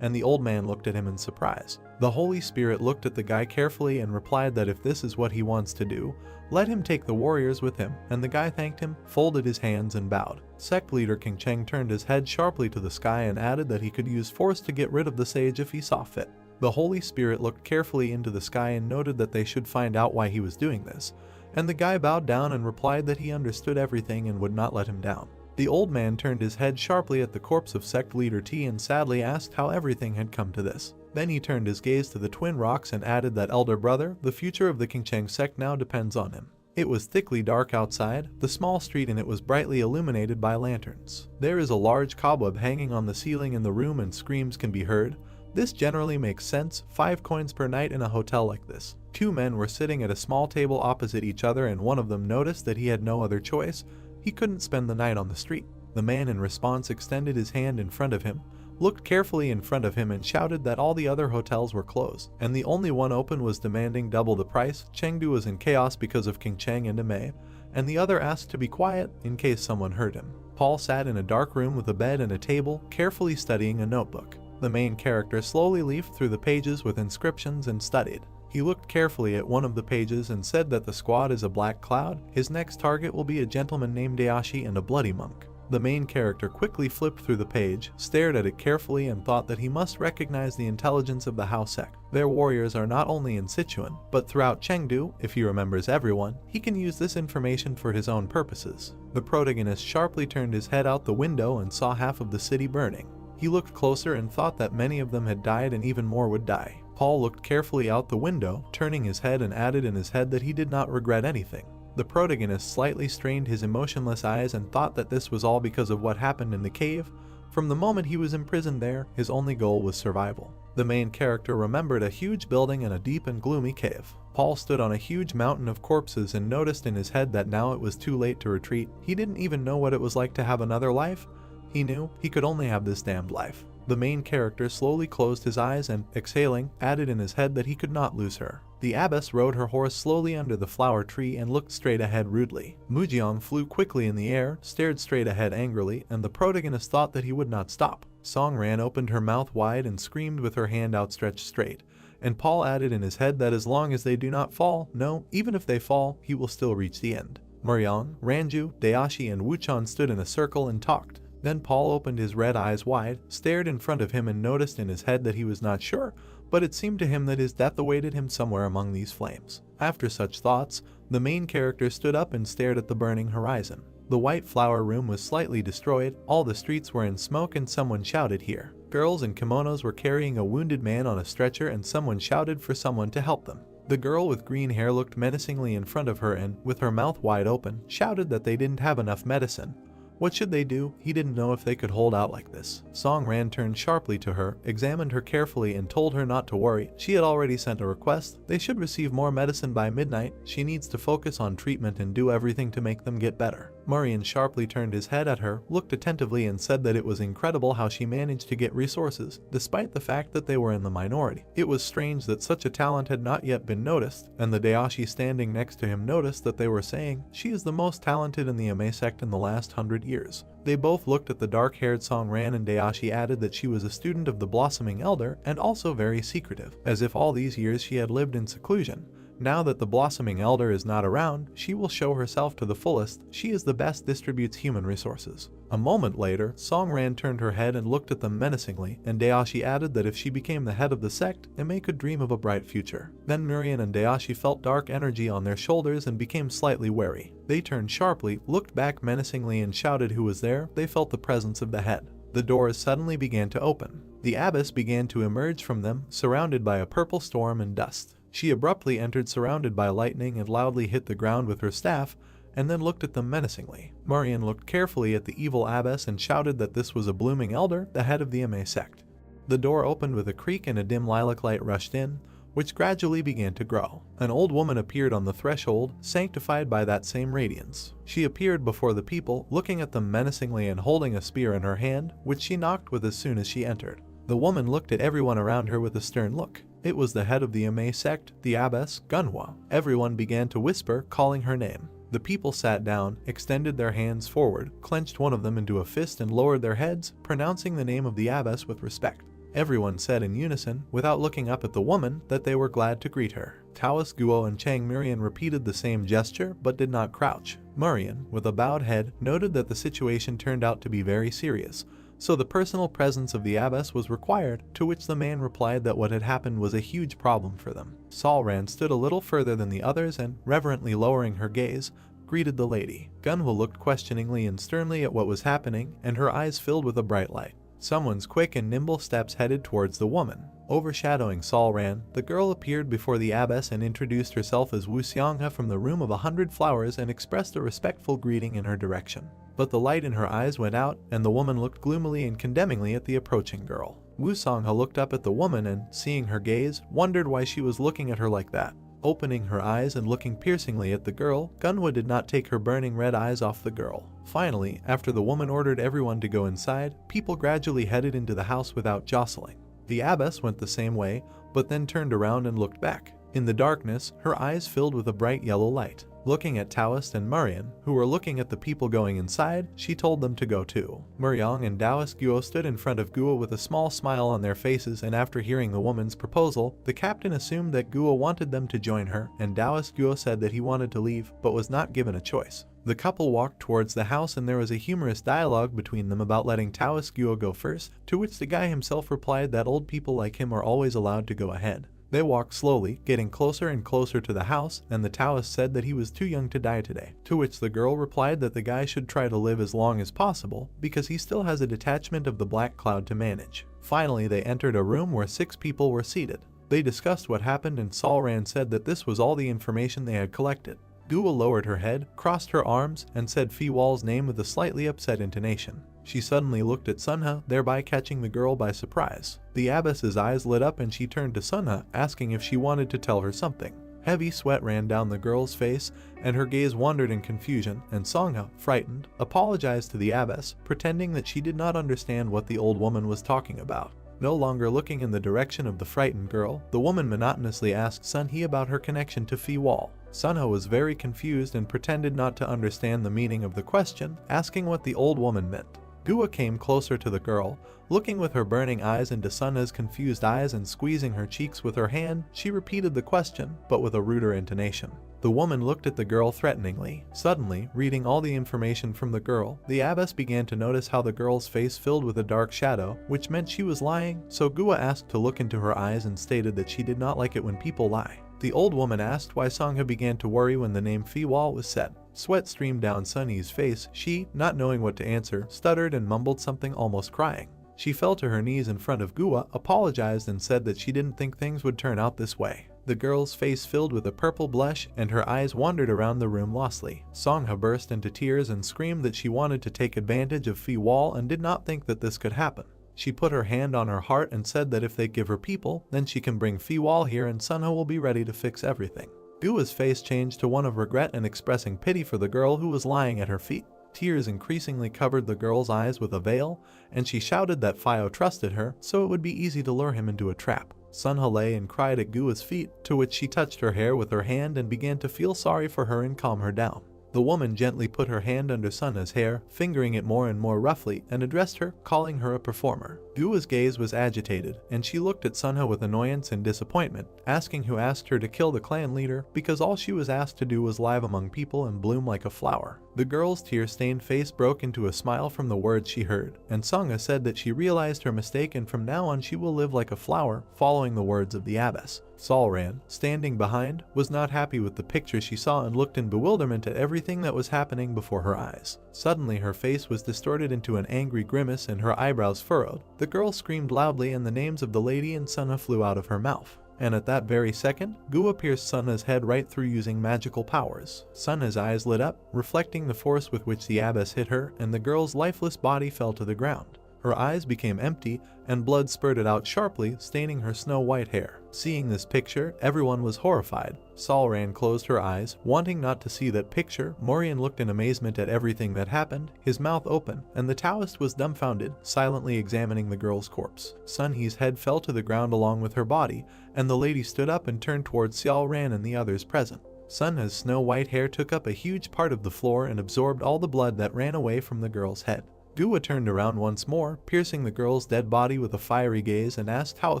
and the old man looked at him in surprise. The Holy Spirit looked at the guy carefully and replied that if this is what he wants to do, let him take the warriors with him, and the guy thanked him, folded his hands and bowed. Sect leader Qingcheng turned his head sharply to the sky and added that he could use force to get rid of the sage if he saw fit. The Holy Spirit looked carefully into the sky and noted that they should find out why he was doing this, and the guy bowed down and replied that he understood everything and would not let him down. The old man turned his head sharply at the corpse of sect leader T and sadly asked how everything had come to this. Then he turned his gaze to the twin rocks and added that elder brother, the future of the Qingcheng sect now depends on him. It was thickly dark outside, the small street in it was brightly illuminated by lanterns. There is a large cobweb hanging on the ceiling in the room and screams can be heard. This generally makes sense, 5 coins per night in a hotel like this. 2 men were sitting at a small table opposite each other and one of them noticed that he had no other choice, he couldn't spend the night on the street. The man in response extended his hand in front of him, looked carefully in front of him and shouted that all the other hotels were closed, and the only one open was demanding double the price. Chengdu was in chaos because of Qingcheng and Emei, and the other asked to be quiet in case someone heard him. Paul sat in a dark room with a bed and a table, carefully studying a notebook. The main character slowly leafed through the pages with inscriptions and studied. He looked carefully at one of the pages and said that the squad is a black cloud, his next target will be a gentleman named Dayashi and a bloody monk. The main character quickly flipped through the page, stared at it carefully and thought that he must recognize the intelligence of the Hua sect. Their warriors are not only in Sichuan, but throughout Chengdu. If he remembers everyone, he can use this information for his own purposes. The protagonist sharply turned his head out the window and saw half of the city burning. He looked closer and thought that many of them had died and even more would die. Paul looked carefully out the window, turning his head and added in his head that he did not regret anything. The protagonist slightly strained his emotionless eyes and thought that this was all because of what happened in the cave. From the moment he was imprisoned there, his only goal was survival. The main character remembered a huge building and a deep and gloomy cave. Paul stood on a huge mountain of corpses and noticed in his head that now it was too late to retreat. He didn't even know what it was like to have another life. He knew he could only have this damned life. The main character slowly closed his eyes and, exhaling, added in his head that he could not lose her. The abbess rode her horse slowly under the flower tree and looked straight ahead rudely. Mujiang flew quickly in the air, stared straight ahead angrily, and the protagonist thought that he would not stop. Songran opened her mouth wide and screamed with her hand outstretched straight. And Paul added in his head that as long as they do not fall, no, even if they fall, he will still reach the end. Muryang, Ranju, Dayashi, and Wuchan stood in a circle and talked. Then Paul opened his red eyes wide, stared in front of him and noticed in his head that he was not sure, but it seemed to him that his death awaited him somewhere among these flames. After such thoughts, the main character stood up and stared at the burning horizon. The White Flower Room was slightly destroyed, all the streets were in smoke and someone shouted here. Girls in kimonos were carrying a wounded man on a stretcher and someone shouted for someone to help them. The girl with green hair looked menacingly in front of her and, with her mouth wide open, shouted that they didn't have enough medicine. What should they do? He didn't know if they could hold out like this. Songran turned sharply to her, examined her carefully and told her not to worry. She had already sent a request. They should receive more medicine by midnight. She needs to focus on treatment and do everything to make them get better. Murim sharply turned his head at her, looked attentively and said that it was incredible how she managed to get resources, despite the fact that they were in the minority. It was strange that such a talent had not yet been noticed, and the Dayashi standing next to him noticed that they were saying, "She is the most talented in the Emei sect in the last 100 years. They both looked at the dark-haired Songran and Dayashi added that she was a student of the Blossoming Elder and also very secretive, as if all these years she had lived in seclusion. Now that the Blossoming Elder is not around, she will show herself to the fullest. She is the best, distributes human resources." A moment later, Songran turned her head and looked at them menacingly, and Dayashi added that if she became the head of the sect, Emei could dream of a bright future. Then Murim and Dayashi felt dark energy on their shoulders and became slightly wary. They turned sharply, looked back menacingly and shouted who was there. They felt the presence of the head. The doors suddenly began to open. The abbess began to emerge from them, surrounded by a purple storm and dust. She abruptly entered surrounded by lightning and loudly hit the ground with her staff, and then looked at them menacingly. Murim looked carefully at the evil abbess and shouted that this was a blooming elder, the head of the Emei sect. The door opened with a creak and a dim lilac light rushed in, which gradually began to grow. An old woman appeared on the threshold, sanctified by that same radiance. She appeared before the people, looking at them menacingly and holding a spear in her hand, which she knocked with as soon as she entered. The woman looked at everyone around her with a stern look. It was the head of the Emei sect, the abbess, Manhwa. Everyone began to whisper, calling her name. The people sat down, extended their hands forward, clenched one of them into a fist and lowered their heads, pronouncing the name of the abbess with respect. Everyone said in unison, without looking up at the woman, that they were glad to greet her. Taoist Guo and Chang Murim repeated the same gesture, but did not crouch. Murim, with a bowed head, noted that the situation turned out to be very serious, so the personal presence of the abbess was required, to which the man replied that what had happened was a huge problem for them. Salran stood a little further than the others and, reverently lowering her gaze, greeted the lady. Gunhwa looked questioningly and sternly at what was happening, and her eyes filled with a bright light. Someone's quick and nimble steps headed towards the woman. Overshadowing Salran, the girl appeared before the abbess and introduced herself as Wu Xianghe from the Room of 100 Flowers and expressed a respectful greeting in her direction. But the light in her eyes went out, and the woman looked gloomily and condemningly at the approaching girl. Wu Xianghe looked up at the woman and, seeing her gaze, wondered why she was looking at her like that. Opening her eyes and looking piercingly at the girl, Gunhwa did not take her burning red eyes off the girl. Finally, after the woman ordered everyone to go inside, people gradually headed into the house without jostling. The abbess went the same way, but then turned around and looked back. In the darkness, her eyes filled with a bright yellow light. Looking at Taoist and Murim, who were looking at the people going inside, she told them to go too. Muryang and Taoist Guo stood in front of Guo with a small smile on their faces, and after hearing the woman's proposal, the captain assumed that Guo wanted them to join her, and Taoist Guo said that he wanted to leave, but was not given a choice. The couple walked towards the house and there was a humorous dialogue between them about letting Taoist Guo go first, to which the guy himself replied that old people like him are always allowed to go ahead. They walked slowly, getting closer and closer to the house, and the Taoist said that he was too young to die today, to which the girl replied that the guy should try to live as long as possible, because he still has a detachment of the black cloud to manage. Finally, they entered a room where 6 people were seated. They discussed what happened and Salran said that this was all the information they had collected. Gua lowered her head, crossed her arms, and said Phi-Wol's name with a slightly upset intonation. She suddenly looked at Sunha, thereby catching the girl by surprise. The abbess's eyes lit up and she turned to Sunha, asking if she wanted to tell her something. Heavy sweat ran down the girl's face, and her gaze wandered in confusion, and Songha, frightened, apologized to the abbess, pretending that she did not understand what the old woman was talking about. No longer looking in the direction of the frightened girl, the woman monotonously asked Sunhee about her connection to Phi-Wol. Sunha was very confused and pretended not to understand the meaning of the question, asking what the old woman meant. Gua came closer to the girl, looking with her burning eyes into Sunha's confused eyes and squeezing her cheeks with her hand. She repeated the question, but with a ruder intonation. The woman looked at the girl threateningly. Suddenly, reading all the information from the girl, the abbess began to notice how the girl's face filled with a dark shadow, which meant she was lying, so Gua asked to look into her eyes and stated that she did not like it when people lie. The old woman asked why Songha began to worry when the name Phi-Wol was said. Sweat streamed down Sunny's face. She, not knowing what to answer, stuttered and mumbled something, almost crying. She fell to her knees in front of Gua, apologized and said that she didn't think things would turn out this way. The girl's face filled with a purple blush and her eyes wandered around the room lostly. Songha burst into tears and screamed that she wanted to take advantage of Phi-Wol and did not think that this could happen. She put her hand on her heart and said that if they give her people, then she can bring Phi-Wol here and Sunha will be ready to fix everything. Gua's face changed to one of regret and expressing pity for the girl who was lying at her feet. Tears increasingly covered the girl's eyes with a veil, and she shouted that Phio trusted her, so it would be easy to lure him into a trap. Sunha lay and cried at Gua's feet, to which she touched her hair with her hand and began to feel sorry for her and calm her down. The woman gently put her hand under Sunha's hair, fingering it more and more roughly, and addressed her, calling her a performer. Gua's gaze was agitated, and she looked at Sunha with annoyance and disappointment, asking who asked her to kill the clan leader, because all she was asked to do was live among people and bloom like a flower. The girl's tear-stained face broke into a smile from the words she heard, and Sunha said that she realized her mistake and from now on she will live like a flower, following the words of the abbess. Solran, standing behind, was not happy with the picture she saw and looked in bewilderment at everything that was happening before her eyes. Suddenly her face was distorted into an angry grimace and her eyebrows furrowed. The girl screamed loudly and the names of the lady and Sunha flew out of her mouth. And at that very second, Gua pierced Sunha's head right through using magical powers. Sunha's eyes lit up, reflecting the force with which the abbess hit her, and the girl's lifeless body fell to the ground. Her eyes became empty, and blood spurted out sharply, staining her snow-white hair. Seeing this picture, everyone was horrified. Solran closed her eyes, wanting not to see that picture. Murim looked in amazement at everything that happened, his mouth open, and the Taoist was dumbfounded, silently examining the girl's corpse. Sunhee's head fell to the ground along with her body, and the lady stood up and turned towards Xiaoran and the others present. Sunha's snow-white hair took up a huge part of the floor and absorbed all the blood that ran away from the girl's head. Gua turned around once more, piercing the girl's dead body with a fiery gaze and asked how a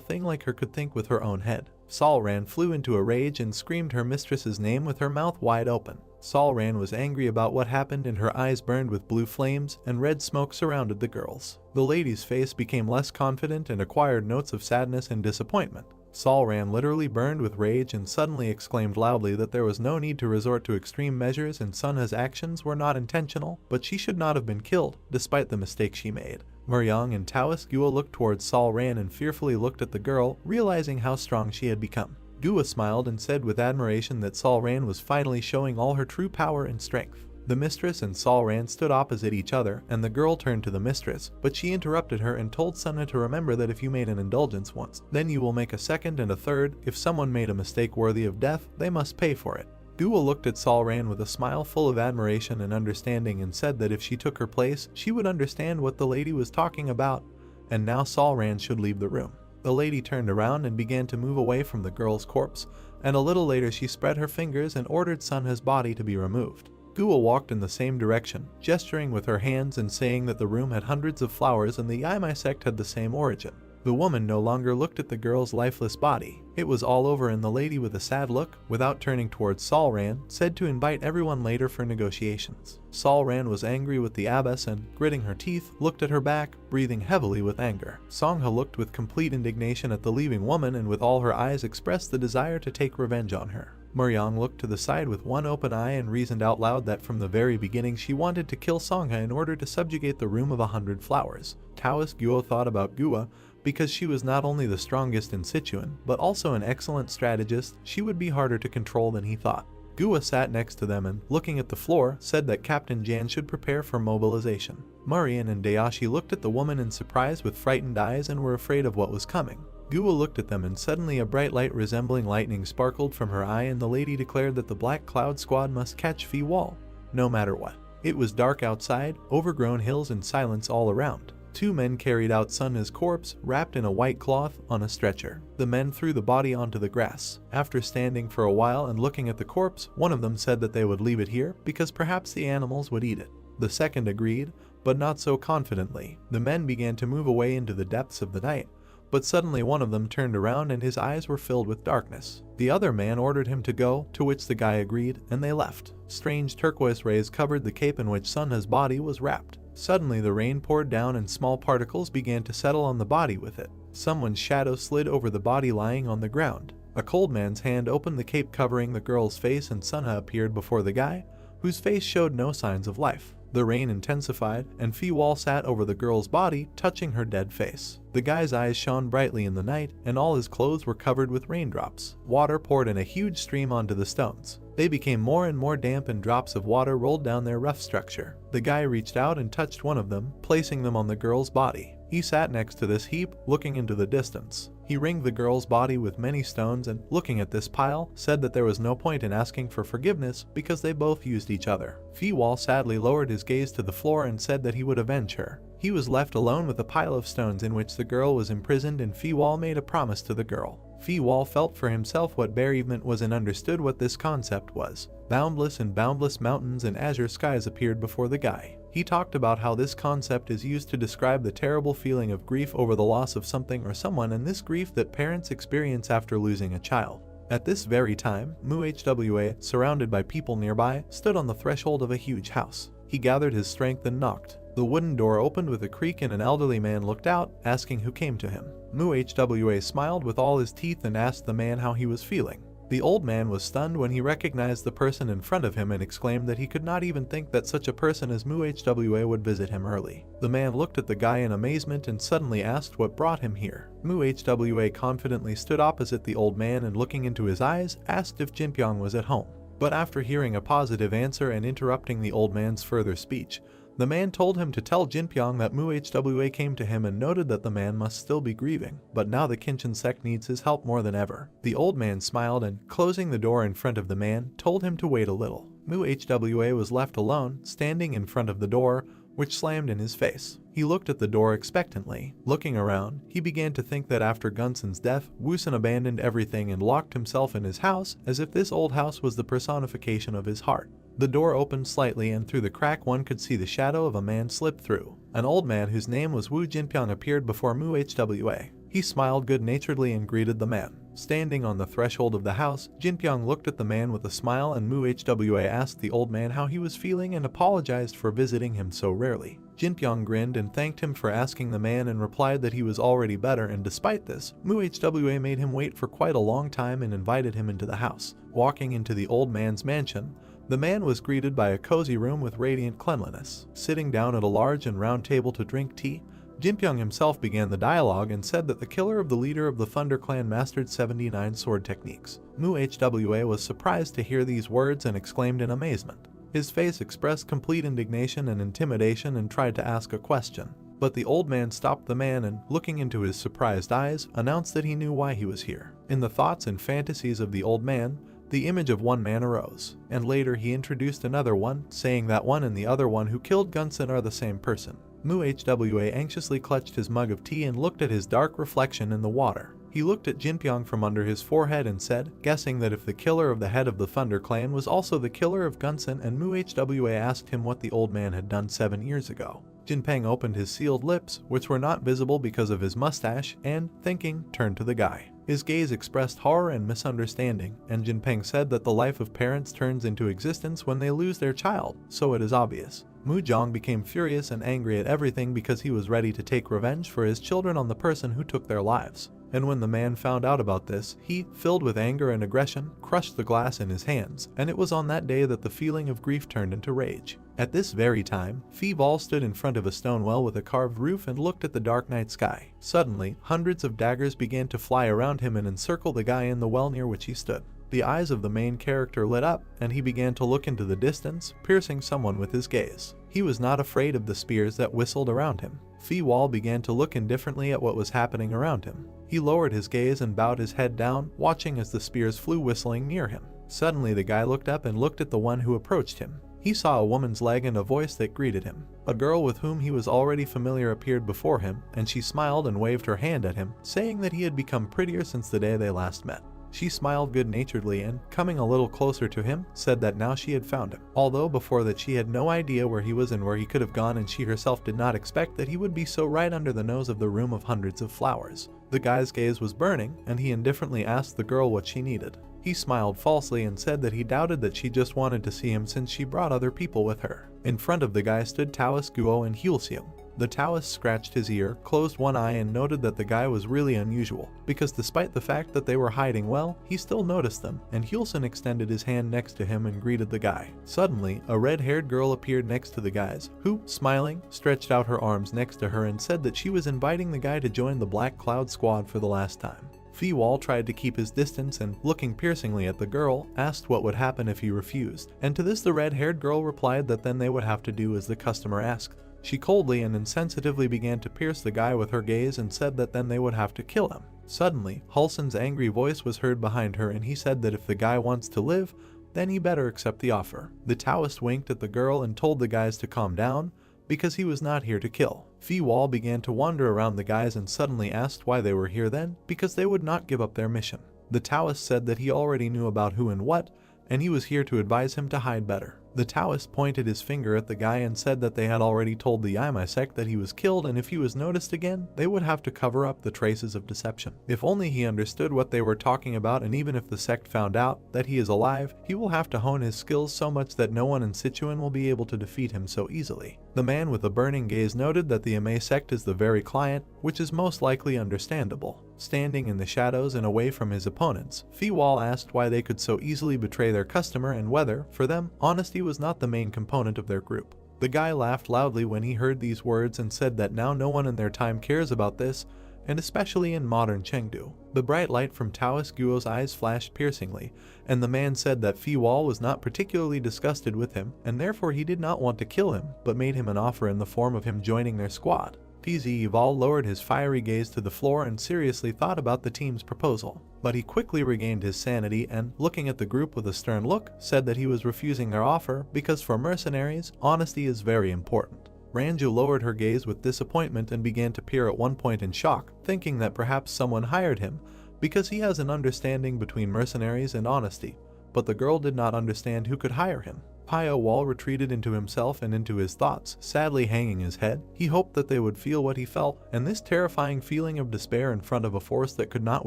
thing like her could think with her own head. Solran flew into a rage and screamed her mistress's name with her mouth wide open. Solran was angry about what happened and her eyes burned with blue flames and red smoke surrounded the girls. The lady's face became less confident and acquired notes of sadness and disappointment. Solran literally burned with rage and suddenly exclaimed loudly that there was no need to resort to extreme measures and Sunha's actions were not intentional, but she should not have been killed, despite the mistake she made. Muryang and Taoist Gua looked towards Solran and fearfully looked at the girl, realizing how strong she had become. Gua smiled and said with admiration that Solran was finally showing all her true power and strength. The mistress and Solran stood opposite each other, and the girl turned to the mistress, but she interrupted her and told Sunha to remember that if you made an indulgence once, then you will make a second and a third. If someone made a mistake worthy of death, they must pay for it. Gua looked at Solran with a smile full of admiration and understanding and said that if she took her place, she would understand what the lady was talking about, and now Solran should leave the room. The lady turned around and began to move away from the girl's corpse, and a little later she spread her fingers and ordered Sunha's body to be removed. Gua walked in the same direction, gesturing with her hands and saying that the room had hundreds of flowers and the Yamai sect had the same origin. The woman no longer looked at the girl's lifeless body. It was all over and the lady with a sad look, without turning towards Solran, said to invite everyone later for negotiations. Solran was angry with the abbess and, gritting her teeth, looked at her back, breathing heavily with anger. Songha looked with complete indignation at the leaving woman and with all her eyes expressed the desire to take revenge on her. Muryang looked to the side with one open eye and reasoned out loud that from the very beginning she wanted to kill Songha in order to subjugate the Room of 100 Flowers. Taoist Gua thought about Gua, because she was not only the strongest in Sichuan, but also an excellent strategist. She would be harder to control than he thought. Gua sat next to them and, looking at the floor, said that Captain Jan should prepare for mobilization. Murim and Dayashi looked at the woman in surprise with frightened eyes and were afraid of what was coming. Gua looked at them and suddenly a bright light resembling lightning sparkled from her eye and the lady declared that the Black Cloud Squad must catch Phi-Wol, no matter what. It was dark outside, overgrown hills and silence all around. Two men carried out Sunha's corpse, wrapped in a white cloth, on a stretcher. The men threw the body onto the grass. After standing for a while and looking at the corpse, one of them said that they would leave it here because perhaps the animals would eat it. The second agreed, but not so confidently. The men began to move away into the depths of the night, but suddenly one of them turned around and his eyes were filled with darkness. The other man ordered him to go, to which the guy agreed, and they left. Strange turquoise rays covered the cape in which Sunha's body was wrapped. Suddenly the rain poured down and small particles began to settle on the body with it. Someone's shadow slid over the body lying on the ground. A cold man's hand opened the cape covering the girl's face and Sunha appeared before the guy, whose face showed no signs of life. The rain intensified, and Phi-Wol sat over the girl's body, touching her dead face. The guy's eyes shone brightly in the night, and all his clothes were covered with raindrops. Water poured in a huge stream onto the stones. They became more and more damp and drops of water rolled down their rough structure. The guy reached out and touched one of them, placing them on the girl's body. He sat next to this heap, looking into the distance. He ringed the girl's body with many stones and, looking at this pile, said that there was no point in asking for forgiveness because they both used each other. Phi-Wol sadly lowered his gaze to the floor and said that he would avenge her. He was left alone with a pile of stones in which the girl was imprisoned and Phi-Wol made a promise to the girl. Phi-Wol felt for himself what bereavement was and understood what this concept was. Boundless and boundless mountains and azure skies appeared before the guy. He talked about how this concept is used to describe the terrible feeling of grief over the loss of something or someone and this grief that parents experience after losing a child. At this very time, Muhwa, surrounded by people nearby, stood on the threshold of a huge house. He gathered his strength and knocked. The wooden door opened with a creak and an elderly man looked out, asking who came to him. Muhwa smiled with all his teeth and asked the man how he was feeling. The old man was stunned when he recognized the person in front of him and exclaimed that he could not even think that such a person as Muhwa would visit him early. The man looked at the guy in amazement and suddenly asked what brought him here. Muhwa confidently stood opposite the old man and looking into his eyes, asked if Jinpyong was at home. But after hearing a positive answer and interrupting the old man's further speech, the man told him to tell Jinpyong that Muhwa came to him and noted that the man must still be grieving, but now the Qingcheng sect needs his help more than ever. The old man smiled and, closing the door in front of the man, told him to wait a little. Muhwa was left alone, standing in front of the door, which slammed in his face. He looked at the door expectantly. Looking around, he began to think that after Gunsen's death, Woosen abandoned everything and locked himself in his house, as if this old house was the personification of his heart. The door opened slightly and through the crack one could see the shadow of a man slip through. An old man whose name was Wu Jinpyong appeared before Muhwa. He smiled good-naturedly and greeted the man. Standing on the threshold of the house, Jinpyong looked at the man with a smile and Muhwa asked the old man how he was feeling and apologized for visiting him so rarely. Jinpyong grinned and thanked him for asking the man and replied that he was already better, and despite this, Muhwa made him wait for quite a long time and invited him into the house. Walking into the old man's mansion, the man was greeted by a cozy room with radiant cleanliness. Sitting down at a large and round table to drink tea, Jinpyong himself began the dialogue and said that the killer of the leader of the Thunder Clan mastered 79 sword techniques. Muhwa was surprised to hear these words and exclaimed in amazement. His face expressed complete indignation and intimidation and tried to ask a question. But the old man stopped the man and, looking into his surprised eyes, announced that he knew why he was here. In the thoughts and fantasies of the old man, the image of one man arose, and later he introduced another one, saying that one and the other one who killed Gunsen are the same person. Muhwa anxiously clutched his mug of tea and looked at his dark reflection in the water. He looked at Jinpyong from under his forehead and said, guessing that if the killer of the head of the Thunder Clan was also the killer of Gunsen, and Muhwa asked him what the old man had done 7 years ago. Jinpeng opened his sealed lips, which were not visible because of his mustache, and, thinking, turned to the guy. His gaze expressed horror and misunderstanding, and Jinpeng said that the life of parents turns into existence when they lose their child, so it is obvious. Mujong became furious and angry at everything because he was ready to take revenge for his children on the person who took their lives. And when the man found out about this, he, filled with anger and aggression, crushed the glass in his hands, and it was on that day that the feeling of grief turned into rage. At this very time, Phi-Wol stood in front of a stone well with a carved roof and looked at the dark night sky. Suddenly, hundreds of daggers began to fly around him and encircle the guy in the well near which he stood. The eyes of the main character lit up, and he began to look into the distance, piercing someone with his gaze. He was not afraid of the spears that whistled around him. Phi-wol began to look indifferently at what was happening around him. He lowered his gaze and bowed his head down, watching as the spears flew whistling near him. Suddenly the guy looked up and looked at the one who approached him. He saw a woman's leg and a voice that greeted him. A girl with whom he was already familiar appeared before him, and she smiled and waved her hand at him, saying that he had become prettier since the day they last met. She smiled good-naturedly and, coming a little closer to him, said that now she had found him. Although before that she had no idea where he was and where he could have gone, and she herself did not expect that he would be so right under the nose of the room of hundreds of flowers. The guy's gaze was burning, and he indifferently asked the girl what she needed. He smiled falsely and said that he doubted that she just wanted to see him since she brought other people with her. In front of the guy stood Taoist Guo and Hyulseum. The Taoist scratched his ear, closed one eye, and noted that the guy was really unusual, because despite the fact that they were hiding well, he still noticed them, and Hyulseum extended his hand next to him and greeted the guy. Suddenly, a red-haired girl appeared next to the guys, who, smiling, stretched out her arms next to her and said that she was inviting the guy to join the Black Cloud Squad for the last time. Phi-wol tried to keep his distance and, looking piercingly at the girl, asked what would happen if he refused, and to this the red-haired girl replied that then they would have to do as the customer asked. She coldly and insensitively began to pierce the guy with her gaze and said that then they would have to kill him. Suddenly, Hulsen's angry voice was heard behind her, and he said that if the guy wants to live, then he better accept the offer. The Taoist winked at the girl and told the guys to calm down, because he was not here to kill. Phi-wol began to wander around the guys and suddenly asked why they were here then, because they would not give up their mission. The Taoist said that he already knew about who and what, and he was here to advise him to hide better. The Taoist pointed his finger at the guy and said that they had already told the Emei sect that he was killed, and if he was noticed again, they would have to cover up the traces of deception. If only he understood what they were talking about, and even if the sect found out that he is alive, he will have to hone his skills so much that no one in Sichuan will be able to defeat him so easily. The man with the burning gaze noted that the Emei sect is the very client, which is most likely understandable. Standing in the shadows and away from his opponents, Phi-wol asked why they could so easily betray their customer and whether, for them, honesty was not the main component of their group. The guy laughed loudly when he heard these words and said that now no one in their time cares about this, and especially in modern Chengdu. The bright light from Taoist Guo's eyes flashed piercingly, and the man said that Phi-wol was not particularly disgusted with him, and therefore he did not want to kill him, but made him an offer in the form of him joining their squad. Phi-wol lowered his fiery gaze to the floor and seriously thought about the team's proposal. But he quickly regained his sanity and, looking at the group with a stern look, said that he was refusing their offer because for mercenaries, honesty is very important. Ranju lowered her gaze with disappointment and began to peer at one point in shock, thinking that perhaps someone hired him because he has an understanding between mercenaries and honesty, but the girl did not understand who could hire him. Phi-wol retreated into himself and into his thoughts, sadly hanging his head. He hoped that they would feel what he felt, and this terrifying feeling of despair in front of a force that could not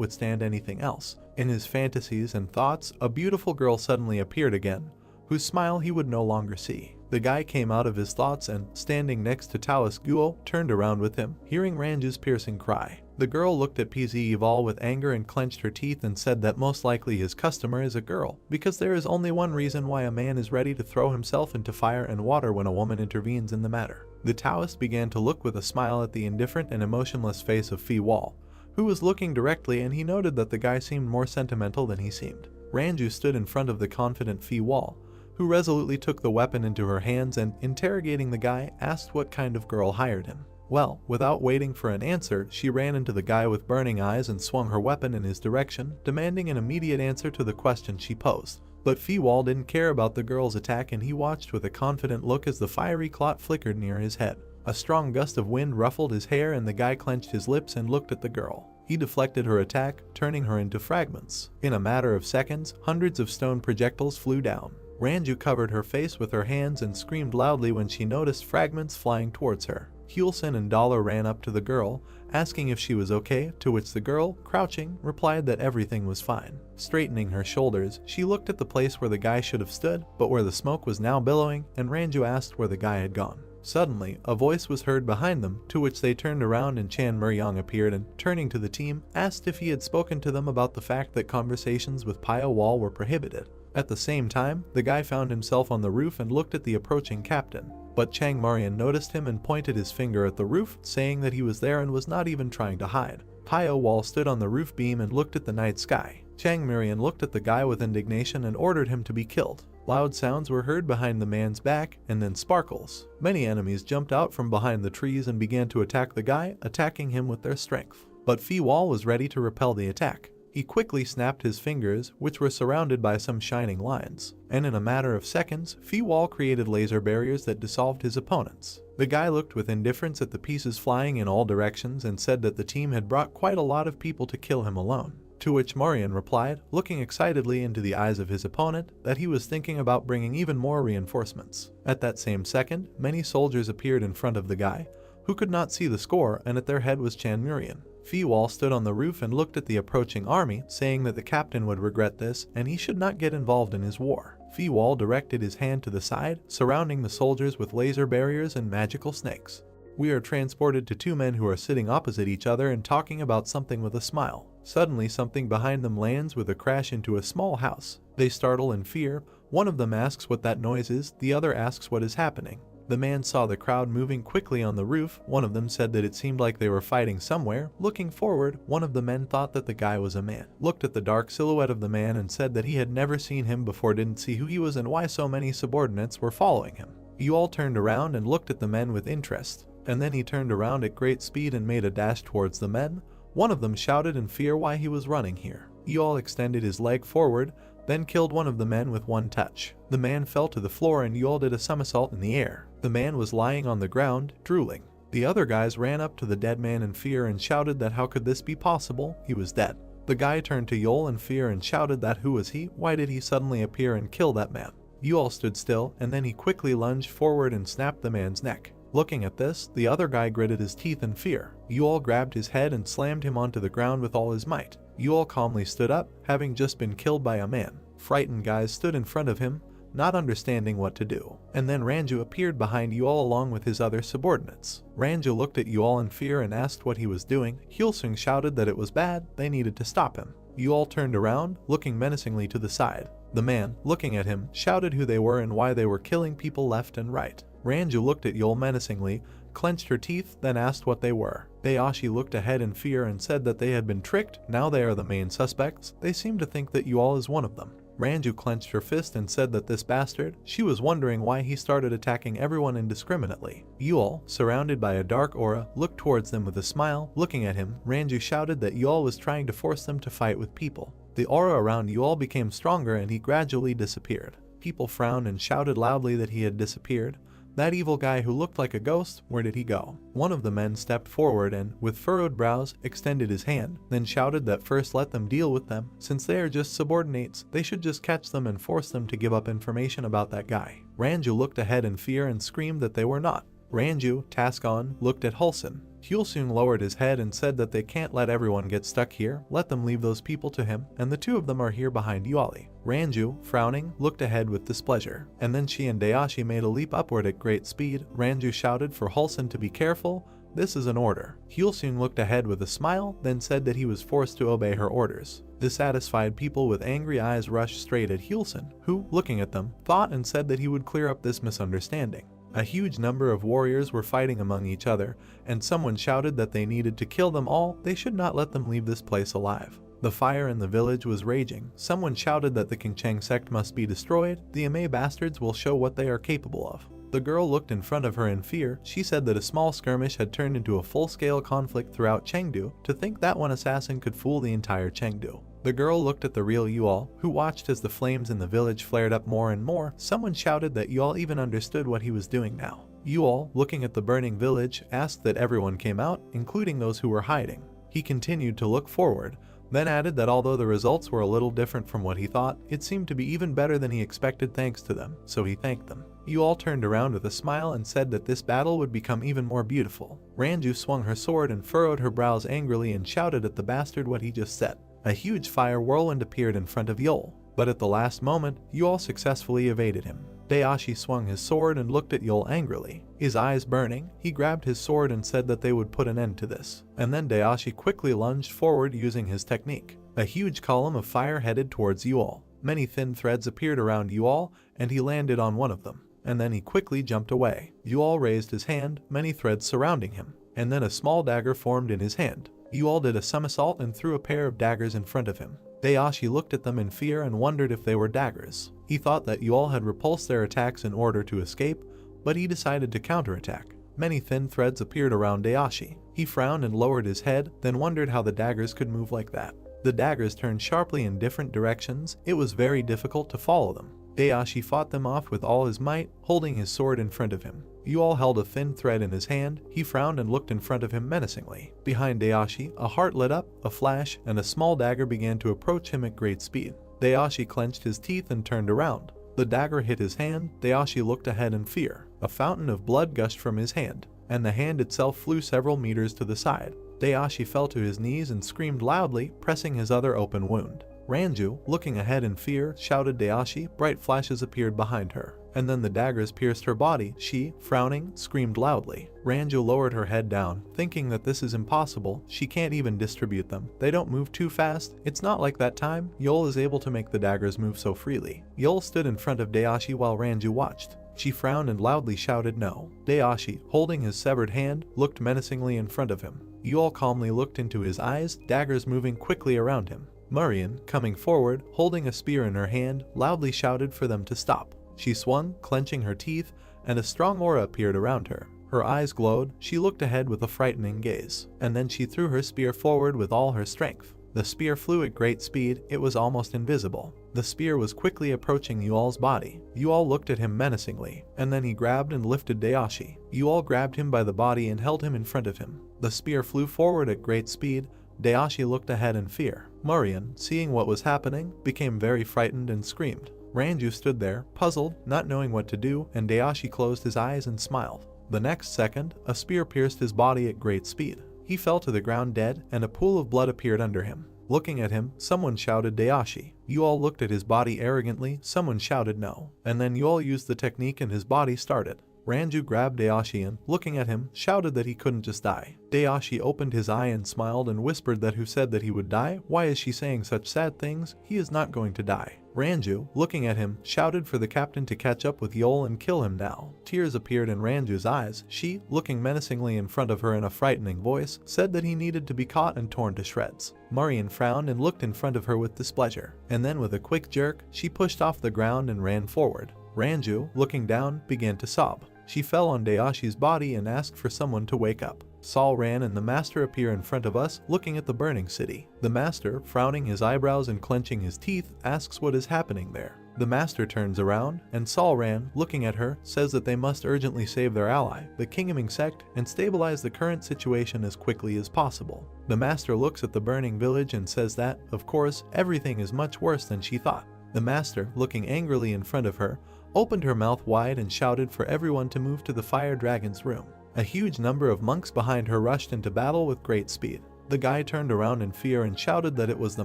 withstand anything else. In his fantasies and thoughts, a beautiful girl suddenly appeared again, whose smile he would no longer see. The guy came out of his thoughts and, standing next to Taoist Guo, turned around with him, hearing Ranju's piercing cry. The girl looked at Phi-wol with anger and clenched her teeth and said that most likely his customer is a girl, because there is only one reason why a man is ready to throw himself into fire and water when a woman intervenes in the matter. The Taoist began to look with a smile at the indifferent and emotionless face of Phi-wol, who was looking directly, and he noted that the guy seemed more sentimental than he seemed. Ranju stood in front of the confident Phi-wol, who resolutely took the weapon into her hands and, interrogating the guy, asked what kind of girl hired him. Well, without waiting for an answer, she ran into the guy with burning eyes and swung her weapon in his direction, demanding an immediate answer to the question she posed. But Phi-wol didn't care about the girl's attack, and he watched with a confident look as the fiery clot flickered near his head. A strong gust of wind ruffled his hair, and the guy clenched his lips and looked at the girl. He deflected her attack, turning her into fragments. In a matter of seconds, hundreds of stone projectiles flew down. Ranju covered her face with her hands and screamed loudly when she noticed fragments flying towards her. Hyulseum and Dollar ran up to the girl, asking if she was okay, to which the girl, crouching, replied that everything was fine. Straightening her shoulders, she looked at the place where the guy should have stood, but where the smoke was now billowing, and Ranju asked where the guy had gone. Suddenly, a voice was heard behind them, to which they turned around and Chan Muryang appeared and, turning to the team, asked if he had spoken to them about the fact that conversations with Phi-wol were prohibited. At the same time, the guy found himself on the roof and looked at the approaching captain. But Chang Marian noticed him and pointed his finger at the roof, saying that he was there and was not even trying to hide. Phi-wol stood on the roof beam and looked at the night sky. Chang Murian looked at the guy with indignation and ordered him to be killed. Loud sounds were heard behind the man's back, and then sparkles. Many enemies jumped out from behind the trees and began to attack the guy, attacking him with their strength. But Phi-wol was ready to repel the attack. He quickly snapped his fingers, which were surrounded by some shining lines, and in a matter of seconds, Phi-wol created laser barriers that dissolved his opponents. The guy looked with indifference at the pieces flying in all directions and said that the team had brought quite a lot of people to kill him alone. To which Murian replied, looking excitedly into the eyes of his opponent, that he was thinking about bringing even more reinforcements. At that same second, many soldiers appeared in front of the guy, who could not see the score, and at their head was Chang Murian. Phi-wol stood on the roof and looked at the approaching army, saying that the captain would regret this and he should not get involved in his war. Phi-wol directed his hand to the side, surrounding the soldiers with laser barriers and magical snakes. We are transported to two men who are sitting opposite each other and talking about something with a smile. Suddenly, something behind them lands with a crash into a small house. They startle in fear. One of them asks what that noise is, the other asks what is happening. The man saw the crowd moving quickly on the roof. One of them said that it seemed like they were fighting somewhere. Looking forward, one of the men thought that the guy was a man. Looked at the dark silhouette of the man and said that he had never seen him before, didn't see who he was and why so many subordinates were following him. You all turned around and looked at the men with interest. And then he turned around at great speed and made a dash towards the men. One of them shouted in fear why he was running here. You all extended his leg forward, then killed one of the men with one touch. The man fell to the floor and you all did a somersault in the air. The man was lying on the ground, drooling. The other guys ran up to the dead man in fear and shouted that how could this be possible, he was dead. The guy turned to Yol in fear and shouted that who was he, why did he suddenly appear and kill that man. You all stood still, and then he quickly lunged forward and snapped the man's neck. Looking at this, the other guy gritted his teeth in fear. You all grabbed his head and slammed him onto the ground with all his might. You all calmly stood up, having just been killed by a man. Frightened guys stood in front of him, not understanding what to do. And then Ranju appeared behind you all along with his other subordinates. Ranju looked at you all in fear and asked what he was doing. Hyulsung shouted that it was bad, they needed to stop him. You all turned around, looking menacingly to the side. The man, looking at him, shouted who they were and why they were killing people left and right. Ranju looked at Yol menacingly, clenched her teeth, then asked what they were. Dayashi looked ahead in fear and said that they had been tricked, now they are the main suspects. They seem to think that you all is one of them. Ranju clenched her fist and said that this bastard, she was wondering why he started attacking everyone indiscriminately. Yul, surrounded by a dark aura, looked towards them with a smile. Looking at him, Ranju shouted that Yul was trying to force them to fight with people. The aura around Yul became stronger and he gradually disappeared. People frowned and shouted loudly that he had disappeared. That evil guy who looked like a ghost, where did he go? One of the men stepped forward and, with furrowed brows, extended his hand, then shouted that first let them deal with them. Since they are just subordinates, they should just catch them and force them to give up information about that guy. Ranju looked ahead in fear and screamed that they were not. Ranju, task on, looked at Hulsun. Hyulsung lowered his head and said that they can't let everyone get stuck here, let them leave those people to him, and the two of them are here behind Yuali. Ranju, frowning, looked ahead with displeasure, and then she and Dayashi made a leap upward at great speed. Ranju shouted for Hulsun to be careful, this is an order. Hyulsung looked ahead with a smile, then said that he was forced to obey her orders. Dissatisfied people with angry eyes rushed straight at Hyulsun, who, looking at them, thought and said that he would clear up this misunderstanding. A huge number of warriors were fighting among each other, and someone shouted that they needed to kill them all, they should not let them leave this place alive. The fire in the village was raging. Someone shouted that the Qingcheng sect must be destroyed, the Emei bastards will show what they are capable of. The girl looked in front of her in fear. She said that a small skirmish had turned into a full-scale conflict throughout Chengdu. To think that one assassin could fool the entire Chengdu. The girl looked at the real Yual, who watched as the flames in the village flared up more and more. Someone shouted that Yual even understood what he was doing now. Yual, looking at the burning village, asked that everyone came out, including those who were hiding. He continued to look forward, then added that although the results were a little different from what he thought, it seemed to be even better than he expected thanks to them, so he thanked them. Yual turned around with a smile and said that this battle would become even more beautiful. Ranju swung her sword and furrowed her brows angrily and shouted at the bastard what he just said. A huge fire whirlwind appeared in front of Yol, but at the last moment, Yol successfully evaded him. Dayashi swung his sword and looked at Yol angrily. His eyes burning, he grabbed his sword and said that they would put an end to this. And then Dayashi quickly lunged forward using his technique. A huge column of fire headed towards Yol. Many thin threads appeared around Yol, and he landed on one of them. And then he quickly jumped away. Yol raised his hand, many threads surrounding him, and then a small dagger formed in his hand. Yual did a somersault and threw a pair of daggers in front of him. Dayashi looked at them in fear and wondered if they were daggers. He thought that you all had repulsed their attacks in order to escape, but he decided to counterattack. Many thin threads appeared around Dayashi. He frowned and lowered his head, then wondered how the daggers could move like that. The daggers turned sharply in different directions. It was very difficult to follow them. Dayashi fought them off with all his might, holding his sword in front of him. You all held a thin thread in his hand. He frowned and looked in front of him menacingly. Behind Dayashi, a heart lit up, a flash, and a small dagger began to approach him at great speed. Dayashi clenched his teeth and turned around. The dagger hit his hand. Dayashi looked ahead in fear. A fountain of blood gushed from his hand, and the hand itself flew several meters to the side. Dayashi fell to his knees and screamed loudly, pressing his other open wound. Ranju, looking ahead in fear, shouted Dayashi. Bright flashes appeared behind her, and then the daggers pierced her body. She, frowning, screamed loudly. Ranju lowered her head down, thinking that this is impossible. She can't even distribute them. They don't move too fast. It's not like that time. Yol is able to make the daggers move so freely. Yol stood in front of Dayashi while Ranju watched. She frowned and loudly shouted no. Dayashi, holding his severed hand, looked menacingly in front of him. Yol calmly looked into his eyes, daggers moving quickly around him. Murim, coming forward, holding a spear in her hand, loudly shouted for them to stop. She swung, clenching her teeth, and a strong aura appeared around her. Her eyes glowed. She looked ahead with a frightening gaze, and then she threw her spear forward with all her strength. The spear flew at great speed. It was almost invisible. The spear was quickly approaching Yual's body. Yual looked at him menacingly, and then he grabbed and lifted Dayashi. Yual grabbed him by the body and held him in front of him. The spear flew forward at great speed. Dayashi looked ahead in fear. Murim, seeing what was happening, became very frightened and screamed. Ranju stood there, puzzled, not knowing what to do, and Dayashi closed his eyes and smiled. The next second, a spear pierced his body at great speed. He fell to the ground dead, and a pool of blood appeared under him. Looking at him, someone shouted Dayashi. Yual looked at his body arrogantly. Someone shouted no. And then Yual used the technique and his body started. Ranju grabbed Dayashi and, looking at him, shouted that he couldn't just die. Dayashi opened his eye and smiled and whispered that who said that he would die? Why is she saying such sad things? He is not going to die. Ranju, looking at him, shouted for the captain to catch up with Yol and kill him now. Tears appeared in Ranju's eyes. She, looking menacingly in front of her in a frightening voice, said that he needed to be caught and torn to shreds. Murim frowned and looked in front of her with displeasure, and then with a quick jerk, she pushed off the ground and ran forward. Ranju, looking down, began to sob. She fell on Dayashi's body and asked for someone to wake up. Saul ran and the master appeared in front of us, looking at the burning city. The master, frowning his eyebrows and clenching his teeth, asks what is happening there. The master turns around, and Saul ran, looking at her, says that they must urgently save their ally, the Emei sect, and stabilize the current situation as quickly as possible. The master looks at the burning village and says that, of course, everything is much worse than she thought. The master, looking angrily in front of her, opened her mouth wide and shouted for everyone to move to the fire dragon's room. A huge number of monks behind her rushed into battle with great speed. The guy turned around in fear and shouted that it was the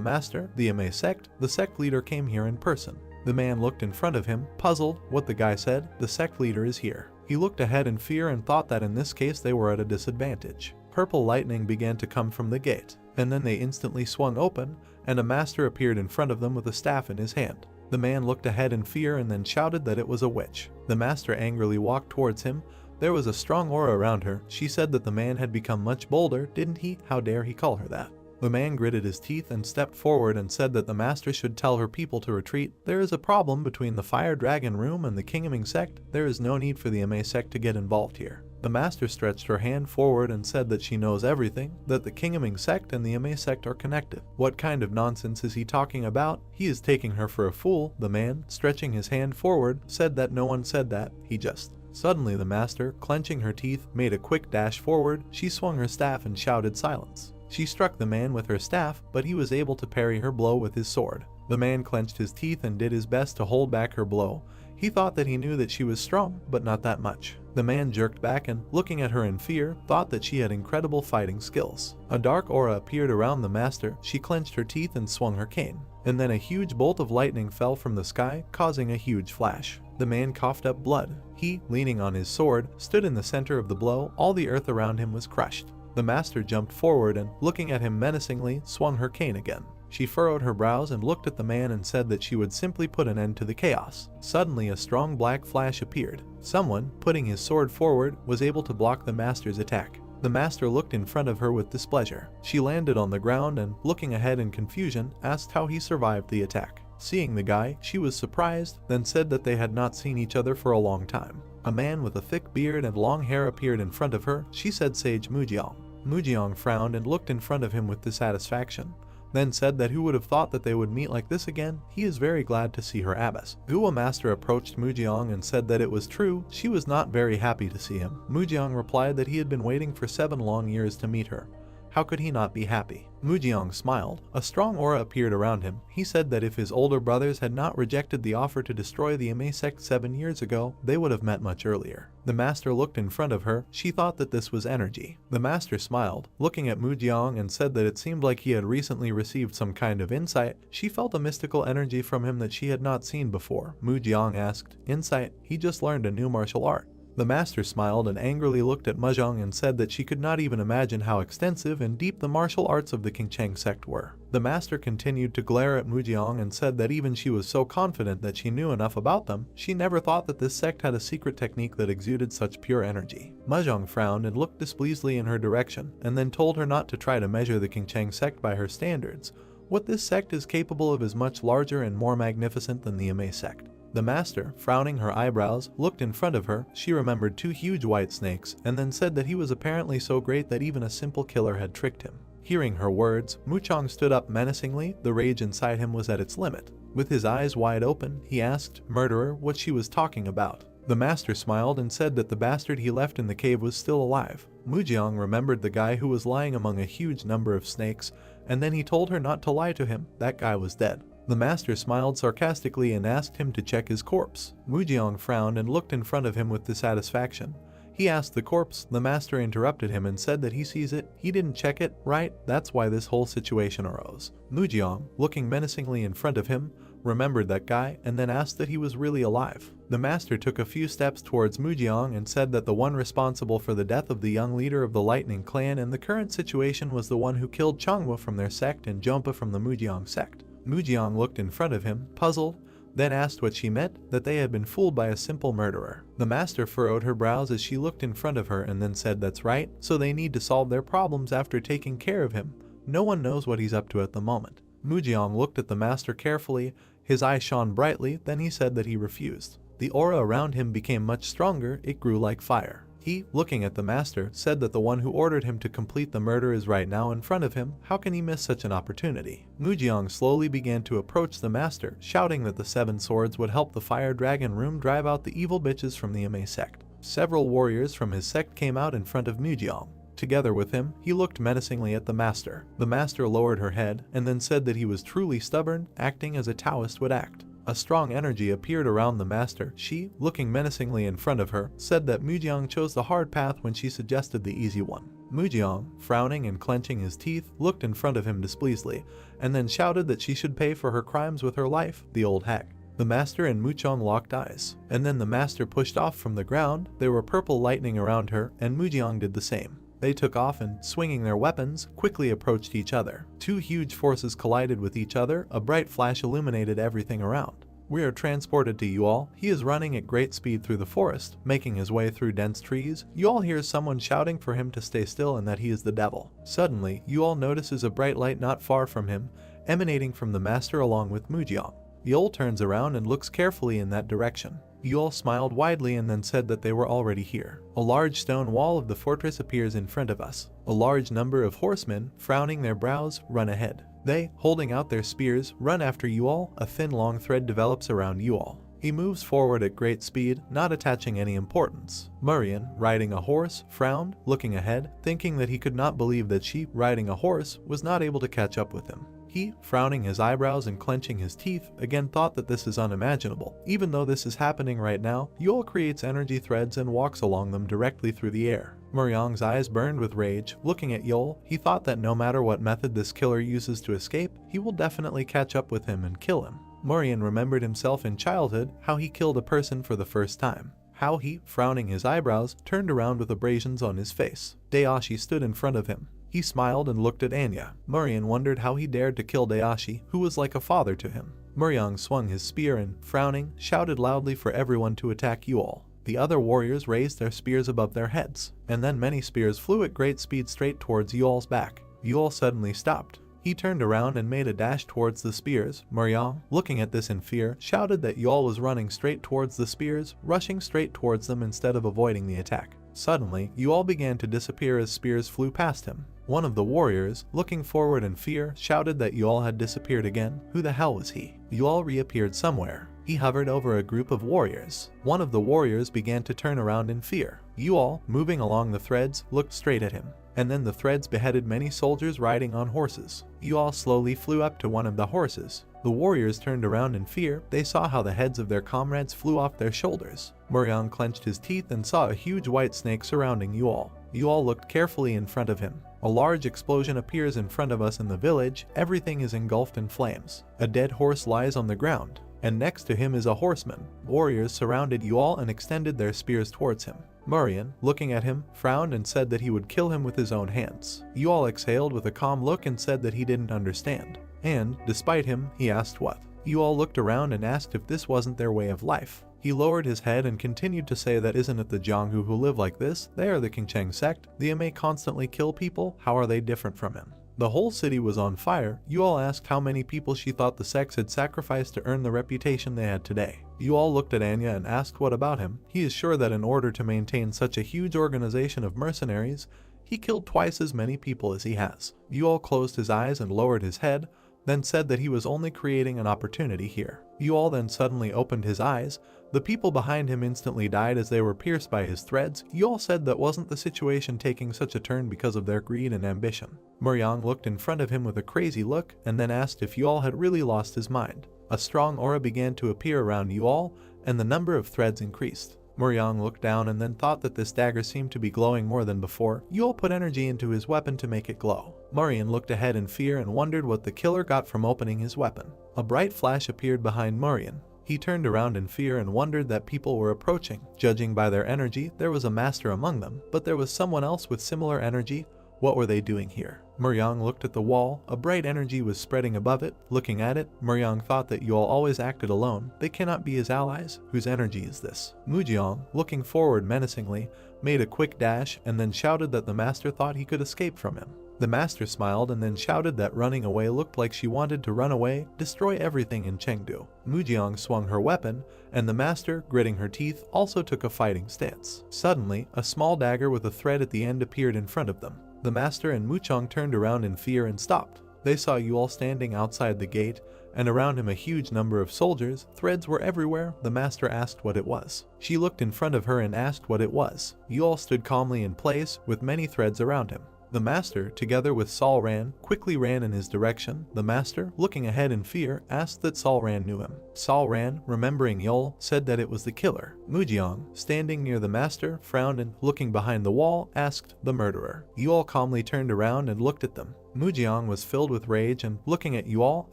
master, the Emei sect. The sect leader came here in person. The man looked in front of him, puzzled. What the guy said, the sect leader is here. He looked ahead in fear and thought that in this case they were at a disadvantage. Purple lightning began to come from the gate, and then they instantly swung open, and a master appeared in front of them with a staff in his hand. The man looked ahead in fear and then shouted that it was a witch. The master angrily walked towards him. There was a strong aura around her. She said that the man had become much bolder, didn't he? How dare he call her that? The man gritted his teeth and stepped forward and said that the master should tell her people to retreat. There is a problem between the fire dragon room and the Emei sect. There is no need for the Emei sect to get involved here. The master stretched her hand forward and said that she knows everything, that the Emei sect and the Emei sect are connected. What kind of nonsense is he talking about? He is taking her for a fool. The man, stretching his hand forward, said that no one said that, he just. Suddenly the master, clenching her teeth, made a quick dash forward. She swung her staff and shouted silence. She struck the man with her staff, but he was able to parry her blow with his sword. The man clenched his teeth and did his best to hold back her blow. He thought that he knew that she was strong, but not that much. The man jerked back and, looking at her in fear, thought that she had incredible fighting skills. A dark aura appeared around the master. She clenched her teeth and swung her cane. And then a huge bolt of lightning fell from the sky, causing a huge flash. The man coughed up blood. He, leaning on his sword, stood in the center of the blow. All the earth around him was crushed. The master jumped forward and, looking at him menacingly, swung her cane again. She furrowed her brows and looked at the man and said that she would simply put an end to the chaos. Suddenly a strong black flash appeared. Someone, putting his sword forward, was able to block the master's attack. The master looked in front of her with displeasure. She landed on the ground and, looking ahead in confusion, asked how he survived the attack. Seeing the guy, she was surprised, then said that they had not seen each other for a long time. A man with a thick beard and long hair appeared in front of her. She said Sage Mujeong. Mujeong frowned and looked in front of him with dissatisfaction, then said that who would have thought that they would meet like this again. He is very glad to see her abbess. Gua master approached Mujeong and said that it was true. She was not very happy to see him. Mujeong replied that he had been waiting for 7 long years to meet her. How could he not be happy? Mujeong smiled. A strong aura appeared around him. He said that if his older brothers had not rejected the offer to destroy the Emei sect 7 years ago, they would have met much earlier. The master looked in front of her. She thought that this was energy. The master smiled, looking at Mujeong, and said that it seemed like he had recently received some kind of insight. She felt a mystical energy from him that she had not seen before. Mujeong asked, "Insight? He just learned a new martial art." The master smiled and angrily looked at Mujeong and said that she could not even imagine how extensive and deep the martial arts of the Qingcheng sect were. The master continued to glare at Mujeong and said that even she was so confident that she knew enough about them, she never thought that this sect had a secret technique that exuded such pure energy. Mujeong frowned and looked displeasedly in her direction, and then told her not to try to measure the Qingcheng sect by her standards. What this sect is capable of is much larger and more magnificent than the Emei sect. The master, frowning her eyebrows, looked in front of her. She remembered 2 huge white snakes, and then said that he was apparently so great that even a simple killer had tricked him. Hearing her words, Mujeong stood up menacingly. The rage inside him was at its limit. With his eyes wide open, he asked, "Murderer," what she was talking about. The master smiled and said that the bastard he left in the cave was still alive. Mujeong remembered the guy who was lying among a huge number of snakes, and then he told her not to lie to him. That guy was dead. The master smiled sarcastically and asked him to check his corpse. Mujeong frowned and looked in front of him with dissatisfaction. He asked the corpse. The master interrupted him and said that he sees it. He didn't check it, right? That's why this whole situation arose. Mujeong, looking menacingly in front of him, remembered that guy and then asked that he was really alive. The master took a few steps towards Mujeong and said that the one responsible for the death of the young leader of the Lightning Clan in the current situation was the one who killed Changwa from their sect and Jompa from the Mujeong sect. Mujeong looked in front of him, puzzled, then asked what she meant, that they had been fooled by a simple murderer. The master furrowed her brows as she looked in front of her and then said, "That's right, so they need to solve their problems after taking care of him. No one knows what he's up to at the moment." Mujeong looked at the master carefully. His eyes shone brightly, then he said that he refused. The aura around him became much stronger. It grew like fire. He, looking at the master, said that the one who ordered him to complete the murder is right now in front of him. How can he miss such an opportunity? Mujeong slowly began to approach the master, shouting that the 7 swords would help the fire dragon room drive out the evil bitches from the Emei sect. Several warriors from his sect came out in front of Mujeong. Together with him, he looked menacingly at the master. The master lowered her head and then said that he was truly stubborn, acting as a Taoist would act. A strong energy appeared around the master. She, looking menacingly in front of her, said that Mujeong chose the hard path when she suggested the easy one. Mujeong, frowning and clenching his teeth, looked in front of him displeasedly, and then shouted that she should pay for her crimes with her life, the old hag. The master and Mujeong locked eyes, and then the master pushed off from the ground. There were purple lightning around her, and Mujeong did the same. They took off and, swinging their weapons, quickly approached each other. 2 huge forces collided with each other. A bright flash illuminated everything around. "We are transported to Yual. He is running at great speed through the forest, making his way through dense trees. Yual hears someone shouting for him to stay still and that he is the devil. Suddenly, Yual notices a bright light not far from him, emanating from the master along with Mujeong. Yual turns around and looks carefully in that direction. Yual smiled widely and then said that they were already here. A large stone wall of the fortress appears in front of us. A large number of horsemen, frowning their brows, run ahead. They, holding out their spears, run after Yual. A thin long thread develops around Yual. He moves forward at great speed, not attaching any importance. Murim, riding a horse, frowned, looking ahead, thinking that he could not believe that she, riding a horse, was not able to catch up with him. He, frowning his eyebrows and clenching his teeth, again thought that this is unimaginable. Even though this is happening right now, Yual creates energy threads and walks along them directly through the air. Muryong's eyes burned with rage. Looking at Yual, he thought that no matter what method this killer uses to escape, he will definitely catch up with him and kill him. Murim remembered himself in childhood, how he killed a person for the first time. How he, frowning his eyebrows, turned around with abrasions on his face. Dayashi stood in front of him. He smiled and looked at Anya. Murim wondered how he dared to kill Dayashi, who was like a father to him. Muryong swung his spear and, frowning, shouted loudly for everyone to attack Yual. The other warriors raised their spears above their heads, and then many spears flew at great speed straight towards Yeol's back. Yeol suddenly stopped. He turned around and made a dash towards the spears. Murim, looking at this in fear, shouted that Yeol was running straight towards the spears, rushing straight towards them instead of avoiding the attack. Suddenly, Yeol began to disappear as spears flew past him. One of the warriors, looking forward in fear, shouted that Yeol had disappeared again. Who the hell was he? Yeol reappeared somewhere. He hovered over a group of warriors. One of the warriors began to turn around in fear. Yeol, moving along the threads, looked straight at him. And then the threads beheaded many soldiers riding on horses. Yeol slowly flew up to one of the horses. The warriors turned around in fear. They saw how the heads of their comrades flew off their shoulders. Murim clenched his teeth and saw a huge white snake surrounding Yeol. Yeol looked carefully in front of him. A large explosion appears in front of us in the village. Everything is engulfed in flames. A dead horse lies on the ground, and next to him is a horseman. Warriors surrounded Yeol and extended their spears towards him. Murim, looking at him, frowned and said that he would kill him with his own hands. Yeol exhaled with a calm look and said that he didn't understand. And, despite him, he asked what. Yeol looked around and asked if this wasn't their way of life. He lowered his head and continued to say that isn't it the Jianghu who live like this? They are the Qingcheng sect. The Emei constantly kill people. How are they different from him? The whole city was on fire. Yeol asked how many people she thought the sects had sacrificed to earn the reputation they had today. Yeol looked at Anya and asked what about him. He is sure that in order to maintain such a huge organization of mercenaries, he killed twice as many people as he has. Yeol closed his eyes and lowered his head, then said that he was only creating an opportunity here. Yeol then suddenly opened his eyes. The people behind him instantly died as they were pierced by his threads. Yeol said that wasn't the situation taking such a turn because of their greed and ambition. Murim looked in front of him with a crazy look and then asked if Yeol had really lost his mind. A strong aura began to appear around Yeol, and the number of threads increased. Murim looked down and then thought that this dagger seemed to be glowing more than before. Yeol put energy into his weapon to make it glow. Murim looked ahead in fear and wondered what the killer got from opening his weapon. A bright flash appeared behind Murim. He turned around in fear and wondered that people were approaching. Judging by their energy, there was a master among them, but there was someone else with similar energy. What were they doing here? Murim looked at the wall. A bright energy was spreading above it. Looking at it, Murim thought that Yeol always acted alone. They cannot be his allies. Whose energy is this? Mujiang, looking forward menacingly, made a quick dash and then shouted that the master thought he could escape from him. The master smiled and then shouted that running away looked like she wanted to run away, destroy everything in Chengdu. Mujiang swung her weapon, and the master, gritting her teeth, also took a fighting stance. Suddenly, a small dagger with a thread at the end appeared in front of them. The master and Mujiang turned around in fear and stopped. They saw Yeol standing outside the gate, and around him a huge number of soldiers. Threads were everywhere. The master asked what it was. She looked in front of her and asked what it was. Yeol stood calmly in place, with many threads around him. The master, together with Sol Ran, quickly ran in his direction. The master, looking ahead in fear, asked that Sol Ran knew him. Sol Ran, remembering Yeol, said that it was the killer. Mujiang, standing near the master, frowned and, looking behind the wall, asked the murderer. Yeol calmly turned around and looked at them. Mujiang was filled with rage and, looking at Yeol,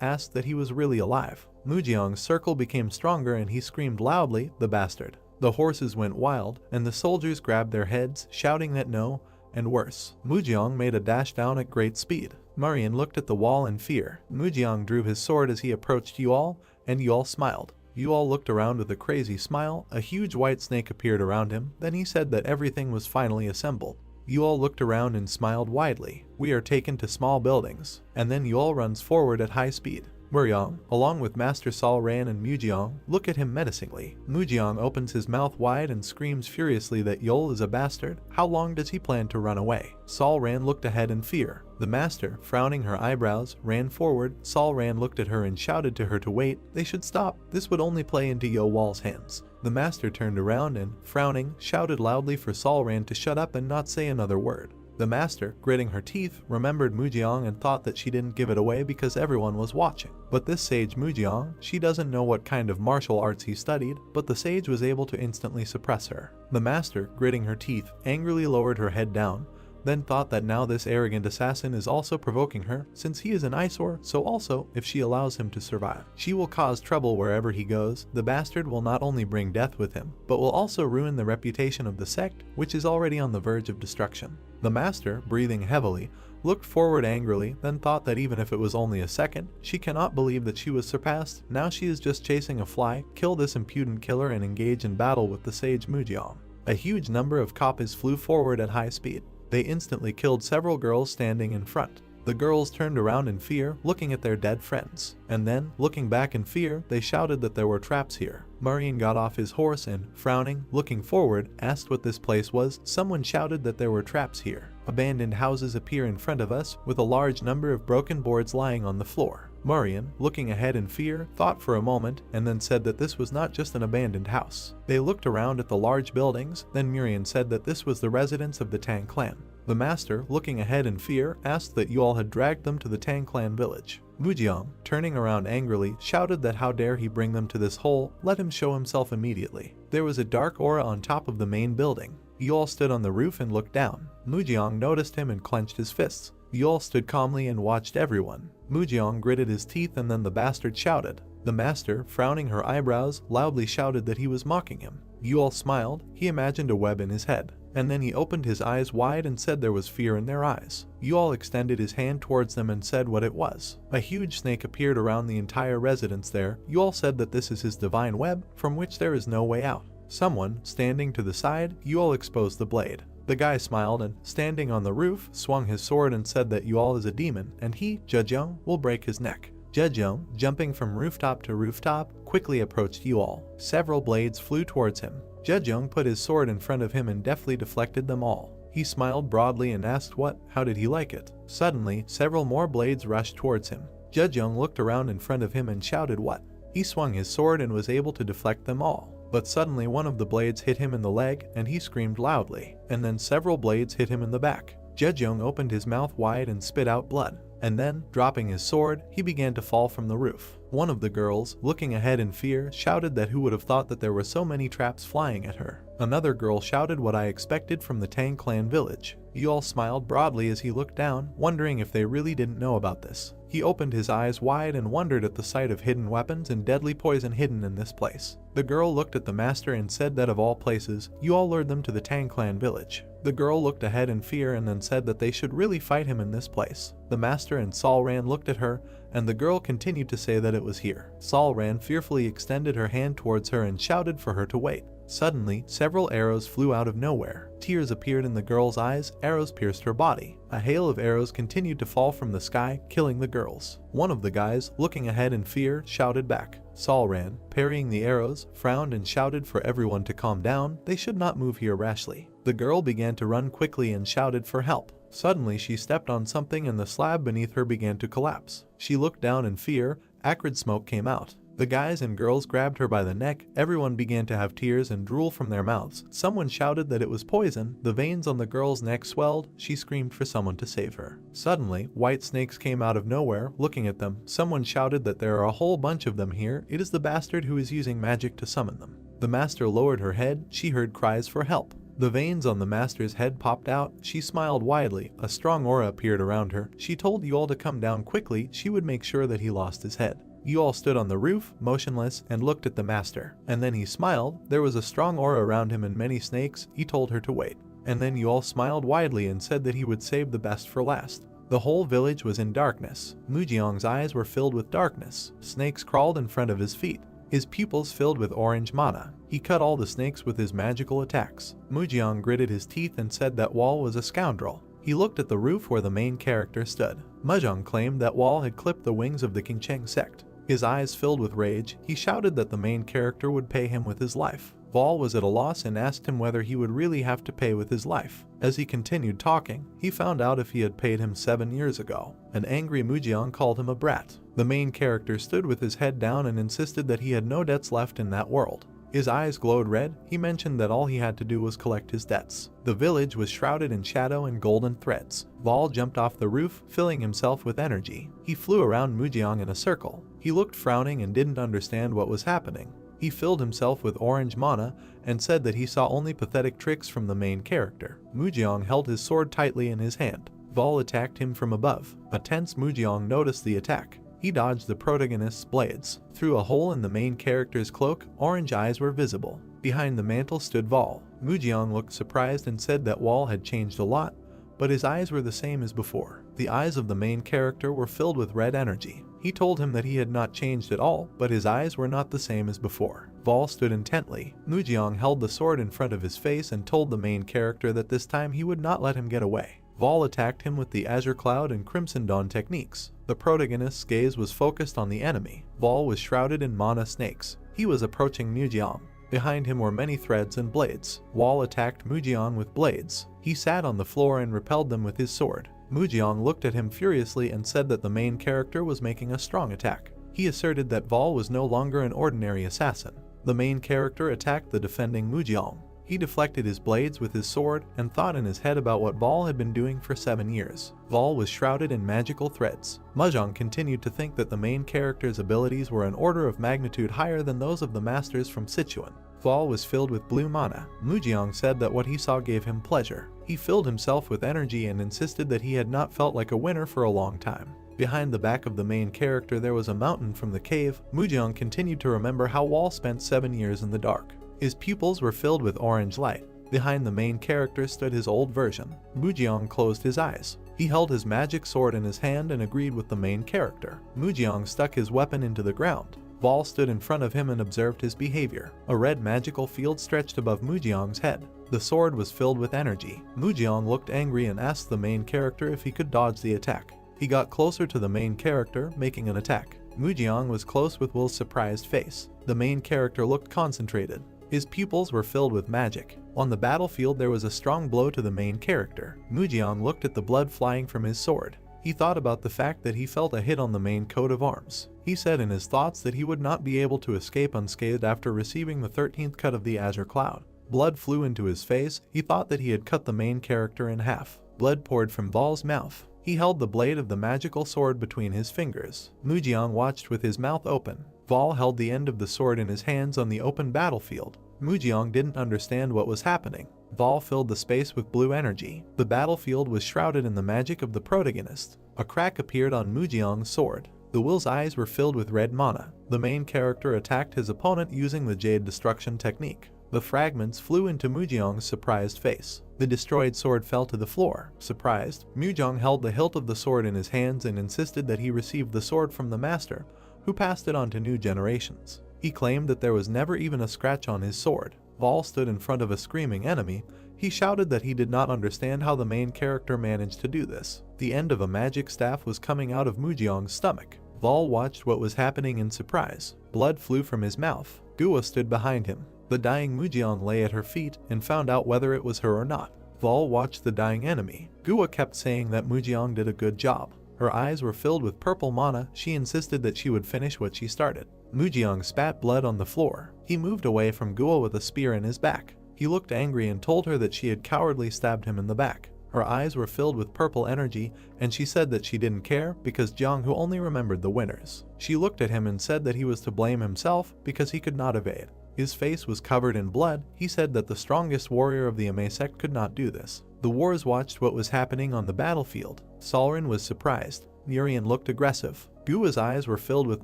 asked that he was really alive. Mujiang's circle became stronger and he screamed loudly, "The bastard." The horses went wild, and the soldiers grabbed their heads, shouting that no, and worse. Mujiang made a dash down at great speed. Murim looked at the wall in fear. Mujiang drew his sword as he approached Yeol, and Yeol smiled. Yeol looked around with a crazy smile. A huge white snake appeared around him. Then he said that everything was finally assembled. Yeol looked around and smiled widely. We are taken to small buildings. And then Yeol runs forward at high speed. Murim, along with Master Sol Ran and Mujiang, look at him menacingly. Mujiang opens his mouth wide and screams furiously that Yeol is a bastard. How long does he plan to run away? Sol Ran looked ahead in fear. The master, frowning her eyebrows, ran forward. Sol Ran looked at her and shouted to her to wait. They should stop. This would only play into Yeol's hands. The master turned around and, frowning, shouted loudly for Sol Ran to shut up and not say another word. The master, gritting her teeth, remembered Mujiang and thought that she didn't give it away because everyone was watching. But this sage Mujiang, she doesn't know what kind of martial arts he studied, but the sage was able to instantly suppress her. The master, gritting her teeth, angrily lowered her head down, then thought that now this arrogant assassin is also provoking her. Since he is an eyesore, so also, if she allows him to survive, she will cause trouble wherever he goes. The bastard will not only bring death with him, but will also ruin the reputation of the sect, which is already on the verge of destruction. The master, breathing heavily, looked forward angrily, then thought that even if it was only a second, she cannot believe that she was surpassed. Now she is just chasing a fly, kill this impudent killer and engage in battle with the sage Mujeong. A huge number of copies flew forward at high speed. They instantly killed several girls standing in front. The girls turned around in fear, looking at their dead friends. And then, looking back in fear, they shouted that there were traps here. Murim got off his horse and, frowning, looking forward, asked what this place was. Someone shouted that there were traps here. Abandoned houses appear in front of us, with a large number of broken boards lying on the floor. Murim, looking ahead in fear, thought for a moment, and then said that this was not just an abandoned house. They looked around at the large buildings, then Murim said that this was the residence of the Tang clan. The master, looking ahead in fear, asked that you all had dragged them to the Tang clan village. Mujeong, turning around angrily, shouted that how dare he bring them to this hole, let him show himself immediately. There was a dark aura on top of the main building. Yol stood on the roof and looked down. Mujeong noticed him and clenched his fists. Yol stood calmly and watched everyone. Mujeong gritted his teeth and then the bastard shouted. The master, frowning her eyebrows, loudly shouted that he was mocking him. Yol smiled. He imagined a web in his head. And then he opened his eyes wide and said there was fear in their eyes. Yol extended his hand towards them and said what it was. A huge snake appeared around the entire residence there. Yol said that this is his divine web, from which there is no way out. Someone, standing to the side, Yol exposed the blade. The guy smiled and, standing on the roof, swung his sword and said that Yol is a demon, and he, Zhejiang, will break his neck. Zhejiang, jumping from rooftop to rooftop, quickly approached Yol. Several blades flew towards him. Zhejiang put his sword in front of him and deftly deflected them all. He smiled broadly and asked how did he like it? Suddenly, several more blades rushed towards him. Zhejiang looked around in front of him and shouted what? He swung his sword and was able to deflect them all. But suddenly one of the blades hit him in the leg and he screamed loudly, and then several blades hit him in the back. Zhejiang opened his mouth wide and spit out blood. And then, dropping his sword, he began to fall from the roof. One of the girls, looking ahead in fear, shouted that who would have thought that there were so many traps flying at her. Another girl shouted what I expected from the Tang clan village. Yol smiled broadly as he looked down, wondering if they really didn't know about this. He opened his eyes wide and wondered at the sight of hidden weapons and deadly poison hidden in this place. The girl looked at the master and said that of all places, you all lured them to the Tang clan village. The girl looked ahead in fear and then said that they should really fight him in this place. The master and Solran looked at her, and the girl continued to say that it was here. Solran fearfully extended her hand towards her and shouted for her to wait. Suddenly, several arrows flew out of nowhere. Tears appeared in the girl's eyes, arrows pierced her body. A hail of arrows continued to fall from the sky, killing the girls. One of the guys, looking ahead in fear, shouted back. Solran, parrying the arrows, frowned and shouted for everyone to calm down. They should not move here rashly. The girl began to run quickly and shouted for help. Suddenly she stepped on something and the slab beneath her began to collapse. She looked down in fear. Acrid smoke came out. The guys and girls grabbed her by the neck. Everyone began to have tears and drool from their mouths. Someone shouted that it was poison. The veins on the girl's neck swelled. She screamed for someone to save her. Suddenly, white snakes came out of nowhere, looking at them. Someone shouted that there are a whole bunch of them here. It is the bastard who is using magic to summon them. The master lowered her head. She heard cries for help. The veins on the master's head popped out. She smiled widely. A strong aura appeared around her. She told Yol to come down quickly. She would make sure that he lost his head. Yol stood on the roof, motionless, and looked at the master. And then he smiled. There was a strong aura around him and many snakes. He told her to wait. And then Yol smiled widely and said that he would save the best for last. The whole village was in darkness. Mujeong's eyes were filled with darkness. Snakes crawled in front of his feet. His pupils filled with orange mana. He cut all the snakes with his magical attacks. Mujeong gritted his teeth and said that Wall was a scoundrel. He looked at the roof where the main character stood. Mujeong claimed that Wall had clipped the wings of the Qingcheng sect. His eyes filled with rage, he shouted that the main character would pay him with his life. Wall was at a loss and asked him whether he would really have to pay with his life. As he continued talking, he found out if he had paid him 7 years ago. An angry Mujeong called him a brat. The main character stood with his head down and insisted that he had no debts left in that world. His eyes glowed red. He mentioned that all he had to do was collect his debts. The village was shrouded in shadow and golden threads. Wall jumped off the roof, filling himself with energy. He flew around Mujeong in a circle. He looked frowning and didn't understand what was happening. He filled himself with orange mana and said that he saw only pathetic tricks from the main character. Mujeong held his sword tightly in his hand. Wall attacked him from above. A tense Mujeong noticed the attack. He dodged the protagonist's blades. Through a hole in the main character's cloak, orange eyes were visible. Behind the mantle stood Wall. Mujeong looked surprised and said that Wall had changed a lot, but his eyes were the same as before. The eyes of the main character were filled with red energy. He told him that he had not changed at all, but his eyes were not the same as before. Vol stood intently. Mujeong held the sword in front of his face and told the main character that this time he would not let him get away. Vol attacked him with the Azure Cloud and Crimson Dawn techniques. The protagonist's gaze was focused on the enemy. Vol was shrouded in mana snakes. He was approaching Mujeong. Behind him were many threads and blades. Vol attacked Mujeong with blades. He sat on the floor and repelled them with his sword. Mujeong looked at him furiously and said that the main character was making a strong attack. He asserted that Vol was no longer an ordinary assassin. The main character attacked the defending Mujeong. He deflected his blades with his sword and thought in his head about what Vol had been doing for 7 years. Vol was shrouded in magical threads. Mujeong continued to think that the main character's abilities were an order of magnitude higher than those of the masters from Sichuan. Vol was filled with blue mana. Mujeong said that what he saw gave him pleasure. He filled himself with energy and insisted that he had not felt like a winner for a long time. Behind the back of the main character there was a mountain from the cave. Mujeong continued to remember how Vol spent 7 years in the dark. His pupils were filled with orange light. Behind the main character stood his old version. Mujeong closed his eyes. He held his magic sword in his hand and agreed with the main character. Mujeong stuck his weapon into the ground. Vol stood in front of him and observed his behavior. A red magical field stretched above Mujeong's head. The sword was filled with energy. Mujeong looked angry and asked the main character if he could dodge the attack. He got closer to the main character, making an attack. Mujeong was close with Will's surprised face. The main character looked concentrated. His pupils were filled with magic. On the battlefield there was a strong blow to the main character. Mujeong looked at the blood flying from his sword. He thought about the fact that he felt a hit on the main coat of arms. He said in his thoughts that he would not be able to escape unscathed after receiving the 13th cut of the Azure Cloud. Blood flew into his face. He thought that he had cut the main character in half. Blood poured from Vol's mouth. He held the blade of the magical sword between his fingers. Mujeong watched with his mouth open. Vol held the end of the sword in his hands on the open battlefield. Mujeong didn't understand what was happening. Vol filled the space with blue energy. The battlefield was shrouded in the magic of the protagonist. A crack appeared on Mujeong's sword. The Will's eyes were filled with red mana. The main character attacked his opponent using the Jade Destruction technique. The fragments flew into Mujeong's surprised face. The destroyed sword fell to the floor. Surprised, Mujeong held the hilt of the sword in his hands and insisted that he received the sword from the master, who passed it on to new generations. He claimed that there was never even a scratch on his sword. Vol stood in front of a screaming enemy. He shouted that he did not understand how the main character managed to do this. The end of a magic staff was coming out of Mujeong's stomach. Vol watched what was happening in surprise. Blood flew from his mouth. Gua stood behind him. The dying Mujeong lay at her feet and found out whether it was her or not. Vol watched the dying enemy. Gua kept saying that Mujeong did a good job. Her eyes were filled with purple mana. She insisted that she would finish what she started. Mujeong spat blood on the floor. He moved away from Gua with a spear in his back. He looked angry and told her that she had cowardly stabbed him in the back. Her eyes were filled with purple energy, and she said that she didn't care because Jiang-Hu only remembered the winners. She looked at him and said that he was to blame himself because he could not evade. His face was covered in blood. He said that the strongest warrior of the Emei sect could not do this. The wars watched what was happening on the battlefield. Solrin was surprised. Murim looked aggressive. Gua's eyes were filled with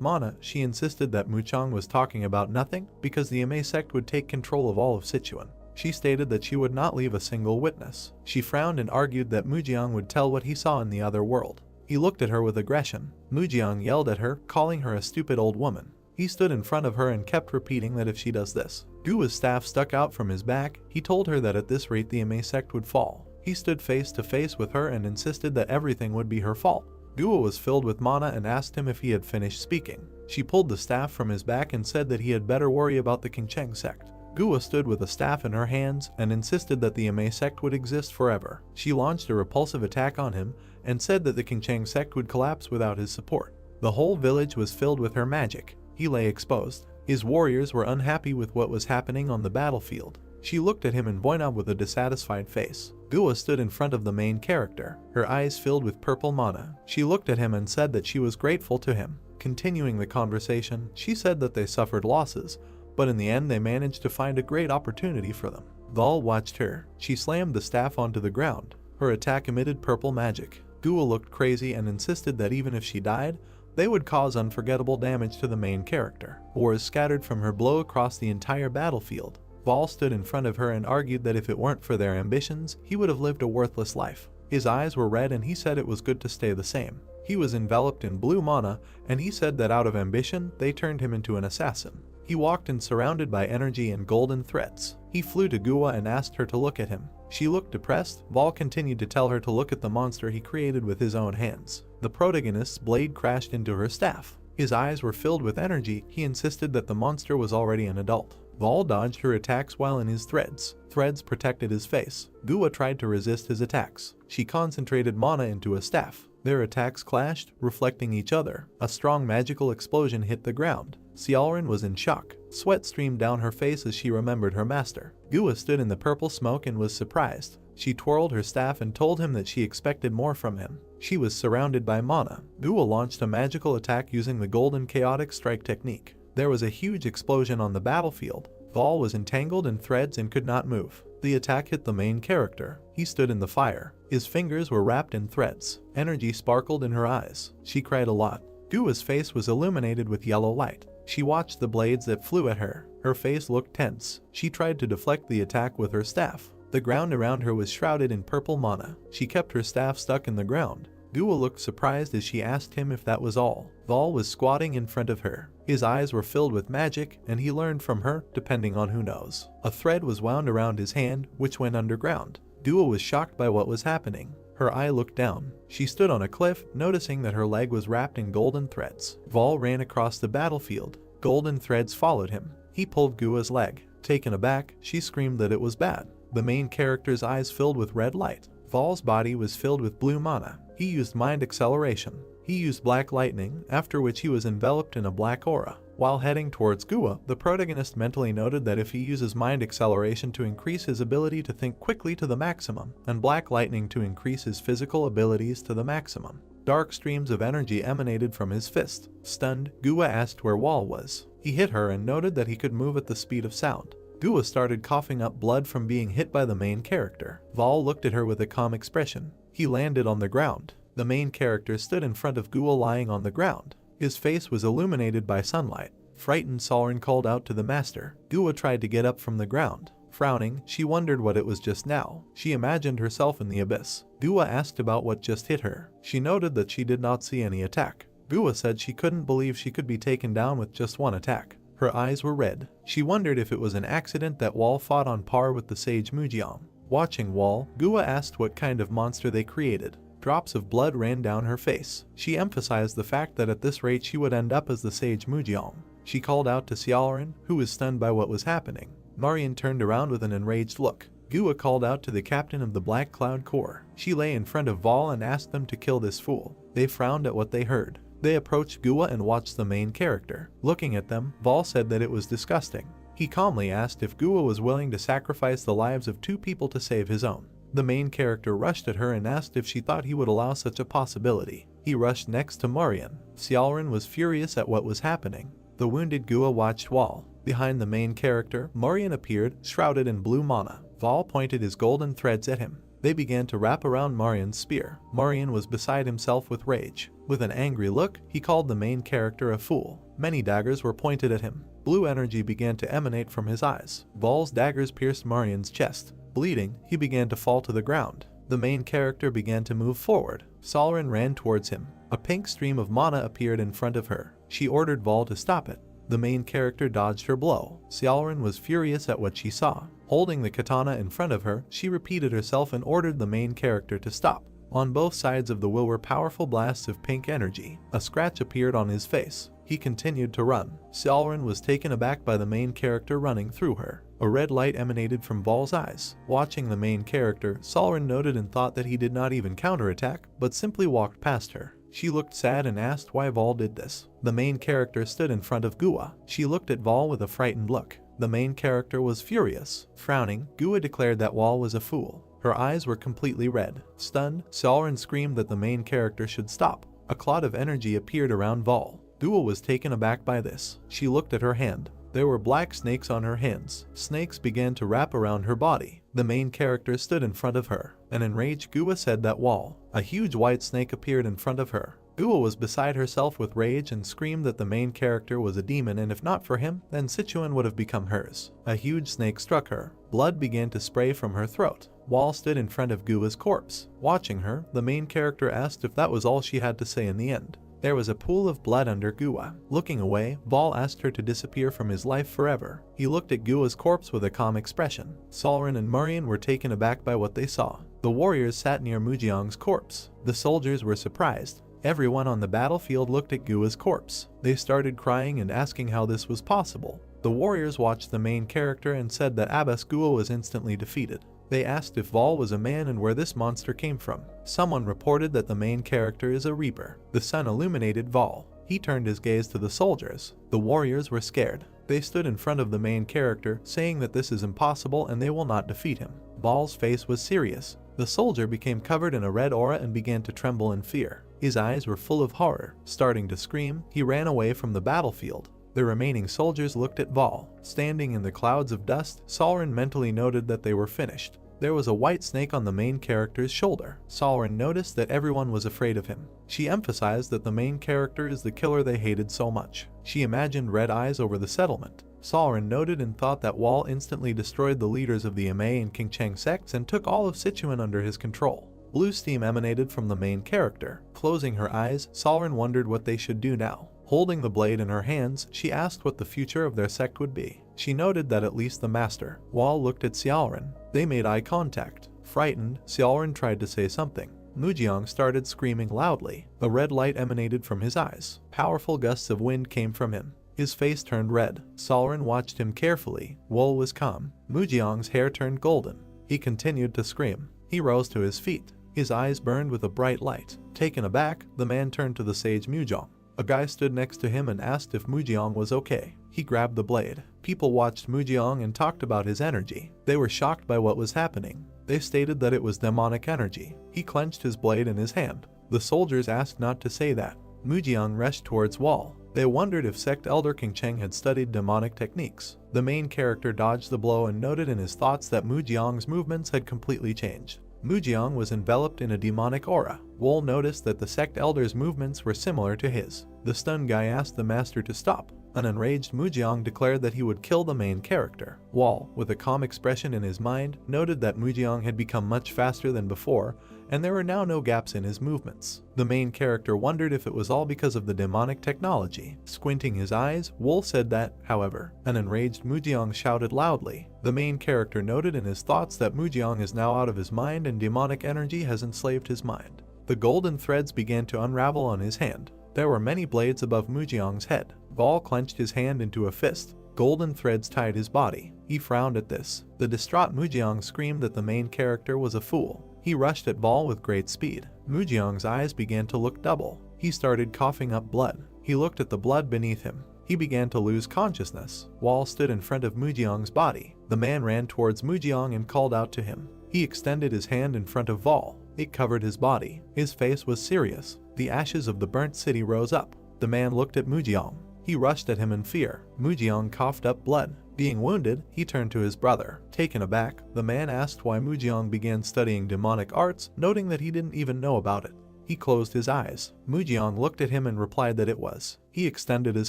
mana. She insisted that Muchang was talking about nothing because the Emei sect would take control of all of Sichuan. She stated that she would not leave a single witness. She frowned and argued that Mujiang would tell what he saw in the other world. He looked at her with aggression. Mujiang yelled at her, calling her a stupid old woman. He stood in front of her and kept repeating that if she does this. Gua's staff stuck out from his back. He told her that at this rate the Emei sect would fall. He stood face to face with her and insisted that everything would be her fault. Gua was filled with mana and asked him if he had finished speaking. She pulled the staff from his back and said that he had better worry about the Qingcheng sect. Gua stood with a staff in her hands and insisted that the Emei sect would exist forever. She launched a repulsive attack on him and said that the Qingcheng sect would collapse without his support. The whole village was filled with her magic. He lay exposed. His warriors were unhappy with what was happening on the battlefield. She looked at him and pointed out with a dissatisfied face. Gua stood in front of the main character, her eyes filled with purple mana. She looked at him and said that she was grateful to him. Continuing the conversation, she said that they suffered losses, but in the end they managed to find a great opportunity for them. Vol watched her. She slammed the staff onto the ground. Her attack emitted purple magic. Gua looked crazy and insisted that even if she died, they would cause unforgettable damage to the main character. Ores scattered from her blow across the entire battlefield. Vol stood in front of her and argued that if it weren't for their ambitions, he would have lived a worthless life. His eyes were red and he said it was good to stay the same. He was enveloped in blue mana, and he said that out of ambition, they turned him into an assassin. He walked in surrounded by energy and golden threads. He flew to Gua and asked her to look at him. She looked depressed. Vol continued to tell her to look at the monster he created with his own hands. The protagonist's blade crashed into her staff. His eyes were filled with energy. He insisted that the monster was already an adult. Vol dodged her attacks while in his threads. Threads protected his face. Gua tried to resist his attacks. She concentrated mana into a staff. Their attacks clashed, reflecting each other. A strong magical explosion hit the ground. Xiaoran was in shock. Sweat streamed down her face as she remembered her master. Gua stood in the purple smoke and was surprised. She twirled her staff and told him that she expected more from him. She was surrounded by mana. Gua launched a magical attack using the golden chaotic strike technique. There was a huge explosion on the battlefield. Vol was entangled in threads and could not move. The attack hit the main character. He stood in the fire. His fingers were wrapped in threads. Energy sparkled in her eyes. She cried a lot. Gua's face was illuminated with yellow light. She watched the blades that flew at her. Her face looked tense. She tried to deflect the attack with her staff. The ground around her was shrouded in purple mana. She kept her staff stuck in the ground. Gua looked surprised as she asked him if that was all. Vol was squatting in front of her. His eyes were filled with magic, and he learned from her, depending on who knows. A thread was wound around his hand, which went underground. Gua was shocked by what was happening. Her eye looked down. She stood on a cliff, noticing that her leg was wrapped in golden threads. Vol ran across the battlefield. Golden threads followed him. He pulled Gua's leg. Taken aback, she screamed that it was bad. The main character's eyes filled with red light. Vol's body was filled with blue mana. He used mind acceleration. He used black lightning, after which he was enveloped in a black aura. While heading towards Gua, the protagonist mentally noted that if he uses mind acceleration to increase his ability to think quickly to the maximum, and black lightning to increase his physical abilities to the maximum. Dark streams of energy emanated from his fist. Stunned, Gua asked where Wall was. He hit her and noted that he could move at the speed of sound. Gua started coughing up blood from being hit by the main character. Vol looked at her with a calm expression. He landed on the ground. The main character stood in front of Gua lying on the ground. His face was illuminated by sunlight. Frightened, Xiaoran called out to the master. Gua tried to get up from the ground. Frowning, she wondered what it was just now. She imagined herself in the abyss. Gua asked about what just hit her. She noted that she did not see any attack. Gua said she couldn't believe she could be taken down with just one attack. Her eyes were red. She wondered if it was an accident that Wall fought on par with the sage Mujiang. Watching Wall, Gua asked what kind of monster they created. Drops of blood ran down her face. She emphasized the fact that at this rate she would end up as the sage Mujiang. She called out to Xiaoran, who was stunned by what was happening. Marian turned around with an enraged look. Gua called out to the captain of the Black Cloud Corps. She lay in front of Vol and asked them to kill this fool. They frowned at what they heard. They approached Gua and watched the main character. Looking at them, Vol said that it was disgusting. He calmly asked if Gua was willing to sacrifice the lives of 2 people to save his own. The main character rushed at her and asked if she thought he would allow such a possibility. He rushed next to Marian. Xiaoran was furious at what was happening. The wounded Gua watched Wall. Behind the main character, Marian appeared, shrouded in blue mana. Vol pointed his golden threads at him. They began to wrap around Marian's spear. Marian was beside himself with rage. With an angry look, he called the main character a fool. Many daggers were pointed at him. Blue energy began to emanate from his eyes. Vol's daggers pierced Marian's chest. Bleeding, he began to fall to the ground. The main character began to move forward. Xiaoran ran towards him. A pink stream of mana appeared in front of her. She ordered Vol to stop it. The main character dodged her blow. Xiaoran was furious at what she saw. Holding the katana in front of her, she repeated herself and ordered the main character to stop. On both sides of the will were powerful blasts of pink energy. A scratch appeared on his face. He continued to run. Xiaoran was taken aback by the main character running through her. A red light emanated from Vol's eyes. Watching the main character, Xiaoran noted and thought that he did not even counterattack, but simply walked past her. She looked sad and asked why Vol did this. The main character stood in front of Gua. She looked at Vol with a frightened look. The main character was furious. Frowning, Gua declared that Wall was a fool. Her eyes were completely red. Stunned, Xiaoran screamed that the main character should stop. A cloud of energy appeared around Vol. Gua was taken aback by this. She looked at her hand. There were black snakes on her hands. Snakes began to wrap around her body. The main character stood in front of her. An enraged Gua said that Wall. A huge white snake appeared in front of her. Gua was beside herself with rage and screamed that the main character was a demon, and if not for him, then Sichuan would have become hers. A huge snake struck her. Blood began to spray from her throat. Wall stood in front of Gua's corpse. Watching her, the main character asked if that was all she had to say in the end. There was a pool of blood under Gua. Looking away, Wall asked her to disappear from his life forever. He looked at Gua's corpse with a calm expression. Solren and Murim were taken aback by what they saw. The warriors sat near Mujiang's corpse. The soldiers were surprised. Everyone on the battlefield looked at Gua's corpse. They started crying and asking how this was possible. The warriors watched the main character and said that Abbas Gua was instantly defeated. They asked if Wall was a man and where this monster came from. Someone reported that the main character is a reaper. The sun illuminated Wall. He turned his gaze to the soldiers. The warriors were scared. They stood in front of the main character, saying that this is impossible and they will not defeat him. Wall's face was serious. The soldier became covered in a red aura and began to tremble in fear. His eyes were full of horror. Starting to scream, he ran away from the battlefield. The remaining soldiers looked at Wall. Standing in the clouds of dust, Solren mentally noted that they were finished. There was a white snake on the main character's shoulder. Solren noticed that everyone was afraid of him. She emphasized that the main character is the killer they hated so much. She imagined red eyes over the settlement. Solren noted and thought that Wall instantly destroyed the leaders of the Emei and Qingcheng sects and took all of Sichuan under his control. Blue steam emanated from the main character. Closing her eyes, Solren wondered what they should do now. Holding the blade in her hands, she asked what the future of their sect would be. She noted that at least the master. Wall looked at Xiaoren. They made eye contact. Frightened, Xiaoren tried to say something. Mujiang started screaming loudly. A red light emanated from his eyes. Powerful gusts of wind came from him. His face turned red. Solren watched him carefully. Wall was calm. Mujiang's hair turned golden. He continued to scream. He rose to his feet. His eyes burned with a bright light. Taken aback, the man turned to the sage Mujiang. A guy stood next to him and asked if Mujiang was okay. He grabbed the blade. People watched Mujiang and talked about his energy. They were shocked by what was happening. They stated that it was demonic energy. He clenched his blade in his hand. The soldiers asked not to say that. Mujiang rushed towards Wall. They wondered if sect elder Qingcheng had studied demonic techniques. The main character dodged the blow and noted in his thoughts that Mujiang's movements had completely changed. Mujiang was enveloped in a demonic aura. Wall noticed that the sect elder's movements were similar to his. The stunned guy asked the master to stop. An enraged Mujiang declared that he would kill the main character. Wall, with a calm expression in his mind, noted that Mujiang had become much faster than before, and there were now no gaps in his movements. The main character wondered if it was all because of the demonic technology. Squinting his eyes, Wall said that, however, an enraged Mujiang shouted loudly. The main character noted in his thoughts that Mujiang is now out of his mind and demonic energy has enslaved his mind. The golden threads began to unravel on his hand. There were many blades above Mujiang's head. Wall clenched his hand into a fist. Golden threads tied his body. He frowned at this. The distraught Mujiang screamed that the main character was a fool. He rushed at Wall with great speed. Mujiang's eyes began to look double. He started coughing up blood. He looked at the blood beneath him. He began to lose consciousness. Wall stood in front of Mujiang's body. The man ran towards Mujiang and called out to him. He extended his hand in front of Wall. It covered his body. His face was serious. The ashes of the burnt city rose up. The man looked at Mujiang. He rushed at him in fear. Mujiang coughed up blood. Being wounded, he turned to his brother. Taken aback, the man asked why Mujiang began studying demonic arts, noting that he didn't even know about it. He closed his eyes. Mujiang looked at him and replied that it was. He extended his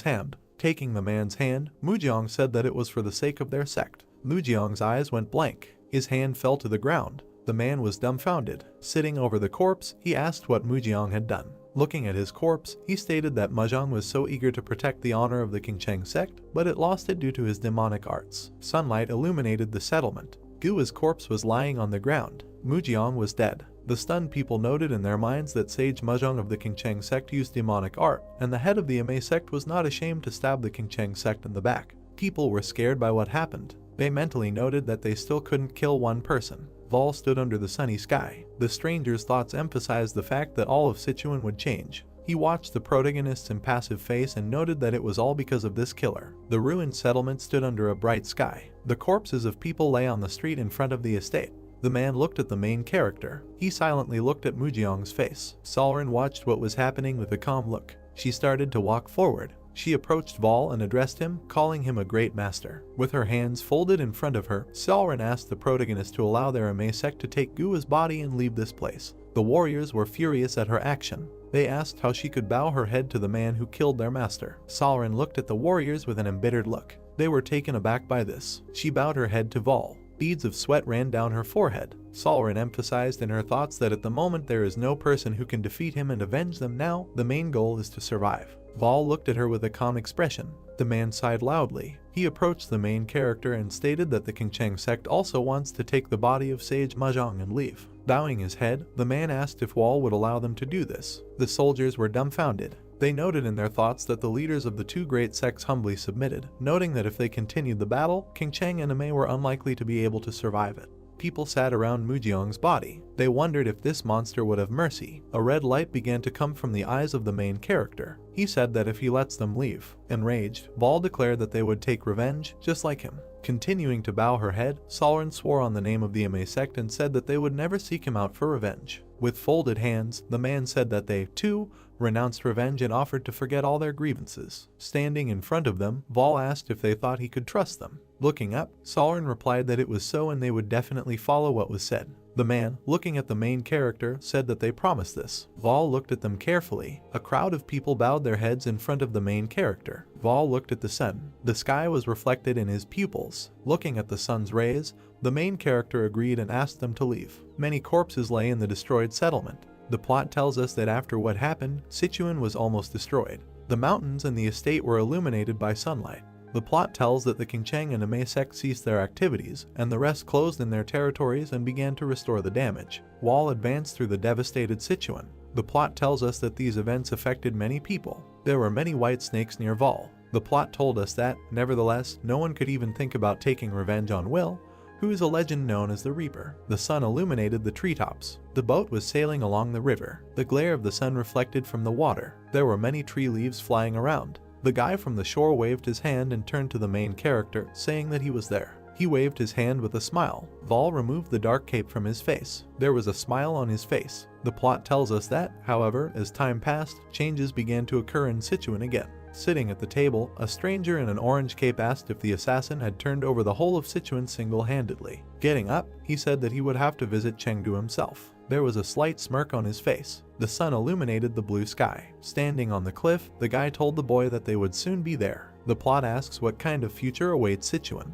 hand. Taking the man's hand, Mujiang said that it was for the sake of their sect. Mujiang's eyes went blank. His hand fell to the ground. The man was dumbfounded. Sitting over the corpse, he asked what Mujiang had done. Looking at his corpse, he stated that Mujiang was so eager to protect the honor of the Qingcheng sect, but it lost it due to his demonic arts. Sunlight illuminated the settlement. Gua's corpse was lying on the ground. Mujiang was dead. The stunned people noted in their minds that sage Mujiang of the Qingcheng sect used demonic art, and the head of the Emei sect was not ashamed to stab the Qingcheng sect in the back. People were scared by what happened. They mentally noted that they still couldn't kill one person. Wall stood under the sunny sky. The stranger's thoughts emphasized the fact that all of Sichuan would change. He watched the protagonist's impassive face and noted that it was all because of this killer. The ruined settlement stood under a bright sky. The corpses of people lay on the street in front of the estate. The man looked at the main character. He silently looked at Mujiang's face. Solren watched what was happening with a calm look. She started to walk forward. She approached Wall and addressed him, calling him a great master. With her hands folded in front of her, Solren asked the protagonist to allow their Emei sect to take Gua's body and leave this place. The warriors were furious at her action. They asked how she could bow her head to the man who killed their master. Solren looked at the warriors with an embittered look. They were taken aback by this. She bowed her head to Vol. Beads of sweat ran down her forehead. Solren emphasized in her thoughts that at the moment there is no person who can defeat him and avenge them now. The main goal is to survive. Vol looked at her with a calm expression. The man sighed loudly. He approached the main character and stated that the Qingcheng sect also wants to take the body of Sage Mahjong and leave. Bowing his head, the man asked if Wall would allow them to do this. The soldiers were dumbfounded. They noted in their thoughts that the leaders of the two great sects humbly submitted, noting that if they continued the battle, Qingcheng and Emei were unlikely to be able to survive it. People sat around Mujiong's body. They wondered if this monster would have mercy. A red light began to come from the eyes of the main character. He said that if he lets them leave. Enraged, Vol declared that they would take revenge, just like him. Continuing to bow her head, Solren swore on the name of the Emei sect and said that they would never seek him out for revenge. With folded hands, the man said that they, too, renounced revenge and offered to forget all their grievances. Standing in front of them, Vol asked if they thought he could trust them. Looking up, Solren replied that it was so and they would definitely follow what was said. The man, looking at the main character, said that they promised this. Vol looked at them carefully. A crowd of people bowed their heads in front of the main character. Vol looked at the sun. The sky was reflected in his pupils. Looking at the sun's rays, the main character agreed and asked them to leave. Many corpses lay in the destroyed settlement. The plot tells us that after what happened, Sichuan was almost destroyed. The mountains and the estate were illuminated by sunlight. The plot tells that the Qingcheng and Emei sect ceased their activities, and the rest closed in their territories and began to restore the damage. Wall advanced through the devastated Sichuan. The plot tells us that these events affected many people. There were many white snakes near Vol. The plot told us that, nevertheless, no one could even think about taking revenge on Will, who is a legend known as the Reaper. The sun illuminated the treetops. The boat was sailing along the river. The glare of the sun reflected from the water. There were many tree leaves flying around. The guy from the shore waved his hand and turned to the main character, saying that he was there. He waved his hand with a smile. Vol removed the dark cape from his face. There was a smile on his face. The plot tells us that, however, as time passed, changes began to occur in Sichuan again. Sitting at the table, a stranger in an orange cape asked if the assassin had turned over the whole of Sichuan single-handedly. Getting up, he said that he would have to visit Chengdu himself. There was a slight smirk on his face. The sun illuminated the blue sky. Standing on the cliff, the guy told the boy that they would soon be there. The plot asks what kind of future awaits Sichuan.